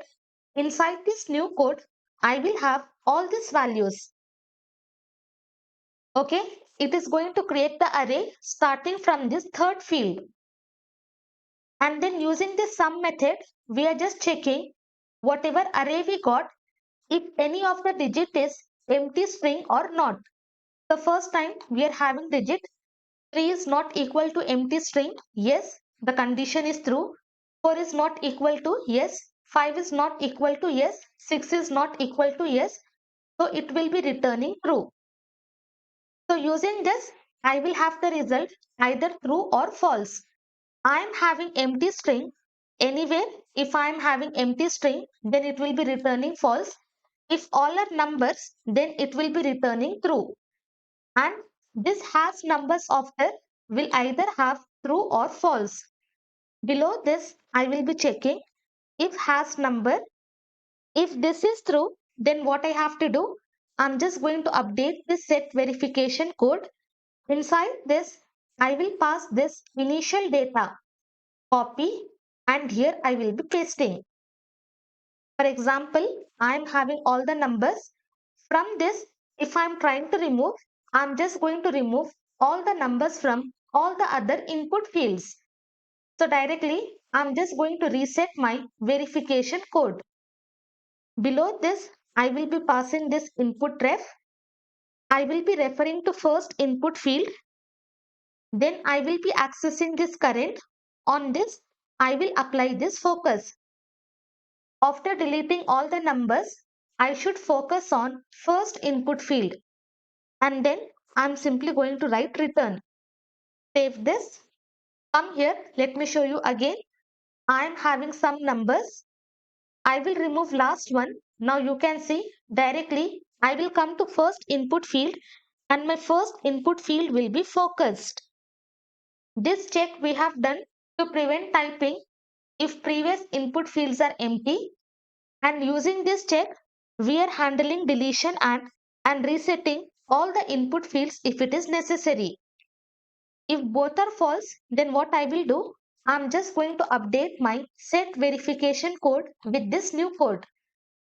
inside this new code, I will have all these values. Okay, it is going to create the array starting from this third field. And then using this sum method, we are just checking whatever array we got, if any of the digit is empty string or not. The first time we are having digit 3 is not equal to empty string. Yes, the condition is true. 4 is not equal to yes. 5 is not equal to yes. 6 is not equal to yes. So it will be returning true. So using this, I will have the result either true or false. I am having empty string. Anywhere, if I am having empty string, then it will be returning false. If all are numbers, then it will be returning true. And this has numbers after will either have true or false. Below this, I will be checking if has number. If this is true, then what I have to do? I'm just going to update this set verification code. Inside this, I will pass this initial data, copy, and here I will be pasting. For example, I am having all the numbers. From this, if I am trying to remove, I am just going to remove all the numbers from all the other input fields. So directly, I am just going to reset my verification code. Below this, I will be passing this input ref. I will be referring to first input field. Then I will be accessing this current. On this, I will apply this focus. After deleting all the numbers, I should focus on first input field. And then I'm simply going to write return. Save this. Come here. Let me show you again. I'm having some numbers. I will remove last one. Now you can see directly I will come to first input field and my first input field will be focused. This check we have done to prevent typing if previous input fields are empty, and using this check we are handling deletion and resetting all the input fields if it is necessary. If both are false, then what I will do, I'm just going to update my set verification code with this new code.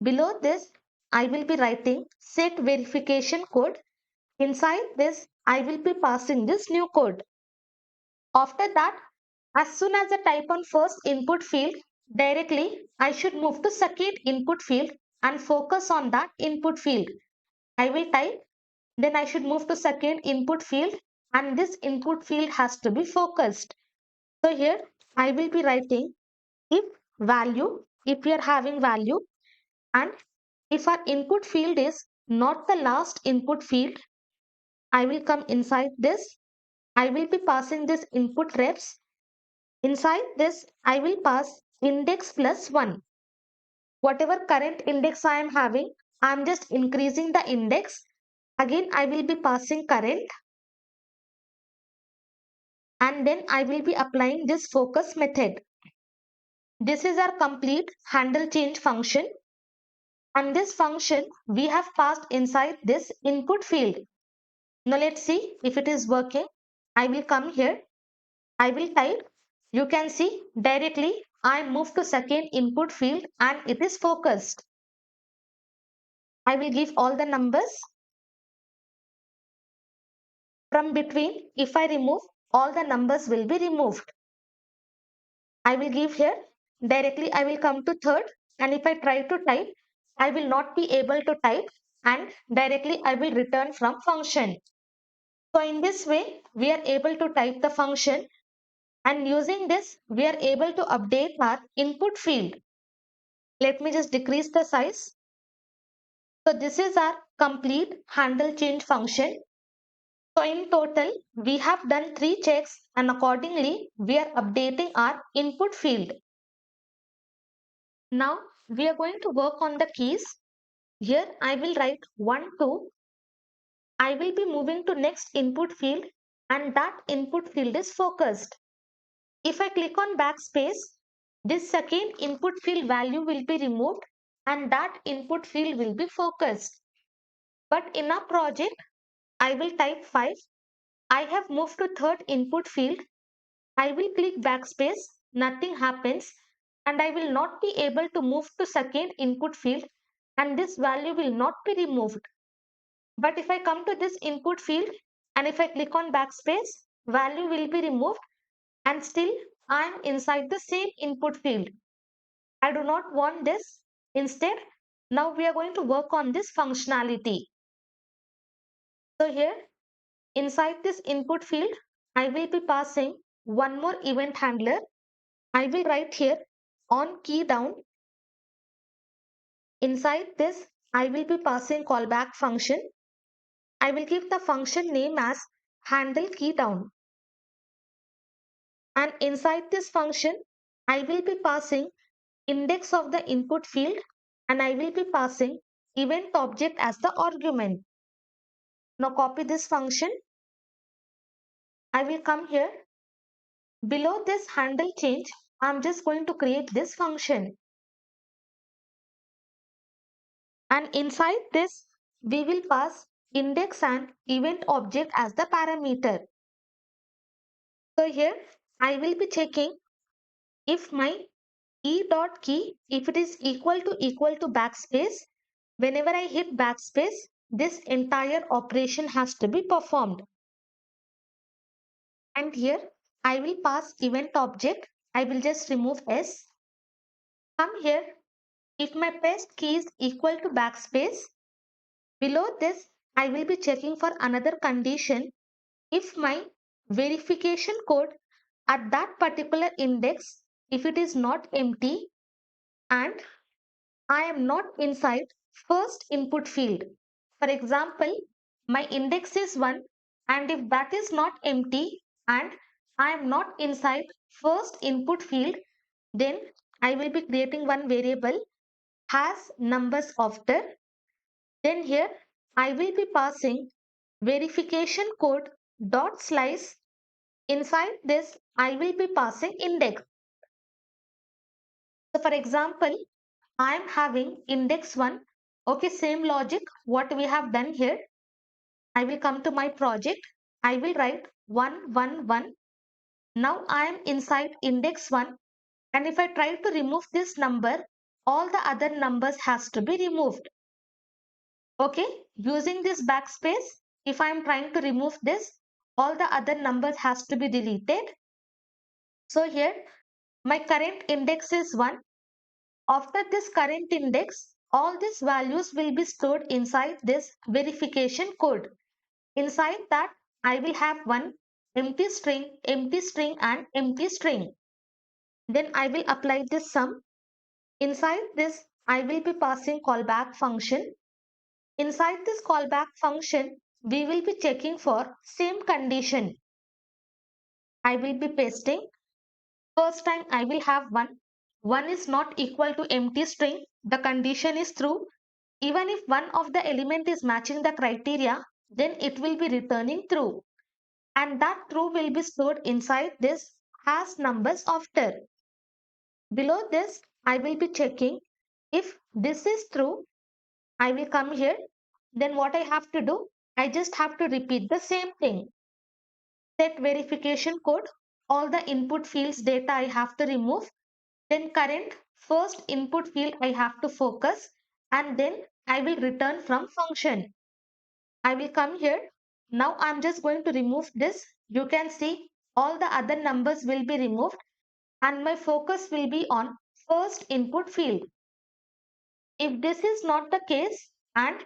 Below this, I will be writing set verification code. Inside this, I will be passing this new code. After that, as soon as I type on first input field, directly I should move to second input field and focus on that input field. I will type, then I should move to second input field and this input field has to be focused. So here I will be writing if value, if we are having value, and if our input field is not the last input field, I will come inside this. I will be passing this input refs. Inside this, I will pass index plus 1. Whatever current index I am having, I am just increasing the index. Again, I will be passing current and then I will be applying this focus method. This is our complete handle change function, and this function we have passed inside this input field. Now let's see if it is working. I will come here. I will type. You can see directly I move to second input field and it is focused. I will give all the numbers. From between, if I remove, all the numbers will be removed. I will give here. Directly I will come to third, and if I try to type, I will not be able to type, and directly I will return from function. So in this way, we are able to type the function, and using this, we are able to update our input field. Let me just decrease the size. So this is our complete handle change function. So in total, we have done 3 checks and accordingly, we are updating our input field. Now we are going to work on the keys. Here I will write 1, 2. I will be moving to next input field and that input field is focused. If I click on backspace, this second input field value will be removed and that input field will be focused. But in our project, I will type 5. I have moved to third input field. I will click backspace, nothing happens, and I will not be able to move to second input field and this value will not be removed. But if I come to this input field and if I click on backspace, value will be removed and still I am inside the same input field. I do not want this. Instead, now we are going to work on this functionality. So here inside this input field, I will be passing one more event handler. I will write here on key down. Inside this, I will be passing callback function. I will give the function name as handle key down. And inside this function, I will be passing index of the input field and I will be passing event object as the argument. Now copy this function. I will come here. Below this handle change, I'm just going to create this function. And inside this, we will pass index and event object as the parameter. So here, I will be checking if my e dot key, if it is equal to backspace, whenever I hit backspace, this entire operation has to be performed. And here I will pass event object. I will just remove S. Come here. If my paste key is equal to backspace, below this I will be checking for another condition. If my verification code at that particular index, if it is not empty and I am not inside first input field. For example, my index is 1 and if that is not empty and I am not inside first input field, then I will be creating one variable has numbers after. Then here I will be passing verification code dot slice. Inside this I will be passing index. So for example, I am having index 1. Okay, same logic what we have done here. I will come to my project. I will write 111. Now I am inside index 1 and if I try to remove this number, all the other numbers has to be removed. Okay, using this backspace, if I am trying to remove this, all the other numbers has to be deleted. So here my current index is 1. After this current index, all these values will be stored inside this verification code. Inside that, I will have one empty string and empty string. Then I will apply this sum. Inside this, I will be passing callback function. Inside this callback function, we will be checking for same condition. I will be pasting. First time I will have 1. 1 is not equal to empty string. The condition is true. Even if one of the element is matching the criteria, then it will be returning true. And that true will be stored inside this has numbers after. Below this, I will be checking if this is true. I will come here. Then what I have to do? I just have to repeat the same thing. Set verification code. All the input fields data I have to remove. Then current first input field I have to focus. And then I will return from function. I will come here. Now I'm just going to remove this. You can see all the other numbers will be removed and my focus will be on first input field. If this is not the case and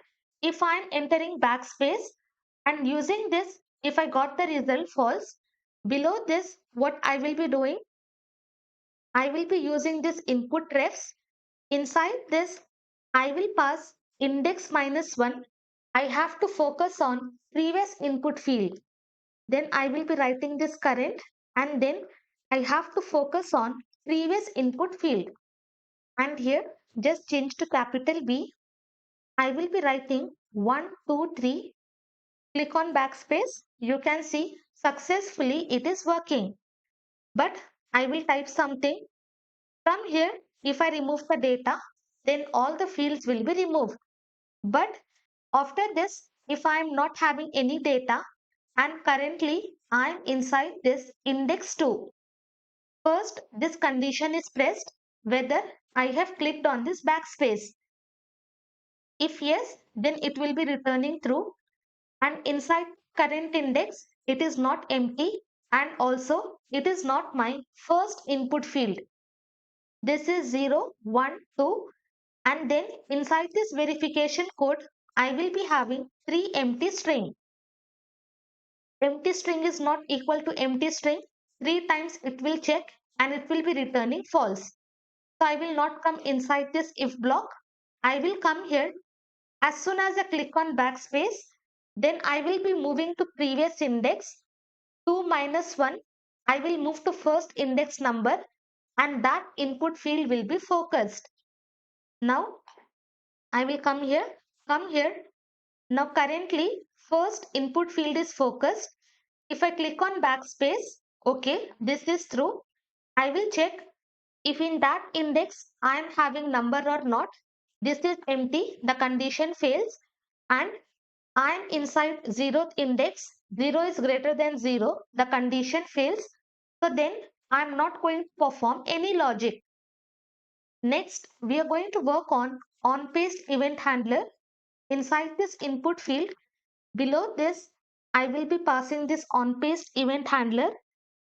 if I'm entering backspace and using this, if I got the result false, below this what I will be doing, I will be using this input refs. Inside this, I will pass index minus 1. I have to focus on previous input field. Then I will be writing this current and then I have to focus on previous input field. And here just change to capital B. I will be writing 1, 2, 3. Click on backspace. You can see successfully it is working. But I will type something. From here, if I remove the data, then all the fields will be removed. But after this, if I am not having any data and currently I am inside this index 2. First, this condition is pressed whether I have clicked on this backspace. If yes, then it will be returning true. And inside current index, it is not empty and also it is not my first input field. This is 0, 1, 2 and then inside this verification code, I will be having 3 empty string. Empty string is not equal to empty string. 3 times it will check and it will be returning false. So I will not come inside this if block. I will come here. As soon as I click on backspace, then I will be moving to previous index. 2 minus 1. I will move to first index number and that input field will be focused. Now I will come here. Come here. Now currently first input field is focused. If I click on backspace, okay, this is true. I will check if in that index I am having number or not. This is empty, the condition fails and I am inside 0th index. 0 is greater than 0, the condition fails. So then I'm not going to perform any logic. Next, we are going to work on onPaste event handler. Inside this input field, below this, I will be passing this onPaste event handler.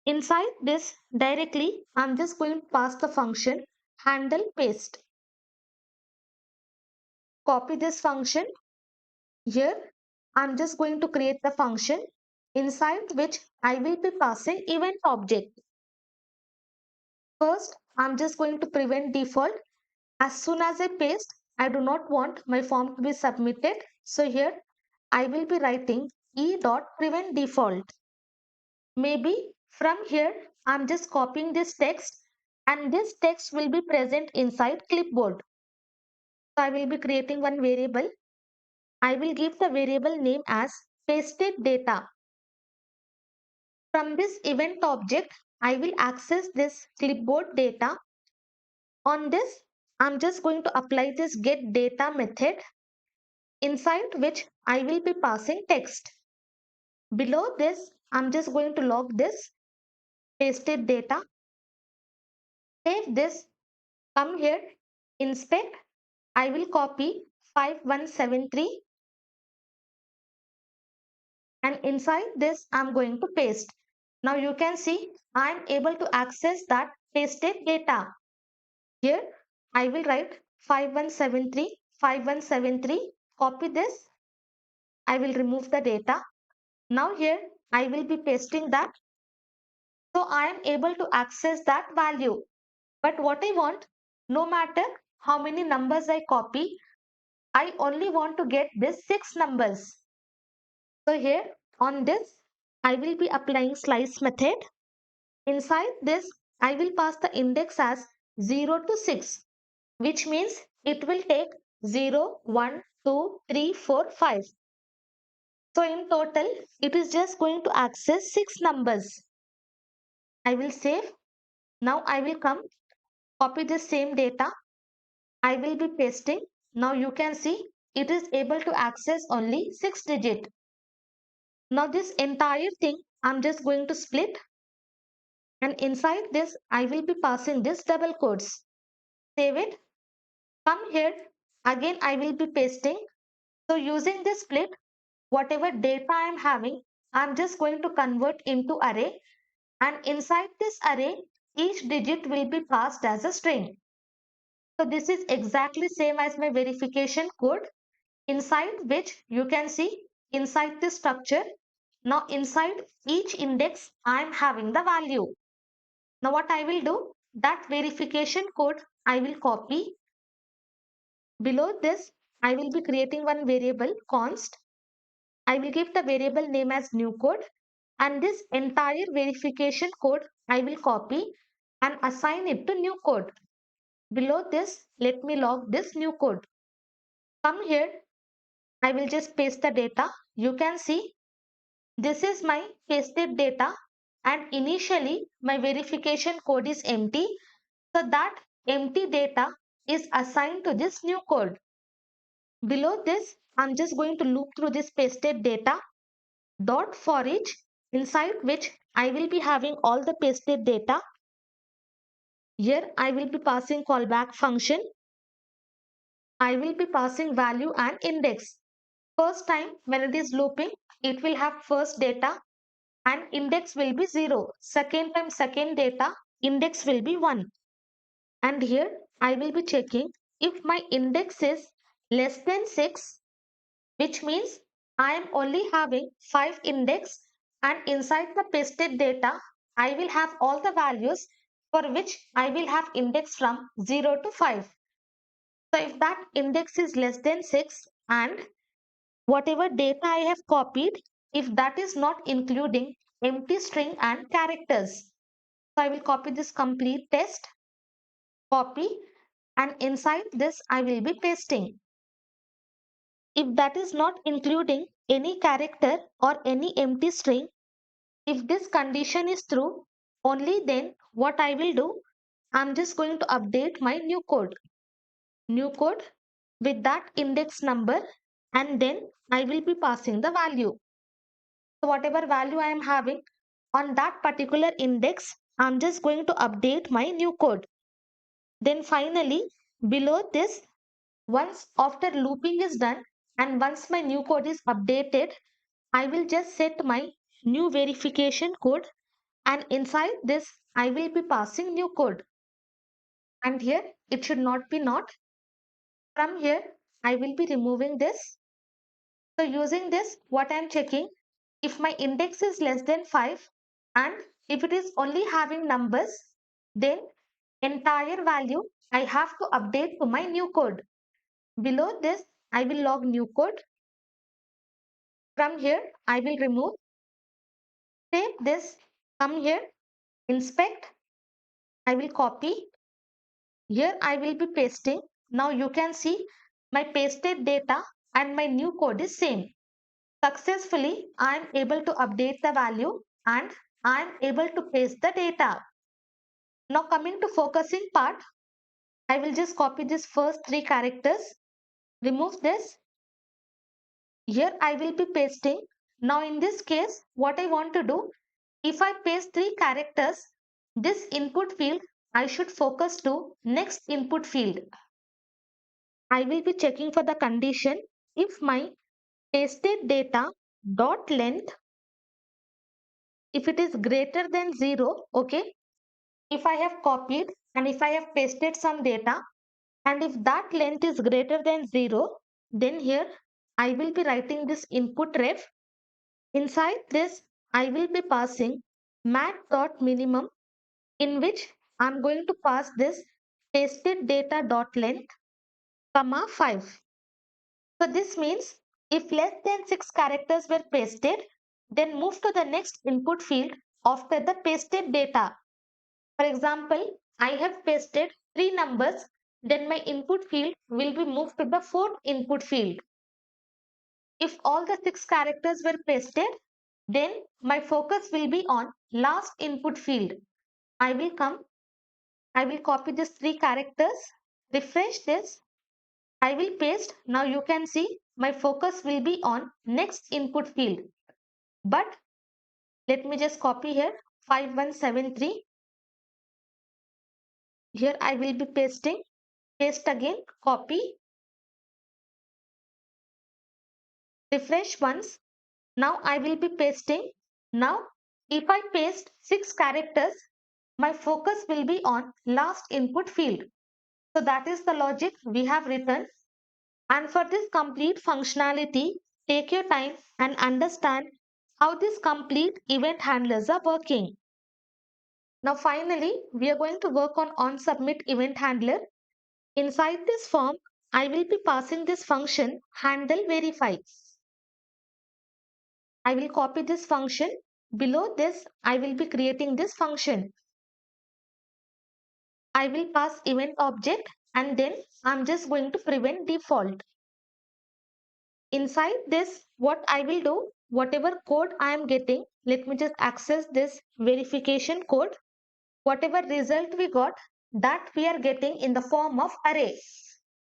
Inside this directly, I'm just going to pass the function handle paste. Copy this function. Here, I'm just going to create the function inside which I will be passing event object. First, I'm just going to prevent default. As soon as I paste, I do not want my form to be submitted. So here, I will be writing e.prevent default. Maybe from here, I'm just copying this text and this text will be present inside clipboard. So I will be creating one variable. I will give the variable name as pasted data. From this event object, I will access this clipboard data. On this, I'm just going to apply this get data method inside which I will be passing text. Below this, I'm just going to log this pasted data. Save this, come here, inspect. I will copy 5173 and inside this I'm going to paste. Now you can see I'm able to access that pasted data. Here I will write 5173, 5173, copy this. I will remove the data. Now here I will be pasting that. So I am able to access that value. But what I want, no matter how many numbers I copy, I only want to get this 6 numbers. So here on this, I will be applying slice method. Inside this, I will pass the index as 0 to 6, which means it will take 0, 1, 2, 3, 4, 5. So in total, it is just going to access 6 numbers. I will save. Now I will come, copy the same data. I will be pasting. Now you can see it is able to access only 6 digit. Now this entire thing I'm just going to split and inside this I will be passing this double quotes. Save it. Come here. Again I will be pasting. So using this split, whatever data I am having, I'm just going to convert into array and inside this array, each digit will be passed as a string. So this is exactly same as my verification code inside which you can see inside this structure. Now inside each index, I am having the value. Now what I will do, that verification code I will copy. Below this, I will be creating one variable const. I will give the variable name as new code and this entire verification code I will copy and assign it to new code. Below this, let me log this new code. Come here, I will just paste the data. You can see this is my pasted data and initially my verification code is empty. So that empty data is assigned to this new code. Below this, I'm just going to loop through this pasted data dot for each inside which I will be having all the pasted data. Here I will be passing callback function. I will be passing value and index. First time when it is looping, it will have first data and index will be 0. Second time second data, index will be 1. And here I will be checking if my index is less than 6, which means I am only having 5 index and inside the pasted data, I will have all the values for which I will have index from 0 to 5. So if that index is less than 6 and whatever data I have copied, if that is not including empty string and characters. So I will copy this complete test, copy, and inside this I will be pasting. If that is not including any character or any empty string, if this condition is true, only then what I will do, I'm just going to update my new code. New code with that index number and then I will be passing the value. So whatever value I am having on that particular index, I'm just going to update my new code. Then finally, below this, once after looping is done and once my new code is updated, I will just set my new verification code, and inside this, I will be passing new code. And here it should not be not. From here, I will be removing this. So using this, what I'm checking, if my index is less than 5 and if it is only having numbers, then entire value I have to update to my new code. Below this, I will log new code. From here, I will remove, save this, come here, inspect, I will copy. Here I will be pasting. Now you can see my pasted data and my new code is same. Successfully, I am able to update the value and I am able to paste the data. Now coming to focusing part, I will just copy this first three characters, remove this. Here I will be pasting. Now in this case, what I want to do, if I paste three characters, this input field, I should focus to next input field. I will be checking for the condition if my pasted data dot length, if it is greater than 0, okay. If I have copied and if I have pasted some data and if that length is greater than 0, then here I will be writing this input ref. Inside this, I will be passing mat.minimum, in which I'm going to pass this pasted data dot length, comma 5. So this means if less than 6 characters were pasted, then move to the next input field after the pasted data. For example, I have pasted 3 numbers, then my input field will be moved to the fourth input field. If all the 6 characters were pasted, then my focus will be on last input field. I will copy these 3 characters, refresh this, I will paste. Now you can see my focus will be on next input field. But let me just copy here 5173. Here I will be pasting. Paste again, copy, refresh once. Now I will be pasting. Now if I paste 6 characters, my focus will be on last input field. So that is the logic we have written. And for this complete functionality, take your time and understand how these complete event handlers are working. Now finally, we are going to work on onSubmit event handler. Inside this form, I will be passing this function handle verify. I will copy this function. Below this, I will be creating this function. I will pass event object and then I'm just going to prevent default. Inside this, what I will do, whatever code I am getting, let me just access this verification code. Whatever result we got, that we are getting in the form of array.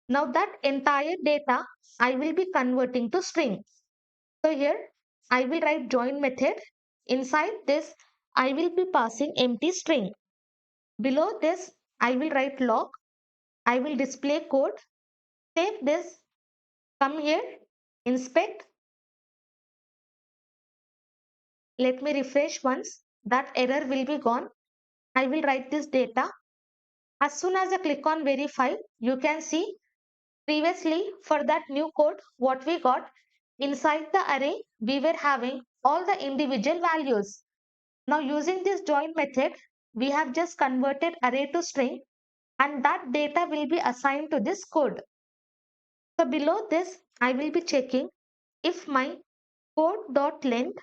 Now that entire data I will be converting to string. So here I will write join method. Inside this, I will be passing empty string. Below this, I will write log. I will display code. Save this. Come here. Inspect. Let me refresh once. That error will be gone. I will write this data. As soon as I click on verify, you can see previously for that new code, what we got inside the array, we were having all the individual values. Now using this join method, we have just converted array to string and that data will be assigned to this code. So below this, I will be checking if my code.length,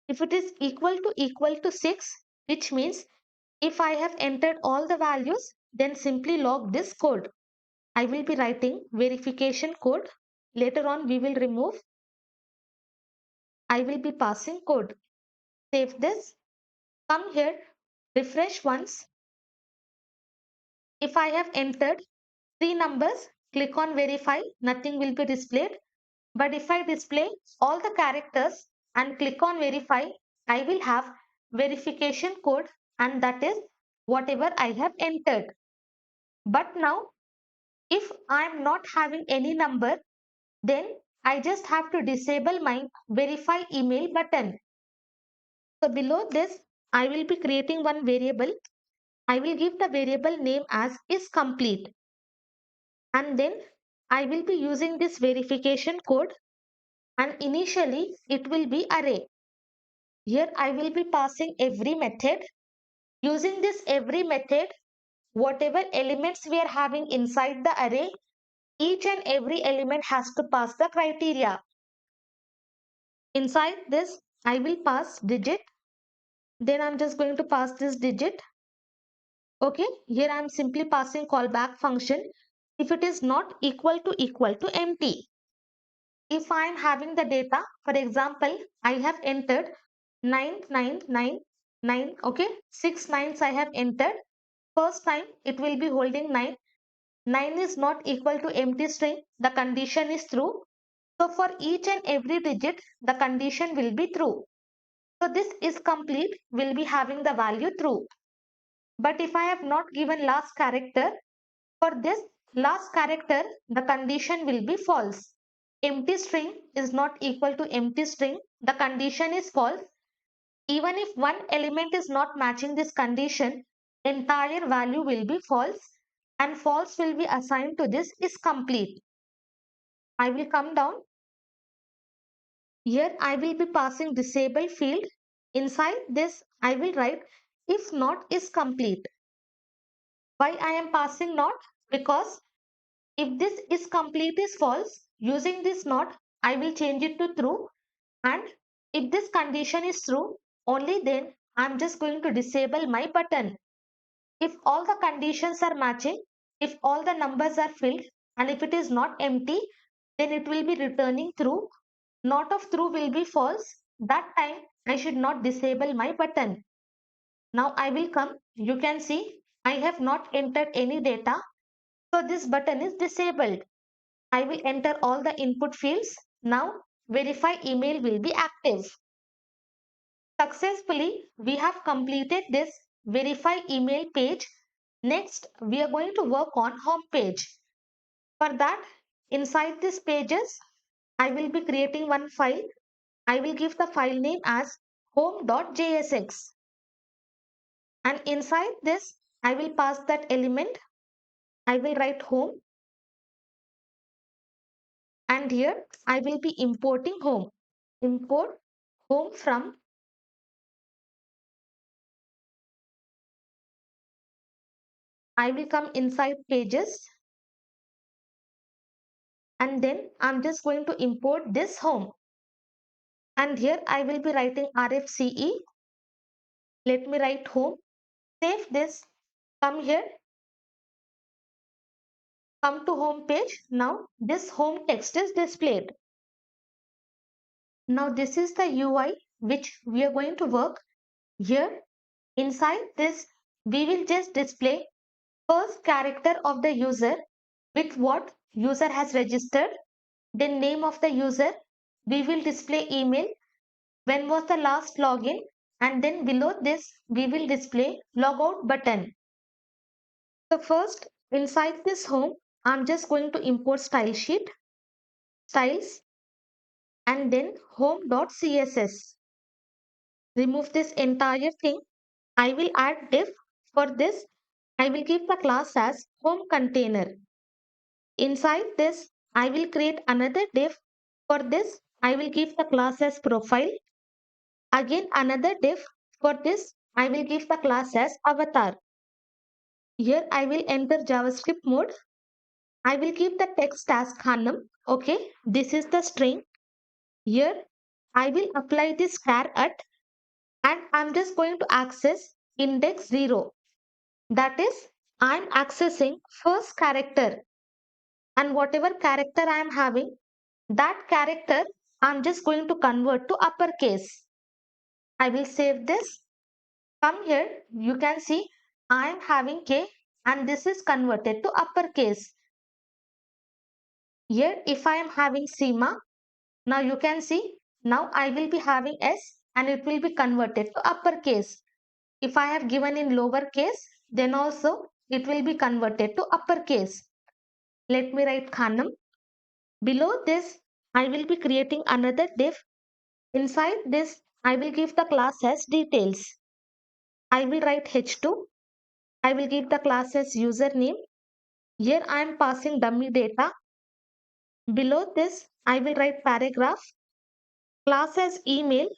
if it is equal to 6, which means if I have entered all the values, then simply log this code. I will be writing verification code. Later on, we will remove. I will be passing code. Save this. Come here. Refresh once. If I have entered 3 numbers, click on verify. Nothing will be displayed. But if I display all the characters and click on verify, I will have verification code and that is whatever I have entered. But now if I am not having any number, then I just have to disable my verify email button. So below this, I will be creating one variable. I will give the variable name as is complete. And then I will be using this verification code, and initially it will be array. Here I will be passing every method. Using this every method, whatever elements we are having inside the array, each and every element has to pass the criteria. Inside this, I will pass digit. Then I'm just going to pass this digit. Okay, here I'm simply passing callback function if it is not equal to empty. If I am having the data, for example, I have entered 9999, okay, 6 nines I have entered. First time it will be holding 9. 9 is not equal to empty string. The condition is true. So for each and every digit, the condition will be true. So this is complete will be having the value true. But if I have not given last character, for this last character, the condition will be false. Empty string is not equal to empty string. The condition is false. Even if one element is not matching this condition, entire value will be false and false will be assigned to this is complete. I will come down. Here I will be passing disable field. Inside this I will write if not is complete. Why I am passing not? Because if this is complete is false, using this not, I will change it to true. And if this condition is true, only then I am just going to disable my button. If all the conditions are matching, if all the numbers are filled, and if it is not empty, then it will be returning true. Not of true will be false. That time I should not disable my button. Now I will come. You can see I have not entered any data. So this button is disabled. I will enter all the input fields. Now verify email will be active. Successfully, we have completed this verify email page. Next, we are going to work on home page. For that, inside these pages, I will be creating one file. I will give the file name as home.jsx. And inside this, I will pass that element. I will write home. And here, I will be importing home. Import home from. I will come inside pages. And then I'm just going to import this home. And here I will be writing RFCE. Let me write home. Save this. Come here. Come to home page. Now this home text is displayed. Now this is the UI which we are going to work. Here inside this we will just display first character of the user with what user has registered. Then name of the user. We will display email. When was the last login? And then below this we will display logout button. So first inside this home I'm just going to import style sheet, styles, and then home.css. Remove this entire thing. I will add div. For this I will give the class as home container. Inside this I will create another div. For this I will give the class as profile. Again another div. For this I will give the class as avatar. Here I will enter JavaScript mode. I will give the text as Khanam. Okay, this is the string. Here I will apply this char at, and I'm just going to access index 0. That is, I'm accessing first character, and whatever character I am having, that character I'm just going to convert to uppercase. I will save this. Come here, you can see I am having K and this is converted to uppercase. Here if I am having Seema, now you can see now I will be having S and it will be converted to uppercase. If I have given in lowercase, then also it will be converted to uppercase. Let me write Khanam. Below this, I will be creating another div. Inside this, I will give the class as details. I will write h2. I will give the class as username. Here I am passing dummy data. Below this, I will write paragraph. Class as email.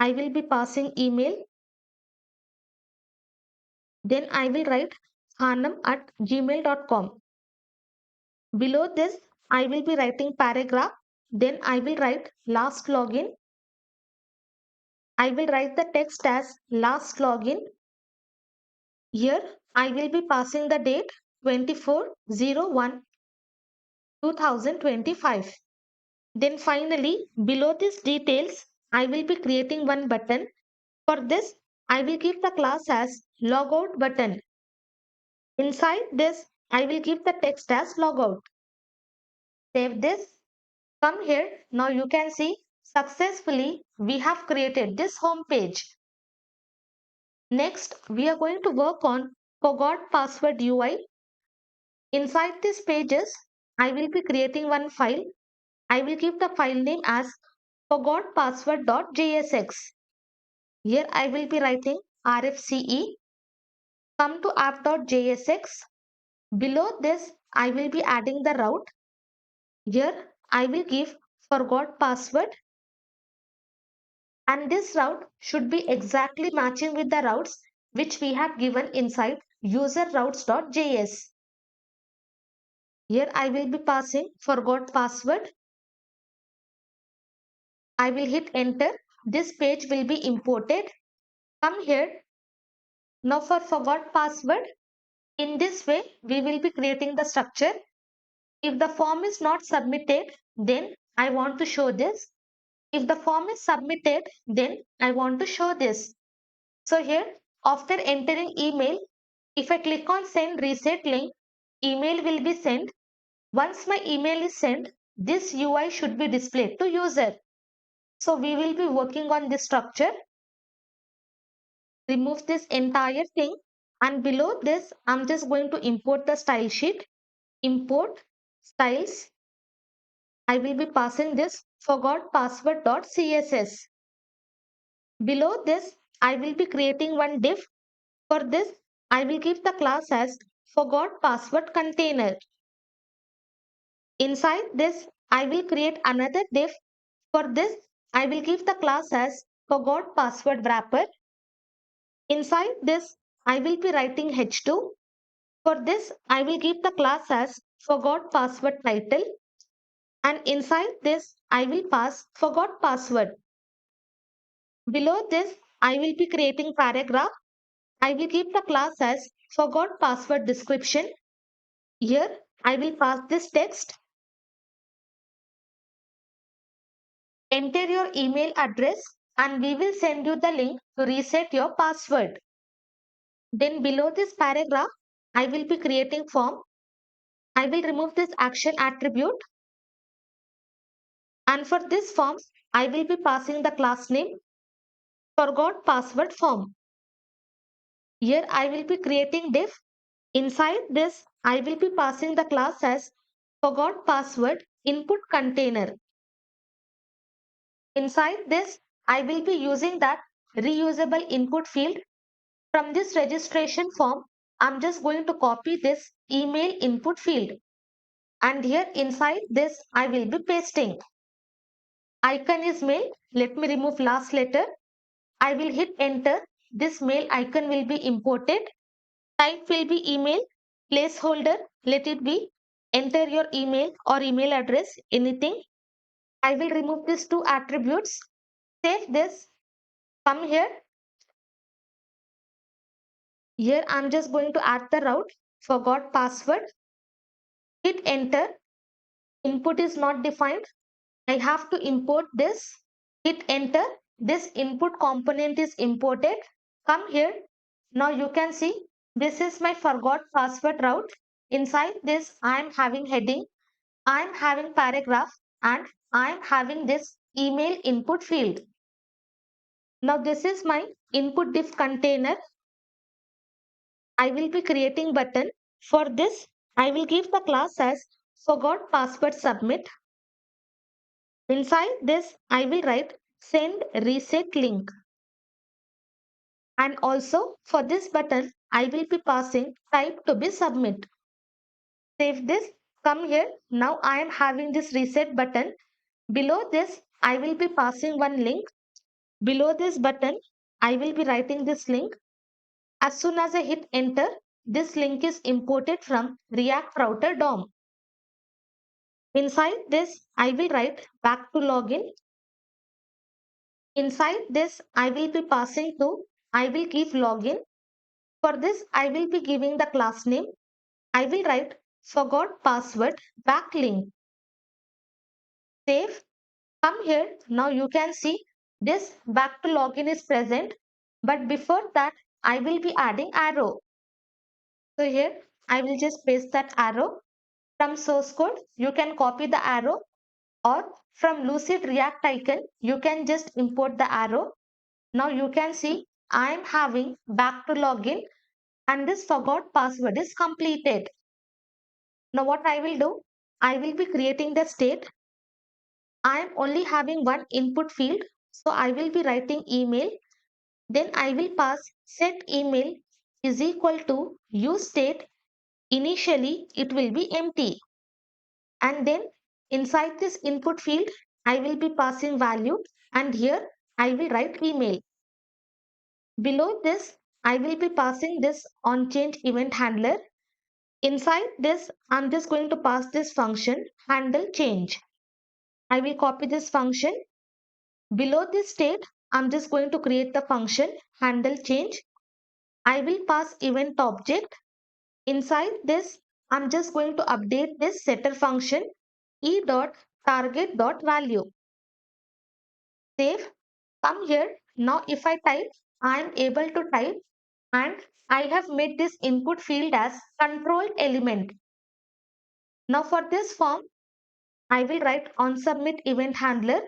I will be passing email. Then I will write khanam@gmail.com. Below this, I will be writing paragraph. Then I will write last login. I will write the text as last login. Here I will be passing the date 24/01/2025. Then finally, below these details, I will be creating one button. For this, I will give the class as logout button. Inside this, I will give the text as logout. Save this. Come here. Now you can see successfully we have created this home page. Next, we are going to work on forgot password UI. Inside these pages, I will be creating one file. I will give the file name as forgotpassword.jsx. Here I will be writing RFCE. Come to app.jsx. Below this, I will be adding the route. Here I will give forgot password, and this route should be exactly matching with the routes which we have given inside user_routes.js. Here I will be passing forgot password. I will hit enter. This page will be imported. Come here. Now for forgot password, in this way we will be creating the structure. If the form is not submitted, then I want to show this. If the form is submitted, then I want to show this. So here, after entering email, if I click on send reset link, email will be sent. Once my email is sent, this UI should be displayed to user. So we will be working on this structure. Remove this entire thing, and below this, I'm just going to import the style sheet. Import styles. I will be passing this forgot password.css. Below this, I will be creating one div. For this, I will give the class as forgot password container. Inside this, I will create another div. For this, I will give the class as forgot password wrapper. Inside this, I will be writing h2. For this, I will give the class as forgot password title. And inside this, I will pass forgot password. Below this, I will be creating paragraph. I will give the class as forgot password description. Here, I will pass this text. Enter your email address and we will send you the link to reset your password. Then below this paragraph, I will be creating form. I will remove this action attribute. And for this form, I will be passing the class name forgot password form. Here I will be creating div. Inside this, I will be passing the class as forgot password input container. Inside this, I will be using that reusable input field. From this registration form, I'm just going to copy this email input field. And here inside this, I will be pasting. Icon is mail. Let me remove last letter. I will hit enter. This mail icon will be imported. Type will be email. Placeholder, let it be. Enter your email or email address, anything. I will remove these two attributes. Save this. Come here. Here I'm just going to add the route. Forgot password. Hit enter. Input is not defined. I have to import this. Hit enter. This input component is imported. Come here. Now you can see this is my forgot password route. Inside this I am having heading, I am having paragraph, and I am having this email input field. Now this is my input div container. I will be creating button. For this, I will give the class as forgot password submit. Inside this, I will write send reset link. And also for this button, I will be passing type to be submit. Save this, come here. Now I am having this reset button. Below this, I will be passing one link. Below this button, I will be writing this link. As soon as I hit enter, this link is imported from React Router DOM. Inside this, I will write back to login. Inside this, I will be passing to, I will give login. For this, I will be giving the class name. I will write forgot password backlink. Save. Come here. Now you can see this back to login is present. But before that, I will be adding arrow. So here, I will just paste that arrow. From source code, you can copy the arrow, or from Lucid React icon, you can just import the arrow. Now you can see I am having back to login and this forgot password is completed. Now what I will do, I will be creating the state. I am only having one input field. So I will be writing email. Then I will pass set email is equal to use state. Initially it will be empty. And then inside this input field, I will be passing value and here I will write email. Below this, I will be passing this on change event handler. Inside this, I'm just going to pass this function handle change. I will copy this function. Below this state, I'm just going to create the function handle change. I will pass event object. Inside this, I'm just going to update this setter function e.target.value. Save. Come here. Now if I type, I am able to type and I have made this input field as control element. Now for this form, I will write on submit event handler.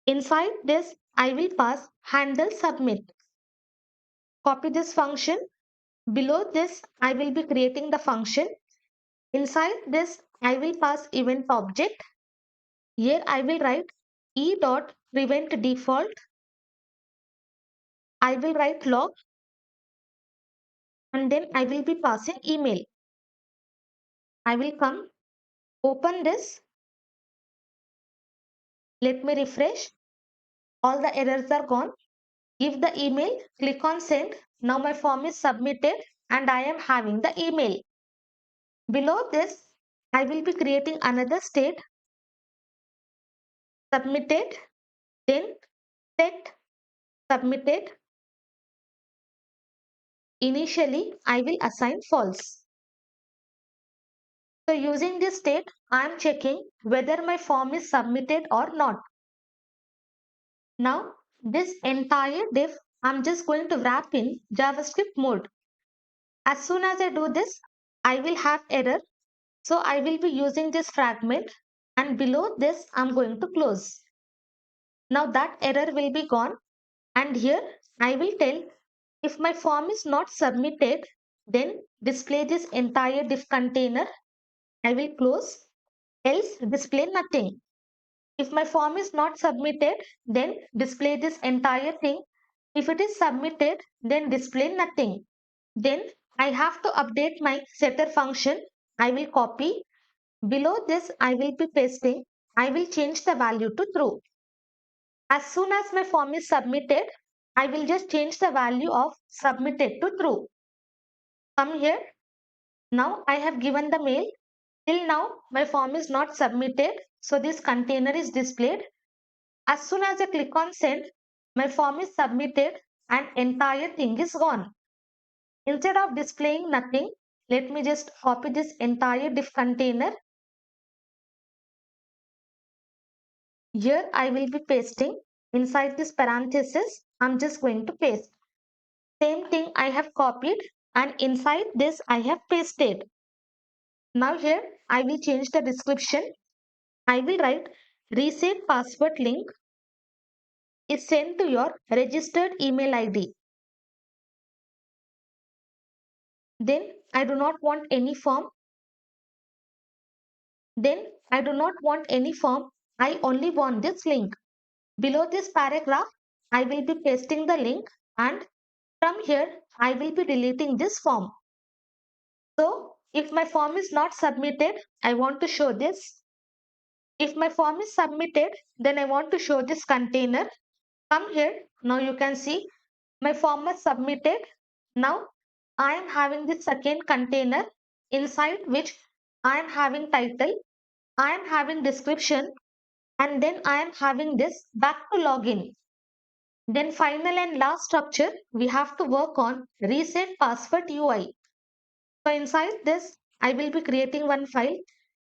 Inside this, I will pass handle submit. Copy this function. Below this, I will be creating the function. Inside this, I will pass event object. Here I will write e.prevent default. I will write log and then I will be passing email. I will come, open this. Let me refresh. All the errors are gone. Give the email, click on send. Now my form is submitted and I am having the email. Below this, I will be creating another state, submitted, then set submitted. Initially, I will assign false. So using this state, I am checking whether my form is submitted or not. Now, this entire div, I'm just going to wrap in JavaScript mode. As soon as I do this, I will have error. So I will be using this fragment and below this, I'm going to close. Now that error will be gone. And here I will tell if my form is not submitted, then display this entire div container. I will close, else display nothing. If my form is not submitted, then display this entire thing. If it is submitted, then display nothing. Then I have to update my setter function. I will copy. Below this, I will be pasting. I will change the value to true. As soon as my form is submitted, I will just change the value of submitted to true. Come here. Now I have given the mail. Till now, my form is not submitted. So this container is displayed. As soon as I click on send, my form is submitted and entire thing is gone. Instead of displaying nothing, let me just copy this entire div container. Here I will be pasting inside this parenthesis. I'm just going to paste. Same thing I have copied and inside this I have pasted. Now here I will change the description. I will write reset password link. is sent to your registered email ID. Then I do not want any form. Then I do not want any form. I only want this link. Below this paragraph, I will be pasting the link, and from here, I will be deleting this form. So if my form is not submitted, I want to show this. If my form is submitted, then I want to show this container. Come here. Now you can see my form is submitted. Now I am having this second container inside which I am having title, I am having description, and then I am having this back to login. Then final and last structure, we have to work on reset password UI. So inside this, I will be creating one file.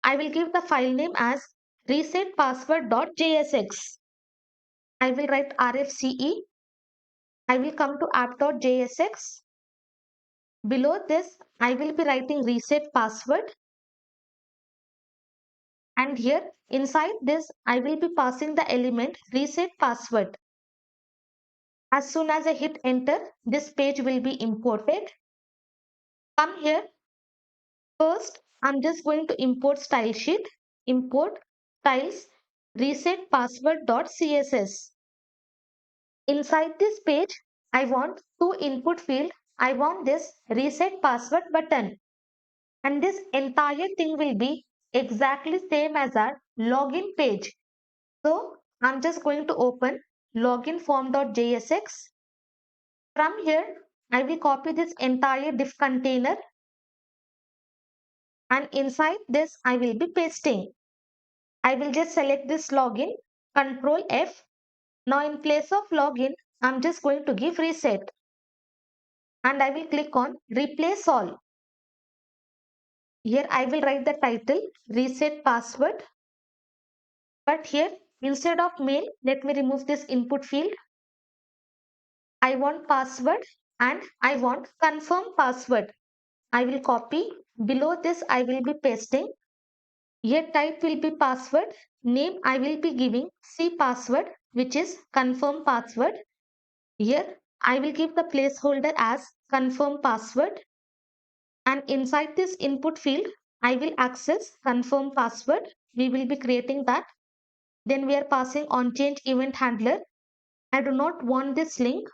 I will give the file name as resetpassword.jsx. I will write RFCE. I will come to app.jsx. Below this, I will be writing reset password. And here inside this, I will be passing the element reset password. As soon as I hit enter, this page will be imported. Come here. First, I'm just going to import style sheet. Import styles reset password.css. Inside this page, I want two input field. I want this reset password button. And this entire thing will be exactly same as our login page. So I'm just going to open login form.jsx. From here, I will copy this entire div container, and inside this I will be pasting. I will just select this login, Control F. Now in place of login, I'm just going to give reset, and I will click on replace all. Here I will write the title reset password, but here instead of mail, let me remove this input field. I want password and I want confirm password. I will copy. Below this I will be pasting. Here type will be password. Name I will be giving C password, which is confirm password. Here I will give the placeholder as confirm password, and inside this input field I will access confirm password. We will be creating that. Then we are passing on change event handler. I do not want this link.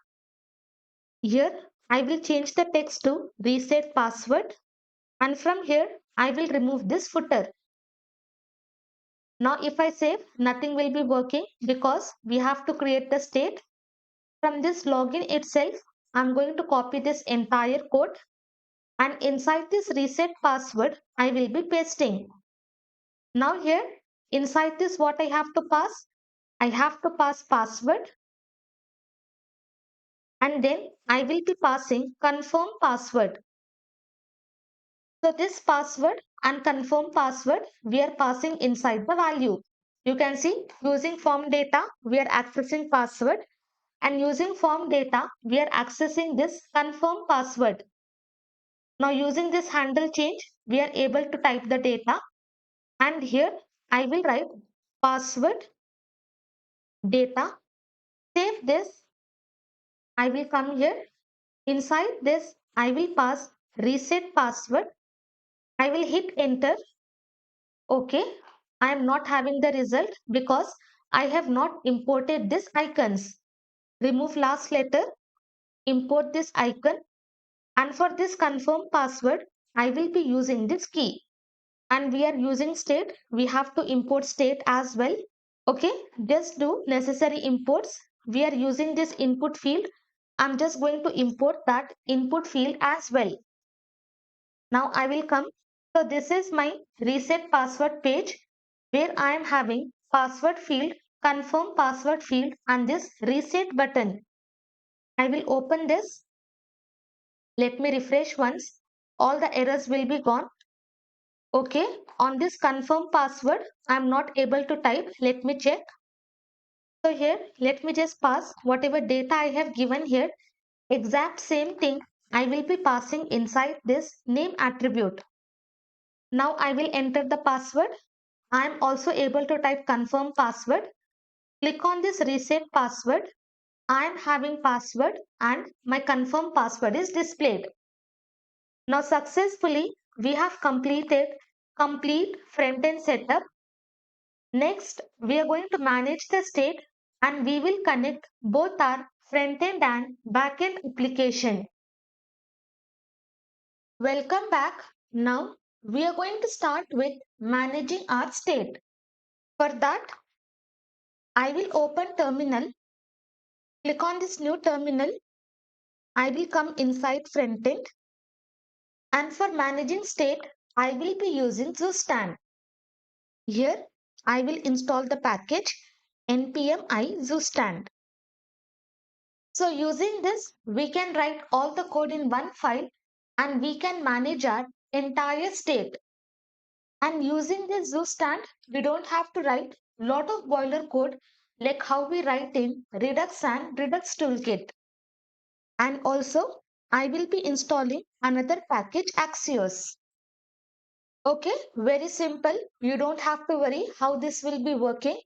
Here I will change the text to reset password, and from here I will remove this footer. Now if I save, nothing will be working because we have to create the state. From this login itself, I'm going to copy this entire code, and inside this reset password, I will be pasting. Now here, inside this what I have to pass? I have to pass password, and then I will be passing confirm password. So this password and confirm password, we are passing inside the value. You can see using form data, we are accessing password, and using form data, we are accessing this confirm password. Now using this handle change, we are able to type the data, and here I will write password data. Save this. I will come here. Inside this, I will pass reset password. I will hit enter. Okay. I am not having the result because I have not imported this icons. Remove last letter. Import this icon. And for this confirm password, I will be using this key. And we are using state. We have to import state as well. Okay, just do necessary imports. We are using this input field. I'm just going to import that input field as well. Now I will come. So this is my reset password page where I am having password field, confirm password field, and this reset button. I will open this. Let me refresh once. All the errors will be gone. Okay, on this confirm password, I am not able to type. Let me check. So here, let me just pass whatever data I have given here. Exact same thing I will be passing inside this name attribute. Now I will enter the password. I am also able to type confirm password. Click on this reset password. I am having password and my confirm password is displayed. Now successfully we have completed complete front-end setup. Next, we are going to manage the state and we will connect both our front-end and back-end application. Welcome back. Now we are going to start with managing our state. For that, I will open terminal. Click on this new terminal. I will come inside front-end. And for managing state, I will be using Zustand. Here, I will install the package npm i Zustand. So using this, we can write all the code in one file and we can manage our entire state. And using this Zustand, we don't have to write lot of boiler code like how we write in Redux and Redux Toolkit. And also, I will be installing another package Axios. Okay, very simple. You don't have to worry how this will be working.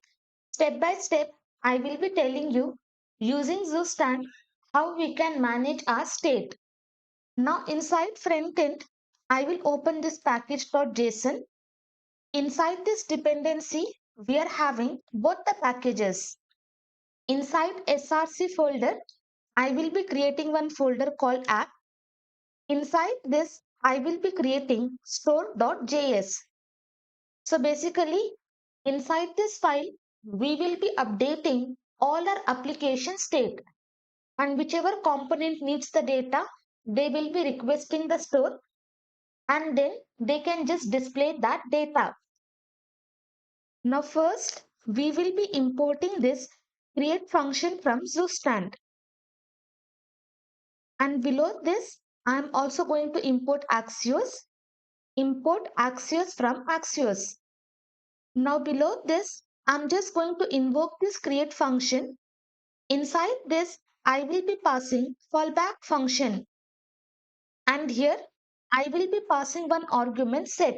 Step by step, I will be telling you using Zustand how we can manage our state. Now inside frontend, I will open this package.json. Inside this dependency, we are having both the packages. Inside src folder, I will be creating one folder called app. Inside this, I will be creating store.js. So basically, inside this file, we will be updating all our application state. And whichever component needs the data, they will be requesting the store and then they can just display that data. Now first, we will be importing this create function from Zustand. And below this, I am also going to import Axios. Import Axios from Axios. Now below this, I'm just going to invoke this create function. Inside this, I will be passing fallback function. And here, I will be passing one argument set.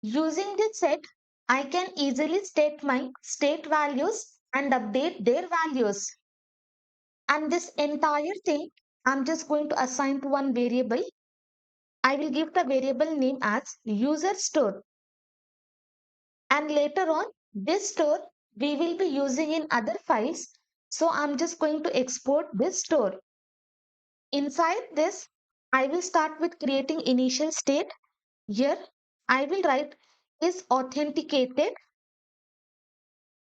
Using this set, I can easily state my state values and update their values. And this entire thing, I'm just going to assign to one variable. I will give the variable name as user store. And later on, this store we will be using in other files. So I'm just going to export this store. Inside this, I will start with creating initial state. Here, I will write is authenticated.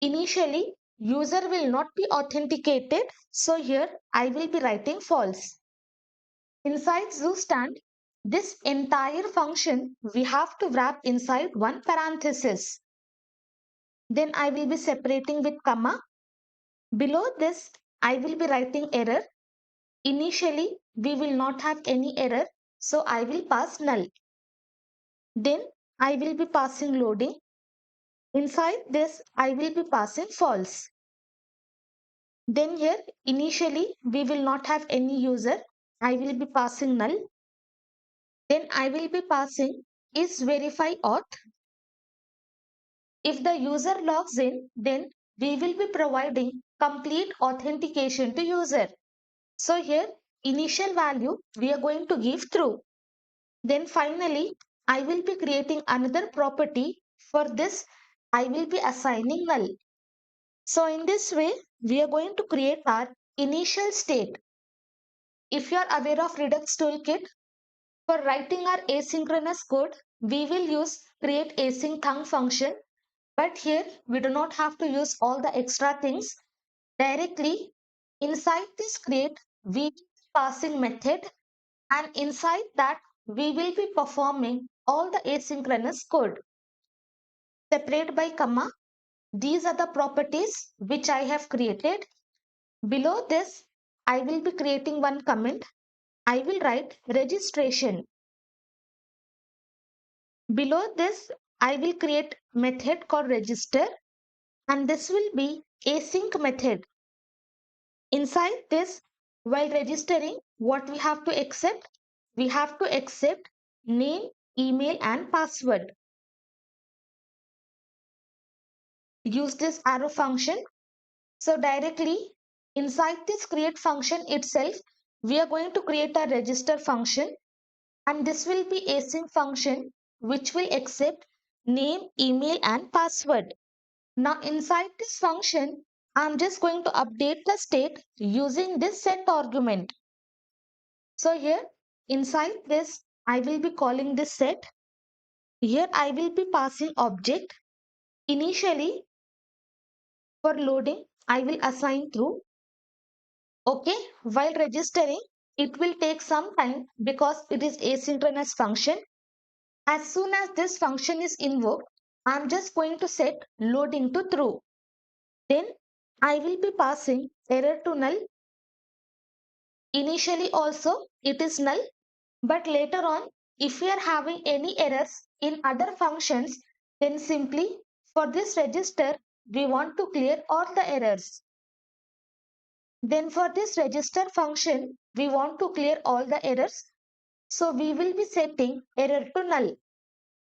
Initially, user will not be authenticated. So here, I will be writing false. Inside Zustand, this entire function we have to wrap inside one parenthesis. Then I will be separating with comma. Below this, I will be writing error. Initially, we will not have any error, so I will pass null. Then I will be passing loading. Inside this, I will be passing false. Then here, initially, we will not have any user. I will be passing null. Then I will be passing is verify auth. If the user logs in, then we will be providing complete authentication to user. So here, initial value, we are going to give true. Then finally, I will be creating another property. For this, I will be assigning null. So in this way, we are going to create our initial state. If you are aware of Redux Toolkit, for writing our asynchronous code, we will use create async thunk function. But here, we do not have to use all the extra things. Directly, inside this create, we will be passing method, and inside that, we will be performing all the asynchronous code. Separate by comma. These are the properties which I have created. Below this, I will be creating one comment. I will write registration. Below this, I will create method called register, and this will be async method. Inside this, while registering, what we have to accept? We have to accept name, email and password. Use this arrow function. So directly inside this create function itself, we are going to create a register function, and this will be async function which will accept name, email and password. Now inside this function, I'm just going to update the state using this set argument. So here inside this, I will be calling this set. Here I will be passing object. Initially for loading, I will assign true. Okay, while registering, it will take some time because it is asynchronous function. As soon as this function is invoked, I'm just going to set loading to true. Then I will be passing error to null. Initially also it is null, but later on if we are having any errors in other functions, then simply for this register we want to clear all the errors. Then for this register function we want to clear all the errors. So we will be setting error to null.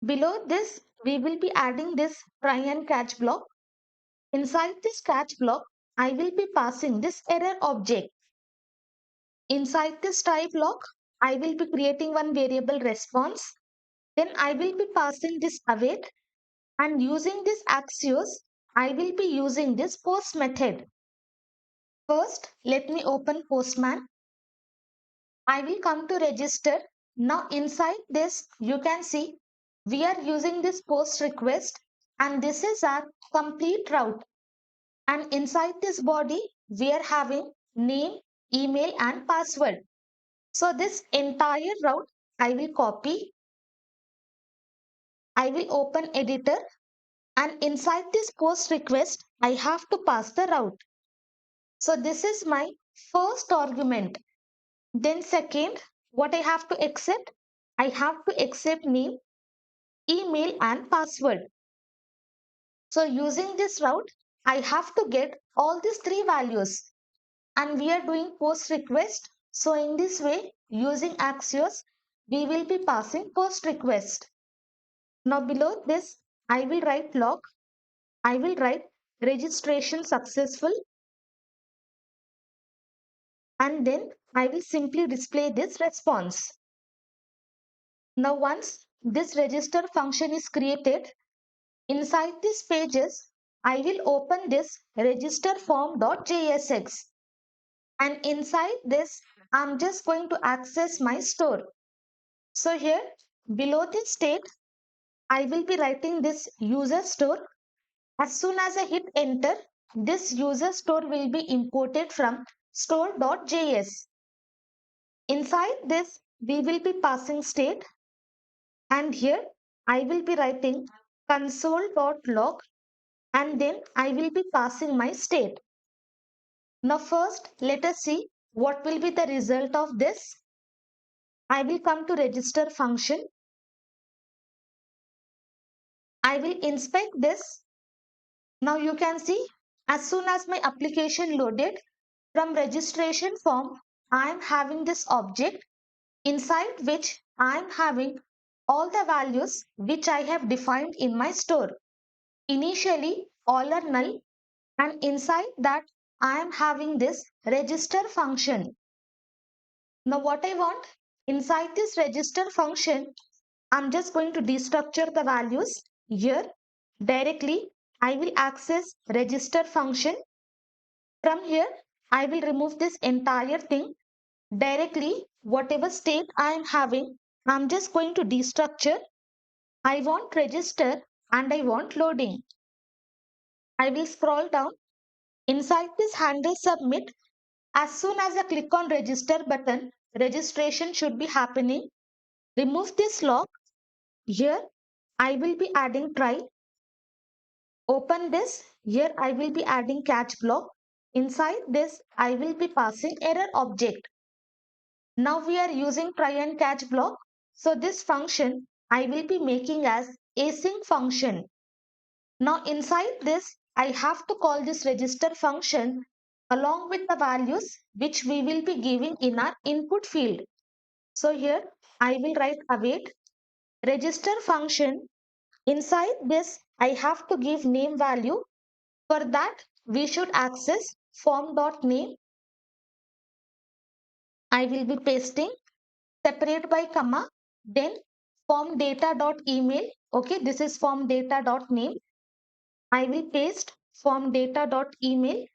Below this, we will be adding this try and catch block. Inside this catch block, I will be passing this error object. Inside this try block, I will be creating one variable response. Then I will be passing this await, and using this Axios, I will be using this post method. First, let me open Postman. I will come to register. Now inside this, you can see we are using this post request, and this is our complete route. And inside this body, we are having name, email and password. So this entire route I will copy. I will open editor, and inside this post request, I have to pass the route. So this is my first argument. Then second, what I have to accept? I have to accept name, email and password. So using this route, I have to get all these three values, and we are doing post request. So in this way, using Axios, we will be passing post request. Now below this, I will write log. I will write registration successful, and then I will simply display this response. Now once this register function is created, inside these pages, I will open this register form.jsx, and inside this, I'm just going to access my store. So here below this state, I will be writing this user store. As soon as I hit enter, this user store will be imported from store.js. Inside this, we will be passing state, and here I will be writing console.log, and then I will be passing my state. Now first, let us see what will be the result of this. I will come to register function. I will inspect this. Now you can see as soon as my application loaded from registration form, I am having this object inside which I am having all the values which I have defined in my store. Initially all are null, and inside that I am having this register function. Now what I want, inside this register function, I'm just going to destructure the values. Here directly I will access register function. From here I will remove this entire thing. Directly whatever state I am having, I'm just going to destructure. I want register and I want loading. I will scroll down. Inside this handle submit, as soon as I click on register button, registration should be happening. Remove this log. Here I will be adding try. Open this. Here I will be adding catch block. Inside this I will be passing error object. Now we are using try and catch block. So this function I will be making as async function. Now inside this I have to call this register function along with the values which we will be giving in our input field. So here I will write await register function. Inside this I have to give name value. For that we should access form.name. I will be pasting separate by comma, then form data.email. Okay, this is form data.name. I will paste form data.email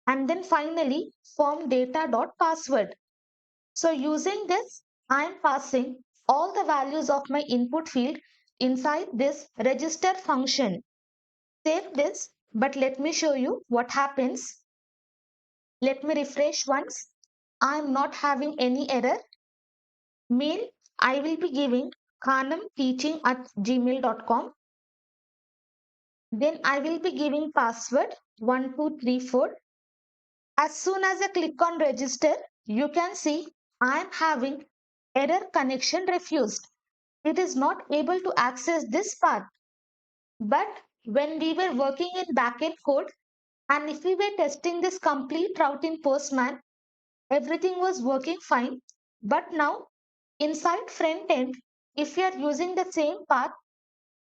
and then finally form data.password. So using this, I am passing all the values of my input field inside this register function. Save this, but let me show you what happens. Let me refresh once. I am not having any error. Mail, I will be giving khanamteaching@gmail.com. Then I will be giving password 1234. As soon as I click on register, you can see I am having error connection refused. It is not able to access this part. But when we were working in backend code and if we were testing this complete route in Postman, everything was working fine. But now inside front end, if you are using the same path,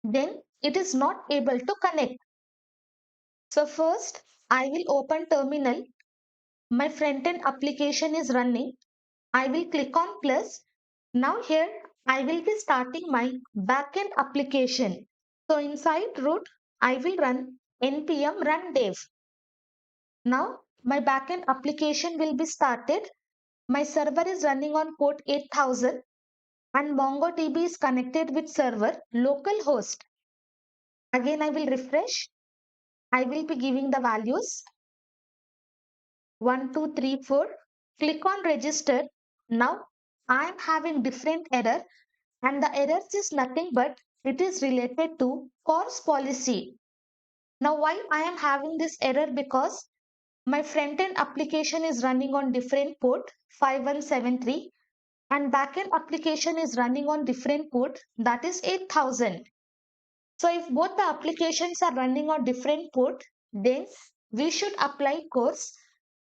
then it is not able to connect. So first I will open terminal. My front end application is running. I will click on plus. Now here I will be starting my backend application. So inside root, I will run npm run dev. Now my backend application will be started. My server is running on port 8000 and MongoDB is connected with server localhost. Again I will refresh. I will be giving the values 1, 2, 3, 4. Click on register. Now I am having different error and the errors is nothing but it is related to course policy. Now why I am having this error? Because my front-end application is running on different port 5173 and backend application is running on different port, that is 8000. So if both the applications are running on different port, then we should apply course.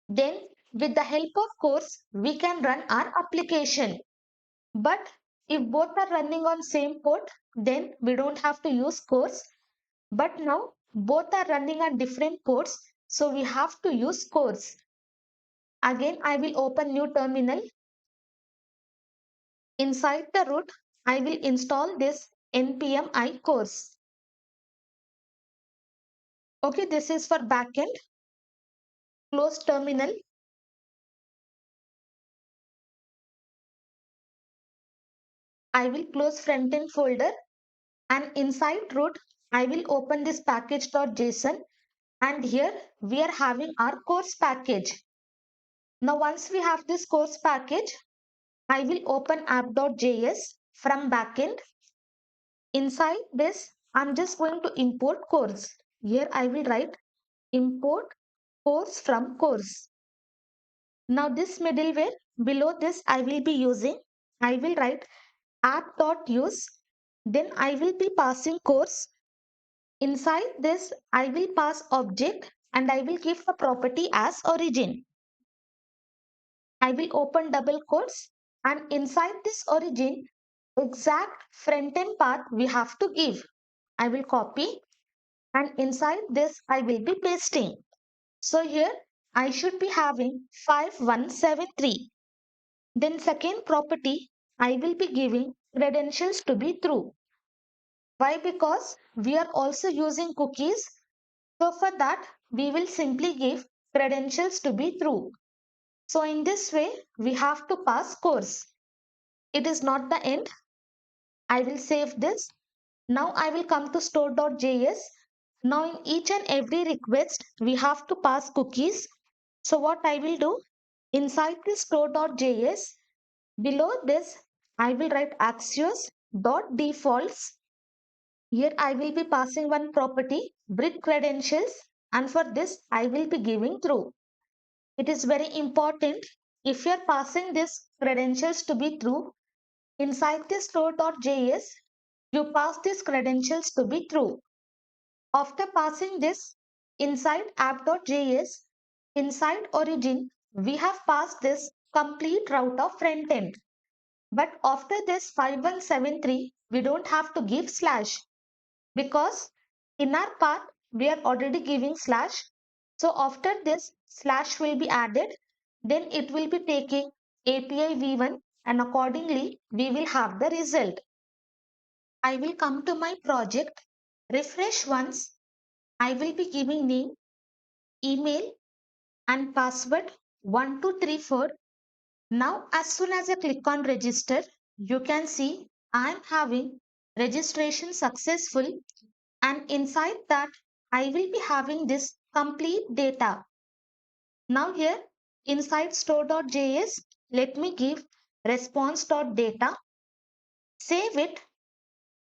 Then with the help of course, we can run our application. But if both are running on same port, then we don't have to use course. But now both are running on different ports, so we have to use course. Again, I will open new terminal. Inside the root, I will install this npm I course. Okay, this is for backend. Close terminal. I will close frontend folder and inside root, I will open this package.json and here we are having our course package. Now once we have this course package, I will open app.js from backend. Inside this, I'm just going to import course. Here I will write import course from course. Now this middleware, below this I will be using, I will write app.use. Then I will be passing course. Inside this, I will pass object and I will give the property as origin. I will open double quotes and inside this origin, exact front-end path we have to give. I will copy and inside this I will be pasting. So here I should be having 5173. Then second property, I will be giving credentials to be true. Why? Because we are also using cookies. So for that, we will simply give credentials to be true. So in this way, we have to pass course. It is not the end. I will save this. Now I will come to store.js. Now in each and every request, we have to pass cookies. So what I will do, inside this store.js, below this, I will write axios.defaults. Here I will be passing one property, brick credentials, and for this I will be giving true. It is very important. If you are passing this credentials to be true, inside this store.js, you pass these credentials to be true. After passing this, inside app.js, inside origin, we have passed this complete route of front end. But after this 5173, we don't have to give slash because in our path, we are already giving slash. So after this slash will be added, then it will be taking API v1 and accordingly we will have the result. I will come to my project, refresh once. I will be giving name, email and password 1234. Now as soon as I click on register, you can see I am having registration successful, and inside that I will be having this complete data. Now here inside store.js, let me give response.data, save it.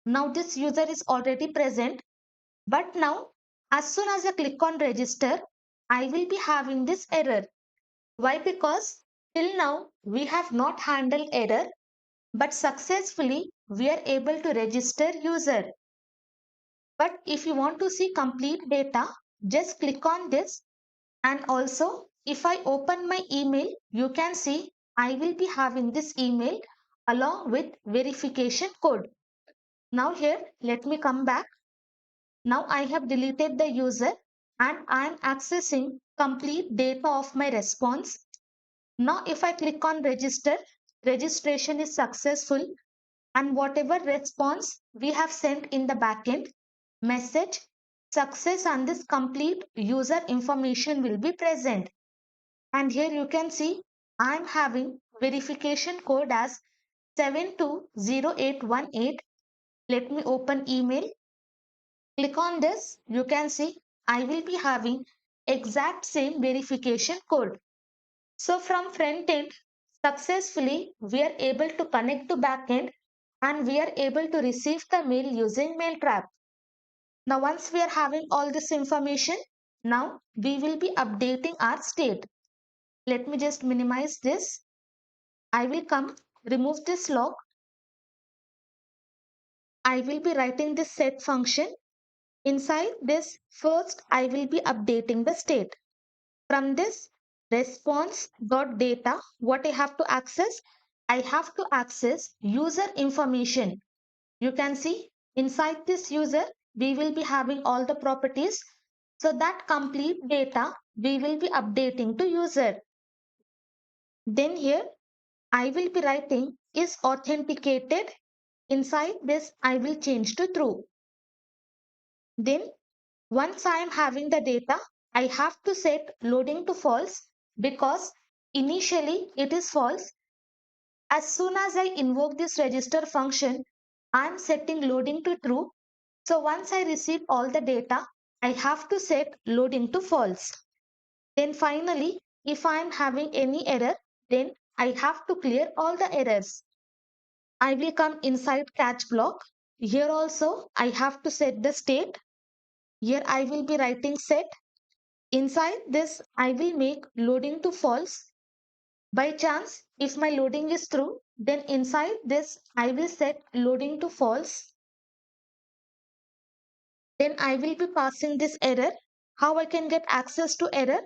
Now this user is already present, but now as soon as I click on register, I will be having this error. Why? Because till now we have not handled error, but successfully we are able to register user. But if you want to see complete data, just click on this. And also, if I open my email, you can see I will be having this email along with verification code. Now here, let me come back. Now I have deleted the user and I am accessing complete data of my response. Now if I click on register, registration is successful, and whatever response we have sent in the backend, message, success and this complete user information will be present. And here you can see I'm having verification code as 720818. Let me open email. Click on this. You can see I will be having exact same verification code. So from front end, successfully we are able to connect to backend and we are able to receive the mail using Mailtrap. Now once we are having all this information, now we will be updating our state. Let me just minimize this. I will come, remove this log. I will be writing this set function. Inside this, first I will be updating the state. From this response.data, what I have to access? I have to access user information. You can see inside this user, we will be having all the properties. So that complete data we will be updating to user. Then here I will be writing is authenticated. Inside this, I will change to true. Then once I am having the data, I have to set loading to false because initially it is false. As soon as I invoke this register function, I am setting loading to true. So once I receive all the data, I have to set loading to false. Then finally, if I am having any error, then I have to clear all the errors. I will come inside catch block. Here also I have to set the state. Here I will be writing set. Inside this I will make loading to false. By chance, if my loading is true, then inside this I will set loading to false. Then I will be passing this error. How I can get access to error?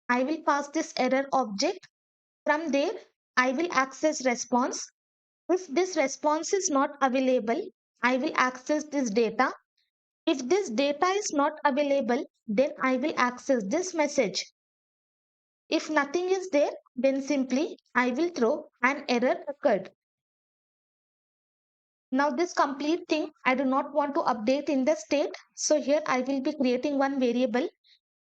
I will pass this error object. From there, I will access response. If this response is not available, I will access this data. If this data is not available, then I will access this message. If nothing is there, then simply I will throw an error occurred. Now this complete thing I do not want to update in the state. So here I will be creating one variable.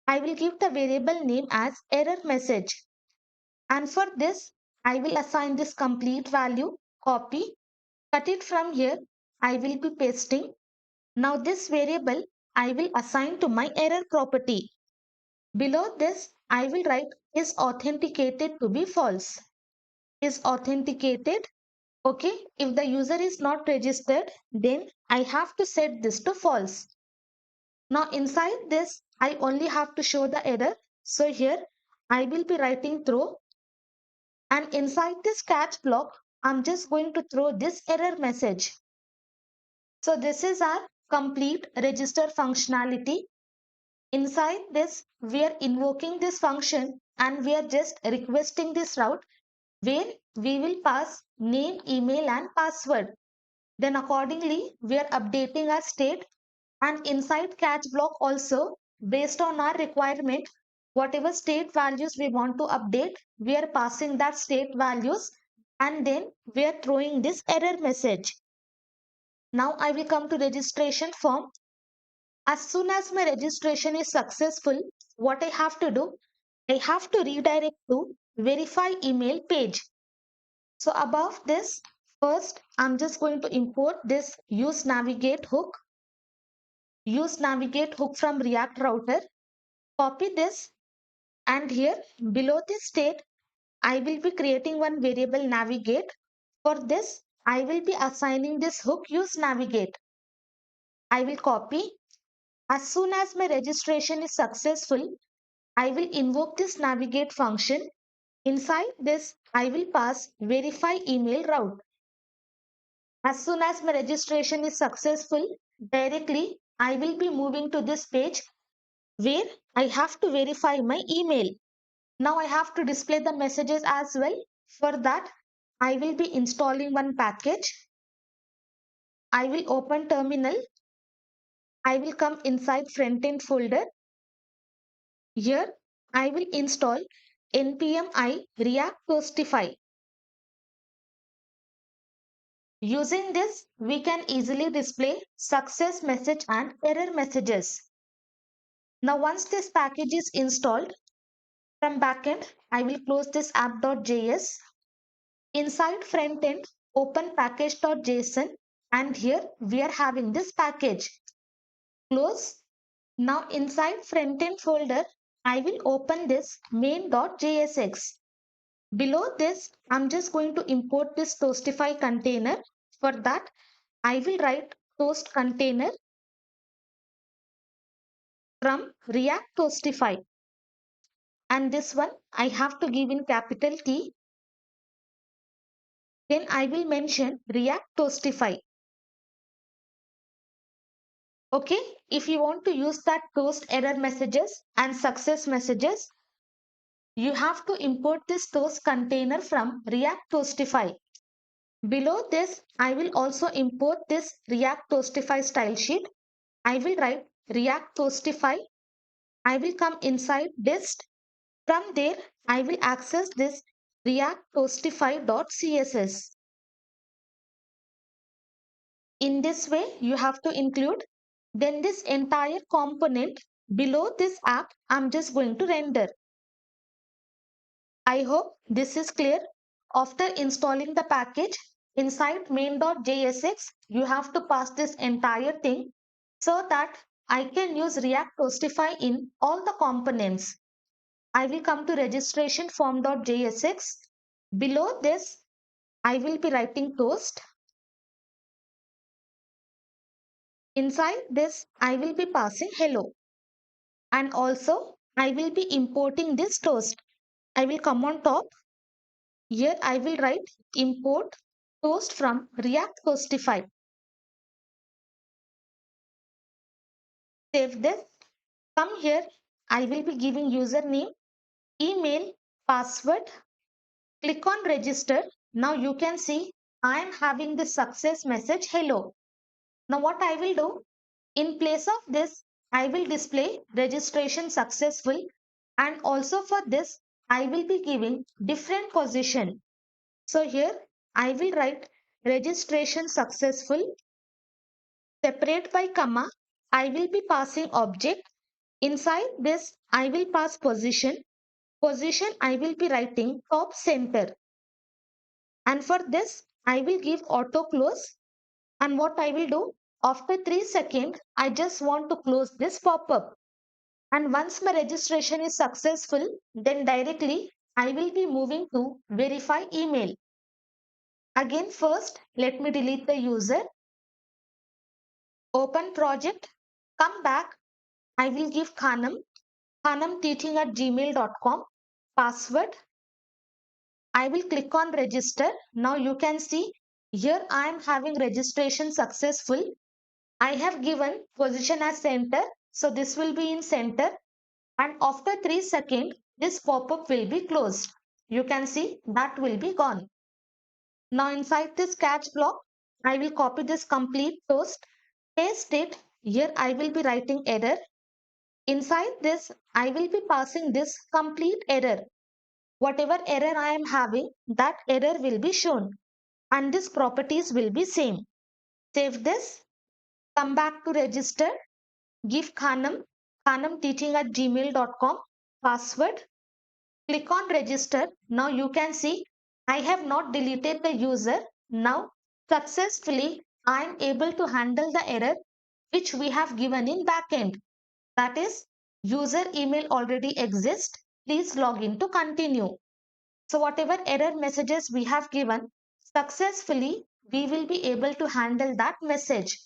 I will give the variable name as error message. And for this, I will assign this complete value, copy, cut it from here. I will be pasting. Now this variable I will assign to my error property. Below this, I will write is authenticated to be false. Is authenticated. Okay, if the user is not registered, then I have to set this to false. Now inside this, I only have to show the error. So here I will be writing throw, and inside this catch block, I'm just going to throw this error message. So this is our complete register functionality. Inside this, we are invoking this function and we are just requesting this route where we will pass name, email and password. Then accordingly, we are updating our state, and inside catch block also, based on our requirement, Whatever state values we want to update, we are passing that state values and then we are throwing this error message. Now I will come to registration form. As soon as my registration is successful, what I have to do, I have to redirect to verify email page. So above this, first I'm just going to import this use navigate hook. Use navigate hook from React router. Copy this and here below this state, I will be creating one variable navigate. For this, I will be assigning this hook use navigate. I will copy. As soon as my registration is successful, I will invoke this navigate function. Inside this, I will pass verify email route. As soon as my registration is successful, directly I will be moving to this page where I have to verify my email. Now I have to display the messages as well. For that, I will be installing one package. I will open terminal. I will come inside Frontend folder. Here, I will install npm I React Toastify. Using this, we can easily display success message and error messages. Now, once this package is installed, from backend, I will close this app.js. Inside frontend, open package.json and here we are having this package. Close. Now inside frontend folder, I will open this main.jsx. Below this, I'm just going to import this Toastify container. For that, I will write toast container from React Toastify. And this one, I have to give in capital T. Then I will mention React Toastify. Okay, if you want to use that toast error messages and success messages, you have to import this toast container from React Toastify. Below this, I will also import this React Toastify style sheet. I will write React Toastify. I will come inside dist. From there, I will access this React Toastify.css. In this way, you have to include. Then this entire component below this app, I'm just going to render. I hope this is clear. After installing the package, inside main.jsx, you have to pass this entire thing so that I can use React Toastify in all the components. I will come to registration form.jsx. Below this, I will be writing toast. Inside this, I will be passing hello. And also, I will be importing this toast. I will come on top. Here I will write import toast from React Toastify. Save this. Come here. I will be giving username, email, password. Click on register. Now you can see I am having this success message hello. Now what I will do, in place of this, I will display registration successful and also for this, I will be giving different position. So here I will write registration successful. Separate by comma, I will be passing object. Inside this, I will pass position. Position, I will be writing top center. And for this, I will give auto close. And what I will do, after 3 seconds, I just want to close this pop-up. And once my registration is successful, then directly I will be moving to verify email. Again, first, let me delete the user. Open project. Come back. I will give Khanam teaching at gmail.com. Password. I will click on register. Now you can see here I am having registration successful. I have given position as center. So this will be in center. And after 3 seconds, this pop-up will be closed. You can see that will be gone. Now inside this catch block, I will copy this complete toast, paste it. Here I will be writing error. Inside this, I will be passing this complete error. Whatever error I am having, that error will be shown and these properties will be same. Save this, come back to register, give Khanam teaching at gmail.com password. Click on register. Now you can see I have not deleted the user. Now successfully I am able to handle the error which we have given in backend. That is, user email already exists. Please log in to continue. So whatever error messages we have given, successfully we will be able to handle that message.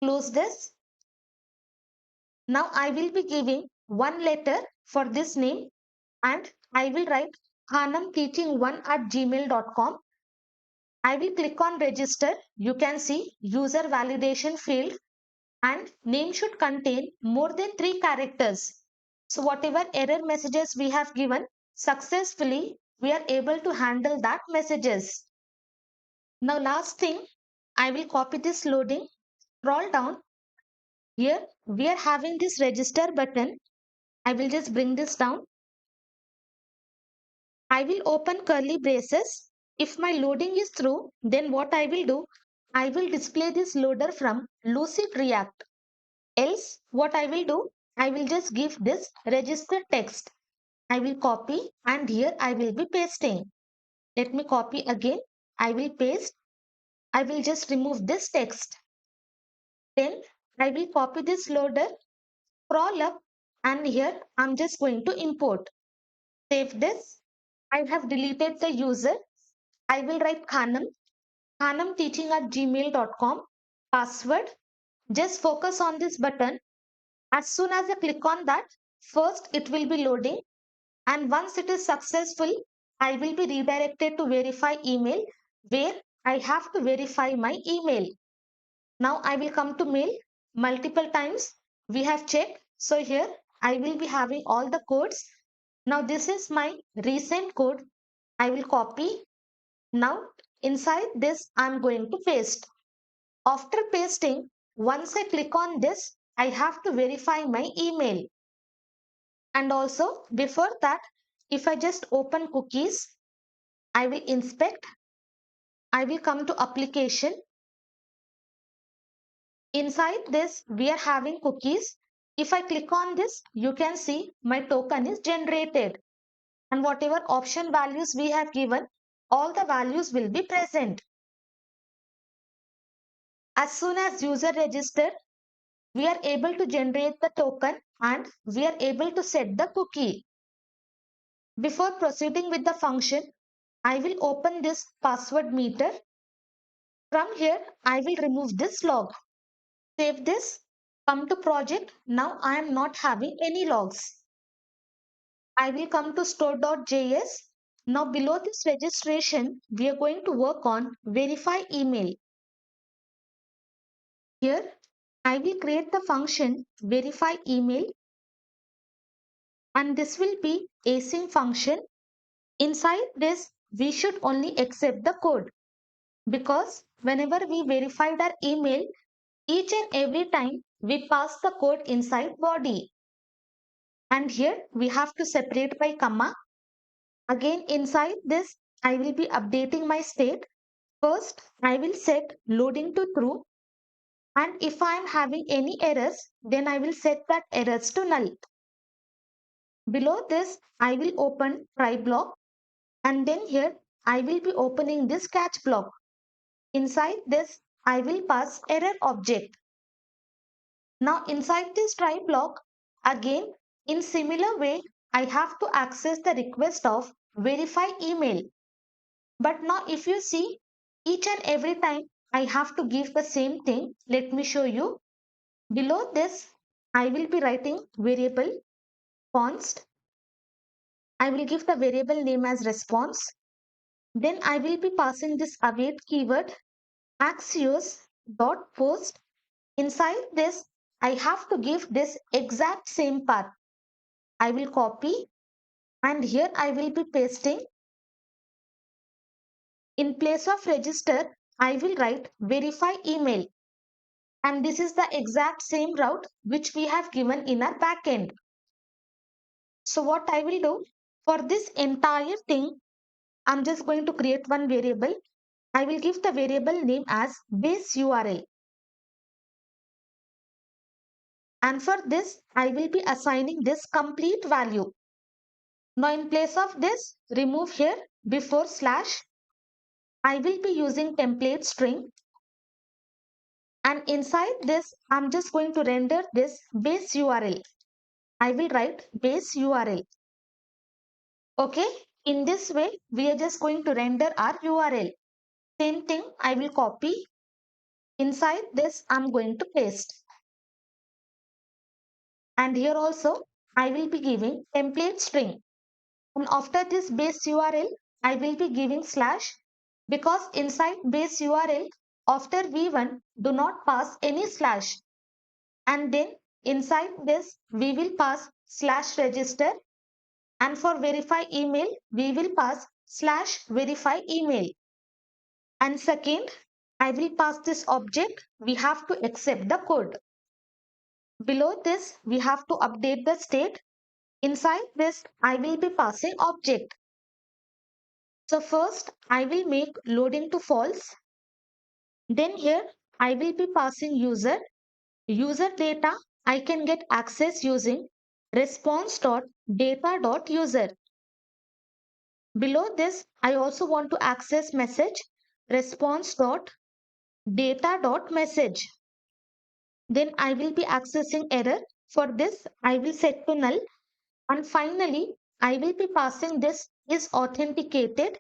Close this. Now I will be giving one letter for this name and I will write khanamteaching1 at gmail.com. I will click on register. You can see user validation field and name should contain more than 3 characters. So whatever error messages we have given, successfully we are able to handle that messages. Now last thing, I will copy this loading, scroll down. Here we are having this register button. I will just bring this down. I will open curly braces. If my loading is through, then what I will do, I will display this loader from Lucid React. Else, what I will do, I will just give this register text. I will copy and here I will be pasting. Let me copy again. I will paste. I will just remove this text. Then I will copy this loader, scroll up and here I'm just going to import. Save this. I have deleted the user. I will write Khanam teaching at gmail.com password. Just focus on this button. As soon as I click on that, first it will be loading and once it is successful, I will be redirected to verify email where I have to verify my email. Now I will come to mail multiple times. We have checked. So here I will be having all the codes. Now this is my recent code. I will copy. Now inside this I am going to paste. After pasting, once I click on this, I have to verify my email. And also before that, if I just open cookies, I will inspect. I will come to application. Inside this, we are having cookies. If I click on this, you can see my token is generated. And whatever option values we have given, all the values will be present. As soon as user register, we are able to generate the token and we are able to set the cookie. Before proceeding with the function, I will open this password meter. From here, I will remove this log. Save this. Come to project. Now I am not having any logs. I will come to store.js. Now below this registration, we are going to work on verify email. Here, I will create the function verify email and this will be async function. Inside this, we should only accept the code because whenever we verified our email, each and every time we pass the code inside body. And here we have to separate by comma. Again inside this, I will be updating my state. First, I will set loading to true. And if I am having any errors, then I will set that errors to null. Below this, I will open try block. And then here, I will be opening this catch block. Inside this, I will pass error object. Now inside this try block, again in similar way, I have to access the request of verify email. But now if you see, each and every time I have to give the same thing. Let me show you. Below this, I will be writing variable const. I will give the variable name as response. Then I will be passing this await keyword axios dot post. Inside this, I have to give this exact same path. I will copy and here I will be pasting. In place of register, I will write verify email. And this is the exact same route which we have given in our backend. So what I will do for this entire thing, I'm just going to create one variable. I will give the variable name as base URL. And for this, I will be assigning this complete value. Now in place of this, remove here before slash. I will be using template string. And inside this, I'm just going to render this base URL. I will write base URL. Okay. In this way, we are just going to render our URL. Same thing, I will copy. Inside this, I'm going to paste. And here also, I will be giving template string. And after this base URL, I will be giving slash because inside base URL, after v1, do not pass any slash. And then inside this, we will pass slash register. And for verify email, we will pass slash verify email. And second, I will pass this object. We have to accept the code. Below this, we have to update the state. Inside this, I will be passing object. So first, I will make loading to false. Then here, I will be passing user. User data, I can get access using response.data.user. Below this, I also want to access message response.data.message. Then I will be accessing error. For this, I will set to null. And finally, I will be passing this is authenticated.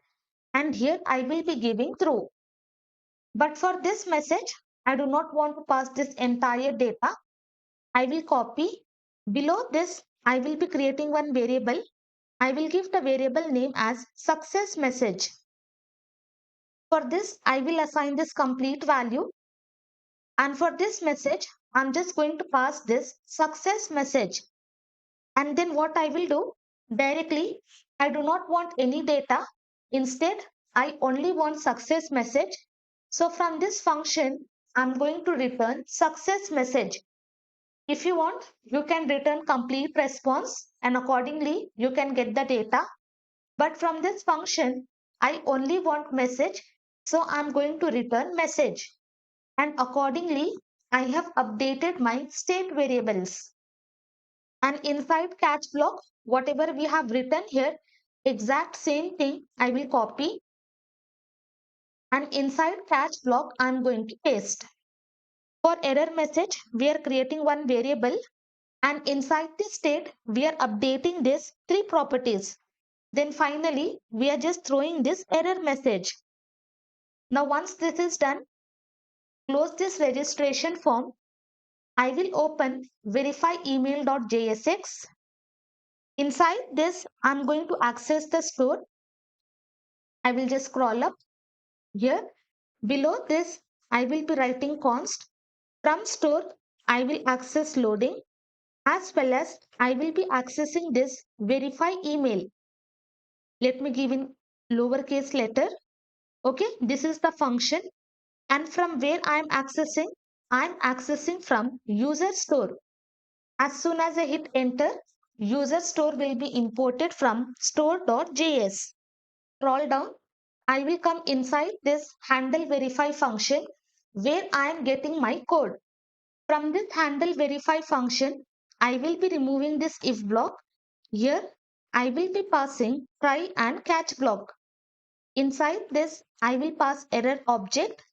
And here I will be giving true. But for this message, I do not want to pass this entire data. I will copy. Below this, I will be creating one variable. I will give the variable name as success message. For this, I will assign this complete value. And for this message, I'm just going to pass this success message. And then what I will do directly, I do not want any data. Instead, I only want success message. So from this function, I'm going to return success message. If you want, you can return complete response and accordingly you can get the data. But from this function, I only want message. So I'm going to return message. And accordingly, I have updated my state variables. And inside catch block, whatever we have written here, exact same thing I will copy. And inside catch block, I'm going to paste. For error message, we are creating one variable. And inside this state, we are updating this three properties. Then finally, we are just throwing this error message. Now, once this is done, close this registration form. I will open verify email.jsx. Inside this, I'm going to access the store. I will just scroll up here. Below this, I will be writing const. From store, I will access loading as well as I will be accessing this verify email. Let me give in lowercase letter. Okay, this is the function. And from where I'm accessing from user store. As soon as I hit enter, user store will be imported from store.js. Scroll down, I will come inside this handle verify function where I am getting my code. From this handle verify function, I will be removing this if block. Here, I will be passing try and catch block. Inside this, I will pass error object.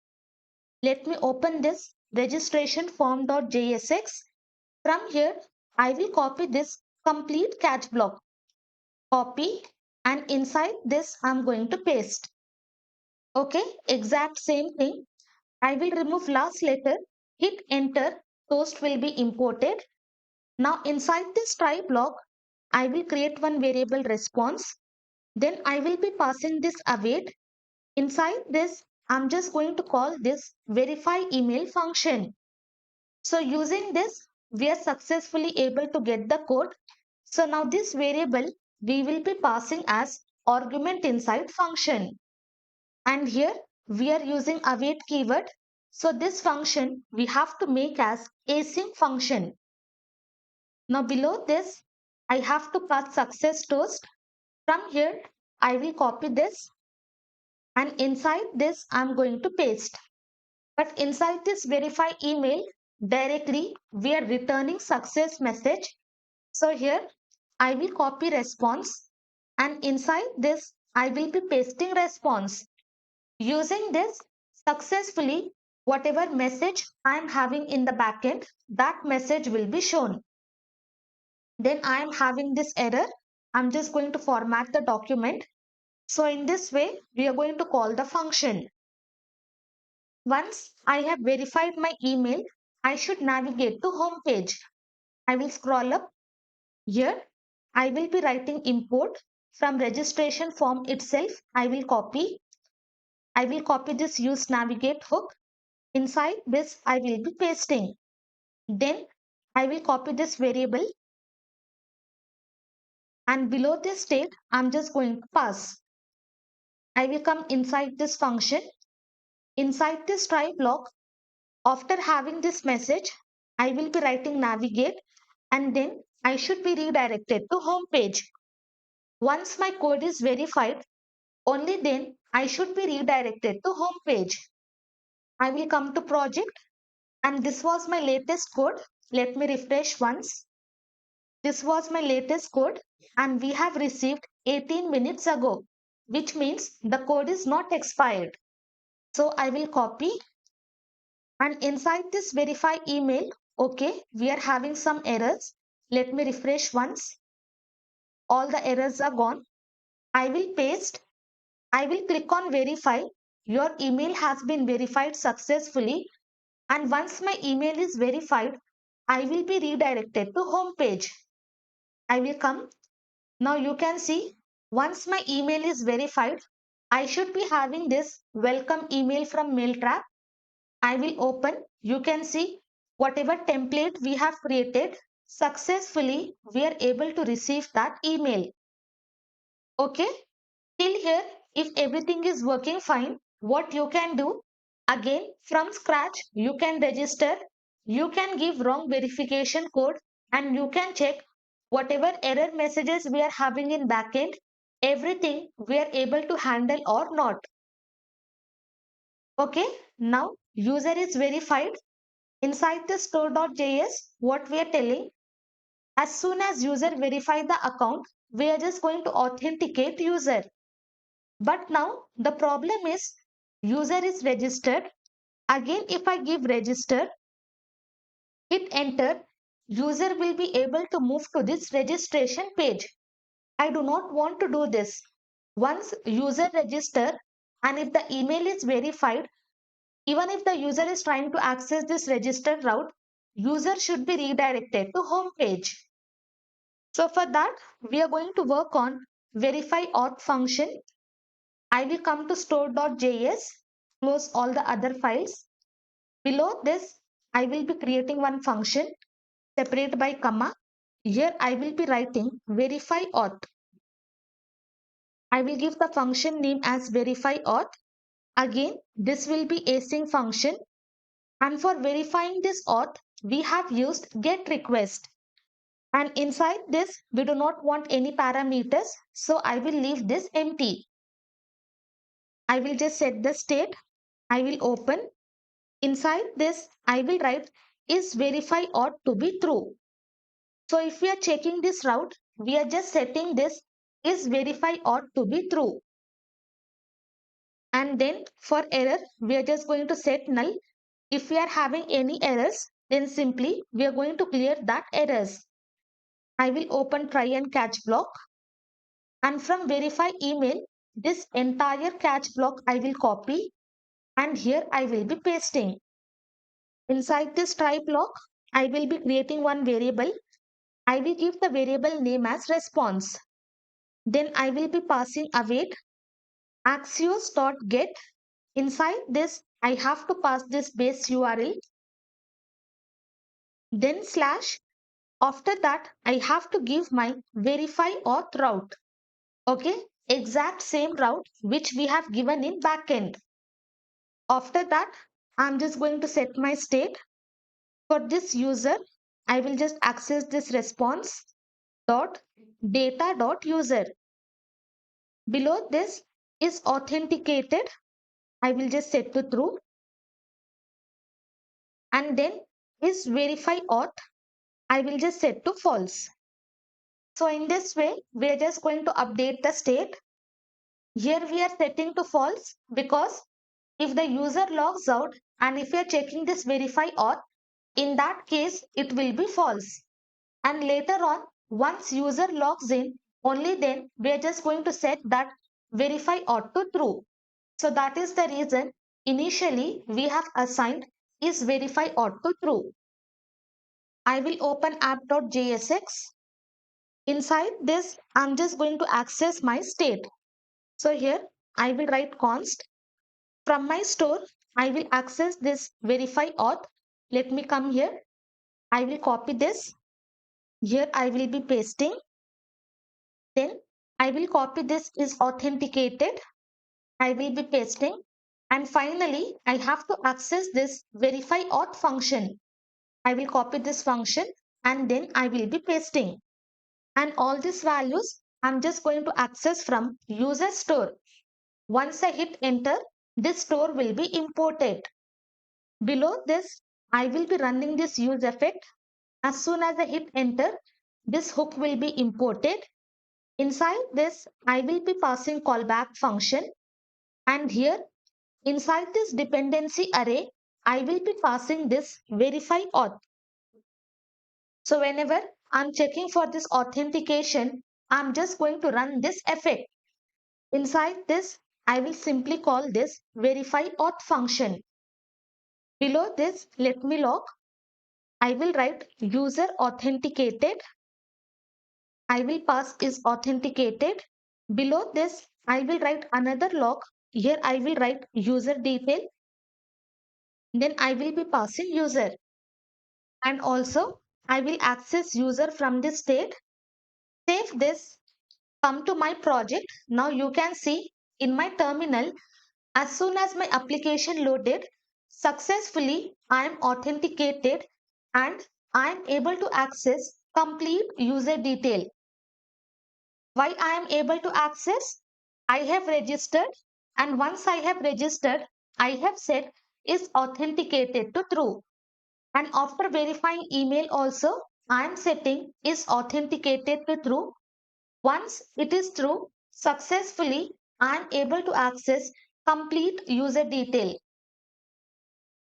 Let me open this registration form.jsx. From here, I will copy this complete catch block. Copy and inside this, I'm going to paste. Okay, exact same thing. I will remove last letter, hit enter, toast will be imported. Now inside this try block, I will create one variable response. Then I will be passing this await. Inside this, I'm just going to call this verify email function. So using this, we are successfully able to get the code. So now this variable, we will be passing as argument inside function. And here we are using await keyword. So this function we have to make as async function. Now below this, I have to pass success toast. From here, I will copy this and inside this, I'm going to paste. But inside this verify email, directly we are returning success message. So here I will copy response and inside this I will be pasting response. Using this successfully, whatever message I am having in the backend, that message will be shown. Then I am having this error. I'm just going to format the document. So in this way, we are going to call the function. Once I have verified my email, I should navigate to home page. I will scroll up. Here, I will be writing import from registration form itself. I will copy this use navigate hook. Inside this, I will be pasting. Then I will copy this variable and below this state, I'm just going to pass. I will come inside this function. Inside this try block, after having this message, I will be writing navigate and then I should be redirected to home page. Once my code is verified, only then I should be redirected to home page. I will come to project and this was my latest code. Let me refresh once. This was my latest code and we have received 18 minutes ago, which means the code is not expired. So I will copy and inside this verify email, okay, we are having some errors. Let me refresh once. All the errors are gone. I will paste. I will click on verify. Your email has been verified successfully. And once my email is verified, I will be redirected to home page. I will come. Now you can see once my email is verified, I should be having this welcome email from Mailtrap. I will open. You can see whatever template we have created successfully, we are able to receive that email. Okay. Till here, if everything is working fine, what you can do again from scratch, you can register, you can give wrong verification code, and you can check whatever error messages we are having in backend, everything we are able to handle or not. Okay, now user is verified. Inside the store.js, what we are telling, as soon as user verify the account, we are just going to authenticate user. But now the problem is user is registered. Again, if I give register, hit enter, user will be able to move to this registration page. I do not want to do this. Once user register and if the email is verified, even if the user is trying to access this registered route, user should be redirected to home page. So for that, we are going to work on verify auth function. I will come to store.js, close all the other files. Below this, I will be creating one function separate by comma. Here I will be writing verify auth. I will give the function name as verify auth. Again, this will be async function. And for verifying this auth, we have used get request. And inside this, we do not want any parameters. So I will leave this empty. I will just set the state. I will open. Inside this, I will write is verify auth to be true. So if we are checking this route, we are just setting this is verify auth to be true. And then for error, we are just going to set null. If we are having any errors, then simply we are going to clear that errors. I will open try and catch block. And from verify email, this entire catch block I will copy and here I will be pasting. Inside this try block, I will be creating one variable. I will give the variable name as response. Then I will be passing await axios.get. Inside this, I have to pass this base URL. Then slash. After that, I have to give my verify auth route. Okay, exact same route which we have given in backend. After that, I'm just going to set my state. For this user, I will just access this response dot data dot user. Below this is authenticated. I will just set to true. And then is verify auth. I will just set to false. So in this way, we are just going to update the state. Here we are setting to false because if the user logs out and if we are checking this verify auth, in that case, it will be false. And later on, once user logs in, only then we are just going to set that verify auth to true. So that is the reason initially we have assigned is verify auth to true. I will open app.jsx. Inside this, I'm just going to access my state. So here I will write const. From my store, I will access this verify auth. Let me come here. I will copy this. Here I will be pasting. Then I will copy this is authenticated. I will be pasting. And finally, I have to access this verify auth function. I will copy this function and then I will be pasting. And all these values I'm just going to access from user store. Once I hit enter, this store will be imported. Below this, I will be running this use effect. As soon as I hit enter, this hook will be imported. Inside this, I will be passing callback function. And here, inside this dependency array, I will be passing this verify auth. So whenever I'm checking for this authentication, I'm just going to run this effect. Inside this, I will simply call this verify auth function. Below this, let me log. I will write user authenticated. I will pass is authenticated. Below this, I will write another log. Here I will write user detail. Then I will be passing user. And also I will access user from this state. Save this. Come to my project. Now you can see in my terminal, as soon as my application loaded, successfully I am authenticated and I am able to access complete user detail. Why I am able to access? I have registered, and once I have registered, I have set is authenticated to true. And after verifying email also, I am setting is authenticated to true. Once it is true, successfully I am able to access complete user detail.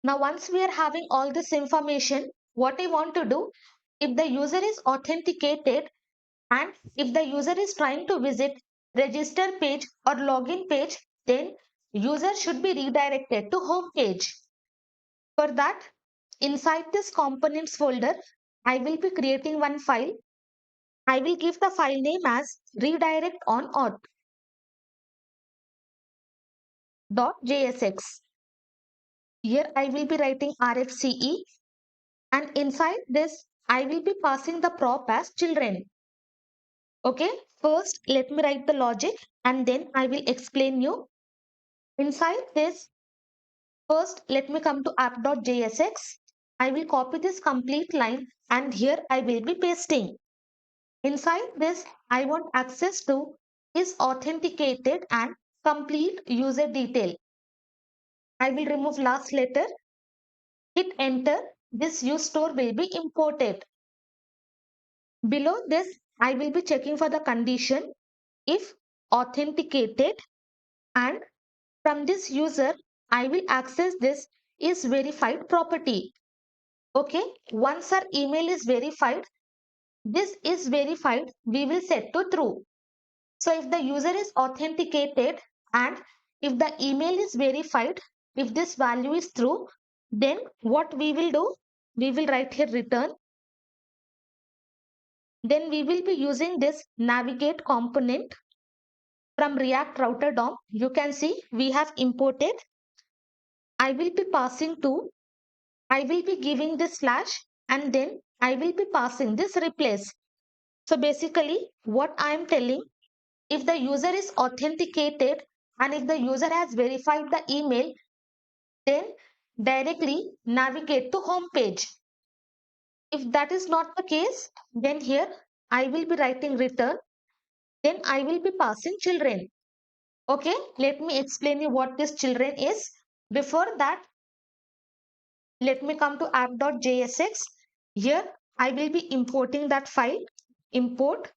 Now once we are having all this information, what I want to do, if the user is authenticated and if the user is trying to visit register page or login page, then user should be redirected to home page. For that, inside this components folder, I will be creating one file. I will give the file name as redirect on auth.jsx. Here I will be writing RFCE, and inside this I will be passing the prop as children. Okay, first let me write the logic and then I will explain you. Inside this, first let me come to app.jsx. I will copy this complete line and here I will be pasting. Inside this, I want access to is authenticated and complete user detail. I will remove last letter. Hit enter. This use store will be imported. Below this, I will be checking for the condition if authenticated, and from this user, I will access this is verified property. Okay, once our email is verified, this is verified, we will set to true. So if the user is authenticated and if the email is verified, if this value is true, then what we will do? We will write here return. Then we will be using this navigate component from React Router DOM. You can see we have imported. I will be passing to, I will be giving this slash and then I will be passing this replace. So basically what I am telling, if the user is authenticated and if the user has verified the email, then directly navigate to home page. If that is not the case, then here I will be writing return, then I will be passing children. Okay, let me explain you what this children is. Before that, let me come to app.jsx. Here I will be importing that file. Import,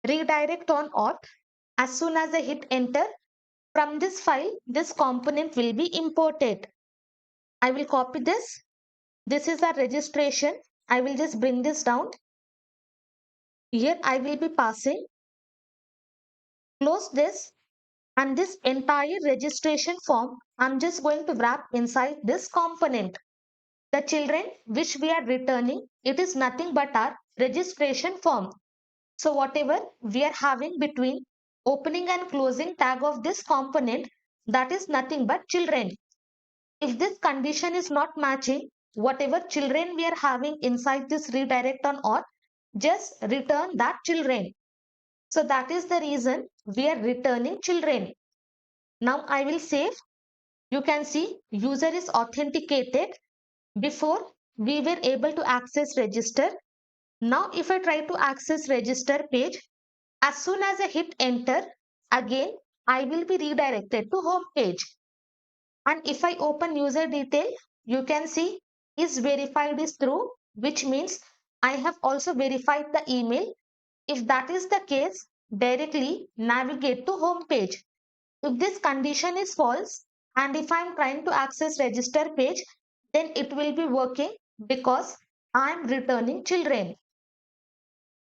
redirect on auth. As soon as I hit enter, from this file, this component will be imported. I will copy this. This is our registration. I will just bring this down. Here I will be passing. Close this, and this entire registration form I'm just going to wrap inside this component. The children which we are returning, it is nothing but our registration form. So whatever we are having between opening and closing tag of this component, that is nothing but children. If this condition is not matching, whatever children we are having inside this redirect on auth, just return that children. So that is the reason we are returning children. Now I will save. You can see user is authenticated. Before we were able to access register. Now if I try to access register page, as soon as I hit enter, again I will be redirected to home page. And if I open user detail, you can see is verified is true, which means I have also verified the email. If that is the case, directly navigate to home page. If this condition is false and if I am trying to access register page, then it will be working because I am returning children.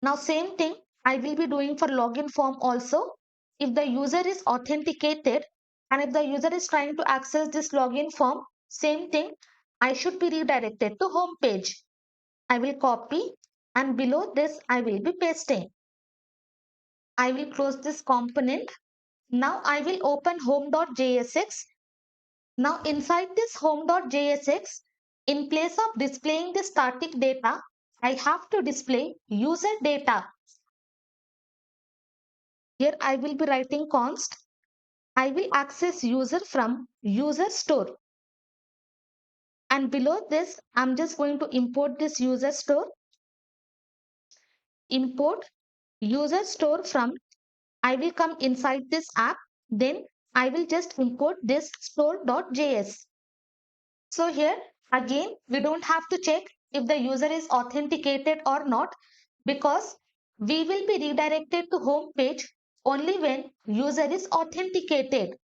Now same thing I will be doing for login form also. If the user is authenticated and if the user is trying to access this login form, same thing, I should be redirected to home page. I will copy and below this I will be pasting. I will close this component. Now I will open home.jsx. Now inside this home.jsx, in place of displaying the static data, I have to display user data. Here I will be writing const. I will access user from user store. And below this, I'm just going to import this user store. Import user store from, I will come inside this app. Then I will just import this store.js. So here again, we don't have to check if the user is authenticated or not because we will be redirected to home page only when user is authenticated.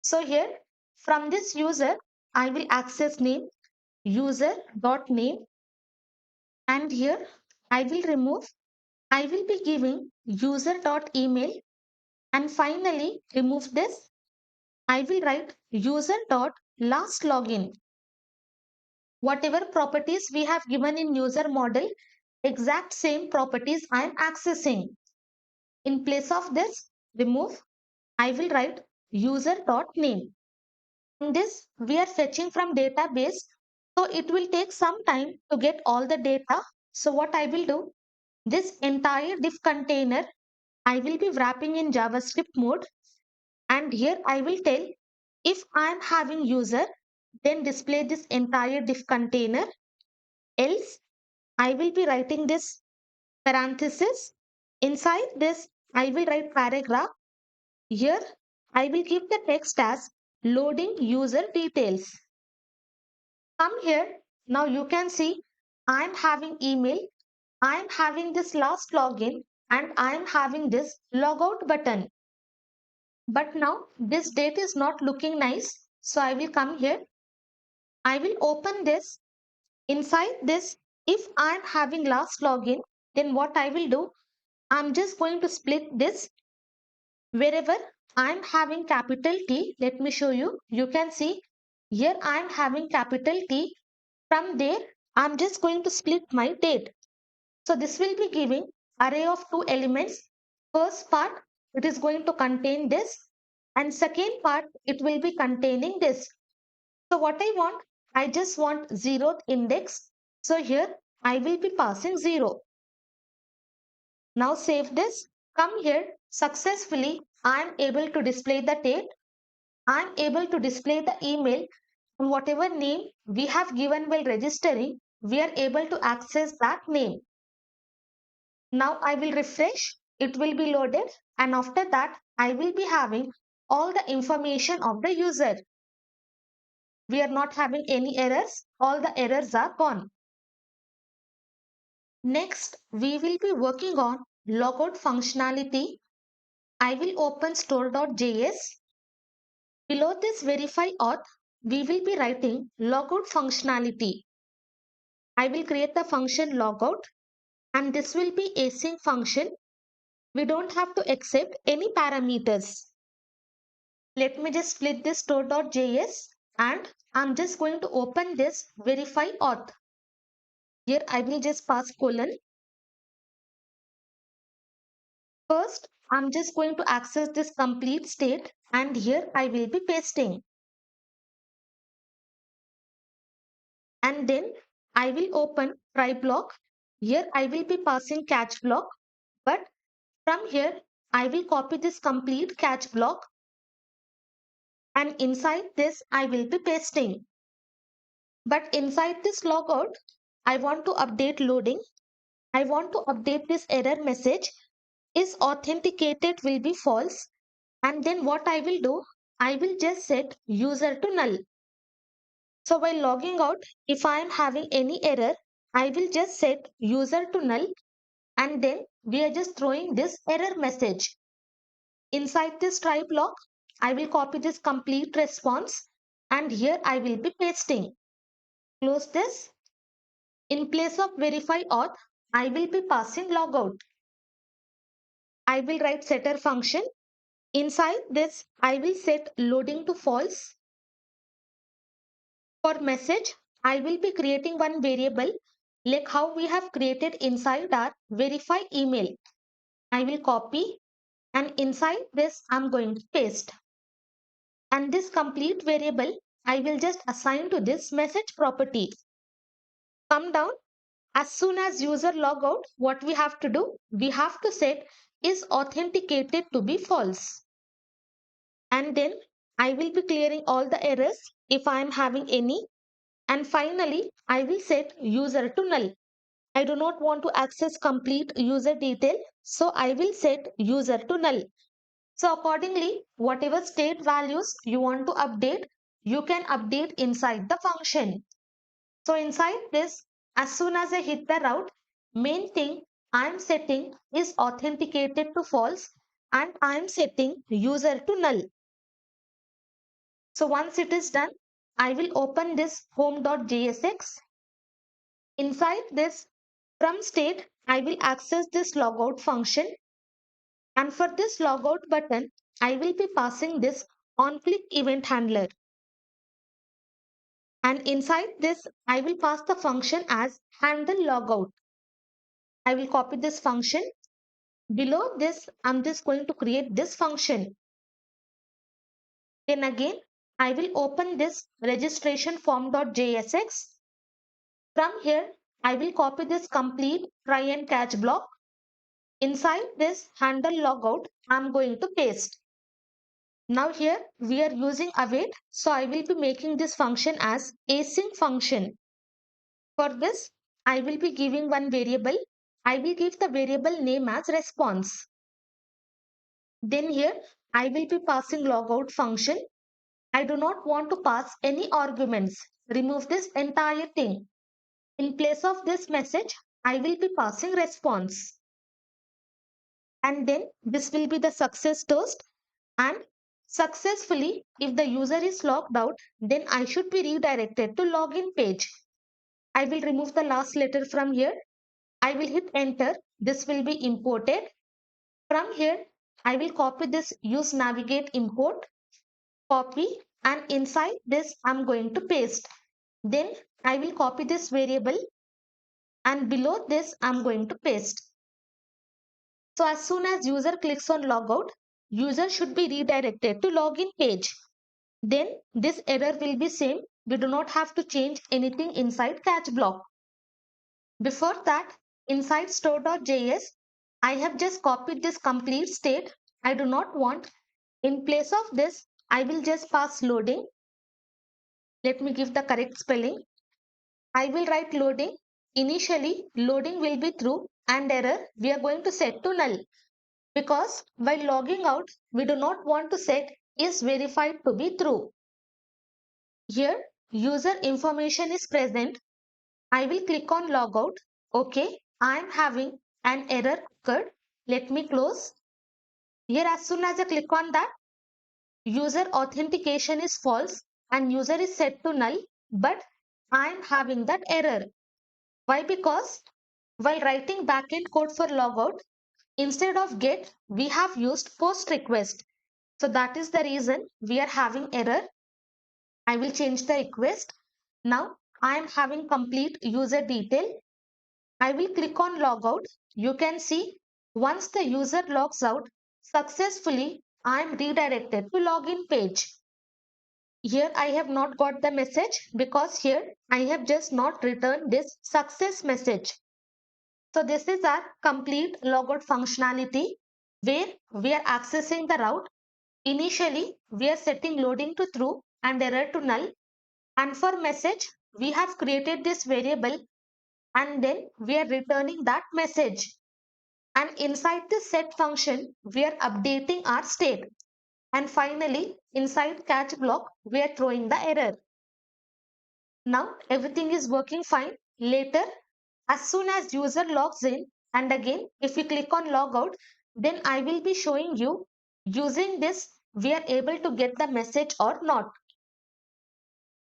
So here from this user, I will access name user.name and here I will remove, I will be giving user.email and finally remove this. I will write user.last login. Whatever properties we have given in user model, exact same properties I am accessing. In place of this, remove, I will write user.name. In this, we are fetching from database, so it will take some time to get all the data. So what I will do, this entire div container, I will be wrapping in JavaScript mode. And here I will tell if I am having user, then display this entire div container. Else, I will be writing this parenthesis. Inside this, I will write paragraph. Here, I will give the text as loading user details. Come here. Now you can see I am having email. I am having this last login and I am having this logout button. But now this date is not looking nice. So I will come here. I will open this. Inside this, if I am having last login, then what I will do, I'm just going to split this. Wherever I'm having capital T, let me show you. You can see here I'm having capital T. From there, I'm just going to split my date. So this will be giving array of two elements. First part, it is going to contain this. And second part, it will be containing this. So what I want, I just want zeroth index. So here I will be passing 0. Now save this. Come here. Successfully, I am able to display the date. I am able to display the email And whatever name we have given while registering, we are able to access that name. Now I will refresh, it will be loaded, and after that I will be having all the information of the user. We are not having any errors, all the errors are gone. Next, we will be working on logout functionality. I will open store.js. Below this verify auth, we will be writing logout functionality. I will create the function logout, and this will be async function. We don't have to accept any parameters. Let me just split this store.js, and I'm just going to open this verify auth. Here I will just pass colon. First, I'm just going to access this complete state, and here I will be pasting. And then I will open try block. Here I will be passing catch block, but from here I will copy this complete catch block, and inside this I will be pasting. But inside this logout, I want to update loading. I want to update this error message is authenticated will be false. And then what I will do, I will just set user to null. So while logging out, if I am having any error, I will just set user to null, and then we are just throwing this error message. Inside this try block, I will copy this complete response, and here I will be pasting. Close this. In place of verify auth, I will be passing logout. I will write setter function. Inside this, I will set loading to false. For message, I will be creating one variable like how we have created inside our verify email. I will copy, and inside this I'm going to paste. And this complete variable I will just assign to this message property. Come down. As soon as user log out, what we have to do? We have to set is authenticated to be false. And then I will be clearing all the errors if I am having any. And finally, I will set user to null. I do not want to access complete user detail, so I will set user to null. So accordingly, whatever state values you want to update, you can update inside the function. So inside this, as soon as I hit the route, main thing I am setting is authenticated to false, and I am setting user to null. So once it is done, I will open this home.jsx. Inside this, from state, I will access this logout function, and for this logout button, I will be passing this on-click event handler. And inside this, I will pass the function as handle logout. I will copy this function. Below this, I'm just going to create this function. Then again, I will open this registration form.jsx. From here, I will copy this complete try and catch block. Inside this handle logout, I'm going to paste. Now here we are using await, so I will be making this function as async function. For this, I will be giving one variable. I will give the variable name as response. Then here I will be passing logout function. I do not want to pass any arguments. Remove this entire thing. In place of this message, I will be passing response. And then this will be the success toast. And successfully, if the user is logged out, then I should be redirected to login page. I will remove the last letter from here. I will hit enter. This will be imported. From here, I will copy this use navigate import, copy, and inside this I'm going to paste. Then I will copy this variable, and below this I'm going to paste. So as soon as user clicks on logout, user should be redirected to login page. Then this error will be same. We do not have to change anything inside catch block. Before that, inside store.js, I have just copied this complete state. I do not want. In place of this, I will just pass loading. Let me give the correct spelling. I will write loading. Initially, loading will be true and error we are going to set to null because while logging out, we do not want to set is verified to be true. Here, user information is present. I will click on logout. Okay, I am having an error occurred. Let me close. Here, as soon as I click on that, user authentication is false and user is set to null, but I am having that error. Why? Because while writing backend code for logout, instead of get, we have used post request. So that is the reason we are having error. I will change the request. Now I am having complete user detail. I will click on logout. You can see once the user logs out successfully, I am redirected to login page. Here I have not got the message because here I have just not returned this success message. So this is our complete logout functionality where we are accessing the route. Initially, we are setting loading to true and error to null. And for message, we have created this variable and then we are returning that message. And inside this set function, we are updating our state. And finally, inside catch block, we are throwing the error. Now everything is working fine. Later, as soon as user logs in, and again, if you click on logout, then I will be showing you using this, we are able to get the message or not.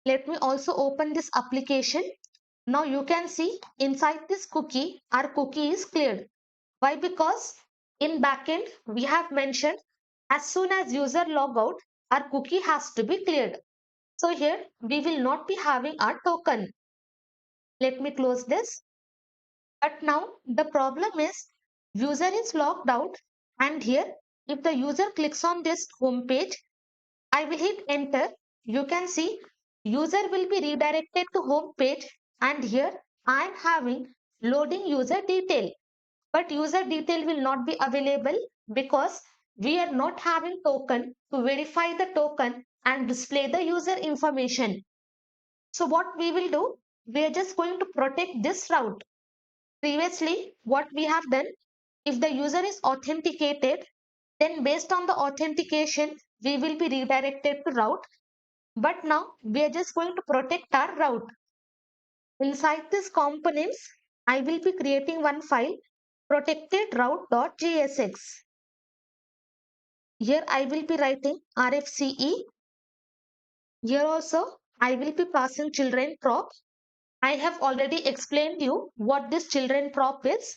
Let me also open this application. Now you can see inside this cookie, our cookie is cleared. Why? Because in backend, we have mentioned as soon as user log out, our cookie has to be cleared. So here we will not be having our token. Let me close this. But now the problem is user is logged out and here if the user clicks on this home page, I will hit enter. You can see user will be redirected to home page and here I am having loading user detail. But user detail will not be available because we are not having token to verify the token and display the user information. So what we will do, we are just going to protect this route. Previously, what we have done, if the user is authenticated, then based on the authentication, we will be redirected to route. But now we are just going to protect our route. Inside these components, I will be creating one file, protected route.jsx. Here I will be writing RFCE. Here also I will be passing children prop. I have already explained you what this children prop is.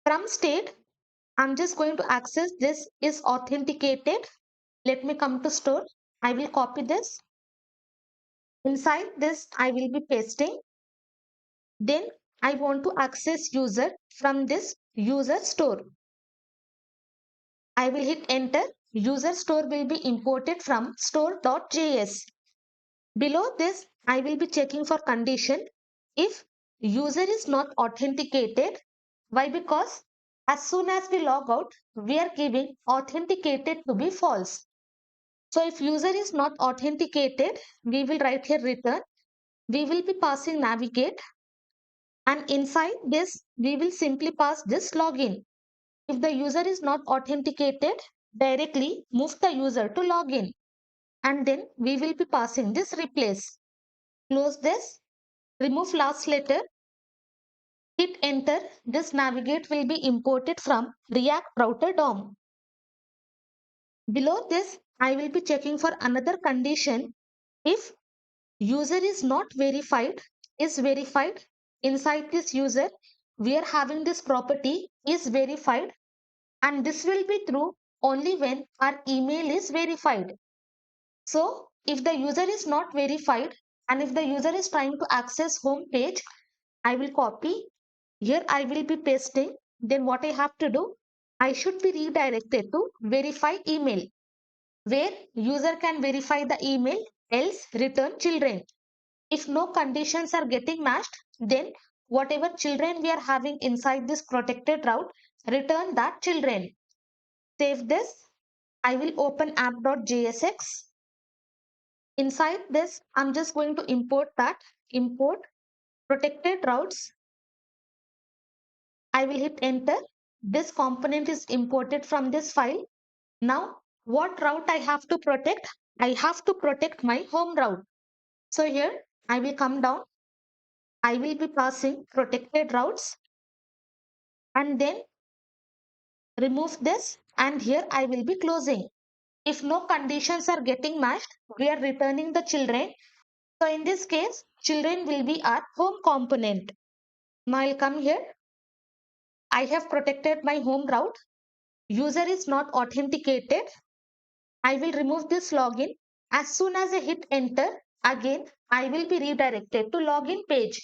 From state, I'm just going to access this is authenticated. Let me come to store. I will copy this. Inside this, I will be pasting. Then I want to access user from this user store. I will hit enter. User store will be imported from store.js. Below this, I will be checking for condition. If user is not authenticated, why? Because as soon as we log out, we are giving authenticated to be false. So if user is not authenticated, we will write here return. We will be passing navigate and inside this, we will simply pass this login. If the user is not authenticated, directly move the user to login and then we will be passing this replace. Close this, remove last letter, hit enter. This navigate will be imported from React Router DOM. Below this, I will be checking for another condition. If user is not verified, is verified. Inside this user, we are having this property is verified and this will be true only when our email is verified. So if the user is not verified and if the user is trying to access home page, I will copy. Here I will be pasting. Then what I have to do, I should be redirected to verify email where user can verify the email else return children. If no conditions are getting matched, then whatever children we are having inside this protected route, return that children. Save this. I will open app.jsx. Inside this, I'm just going to import that. Import protected routes. I will hit enter. This component is imported from this file. Now, what route I have to protect? I have to protect my home route. So here, I will come down. I will be passing protected routes and then remove this, and here I will be closing. If no conditions are getting matched, we are returning the children. So in this case, children will be our home component. Now I'll come here. I have protected my home route. User is not authenticated. I will remove this login. As soon as I hit enter, again, I will be redirected to login page.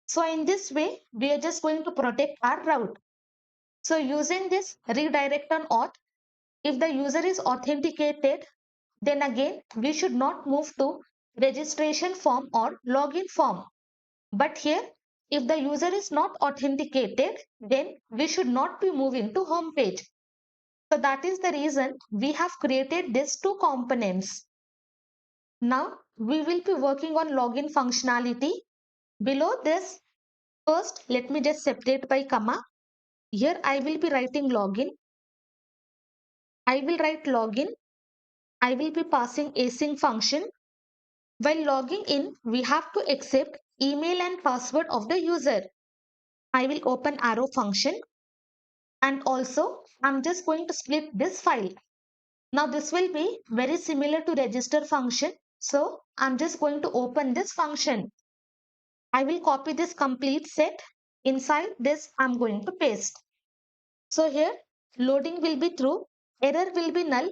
So in this way, we are just going to protect our route. So using this redirect on auth, if the user is authenticated, then again, we should not move to registration form or login form. But here, if the user is not authenticated, then we should not be moving to home page. So that is the reason we have created these two components. Now we will be working on login functionality. Below this, first let me just separate by comma. Here I will be writing login. I will write login. I will be passing async function. While logging in, we have to accept email and password of the user. I will open arrow function, and also I'm just going to split this file. Now this will be very similar to register function. So I'm just going to open this function. I will copy this complete set. Inside this, I'm going to paste. So here, loading will be true, error will be null,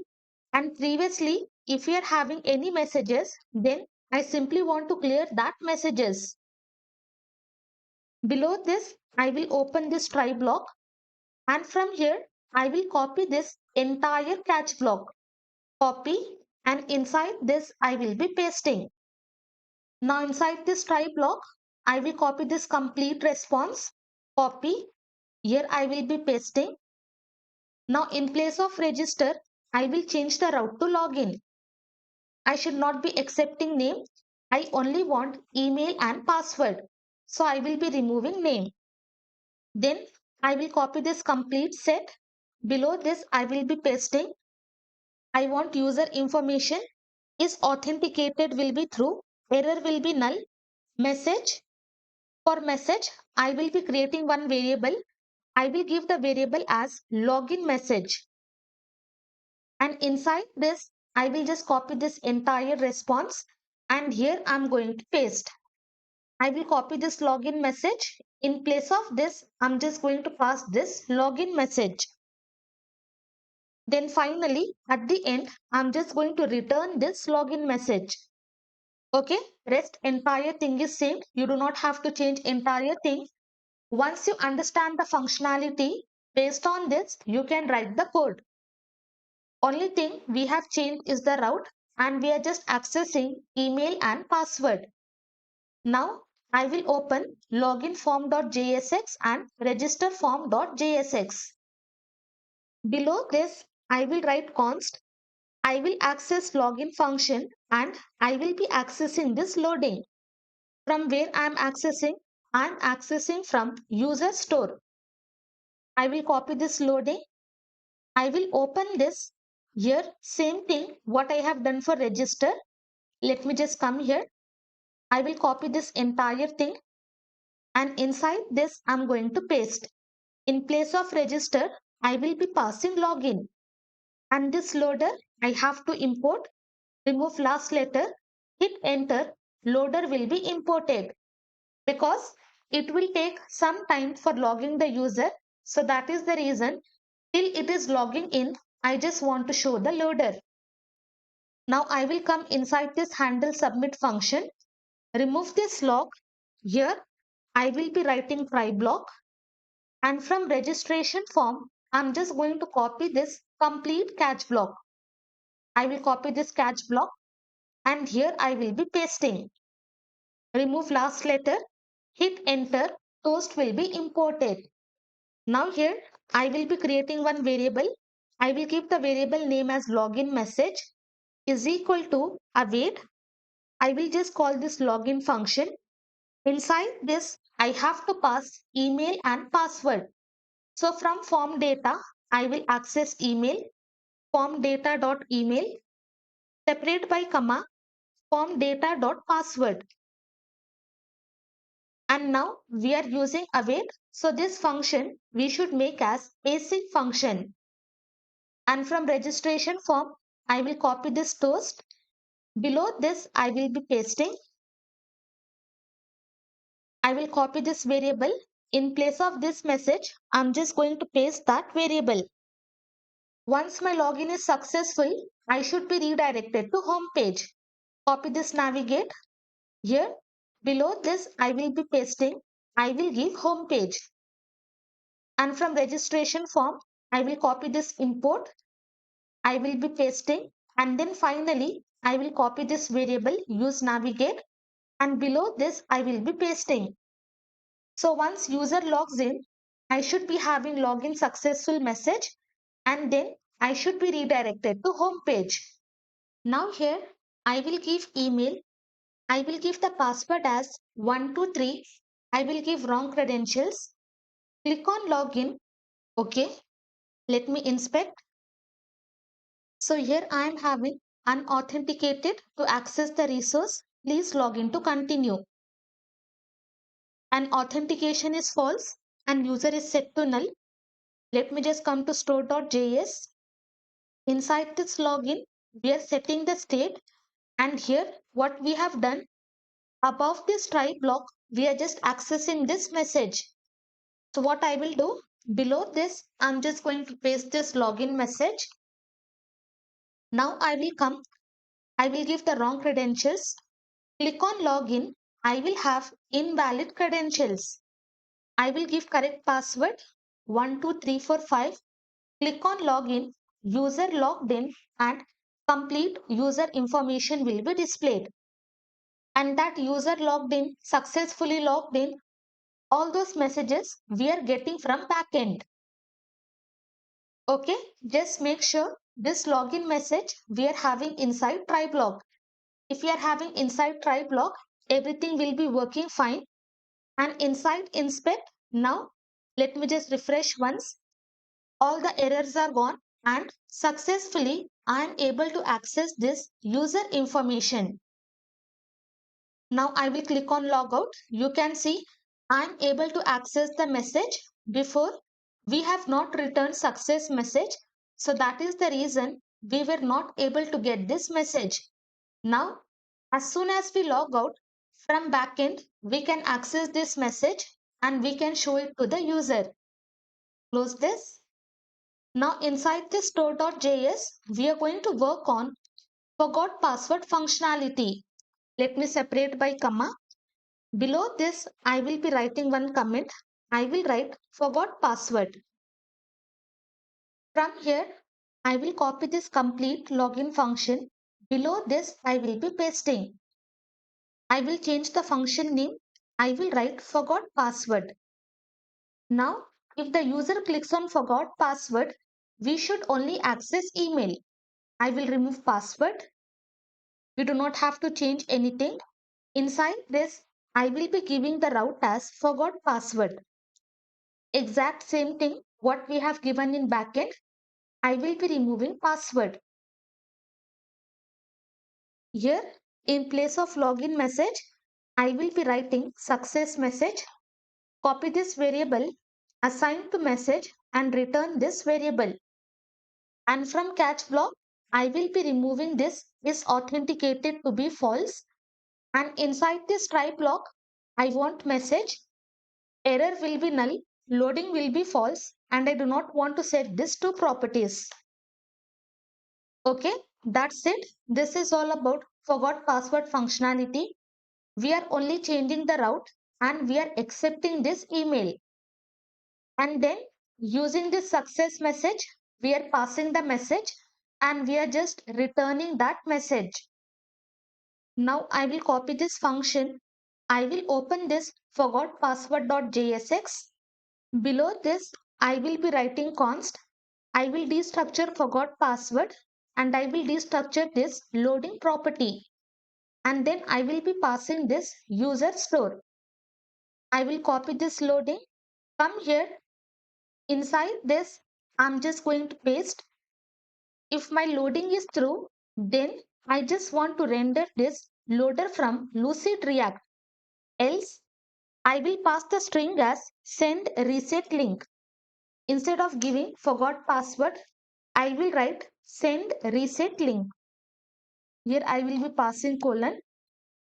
and previously, if we are having any messages, then I simply want to clear that messages. Below this, I will open this try block, and from here, I will copy this entire catch block. Copy, and inside this, I will be pasting. Now inside this try block, I will copy this complete response. Copy. Here I will be pasting. Now in place of register, I will change the route to login. I should not be accepting name. I only want email and password. So I will be removing name. Then I will copy this complete set. Below this, I will be pasting. I want user information is authenticated will be true. Error will be null. Message. For message, I will be creating one variable. I will give the variable as login message. And inside this, I will just copy this entire response. And here I'm going to paste. I will copy this login message. In place of this, I'm just going to pass this login message. Then finally, at the end, I'm just going to return this login message. Okay, rest entire thing is same. You do not have to change entire thing. Once you understand the functionality, based on this, you can write the code. Only thing we have changed is the route, and we are just accessing email and password. Now I will open login form.jsx and register form.jsx. Below this, I will write const. I will access login function and I will be accessing this loading. From where I am accessing? I am accessing from user store. I will copy this loading. I will open this. Here, same thing what I have done for register. Let me just come here. I will copy this entire thing, and inside this I'm going to paste. In place of register, I will be passing login. And this loader, I have to import. Remove last letter, hit enter. Loader will be imported because it will take some time for logging the user. So that is the reason till it is logging in, I just want to show the loader. Now I will come inside this handle submit function. Remove this log. Here I will be writing try block, and from registration form I'm just going to copy this complete catch block. I will copy this catch block and here I will be pasting. Remove last letter, hit enter, toast will be imported. Now here I will be creating one variable. I will keep the variable name as login message is equal to await. I will just call this login function. Inside this, I have to pass email and password. So from form data, I will access email, form data.email, separate by comma, form data.password. And now we are using await. So this function we should make as async function. And from registration form, I will copy this toast. Below this, I will be pasting. I will copy this variable. In place of this message, I'm just going to paste that variable. Once my login is successful, I should be redirected to home page. Copy this navigate. Here, below this, I will be pasting. I will give home page. And from registration form, I will copy this import. I will be pasting. And then finally, I will copy this variable, use navigate. And below this, I will be pasting. So once user logs in, I should be having login successful message. And then I should be redirected to home page. Now here, I will give email. I will give the password as 123. I will give wrong credentials. Click on login. Okay. Let me inspect. So here I am having unauthenticated. To access the resource, please log in to continue. And authentication is false and user is set to null. Let me just come to store.js. Inside this login, we are setting the state. And here what we have done, above this try block, we are just accessing this message. So what I will do, below this, I'm just going to paste this login message. Now I will come, I will give the wrong credentials. Click on login. I will have invalid credentials. I will give correct password 12345. Click on login. User logged in and complete user information will be displayed. And that user logged in, successfully logged in, all those messages we are getting from backend. Okay, just make sure this login message we are having inside try block. If we are having inside try block, everything will be working fine. And inside inspect, now let me just refresh once. All the errors are gone and successfully I am able to access this user information. Now I will click on logout. You can see I am able to access the message. Before we have not returned success message. So that is the reason we were not able to get this message. Now as soon as we log out from backend, we can access this message and we can show it to the user. Close this. Now inside this store.js, we are going to work on forgot password functionality. Let me separate by comma. Below this, I will be writing one comment. I will write forgot password. From here, I will copy this complete login function. Below this, I will be pasting. I will change the function name. I will write forgot password. Now, if the user clicks on forgot password, we should only access email. I will remove password. We do not have to change anything. Inside this, I will be giving the route as forgot password. Exact same thing what we have given in backend. I will be removing password. Here, in place of login message, I will be writing success message. Copy this variable, assign to message and return this variable. And from catch block, I will be removing this is authenticated to be false. And inside this try block, I want message, error will be null, loading will be false, and I do not want to set this to properties. Okay, that's it. This is all about forgot password functionality. We are only changing the route and we are accepting this email. And then using this success message, we are passing the message and we are just returning that message. Now I will copy this function. I will open this forgot password.jsx. Below this, I will be writing const. I will destructure forgot password and I will destructure this loading property. and then I will be passing this user store. I will copy this loading, come here, inside this I'm just going to paste. If my loading is through, then I just want to render this loader from Lucid React. Else, I will pass the string as send reset link. Instead of giving forgot password, I will write send reset link. Here I will be passing colon.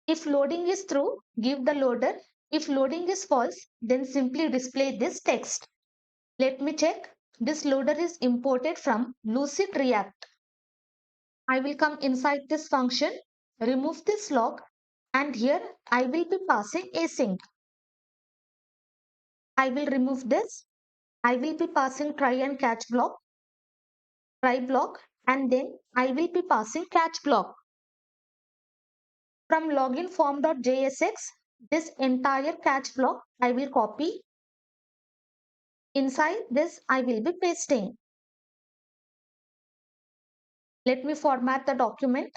If loading is true, give the loader. If loading is false, then simply display this text. Let me check. This loader is imported from Lucid React. I will come inside this function, remove this log, and here I will be passing async. I will remove this. I will be passing try and catch block, try block, and then I will be passing catch block. From login form.jsx, this entire catch block I will copy. Inside this, I will be pasting. Let me format the document.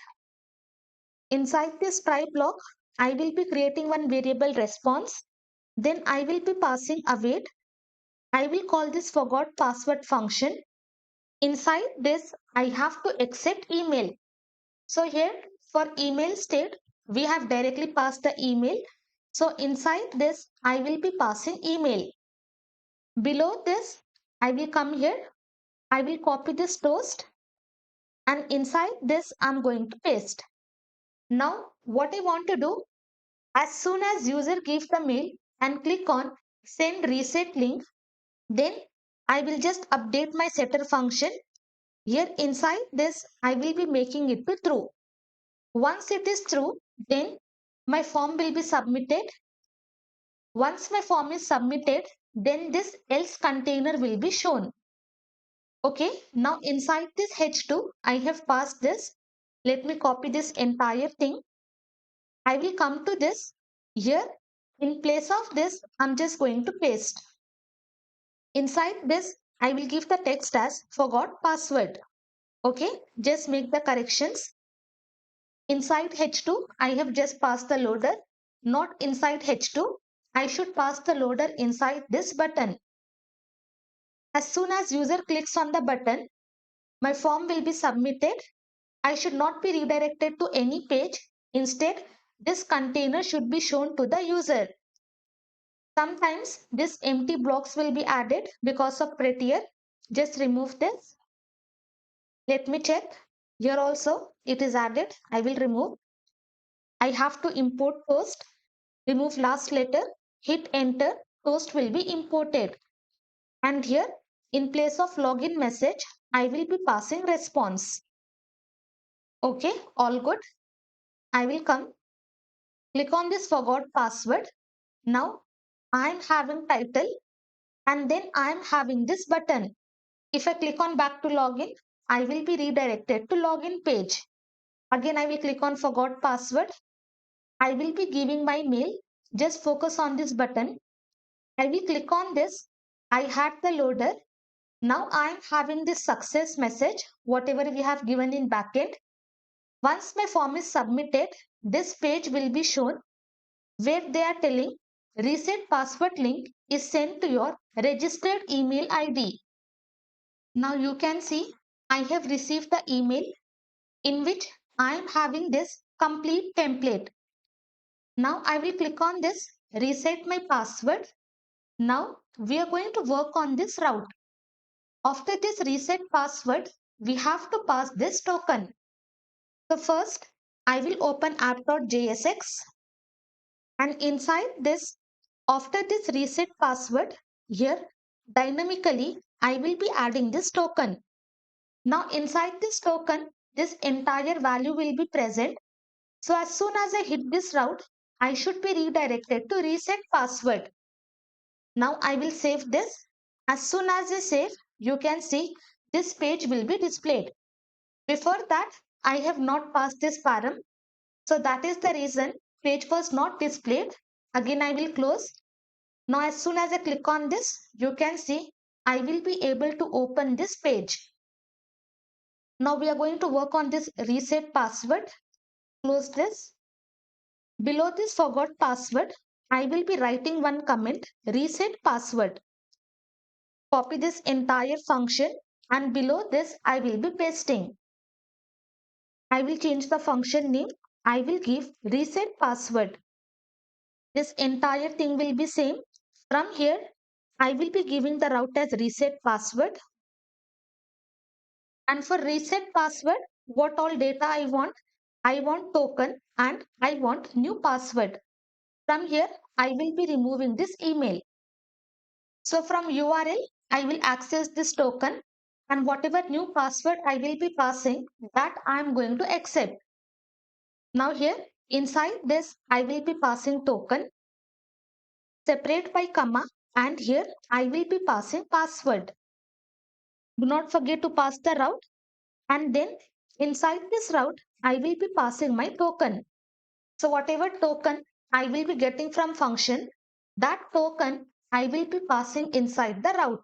Inside this try block, I will be creating one variable response. Then I will be passing await. I will call this forgot password function. Inside this, I have to accept email. So here for email state, we have directly passed the email. So inside this, I will be passing email. Below this, I will come here. I will copy this toast, and inside this, I'm going to paste. Now, what I want to do, as soon as user gives the mail and click on send reset link, then I will just update my setter function. Here inside this, I will be making it to true. Once it is true, then my form will be submitted. Once my form is submitted, then this else container will be shown. Okay, now inside this H2, I have passed this. Let me copy this entire thing. I will come to this. Here, in place of this, I'm just going to paste. Inside this, I will give the text as forgot password. Okay, just make the corrections. Inside H2, I have just passed the loader. Not inside H2, I should pass the loader inside this button. As soon as user clicks on the button, my form will be submitted. I should not be redirected to any page. Instead, this container should be shown to the user. Sometimes this empty blocks will be added because of prettier. Just remove this. Let me check. Here also it is added. I will remove. I have to import toast. Remove last letter. Hit enter. Toast will be imported. And here in place of login message, I will be passing response. Okay, all good. I will come. Click on this forgot password. Now I am having title and then I am having this button. If I click on back to login, I will be redirected to login page. Again, I will click on forgot password. I will be giving my mail. Just focus on this button. I will click on this. I had the loader. Now I am having this success message, whatever we have given in backend. Once my form is submitted, this page will be shown where they are telling reset password link is sent to your registered email ID. Now you can see I have received the email in which I am having this complete template. Now I will click on this reset my password. Now we are going to work on this route. After this reset password, we have to pass this token. So first I will open app.jsx, and inside this, after this reset password, here dynamically I will be adding this token. Now inside this token, this entire value will be present. So as soon as I hit this route, I should be redirected to reset password. Now I will save this. As soon as I save, you can see this page will be displayed. Before that, I have not passed this param. So that is the reason page was not displayed. Again, I will close. Now as soon as I click on this, you can see I will be able to open this page. Now we are going to work on this reset password. Close this. Below this forgot password, I will be writing one comment, reset password. Copy this entire function and below this I will be pasting. I will change the function name. I will give reset password. This entire thing will be same. From here, I will be giving the route as reset password. And for reset password, what all data I want token and I want new password. From here, I will be removing this email. So from URL, I will access this token and whatever new password I will be passing, that I am going to accept. Now here, inside this, I will be passing token, separate by comma, and here I will be passing password. Do not forget to pass the route, and then inside this route, I will be passing my token. So whatever token I will be getting from function, that token I will be passing inside the route.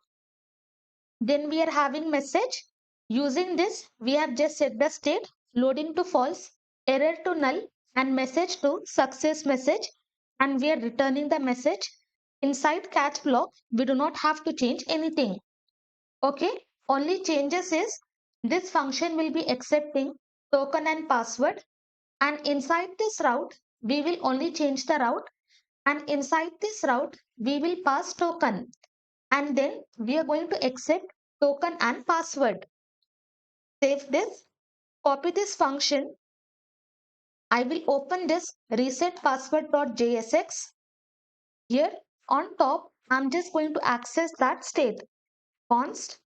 Then we are having message. Using this, we have just set the state, loading to false, error to null, and message to success message. And we are returning the message. Inside catch block, we do not have to change anything. Okay, only changes is this function will be accepting token and password. And inside this route, we will only change the route. And inside this route, we will pass token. And then we are going to accept token and password. Save this, copy this function. I will open this reset password.jsx. Here on top, I'm just going to access that state. Const.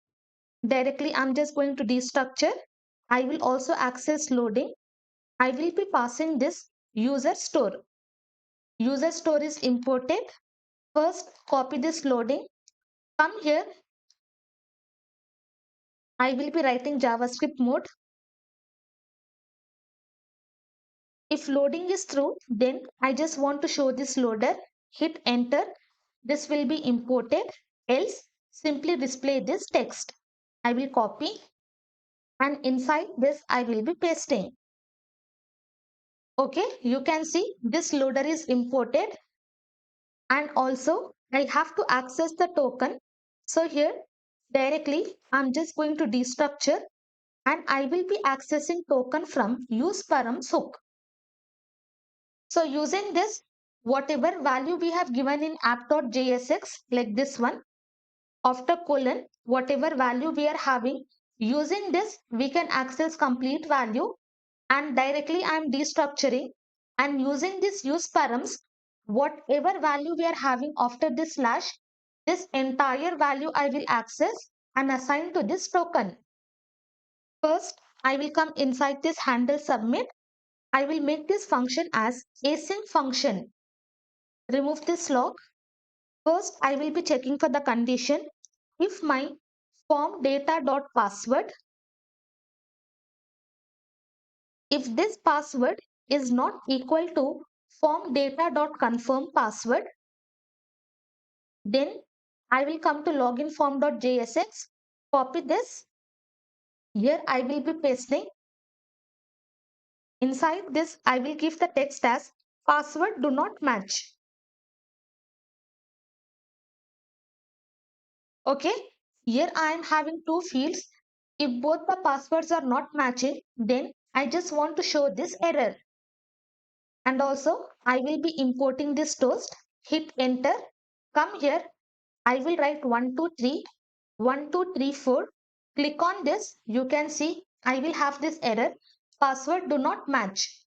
Directly, I'm just going to destructure. I will also access loading. I will be passing this user store. User store is imported. First, copy this loading. Come here. I will be writing JavaScript mode. If loading is through, then I just want to show this loader. Hit enter. This will be imported. Else, simply display this text. I will copy and inside this I will be pasting. Okay, you can see this loader is imported and also I have to access the token. So here directly I'm just going to destructure and I will be accessing token from use params hook. So using this, whatever value we have given in app.jsx, like this one, after colon, whatever value we are having, using this, we can access complete value and directly I am destructuring and using this use params, whatever value we are having after this slash, this entire value I will access and assign to this token. First, I will come inside this handle submit. I will make this function as async function. Remove this log. First, I will be checking for the condition. If my form data.password, if this password is not equal to form data.confirm password, then I will come to login form.jsx, copy this. Here I will be pasting. Inside this, I will give the text as password do not match. Okay, here I am having two fields. If both the passwords are not matching, then I just want to show this error. And also, I will be importing this toast. Hit enter. Come here. I will write 1, 2, 3, 1, 2, 3, 4. Click on this. You can see I will have this error. Password do not match.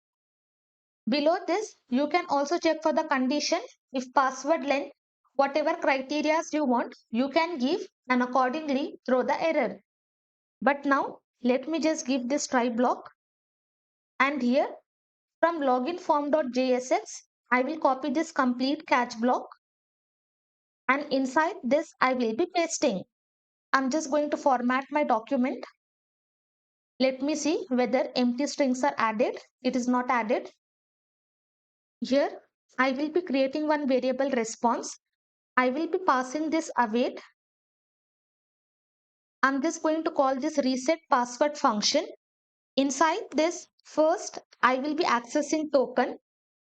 Below this, you can also check for the condition. If password length, whatever criteria you want, you can give and accordingly throw the error. But now, let me just give this try block. And here, from login form.jsx, I will copy this complete catch block. And inside this, I will be pasting. I'm just going to format my document. Let me see whether empty strings are added. It is not added. Here, I will be creating one variable response. I will be passing this await. I'm just going to call this reset password function. Inside this, first, I will be accessing token.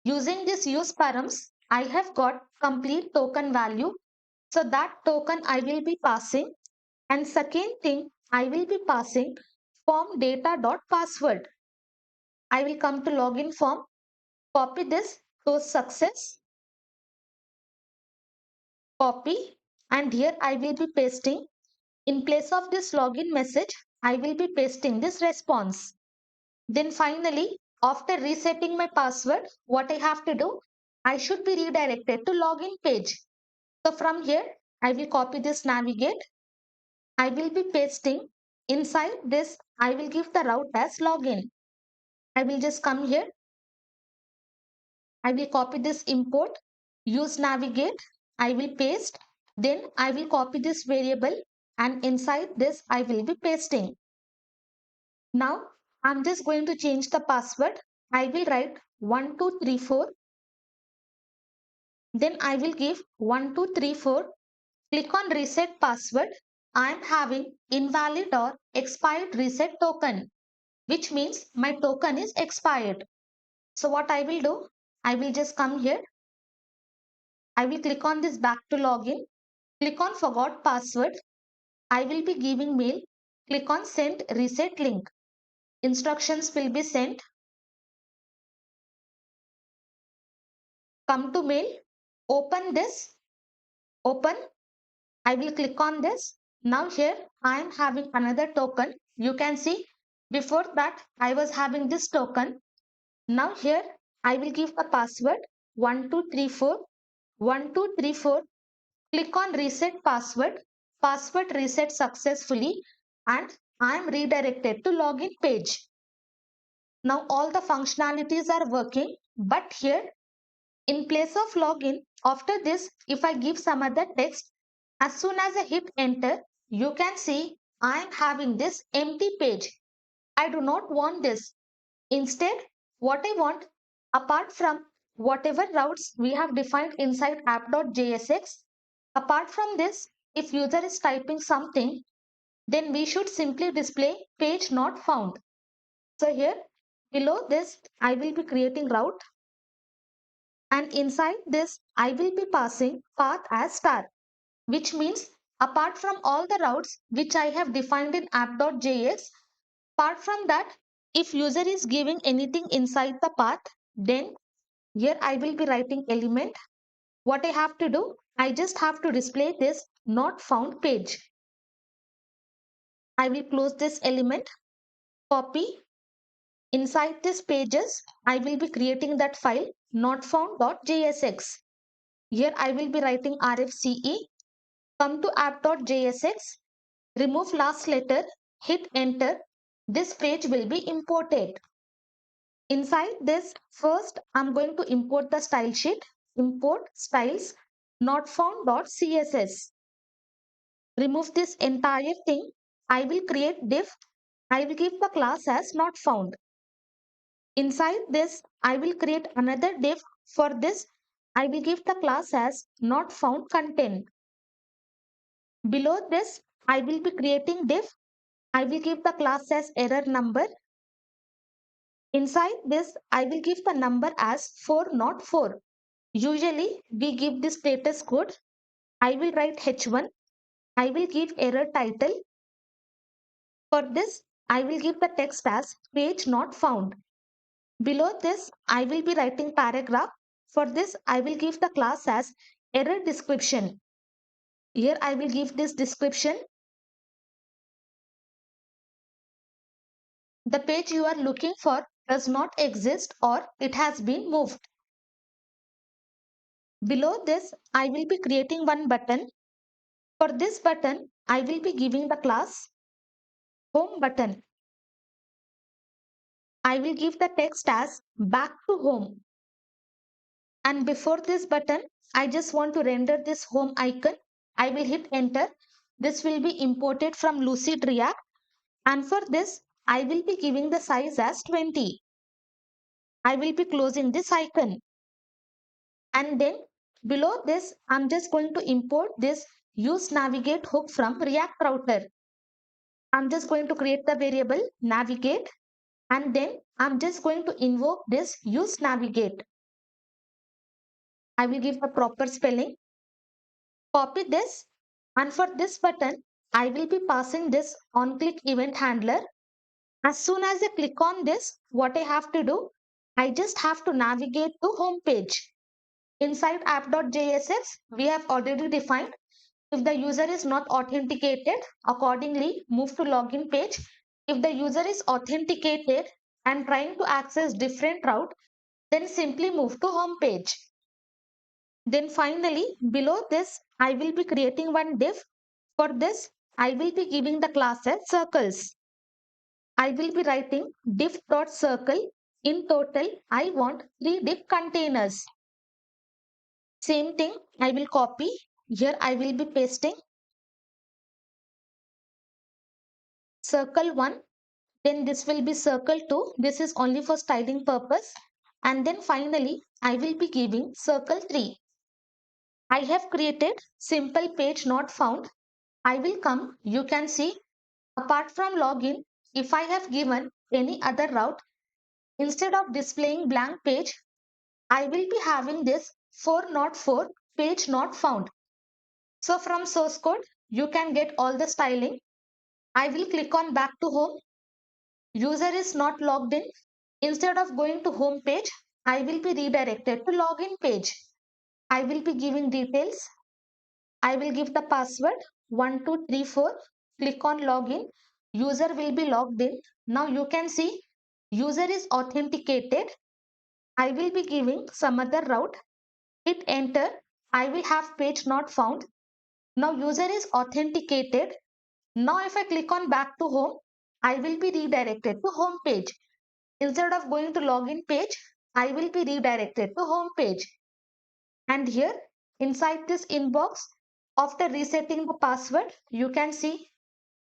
Using this use params, I have got complete token value. So that token I will be passing. And second thing, I will be passing form data.password. I will come to login form, copy this to success, copy, and here I will be pasting. In place of this login message, I will be pasting this response. Then finally, after resetting my password, what I have to do, I should be redirected to login page. So from here, I will copy this navigate. I will be pasting inside this. I will give the route as login. I will just come here. I will copy this import, use navigate. I will paste. Then I will copy this variable and inside this I will be pasting. Now I'm just going to change the password. I will write 1234. Then I will give 1234. Click on reset password. I am having invalid or expired reset token, which means my token is expired. So what I will do, I will just come here. I will click on this back to login. Click on forgot password. I will be giving mail. Click on send reset link. Instructions will be sent. Come to mail. Open this. Open. I will click on this. Now here I am having another token. You can see before that I was having this token. Now here I will give a password 1234 1234. Click on reset password. Password reset successfully and I am redirected to login page. Now all the functionalities are working, but here in place of login, after this, if I give some other text, as soon as I hit enter, you can see I am having this empty page. I do not want this. Instead, what I want, apart from whatever routes we have defined inside app.jsx, apart from this, if user is typing something, then we should simply display page not found. So here below this, I will be creating route and inside this, I will be passing path as star, which means apart from all the routes which I have defined in app.js, apart from that, if user is giving anything inside the path, then here I will be writing element. What I have to do, I just have to display this not found page. I will close this element, copy. Inside this pages, I will be creating that file notfound.jsx. Here I will be writing RFCE. Come to app.jsx, remove last letter, hit enter. This page will be imported. Inside this, first I'm going to import the style sheet. Import styles notfound.css. Remove this entire thing. I will create div. I will give the class as not found. Inside this, I will create another div. For this, I will give the class as not found content. Below this, I will be creating div. I will give the class as error number. Inside this, I will give the number as 4 not 4. Usually, we give the status code. I will write H1. I will give error title. For this, I will give the text as page not found. Below this, I will be writing paragraph. For this, I will give the class as error description. Here I will give this description. The page you are looking for does not exist or it has been moved. Below this, I will be creating one button. For this button, I will be giving the class home button. I will give the text as back to home. And before this button, I just want to render this home icon. I will hit enter. This will be imported from Lucid React. And for this, I will be giving the size as 20. I will be closing this icon. And then below this, I'm just going to import this use navigate hook from React router. I'm just going to create the variable navigate and then I'm just going to invoke this use navigate. I will give the proper spelling. Copy this, and for this button, I will be passing this on click event handler. As soon as I click on this, what I have to do, I just have to navigate to home page. Inside app.jsx, we have already defined if the user is not authenticated, accordingly move to login page. If the user is authenticated and trying to access different route, then simply move to home page. Then finally, below this, I will be creating one div. For this, I will be giving the class as circles. I will be writing div.circle. In total, I want 3 div containers. Same thing, I will copy. Here I will be pasting circle 1. Then this will be circle 2. This is only for styling purpose. And then finally, I will be giving circle 3. I have created simple page not found. I will come, you can see, apart from login, if I have given any other route, instead of displaying blank page, I will be having this 404 page not found. So from source code, you can get all the styling. I will click on back to home. User is not logged in. Instead of going to home page, I will be redirected to login page. I will be giving details. I will give the password 1234. Click on login. User will be logged in. Now you can see user is authenticated. I will be giving some other route. Hit enter. I will have page not found. Now user is authenticated. Now if I click on back to home, I will be redirected to home page. Instead of going to login page, I will be redirected to home page. And here inside this inbox, after resetting the password, you can see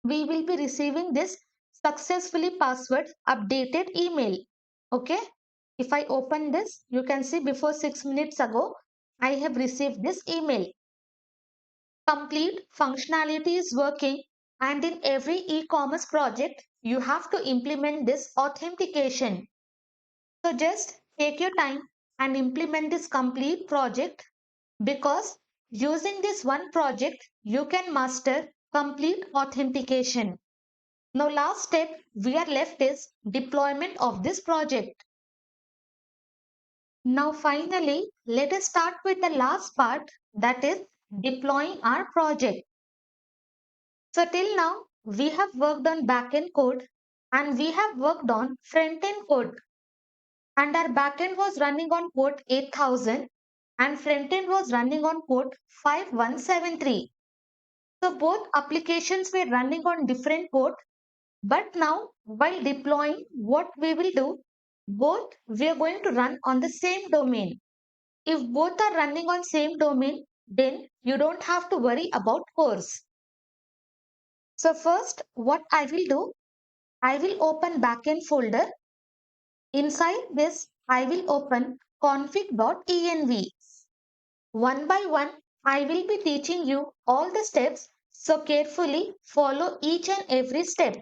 we will be receiving this successfully password updated email. Okay. If I open this, you can see before 6 minutes ago, I have received this email. Complete functionality is working, and in every e-commerce project, you have to implement this authentication. So just take your time and implement this complete project, because using this one project, you can master complete authentication. Now last step we are left is deployment of this project. Now finally, let us start with the last part, that is deploying our project. So till now, we have worked on backend code and we have worked on front-end code. And our backend was running on port 8000 and frontend was running on port 5173. So both applications were running on different port. But now while deploying, what we will do, both we are going to run on the same domain. If both are running on same domain, then you don't have to worry about cores. So first what I will do, I will open backend folder. Inside this, I will open config.env. One by one, I will be teaching you all the steps, so carefully follow each and every step.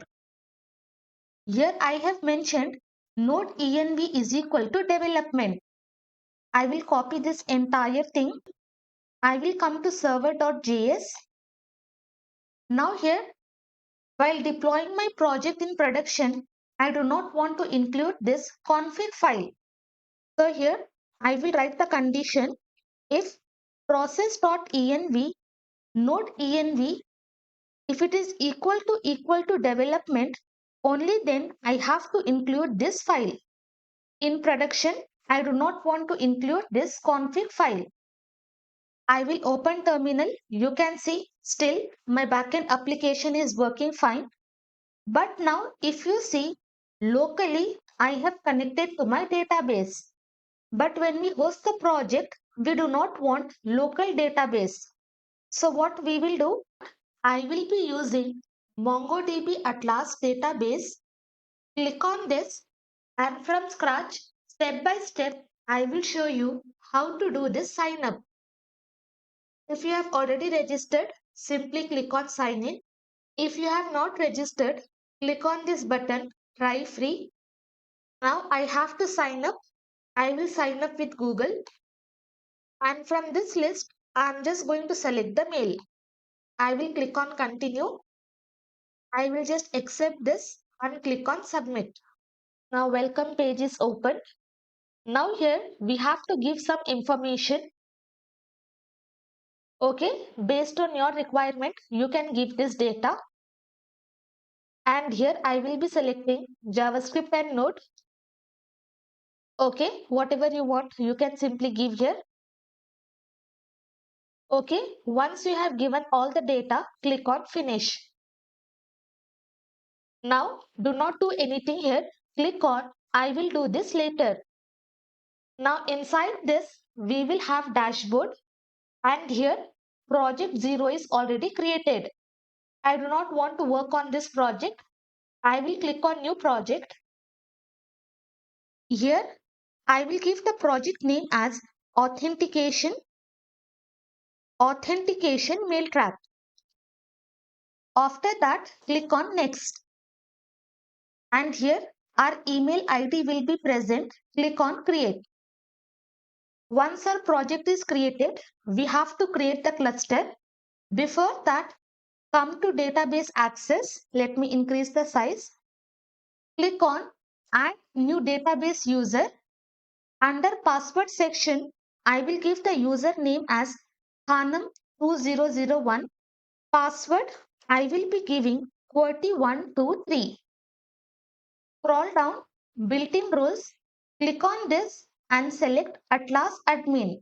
Here I have mentioned node env is equal to development. I will copy this entire thing. I will come to server.js. Now here, while deploying my project in production, I do not want to include this config file. So here I will write the condition if process.env node env, if it is equal to development, only then I have to include this file. In production, I do not want to include this config file. I will open terminal. You can see still my backend application is working fine. But now if you see, locally I have connected to my database. But when we host the project, we do not want local database. So what we will do, I will be using MongoDB Atlas database. Click on this and from scratch, step by step, I will show you how to do this sign up. If you have already registered, simply click on sign in. If you have not registered, click on this button, try free. Now I have to sign up. I will sign up with Google. And from this list, I'm just going to select the mail. I will click on continue. I will just accept this and click on submit. Now welcome page is open. Now here we have to give some information. Okay, based on your requirement, you can give this data. And here I will be selecting JavaScript and Node. Okay, whatever you want, you can simply give here. Okay, once you have given all the data, click on finish. Now do not do anything here. Click on I will do this later. Now inside this, we will have dashboard, and here project 0 is already created. I do not want to work on this project. I will click on new project. Here I will give the project name as Authentication Mailtrap. After that, click on next. And here our email ID will be present. Click on create. Once our project is created, we have to create the cluster. Before that, come to database access. Let me increase the size. Click on add new database user. Under password section, I will give the username as Hanam2001. Password, I will be giving QWERTY123. Scroll down, built-in roles. Click on this and select Atlas Admin.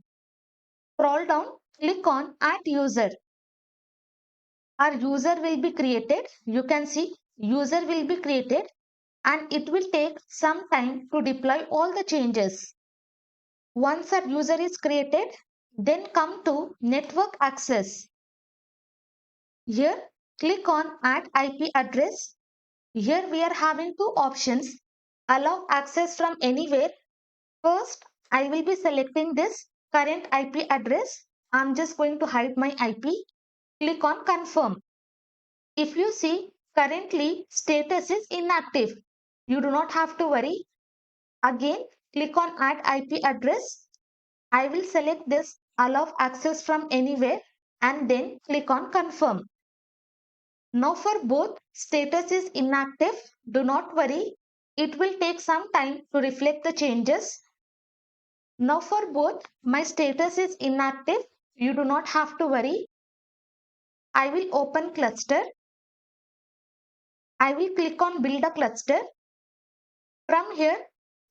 Scroll down, click on Add User. Our user will be created. You can see user will be created, and it will take some time to deploy all the changes. Once our user is created, then come to network access. Here, click on Add IP address. Here we are having two options. Allow access from anywhere. First, I will be selecting this current IP address. I'm just going to hide my IP. Click on confirm. If you see currently status is inactive, you do not have to worry. Again, click on add IP address. I will select this allow access from anywhere and then click on confirm. Now for both status is inactive, do not worry. It will take some time to reflect the changes. Now for both my status is inactive, you do not have to worry. I will open cluster. I will click on build a cluster. From here,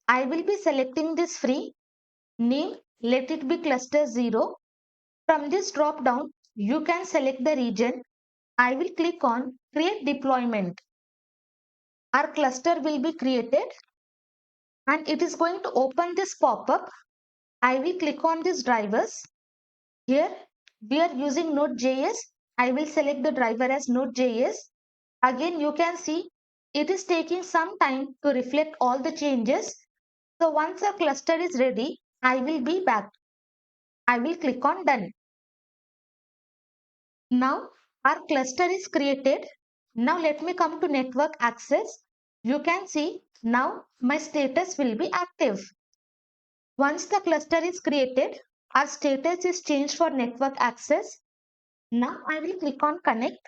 I will be selecting this free name. Let it be cluster 0. From this drop down, you can select the region. I will click on create deployment. Our cluster will be created and it is going to open this pop-up. I will click on these drivers. Here we are using Node.js. I will select the driver as Node.js. Again, you can see it is taking some time to reflect all the changes. So once our cluster is ready, I will be back. I will click on done. Now our cluster is created. Now let me come to network access. You can see now my status will be active. Once the cluster is created, our status is changed for network access. Now I will click on connect.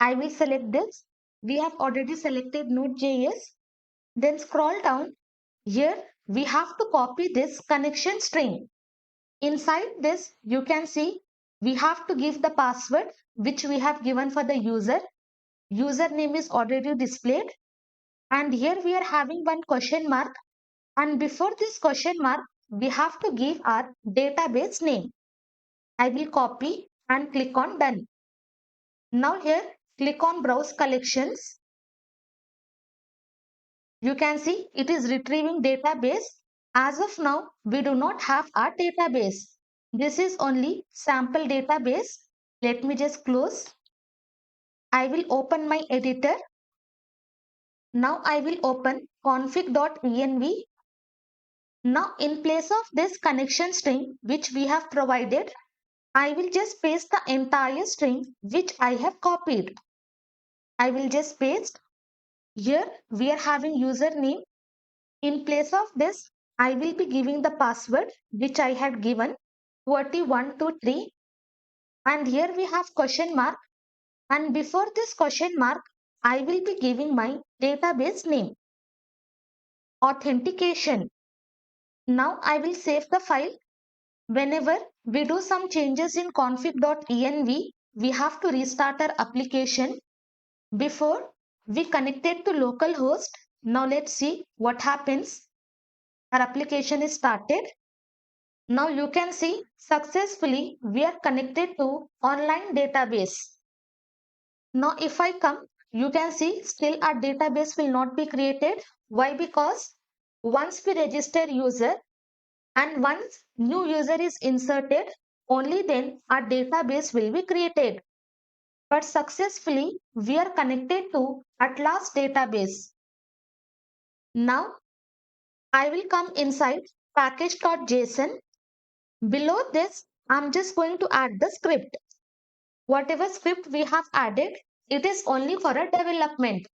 I will select this. We have already selected Node.js. Then scroll down. Here we have to copy this connection string. Inside this, you can see we have to give the password which we have given for the user. Username is already displayed. And here we are having one question mark. And before this question mark, we have to give our database name. I will copy and click on done. Now here, click on browse collections. You can see it is retrieving database. As of now, we do not have our database. This is only sample database. Let me just close. I will open my editor. Now I will open config.env. Now in place of this connection string which we have provided, I will just paste the entire string which I have copied. I will just paste. Here we are having username. In place of this, I will be giving the password which I had given 2123, and here we have question mark, and before this question mark I will be giving my database name, authentication. Now I will save the file. Whenever we do some changes in config.env, we have to restart our application. Before we connect it to localhost, now let's see what happens. Our application is started. Now you can see successfully we are connected to online database. Now if I come, you can see still our database will not be created. Why? Because once we register user and once new user is inserted, only then our database will be created. But successfully we are connected to at last database. Now I will come inside package.json. Below this, I'm just going to add the script. Whatever script we have added, it is only for a development.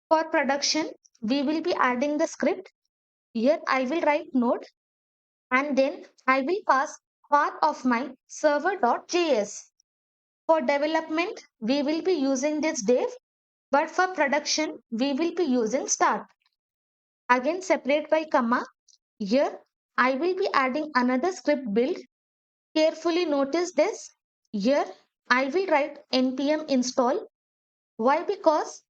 For production, we will be adding the script. Here I will write node and then I will pass part of my server.js. For development, we will be using this dev, but for production, we will be using start. Again, separate by comma. Here, I will be adding another script build. Carefully notice this. Here, I will write npm install. Why? Because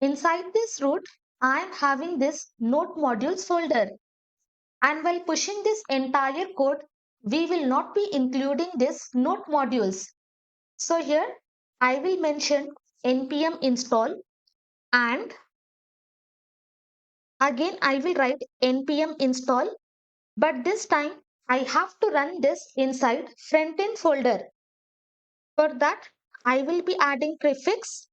inside this root, I am having this node modules folder. And while pushing this entire code, we will not be including this node modules. So here, I will mention npm install, and again I will write npm install, but this time I have to run this inside frontend folder. For that, I will be adding prefix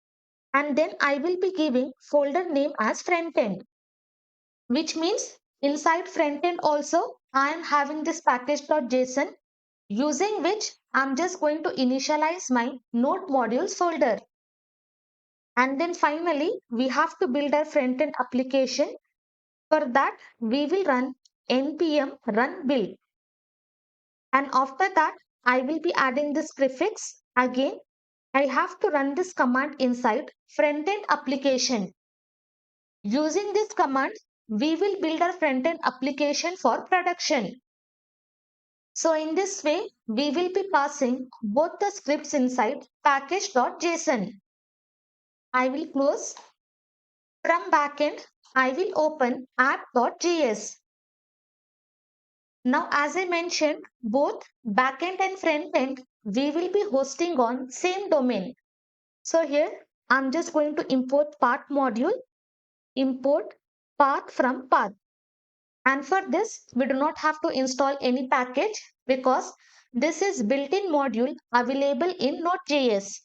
and then I will be giving folder name as frontend, which means inside frontend also I am having this package.json, using which I'm just going to initialize my node modules folder. And then finally, we have to build our frontend application. For that, we will run npm run build. And after that, I will be adding this prefix. Again, I have to run this command inside frontend application. Using this command, we will build our frontend application for production. So in this way, we will be passing both the scripts inside package.json. I will close. From backend, I will open app.js. Now, as I mentioned, both backend and frontend, we will be hosting on same domain. So here, I'm just going to import path module, import path from path. And for this, we do not have to install any package because this is built-in module available in Node.js.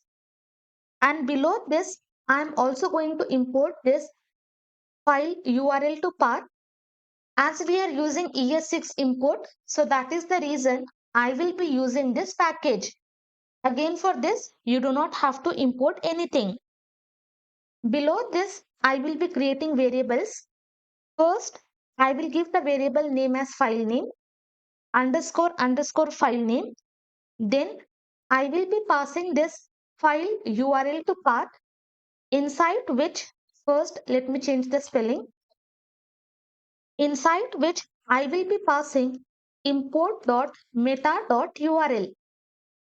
And below this, I'm also going to import this file URL to path. As we are using ES6 import, so that is the reason I will be using this package. Again, for this, you do not have to import anything. Below this, I will be creating variables. First, I will give the variable name as file name, __ file name. Then I will be passing this file URL to path, inside which, first let me change the spelling, inside which I will be passing import.meta.url.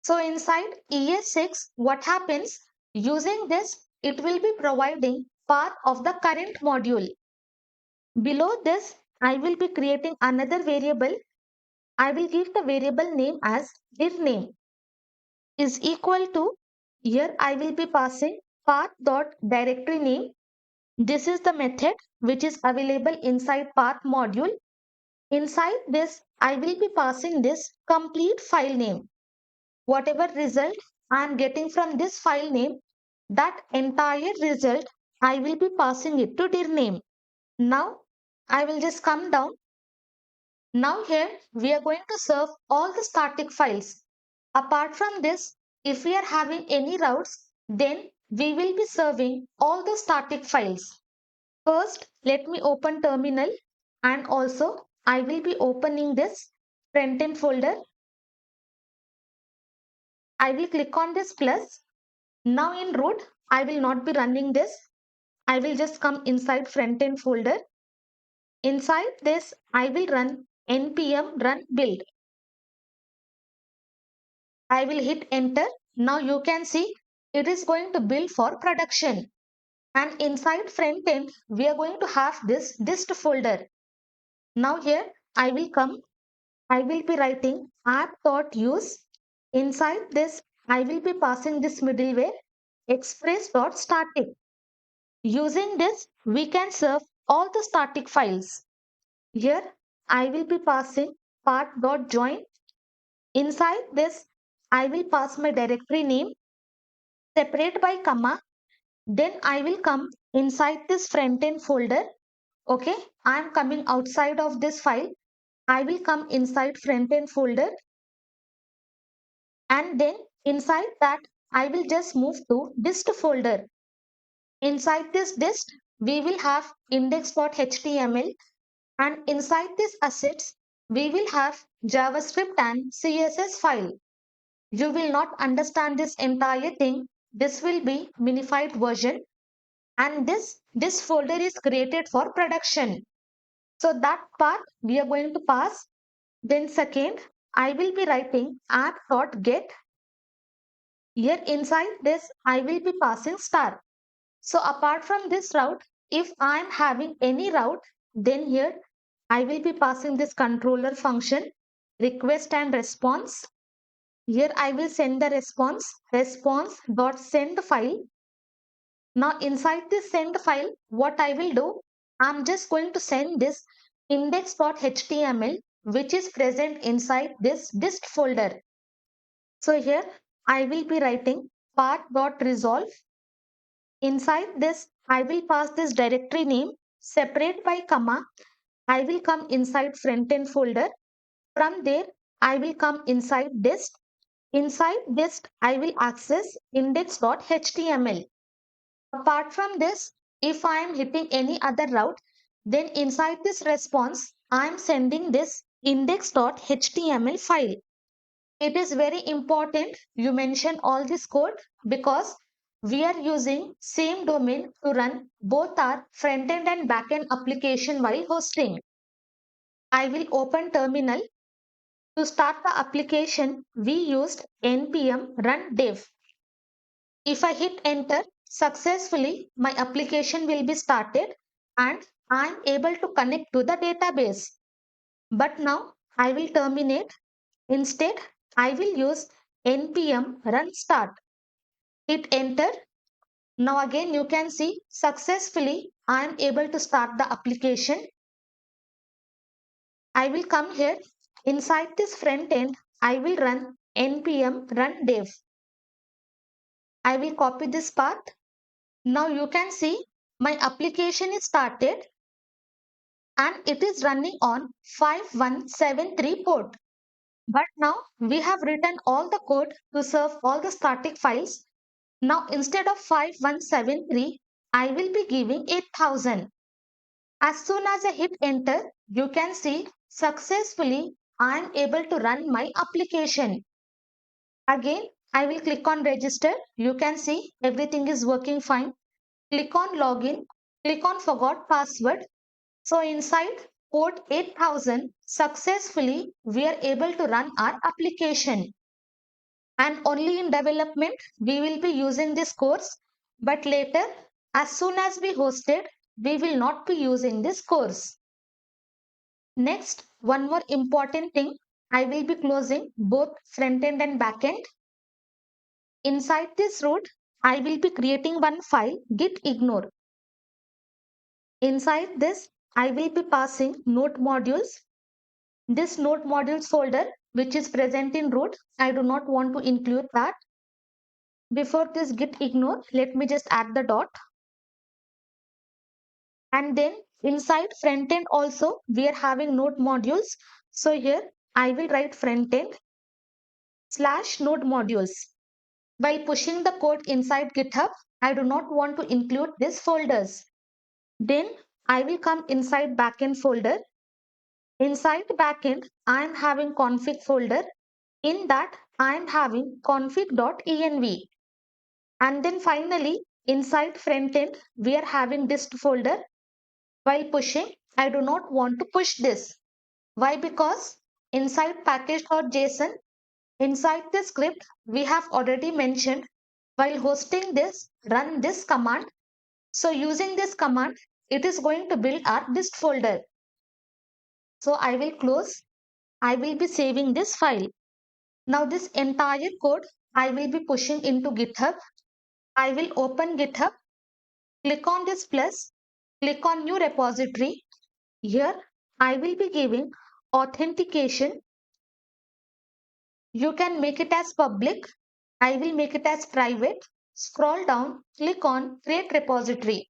So inside ES6, what happens? Using this, it will be providing path of the current module. Below this, I will be creating another variable. I will give the variable name as dir name is equal to, here I will be passing path.directory name. This is the method which is available inside path module. Inside this, I will be passing this complete file name. Whatever result I am getting from this file name, that entire result I will be passing it to dir name. Now I will just come down. Now here we are going to serve all the static files. Apart from this, if we are having any routes, then we will be serving all the static files. First, let me open terminal and also I will be opening this Frontend folder. I will click on this plus. Now in root, I will not be running this. I will just come inside Frontend folder. Inside this, I will run npm run build. I will hit enter. Now you can see it is going to build for production. And inside Frontend, we are going to have this dist folder. Now here, I will come. I will be writing app.use. Inside this, I will be passing this middleware express.static. Using this, we can serve all the static files. Here, I will be passing part.join. Inside this, I will pass my directory name, separate by comma. Then I will come inside this Frontend folder. Okay, I am coming outside of this file. I will come inside Frontend folder. And then inside that, I will just move to dist folder. Inside this dist, we will have index.html, and inside this assets, we will have JavaScript and CSS file. You will not understand this entire thing. This will be minified version, and this folder is created for production. So that part we are going to pass. Then second, I will be writing app.get. Here inside this, I will be passing star. So apart from this route, if I am having any route, then here I will be passing this controller function, request and response. Here I will send the response.send file. Now inside this send file, what I will do, I'm just going to send this index.html, which is present inside this dist folder. So here I will be writing path.resolve. Inside this, I will pass this directory name, separate by comma. I will come inside Frontend folder. From there, I will come inside dist. Inside dist, I will access index.html. Apart from this, if I am hitting any other route, then inside this response, I am sending this index.html file. It is very important you mention all this code because we are using same domain to run both our front-end and back-end application while hosting. I will open terminal. To start the application, we used npm run dev. If I hit enter, successfully my application will be started and I am able to connect to the database. But now I will terminate. Instead, I will use npm run start. Hit enter. Now again you can see successfully I am able to start the application. I will come here. Inside this front end, I will run npm run dev. I will copy this path. Now you can see my application is started and it is running on 5173 port. But now we have written all the code to serve all the static files. Now instead of 5173, I will be giving 8000. As soon as I hit enter, you can see successfully I am able to run my application. Again, I will click on register. You can see everything is working fine. Click on login. Click on forgot password. So inside port 8000, successfully we are able to run our application. And only in development we will be using this course, but later as soon as we host it, we will not be using this course. Next, one more important thing, I will be closing both front end and back end. Inside this root, I will be creating one file git ignore. Inside this, I will be passing node modules. This node modules folder which is present in root, I do not want to include that. Before this git ignore, let me just add the dot. And then inside front end also, we are having node modules. So here I will write front end slash node modules. While pushing the code inside GitHub, I do not want to include these folders. Then I will come inside backend folder. Inside backend, I am having config folder. In that, I am having config.env. And then finally, inside frontend, we are having dist folder. While pushing, I do not want to push this. Why? Because inside package.json, inside the script, we have already mentioned while hosting this, run this command. So using this command, it is going to build our dist folder. So I will close. I will be saving this file. Now this entire code I will be pushing into GitHub. I will open GitHub, click on this plus, click on new repository. Here I will be giving authentication. You can make it as public. I will make it as private. Scroll down, click on create repository.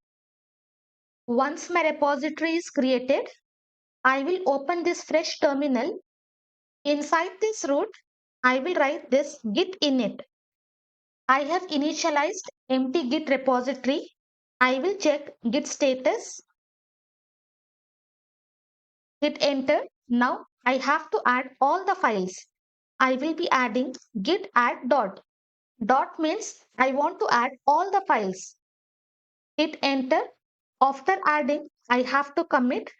Once my repository is created, I will open this fresh terminal. Inside this root, I will write this git init. I have initialized empty git repository. I will check git status. Hit enter. Now I have to add all the files. I will be adding git add dot. Dot means I want to add all the files. Hit enter. After adding, I have to commit.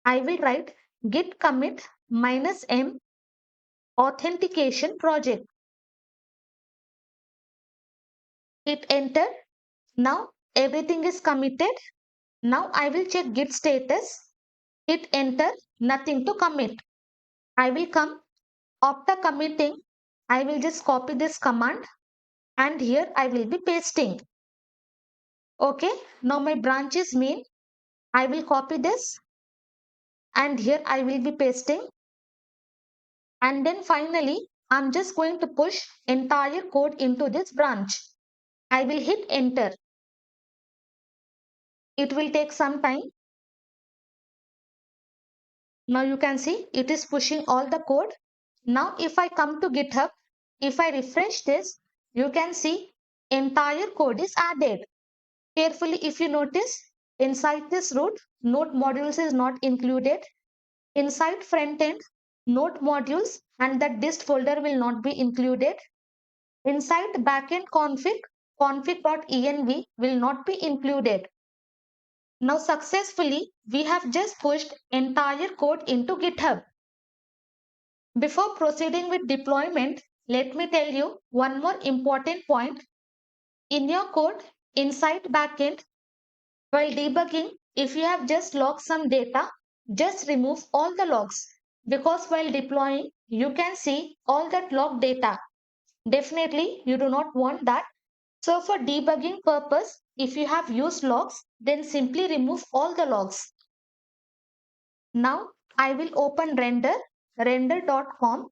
I will write git commit -m authentication project. Hit enter. Now everything is committed. Now I will check git status. Hit enter. Nothing to commit. I will come. After committing, I will just copy this command and here I will be pasting. Okay. Now my branch is main. I will copy this and here I will be pasting. And then finally, I'm just going to push entire code into this branch. I will hit enter. It will take some time. Now you can see it is pushing all the code. Now if I come to GitHub, if I refresh this, you can see entire code is added. Carefully, if you notice, inside this root, node modules is not included. Inside frontend, node modules and the dist folder will not be included. Inside backend config, config.env will not be included. Now successfully, we have just pushed entire code into GitHub. Before proceeding with deployment, let me tell you one more important point. In your code, inside backend, while debugging, if you have just logged some data, just remove all the logs because while deploying, you can see all that log data. Definitely, you do not want that. So for debugging purpose, if you have used logs, then simply remove all the logs. Now I will open render.com.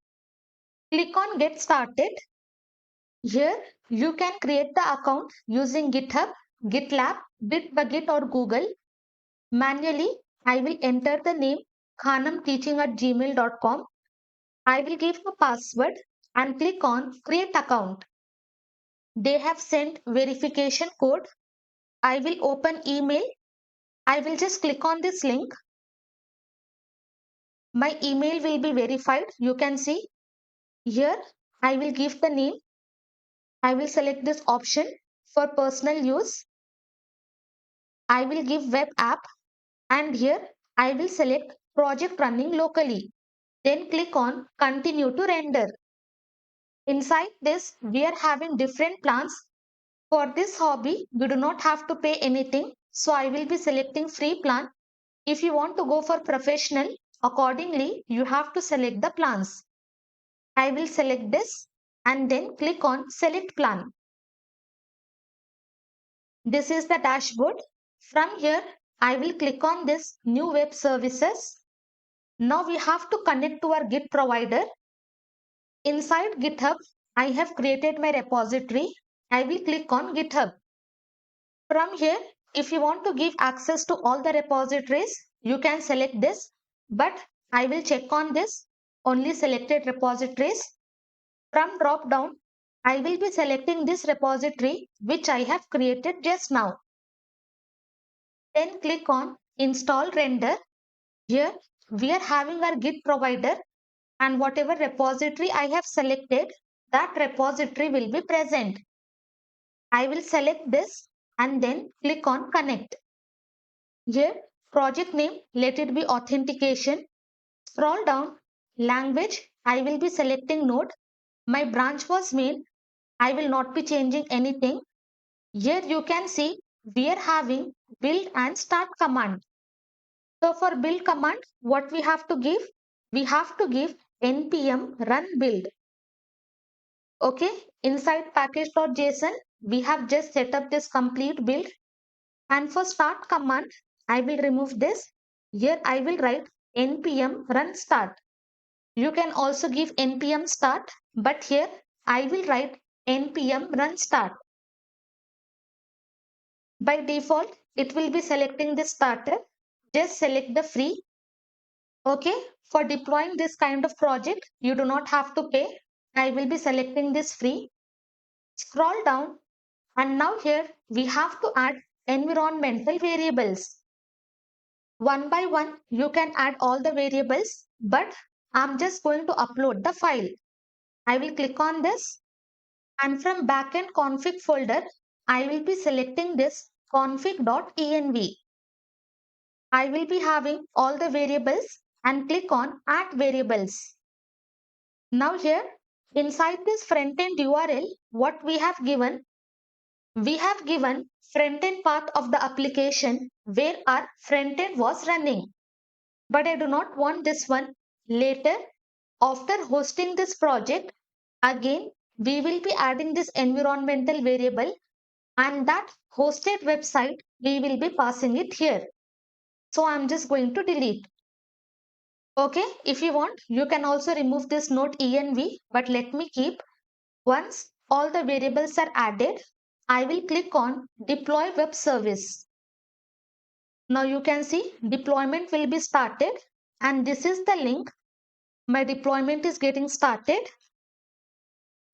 Click on get started. Here you can create the account using GitHub, GitLab, Bitbucket or Google. Manually, I will enter the name khanamteaching@gmail.com. I will give the password and click on create account. They have sent verification code. I will open email. I will just click on this link. My email will be verified. You can see here. I will give the name. I will select this option for personal use. I will give web app and here I will select project running locally. Then click on continue to render. Inside this, we are having different plans. For this hobby, you do not have to pay anything. So I will be selecting free plan. If you want to go for professional, accordingly, you have to select the plans. I will select this and then click on select plan. This is the dashboard. From here, I will click on this new web services. Now we have to connect to our Git provider. Inside GitHub, I have created my repository. I will click on GitHub. From here, if you want to give access to all the repositories, you can select this. But I will check on this only selected repositories. From drop down, I will be selecting this repository which I have created just now. Then click on install render. Here we are having our Git provider, and whatever repository I have selected, that repository will be present. I will select this and then click on connect. Here, project name, let it be authentication. Scroll down, language, I will be selecting Node. My branch was main. I will not be changing anything. Here you can see we are having build and start command. So for build command, what we have to give? We have to give npm run build. Okay, inside package.json, we have just set up this complete build. And for start command, I will remove this. Here I will write npm run start. You can also give npm start, but here I will write npm run start. By default, it will be selecting the starter. Just select the free. Okay, for deploying this kind of project, you do not have to pay. I will be selecting this free. Scroll down, and now here we have to add environmental variables. One by one, you can add all the variables, but I'm just going to upload the file. I will click on this, and from backend config folder, I will be selecting this config.env. I will be having all the variables and click on add variables. Now here, inside this frontend URL, what we have given? We have given frontend path of the application where our frontend was running. But I do not want this one. Later, after hosting this project, again, we will be adding this environmental variable, and that hosted website, we will be passing it here. So I'm just going to delete. Okay, if you want, you can also remove this node env, but let me keep. Once all the variables are added, I will click on deploy web service. Now you can see deployment will be started, and this is the link. My deployment is getting started.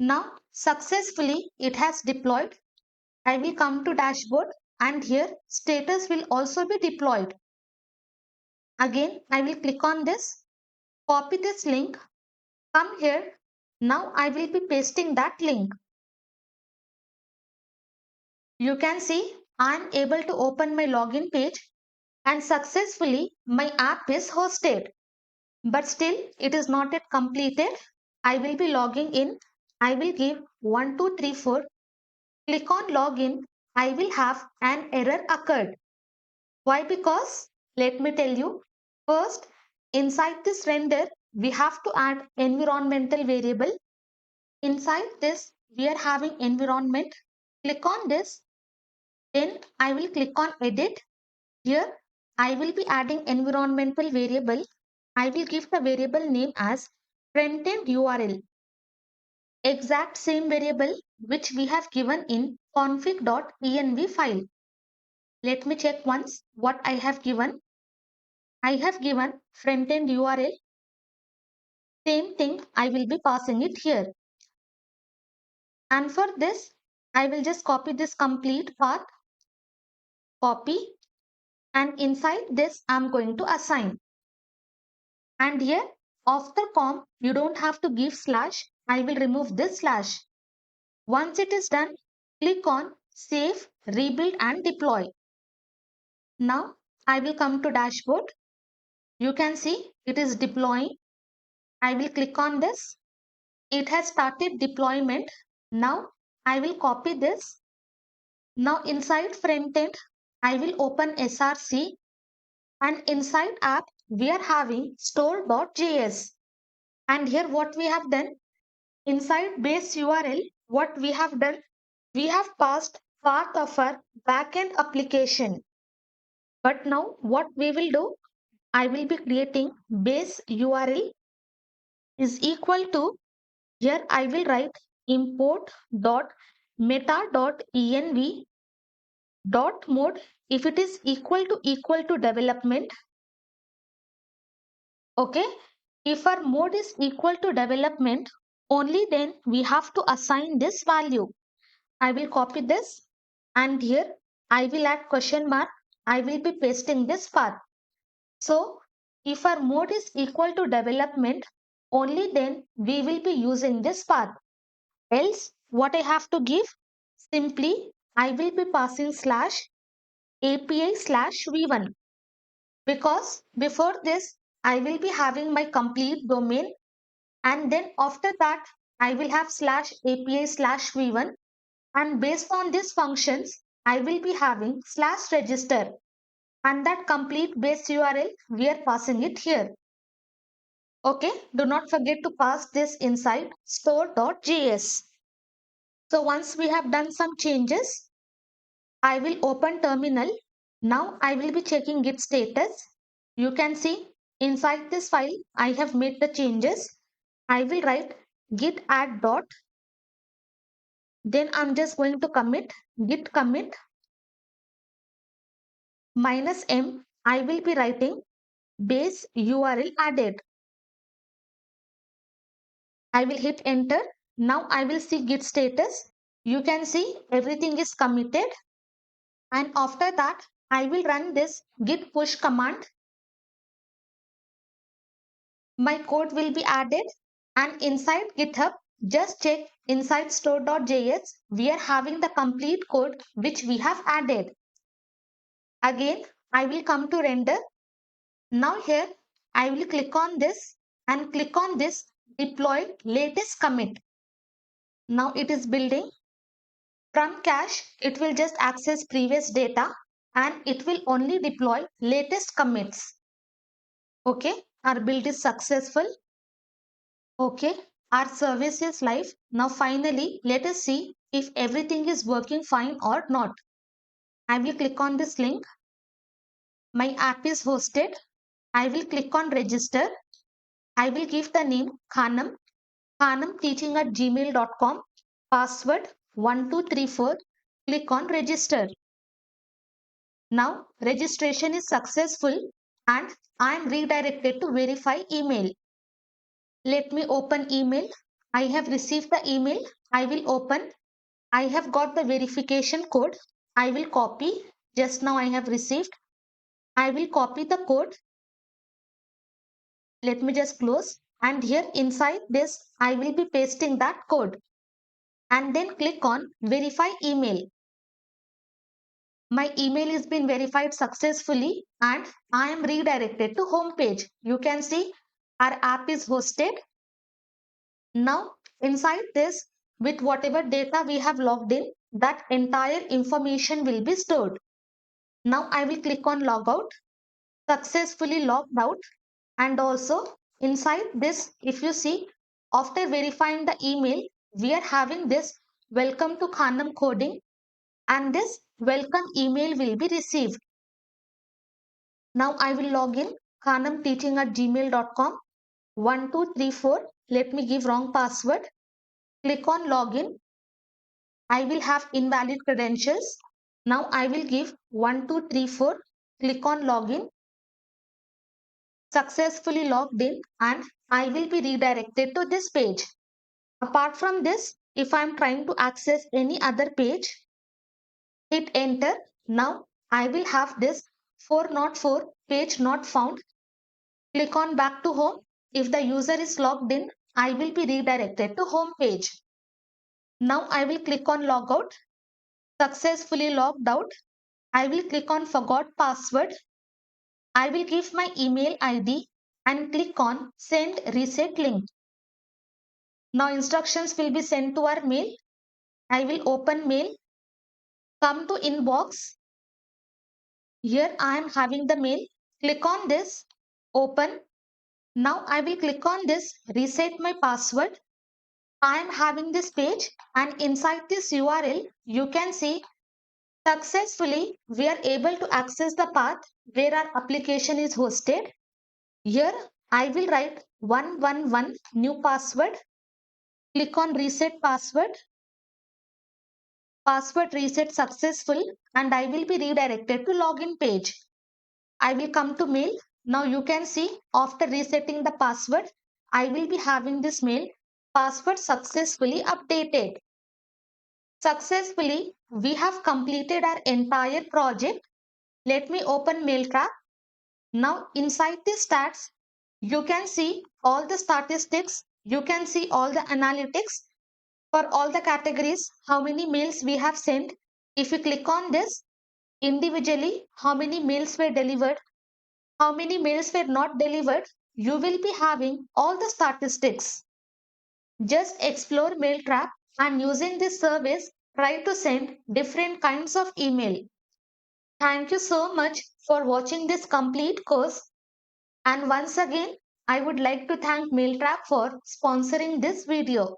Now successfully it has deployed. I will come to dashboard, and here status will also be deployed. Again, I will click on this, copy this link, come here. Now I will be pasting that link. You can see I am able to open my login page, and successfully my app is hosted. But still it is not yet completed. I will be logging in. I will give 1234. Click on login. I will have an error occurred. Why? Because let me tell you. First, inside this render, we have to add environmental variable. Inside this, we are having environment. Click on this. Then I will click on edit. Here, I will be adding environmental variable. I will give the variable name as frontend URL. Exact same variable which we have given in config.env file. Let me check once what I have given. I have given frontend URL. Same thing, I will be passing it here. And for this, I will just copy this complete path. Copy. And inside this, I'm going to assign. And here, after com, you don't have to give slash. I will remove this slash. Once it is done, click on save, rebuild and deploy. Now I will come to dashboard. You can see it is deploying. I will click on this. It has started deployment. Now I will copy this. Now inside frontend, I will open src, and inside app we are having store.js. And here what we have done, inside base URL, what we have done, we have passed part of our backend application. But now what we will do, I will be creating base URL is equal to, here I will write import dot meta dot env dot mode. If it is equal to development, okay, if our mode is equal to development, only then we have to assign this value. I will copy this, and here I will add question mark. I will be pasting this part. So If our mode is equal to development, only then we will be using this path. Else, what I have to give? Simply, I will be passing slash API slash v1, because before this, I will be having my complete domain, and then after that, I will have slash API slash v1, and based on these functions, I will be having slash register, and that complete base URL, we are passing it here. Okay, do not forget to pass this inside store.js. So once we have done some changes, I will open terminal. Now I will be checking git status. You can see inside this file, I have made the changes. I will write git add dot. Then I'm just going to commit git commit -m. I will be writing base URL added. I will hit enter. Now I will see git status. You can see everything is committed. And after that, I will run this git push command. My code will be added, and inside GitHub, just check inside store.js, we are having the complete code which we have added. Again, I will come to render. Now here, I will click on this and click on this deploy latest commit. Now it is building. From cache, it will just access previous data and it will only deploy latest commits. Okay, our build is successful. Okay, our service is live. Now finally, let us see if everything is working fine or not. I will click on this link. My app is hosted. I will click on register. I will give the name Khanam, khanamteaching@gmail.com, password 1234. Click on register. Now registration is successful and I am redirected to verify email. Let me open email. I have received the email. I will open. I have got the verification code. I will copy. Just now I have received. I will copy the code. Let me just close. And here inside this, I will be pasting that code. And then click on verify email. My email has been verified successfully and I am redirected to home page. You can see our app is hosted. Now inside this, with whatever data we have logged in, that entire information will be stored. Now I will click on logout, successfully logged out, and also inside this, if you see, after verifying the email, we are having this welcome to Khanam coding, and this welcome email will be received. Now I will log in khanamteaching@gmail.com 1234. Let me give wrong password. Click on login. I will have invalid credentials. Now I will give 1234. Click on login. Successfully logged in and I will be redirected to this page. Apart from this, if I am trying to access any other page, hit enter. Now I will have this 404 page not found. Click on back to home. If the user is logged in, I will be redirected to home page. Now I will click on logout. Successfully logged out. I will click on forgot password. I will give my email ID and click on send reset link. Now instructions will be sent to our mail. I will open mail. Come to inbox. Here I am having the mail. Click on this. Open. Now I will click on this reset my password. I am having this page and inside this URL you can see successfully we are able to access the path where our application is hosted. Here I will write 111 new password. Click on reset password. Password reset successful and I will be redirected to login page. I will come to mail. Now you can see after resetting the password, I will be having this mail. Password successfully updated. Successfully, we have completed our entire project. Let me open Mailtrap. Now inside the stats, you can see all the statistics, you can see all the analytics for all the categories, how many mails we have sent. If you click on this, individually, how many mails were delivered, how many mails were not delivered, you will be having all the statistics. Just explore Mailtrap and using this service, try to send different kinds of email. Thank you so much for watching this complete course. And once again, I would like to thank Mailtrap for sponsoring this video.